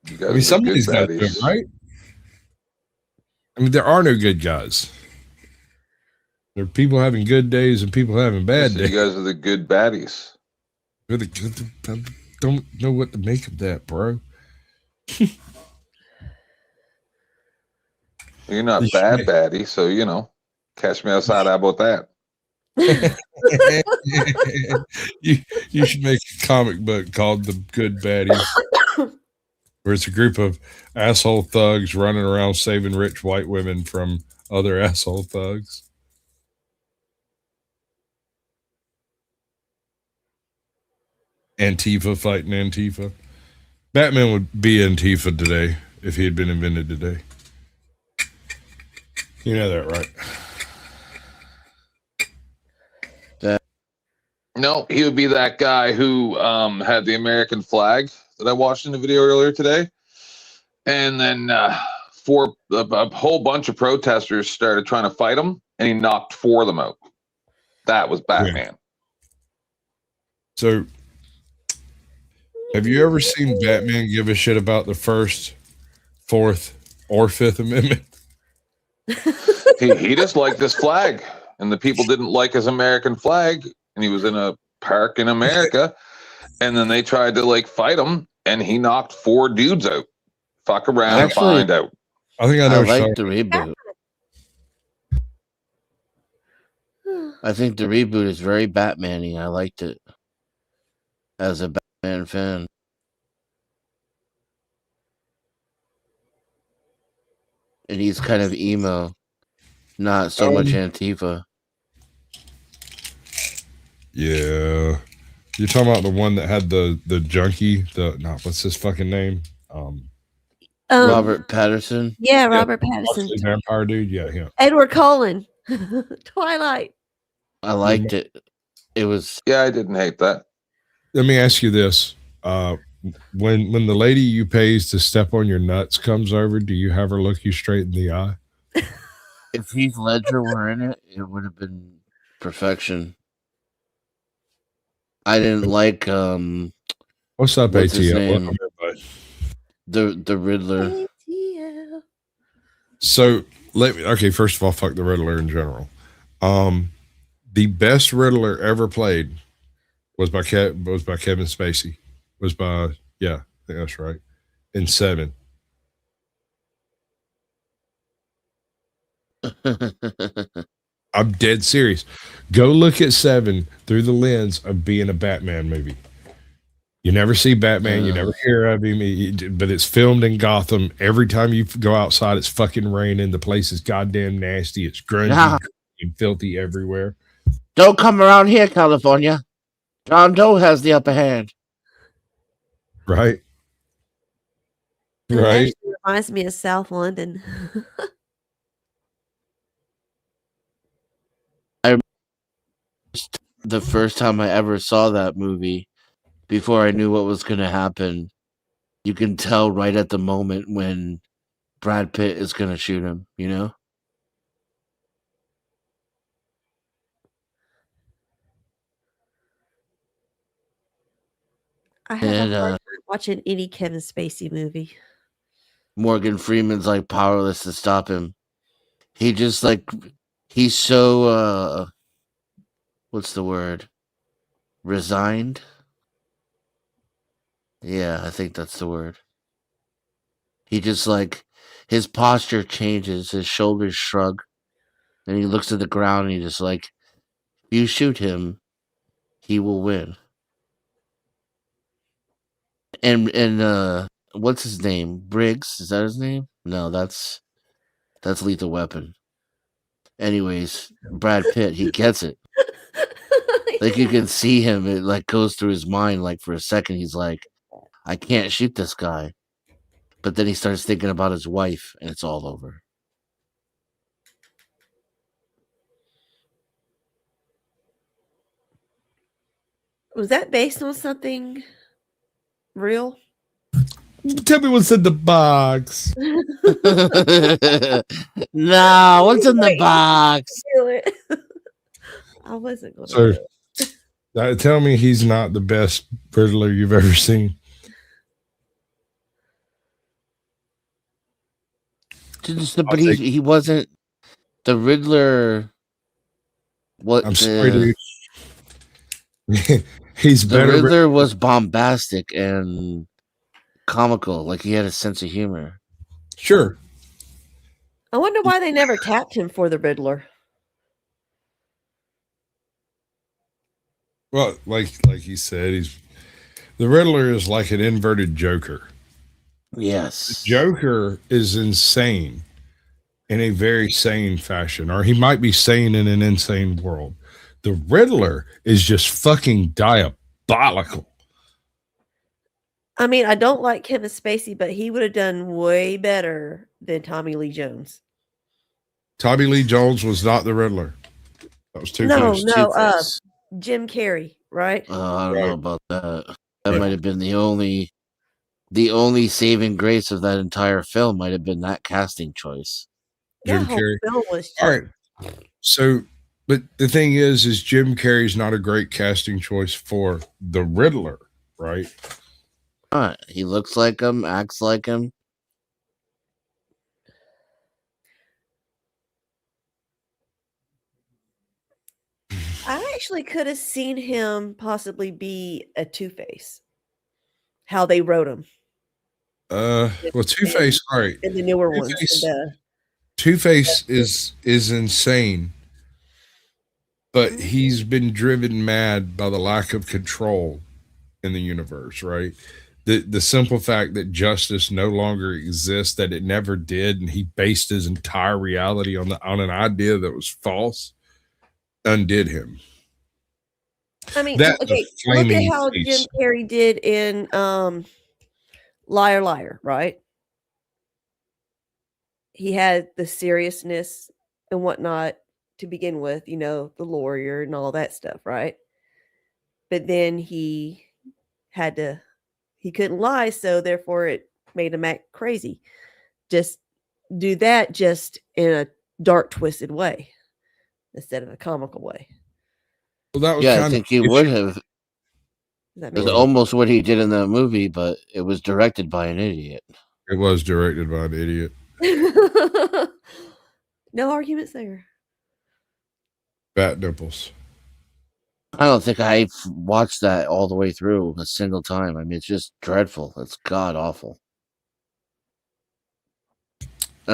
You guys I mean, somebody's got got to do it, right? I mean, there are no good guys. There are people having good days and people having bad days. You guys are the good baddies. We're the good. I don't know what to make of that, bro. You're not bad baddie, so you know. Catch me outside. How about that? you should make a comic book called The Good Baddies, where it's a group of asshole thugs running around saving rich white women from other asshole thugs. Antifa fighting Antifa. Batman would be Antifa today if he had been invented today. You know that, right? No, he would be that guy who had the American flag that I watched in the video earlier today. And then a whole bunch of protesters started trying to fight him, and he knocked 4 of them out. That was Batman. Yeah. So, have you ever seen Batman give a shit about the First, Fourth, or Fifth Amendment? He just liked this flag. and the people didn't like his American flag, and he was in a park in America, and then they tried to like fight him, and he knocked 4 dudes out. Fuck around and Actually, find out. I think I know. like the reboot. I think the reboot is very Batman-y. I liked it as a Batman fan. And he's kind of emo, not so much Antifa. Yeah. You're talking about the one that had the junkie, what's his fucking name? Robert Patterson. Yeah, Robert Patterson. The vampire dude, yeah, him. Edward Cullen. Twilight. I liked it. It was I didn't hate that. Let me ask you this. When the lady you pays to step on your nuts comes over, do you have her look you straight in the eye? If Heath Ledger were in it, it would have been perfection. I didn't like what's up, what's his ATL? name? Welcome, everybody. The Riddler. So first of all, fuck the Riddler in general. The best Riddler ever played was by Kevin Spacey. I think that's right. In 7. I'm dead serious. Go look at 7 through the lens of being a Batman movie. You never see Batman. You never hear of him. But it's filmed in Gotham. Every time you go outside, it's fucking raining. The place is goddamn nasty. It's grungy and filthy everywhere. Don't come around here, California. John Doe has the upper hand. Right. It Right. actually reminds me of South London. The first time I ever saw that movie, before I knew what was going to happen, you can tell right at the moment when Brad Pitt is going to shoot him, you know? I have And, a hard time watching any Kevin Spacey movie. Morgan Freeman's like powerless to stop him. He just like, he's so, what's the word? Resigned? Yeah, I think that's the word. He just like, his posture changes, his shoulders shrug, and he looks at the ground and he just like, if you shoot him, he will win. And what's his name? Briggs, is that his name? No, that's Lethal Weapon. Anyways, Brad Pitt, he gets it. Like you can see him, it like goes through his mind. Like for a second, he's like, I can't shoot this guy. But then he starts thinking about his wife, and it's all over. Was that based on something real? Tell me what's in the box. No, what's in the box? I wasn't going to. So, tell me he's not the best Riddler you've ever seen. But he wasn't the Riddler. What? I'm sorry, dude. He's the better. Riddler was bombastic and comical. Like he had a sense of humor. Sure. I wonder why they never tapped him for the Riddler. Well, like he said, the Riddler is like an inverted Joker. Yes. The Joker is insane in a very sane fashion, or he might be sane in an insane world. The Riddler is just fucking diabolical. I mean, I don't like Kevin Spacey, but he would have done way better than Tommy Lee Jones. Tommy Lee Jones was not the Riddler. That was Two-Face. Jim Carrey, right? I don't know about that. That might have been the only saving grace of that entire film. Might have been that casting choice. Jim That Carrey. whole film was just, All right. So, but the thing is Jim Carrey's not a great casting choice for the Riddler, right? He looks like him, acts like him. I actually could have seen him possibly be a Two-Face. How they wrote him. Well, Two-Face, all right. In the newer ones. Two-Face is insane, but he's been driven mad by the lack of control in the universe, right? The simple fact that justice no longer exists, that it never did, and he based his entire reality on an idea that was false, undid him. I mean, That's a okay, look at flaming how face. Jim Carrey did in Liar Liar, right? He had the seriousness and whatnot to begin with, you know, the lawyer and all that stuff, right? But then he couldn't lie, so therefore it made him act crazy. Just do that just in a dark, twisted way instead of a comical way. Well, that was Yeah, I think he would have. That It's makes almost what he did in that movie, but it was directed by an idiot. It was directed by an idiot. No arguments there. Fat nipples. I don't think I watched that all the way through a single time. I mean, it's just dreadful. It's god awful. I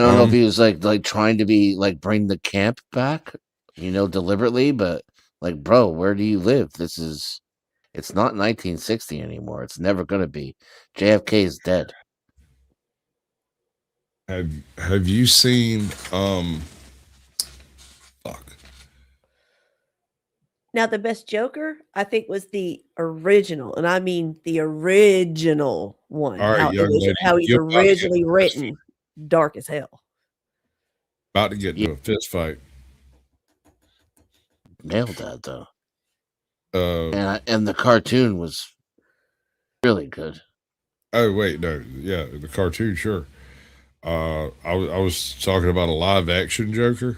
don't know if he was like trying to be like bring the camp back, you know, deliberately, but like, bro, where do you live? It's not 1960 anymore. It's never gonna be. JFK is dead. Have you seen Now, the best Joker, I think, was the original, and I mean the original one. All right, how, young lady, how he's you're about to get originally written, dark as hell. about to get into a fist fight? Nailed that though. Uh, And the cartoon was really good. Oh wait, no, yeah, the cartoon, sure. I was talking about a live action Joker.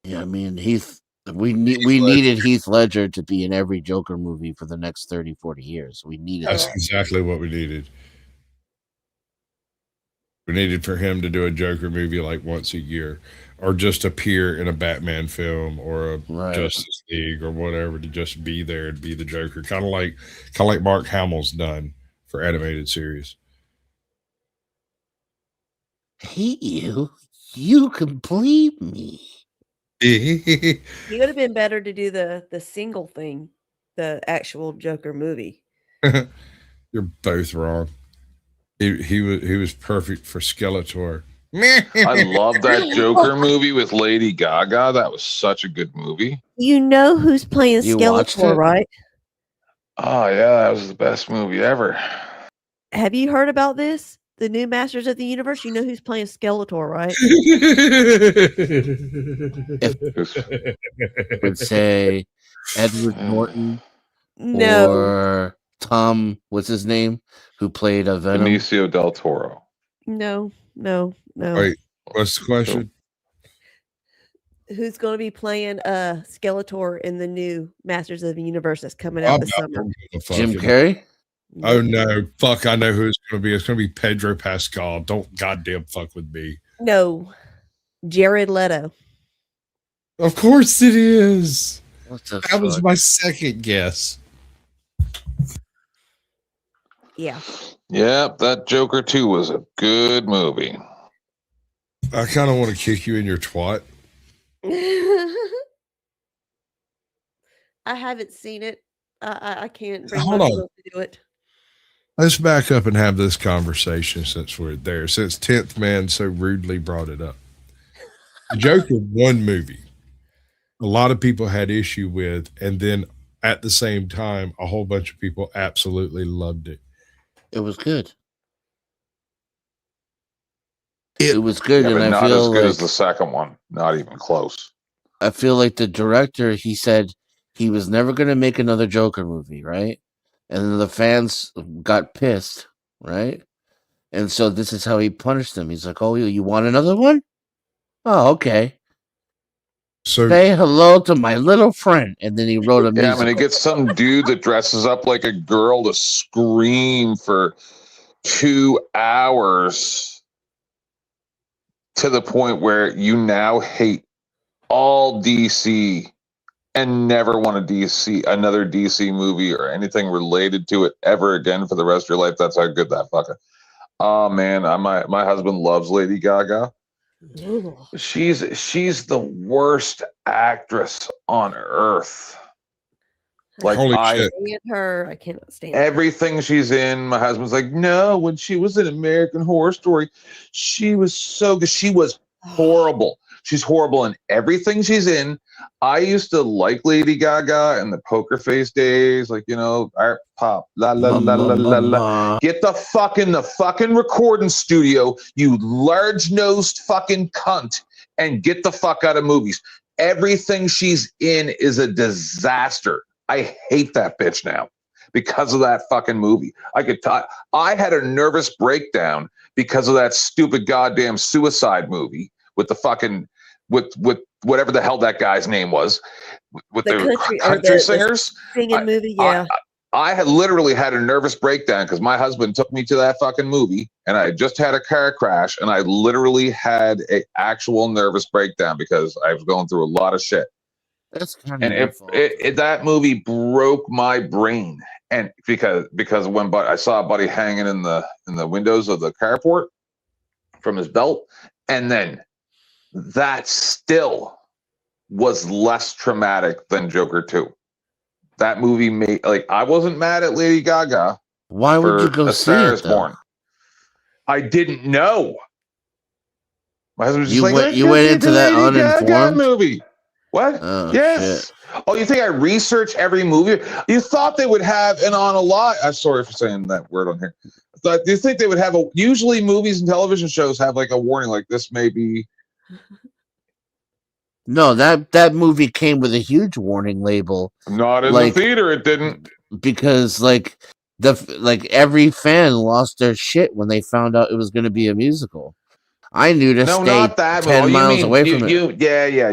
Yeah, I mean we needed Heath Ledger to be in every Joker movie for the next 30, 40 years. We needed That's that. exactly what we needed. We needed for him to do a Joker movie like once a year, or just appear in a Batman film or a Justice League or whatever, to just be there and be the Joker, kind of like Mark Hamill's done for animated series. Hate you. You complete me. It would have been better to do the single thing, the actual Joker movie. You're both wrong. He was perfect for Skeletor. I love that Joker movie with Lady Gaga. That was such a good movie. You know who's playing You watched Skeletor, it? right? Oh yeah, that was the best movie ever. Have you heard about this? The new Masters of the Universe? You know who's playing Skeletor, right? I would say Edward Norton. No. Or Tom, what's his name? Who played a Venom? Benicio del Toro. No. Wait, what's the question? Who's going to be playing Skeletor in the new Masters of the Universe that's coming out this summer? Jim Carrey? Oh no, fuck! I know who it's going to be. It's going to be Pedro Pascal. Don't goddamn fuck with me. No, Jared Leto. Of course it is. What the That was fuck? my second guess. Yeah. Yep, that Joker 2 was a good movie. I kind of want to kick you in your twat. I haven't seen it. I can't bring Hold on. myself to do it. Let's back up and have this conversation since we're there. Since 10th Man so rudely brought it up. The Joker one movie. A lot of people had issue with, and then at the same time, a whole bunch of people absolutely loved it. It was good. It was good, Yeah, and but I not as feel good like as the second one. Not even close. I feel like the director, he said he was never going to make another Joker movie, right? And then the fans got pissed, right? And so this is how he punished them. He's like, "Oh, you want another one? Oh, okay. So say hello to my little friend." And then he wrote a Yeah, I musical. mean, it gets some dude that dresses up like a girl to scream for 2 hours to the point where you now hate all DC and never want another DC movie or anything related to it ever again for the rest of your life. That's how good that fucker. Oh man, my husband loves Lady Gaga. She's the worst actress on earth. Like Holy I shit. Stand her. I cannot stand her. everything she's in, my husband's like, no, when she was in American Horror Story, she was so good. She was horrible. She's horrible in everything she's in. I used to like Lady Gaga in the Poker Face days, like, art pop, la la la la la la. Get the fuck in the fucking recording studio, you large-nosed fucking cunt, and get the fuck out of movies. Everything she's in is a disaster. I hate that bitch now because of that fucking movie. I had a nervous breakdown because of that stupid goddamn Suicide movie with the fucking with whatever the hell that guy's name was with the country singers. Singing movie, yeah. I had literally had a nervous breakdown because my husband took me to that fucking movie, and I just had a car crash, and I literally had an actual nervous breakdown because I was going through a lot of shit. That's kind And if that movie broke my brain, and because when I saw a buddy hanging in the windows of the carport from his belt, and then that still was less traumatic than Joker 2. That movie made, like, I wasn't mad at Lady Gaga. Why would you go A see Star it, Is though? Born. I didn't know. My husband was just You like, went- "Let's you go went see into the that Lady Gaga uninformed? movie." What? Oh, Yes. Oh, you think I research every movie? You thought they would have, and on a lot. I'm sorry for saying that word on here. But do you think they would have usually movies and television shows have like a warning, like this may be. No, that movie came with a huge warning label. Not in Like- the theater, it didn't. Because every fan lost their shit when they found out it was going to be a musical. I knew to No, stay not that. 10 you miles mean, away from it.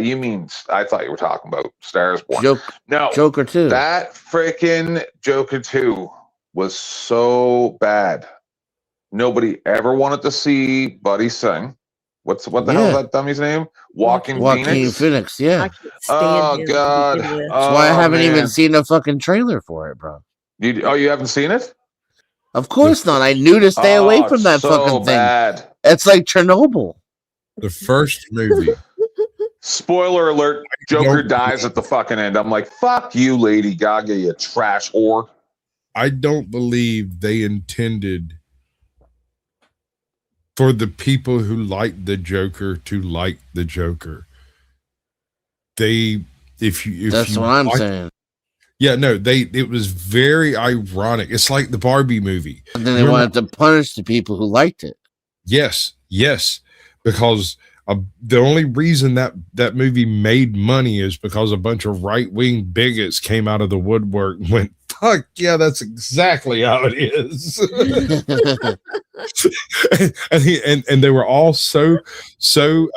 You mean, I thought you were talking about Star Is Born. No. Joker 2. That freaking Joker 2 was so bad. Nobody ever wanted to see Buddy sing. What the hell is that dummy's name? Joaquin Phoenix, yeah. Oh God! That's why I haven't even man. seen a fucking trailer for it, bro. You haven't seen it? Of course not. I knew to stay away from it's that so fucking thing. bad. It's like Chernobyl. The first movie. Spoiler alert, Joker dies at the fucking end. I'm like, fuck you, Lady Gaga, you trash whore. I don't believe they intended for the people who like the Joker to like the Joker. That's what I'm saying. Yeah, no, it was very ironic. It's like the Barbie movie. And then they wanted to punish the people who liked it. Yes, because the only reason that movie made money is because a bunch of right-wing bigots came out of the woodwork and went, fuck yeah, that's exactly how it is. and they were all so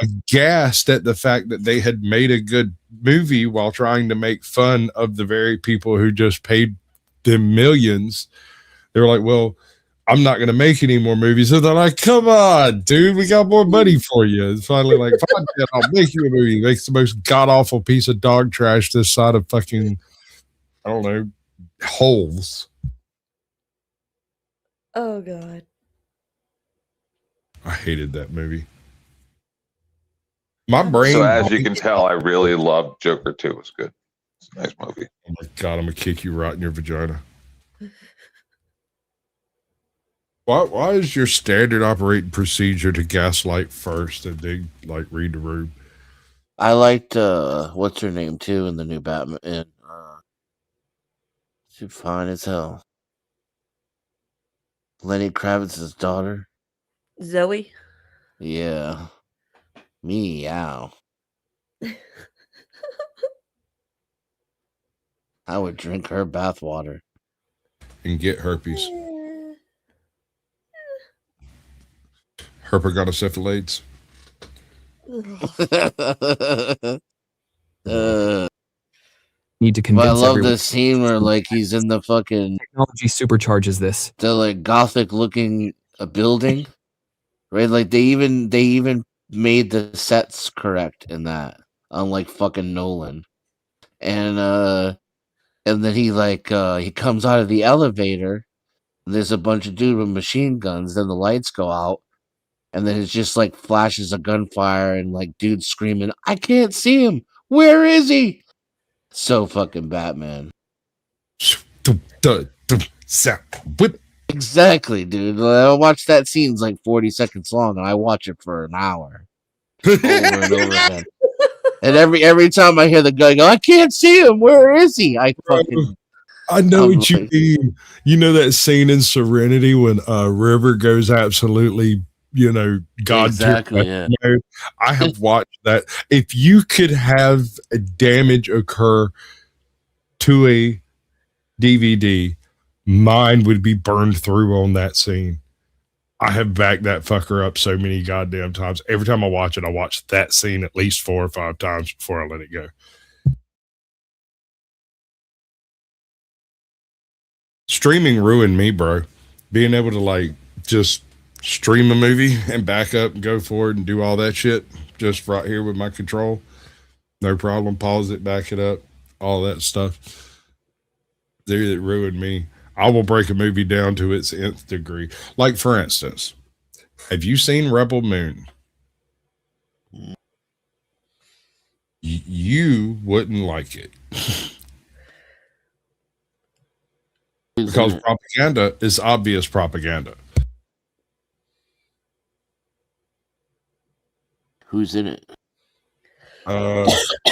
aghast at the fact that they had made a good movie while trying to make fun of the very people who just paid them millions. They were like, well, I'm not going to make any more movies. So they're like, come on, dude, we got more money for you. It's finally like, fine, I'll make you a movie. Makes the most god-awful piece of dog trash this side of fucking, I don't know, holes. Oh, God. I hated that movie. My brain. So as you can tell, I really loved Joker 2. It was good. It's a nice movie. Oh my God, I'm going to kick you right in your vagina. Why is your standard operating procedure to gaslight first and then read the room? I liked what's her name too in the new Batman. She's fine as hell. Lenny Kravitz's daughter. Zoe. Yeah. Meow. I would drink her bathwater and get herpes. Herpetogonocephalides. Need to But I convince love everyone. the scene where he's in the fucking Technology supercharges this. the gothic looking building, right? Like they even made the sets correct in that. unlike fucking Nolan. And then he comes out of the elevator. There's a bunch of dudes with machine guns. Then the lights go out, and then it's just like flashes of gunfire and like dudes screaming, "I can't see him. Where is he?" So fucking Batman. Exactly, dude. I watch that scene's like 40 seconds long, and I watch it for an hour over and over again. And every time I hear the guy go, "I can't see him. Where is he?" I know what you mean. You know that scene in Serenity when River goes absolutely, God. Exactly. Yeah. I have watched that. If you could have a damage occur to a DVD, mine would be burned through on that scene. I have backed that fucker up so many goddamn times. Every time I watch it, I watch that scene at least 4 or 5 times before I let it go. Streaming ruined me, bro. Being able to just stream a movie and back up and go forward and do all that shit just right here with my control. No problem. Pause it, back it up, all that stuff. Dude, it ruined me. I will break a movie down to its nth degree. Like, for instance, have you seen Rebel Moon? You wouldn't like it. Because propaganda is obvious propaganda. Who's in it? That's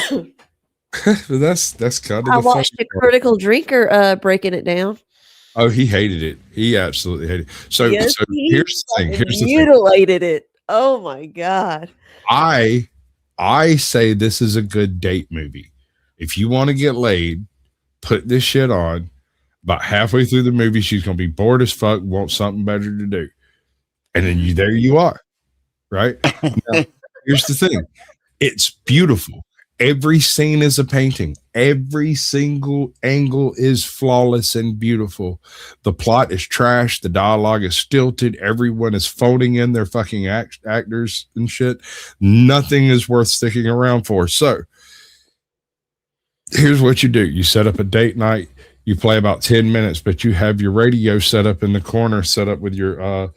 kind of. I watched a Critical Drinker breaking it down. Oh, he hated it. He absolutely hated it. So here's the thing. Mutilated it. Oh my god. I say this is a good date movie. If you want to get laid, put this shit on. About halfway through the movie, she's gonna be bored as fuck, want something better to do, and then there you are, right? Now, here's the thing: it's beautiful. Every scene is a painting. Every single angle is flawless and beautiful. The plot is trash. The dialogue is stilted. Everyone is phoning in their fucking actors and shit. Nothing is worth sticking around for. So here's what you do. You set up a date night. You play about 10 minutes, but you have your radio set up in the corner, set up with your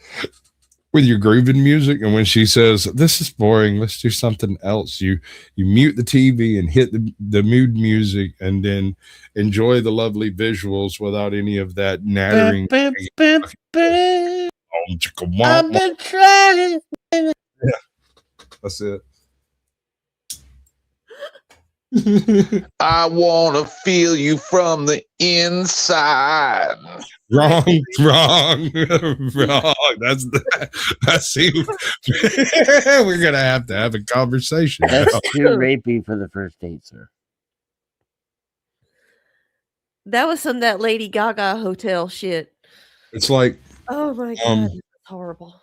grooving music. And when she says, "This is boring, let's do something else," you mute the TV and hit the mood music, and then enjoy the lovely visuals without any of that nattering. I've been trying. Yeah, that's it. I want to feel you from the inside. Wrong. That's we're gonna have to have a conversation. That's too rapey for the first date, sir. That was some of that Lady Gaga hotel shit. It's like, oh my god, it's horrible.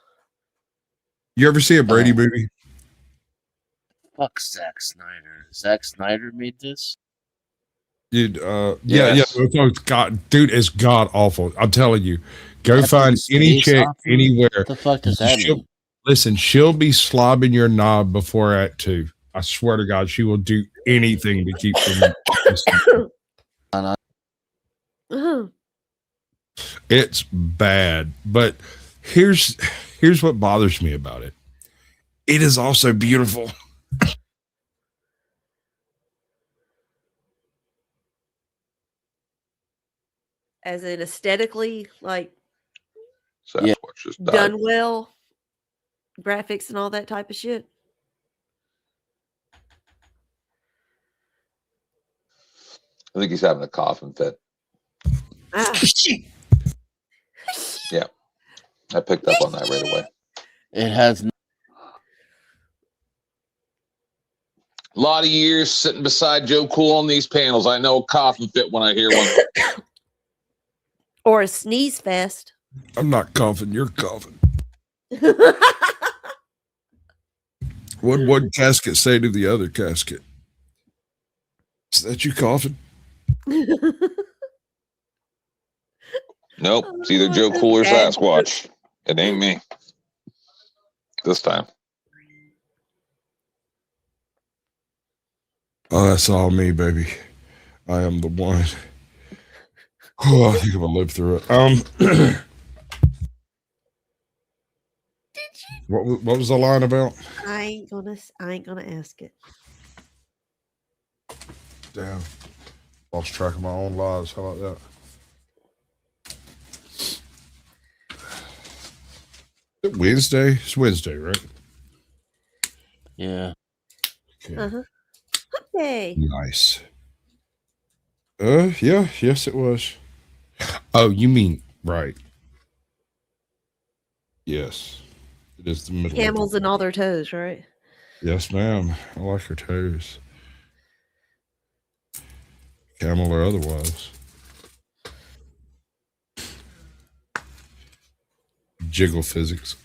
You ever see a Brady movie? Fuck Zack Snyder. Zack Snyder made this? Dude, it's god awful. I'm telling you. Go find any chick anywhere. What the fuck does that mean? Listen, she'll be slobbing your knob before Act 2. I swear to God, she will do anything to keep from. It's bad. But here's what bothers me about it. It is also beautiful. As in aesthetically, like Sasquatch just died. done well, graphics and all that type of shit. I think he's having a coughing fit. Yeah, I picked up on that right away. It has a lot of years sitting beside Joe Cool on these panels. I know a coughing fit when I hear one. Or a sneeze fest. I'm not coughing, you're coughing. What one casket say to the other casket? Is that you coughing? Nope, it's either Joe Cool or Sasquatch. It ain't me. This time. Oh, that's all me, baby. I am the one. Oh, I think I'm gonna live through it. What was the line about? I ain't gonna ask it. Damn. Lost track of my own lives. How about that? Wednesday? It's Wednesday, right? Yeah. Okay. Uh-huh. Okay. Nice. Yeah, yes, it was. Oh, you mean right? Yes, it is the middle. Camels and all their toes, right? Yes, ma'am. I like her toes. Camel or otherwise. Jiggle physics.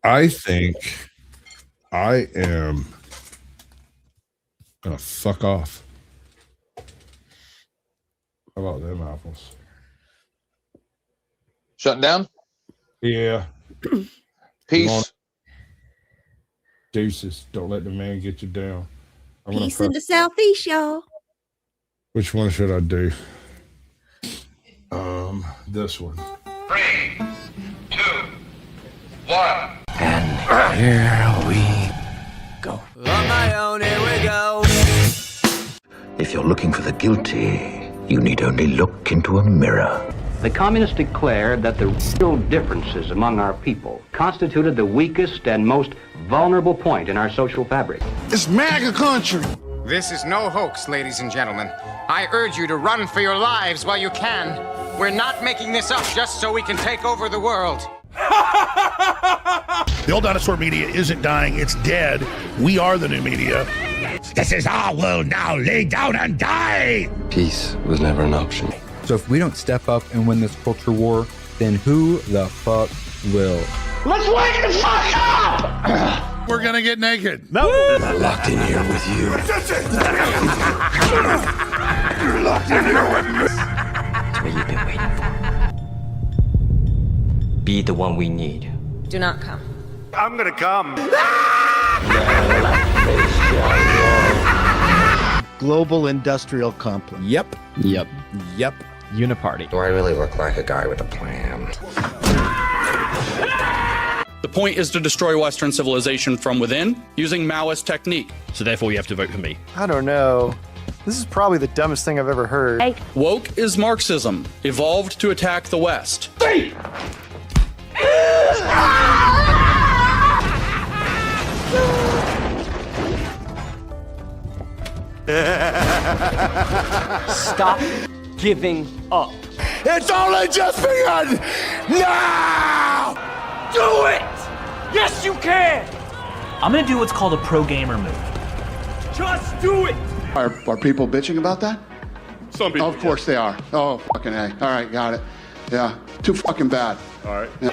I think I am gonna fuck off. How about them apples? Shutting down? Yeah. Peace. Deuces. Don't let the man get you down. I'm gonna Peace in the southeast, y'all. Which one should I do? This one. 3, 2, 1. And here we go. On my own, here we go. If you're looking for the guilty, you need only look into a mirror. The communists declared that the real differences among our people constituted the weakest and most vulnerable point in our social fabric. It's MAGA country. This is no hoax, ladies and gentlemen. I urge you to run for your lives while you can. We're not making this up just so we can take over the world. The old dinosaur media isn't dying, it's dead. We are the new media. This is our world now. Lay down and die. Peace was never an option. So if we don't step up and win this culture war, then who the fuck will? Let's wake the fuck up! We're gonna get naked. No. I'm locked in here with you. You're locked in here with me. That's what you've been waiting for. Be the one we need. Do not come. I'm gonna come. Global industrial complex. Yep. Uniparty. Do I really look like a guy with a plan? The point is to destroy Western civilization from within using Maoist technique. So therefore you have to vote for me. I don't know. This is probably the dumbest thing I've ever heard. Woke is Marxism, evolved to attack the West. Stop giving up. It's only just begun! Now! Do it! Yes, you can! I'm gonna do what's called a pro gamer move. Just do it! Are people bitching about that? Some people. Of course they are. Oh, fucking A. All right, got it. Yeah, too fucking bad. All right. Yeah.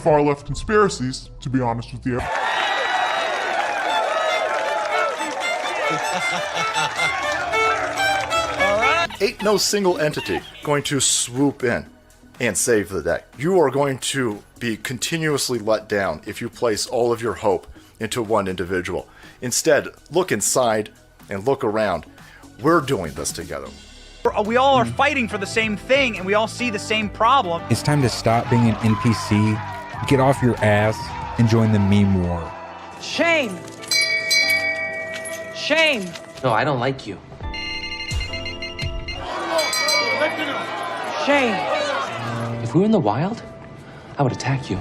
Far left conspiracies, to be honest with you. Ain't no single entity going to swoop in and save the day. You are going to be continuously let down if you place all of your hope into one individual. Instead, look inside and look around. We're doing this together. We all are fighting for the same thing, and we all see the same problem. It's time to stop being an NPC, get off your ass, and join the meme war. Shame! Shame! No, I don't like you. Shame! If we were in the wild, I would attack you.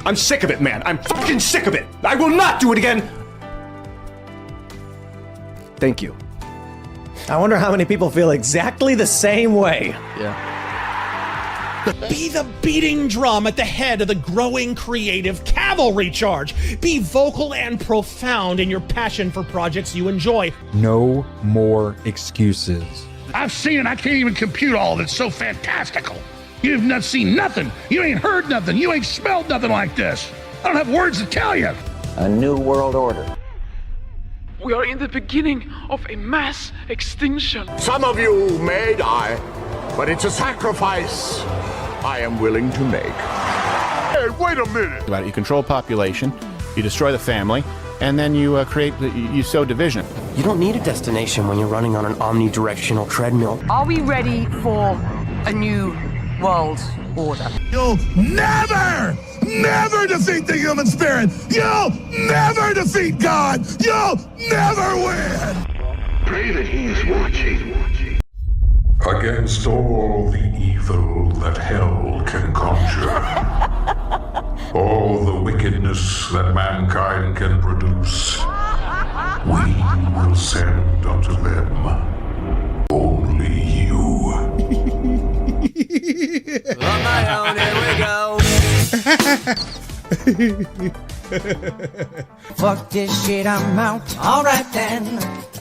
I'm sick of it, man. I'm fucking sick of it. I will not do it again. Thank you. I wonder how many people feel exactly the same way. Be the beating drum at the head of the growing creative cavalry charge. Be vocal and profound in your passion for projects you enjoy. No more excuses. I've seen it. I can't even compute all of it. It's so fantastical. You've not seen nothing. You ain't heard nothing. You ain't smelled nothing like this. I don't have words to tell you. A new world order. We are in the beginning of a mass extinction. Some of you may die. but it's a sacrifice I am willing to make. Hey, wait a minute! About it. You control population, you destroy the family, and then you you sow division. You don't need a destination when you're running on an omnidirectional treadmill. Are we ready for a new world order? You'll never defeat the human spirit! You'll never defeat God! You'll never win! Pray that he is watching. Against all the evil that hell can conjure, all the wickedness that mankind can produce, we will send unto them only you. On my own, here we go. Fuck this shit, I'm out. Alright then.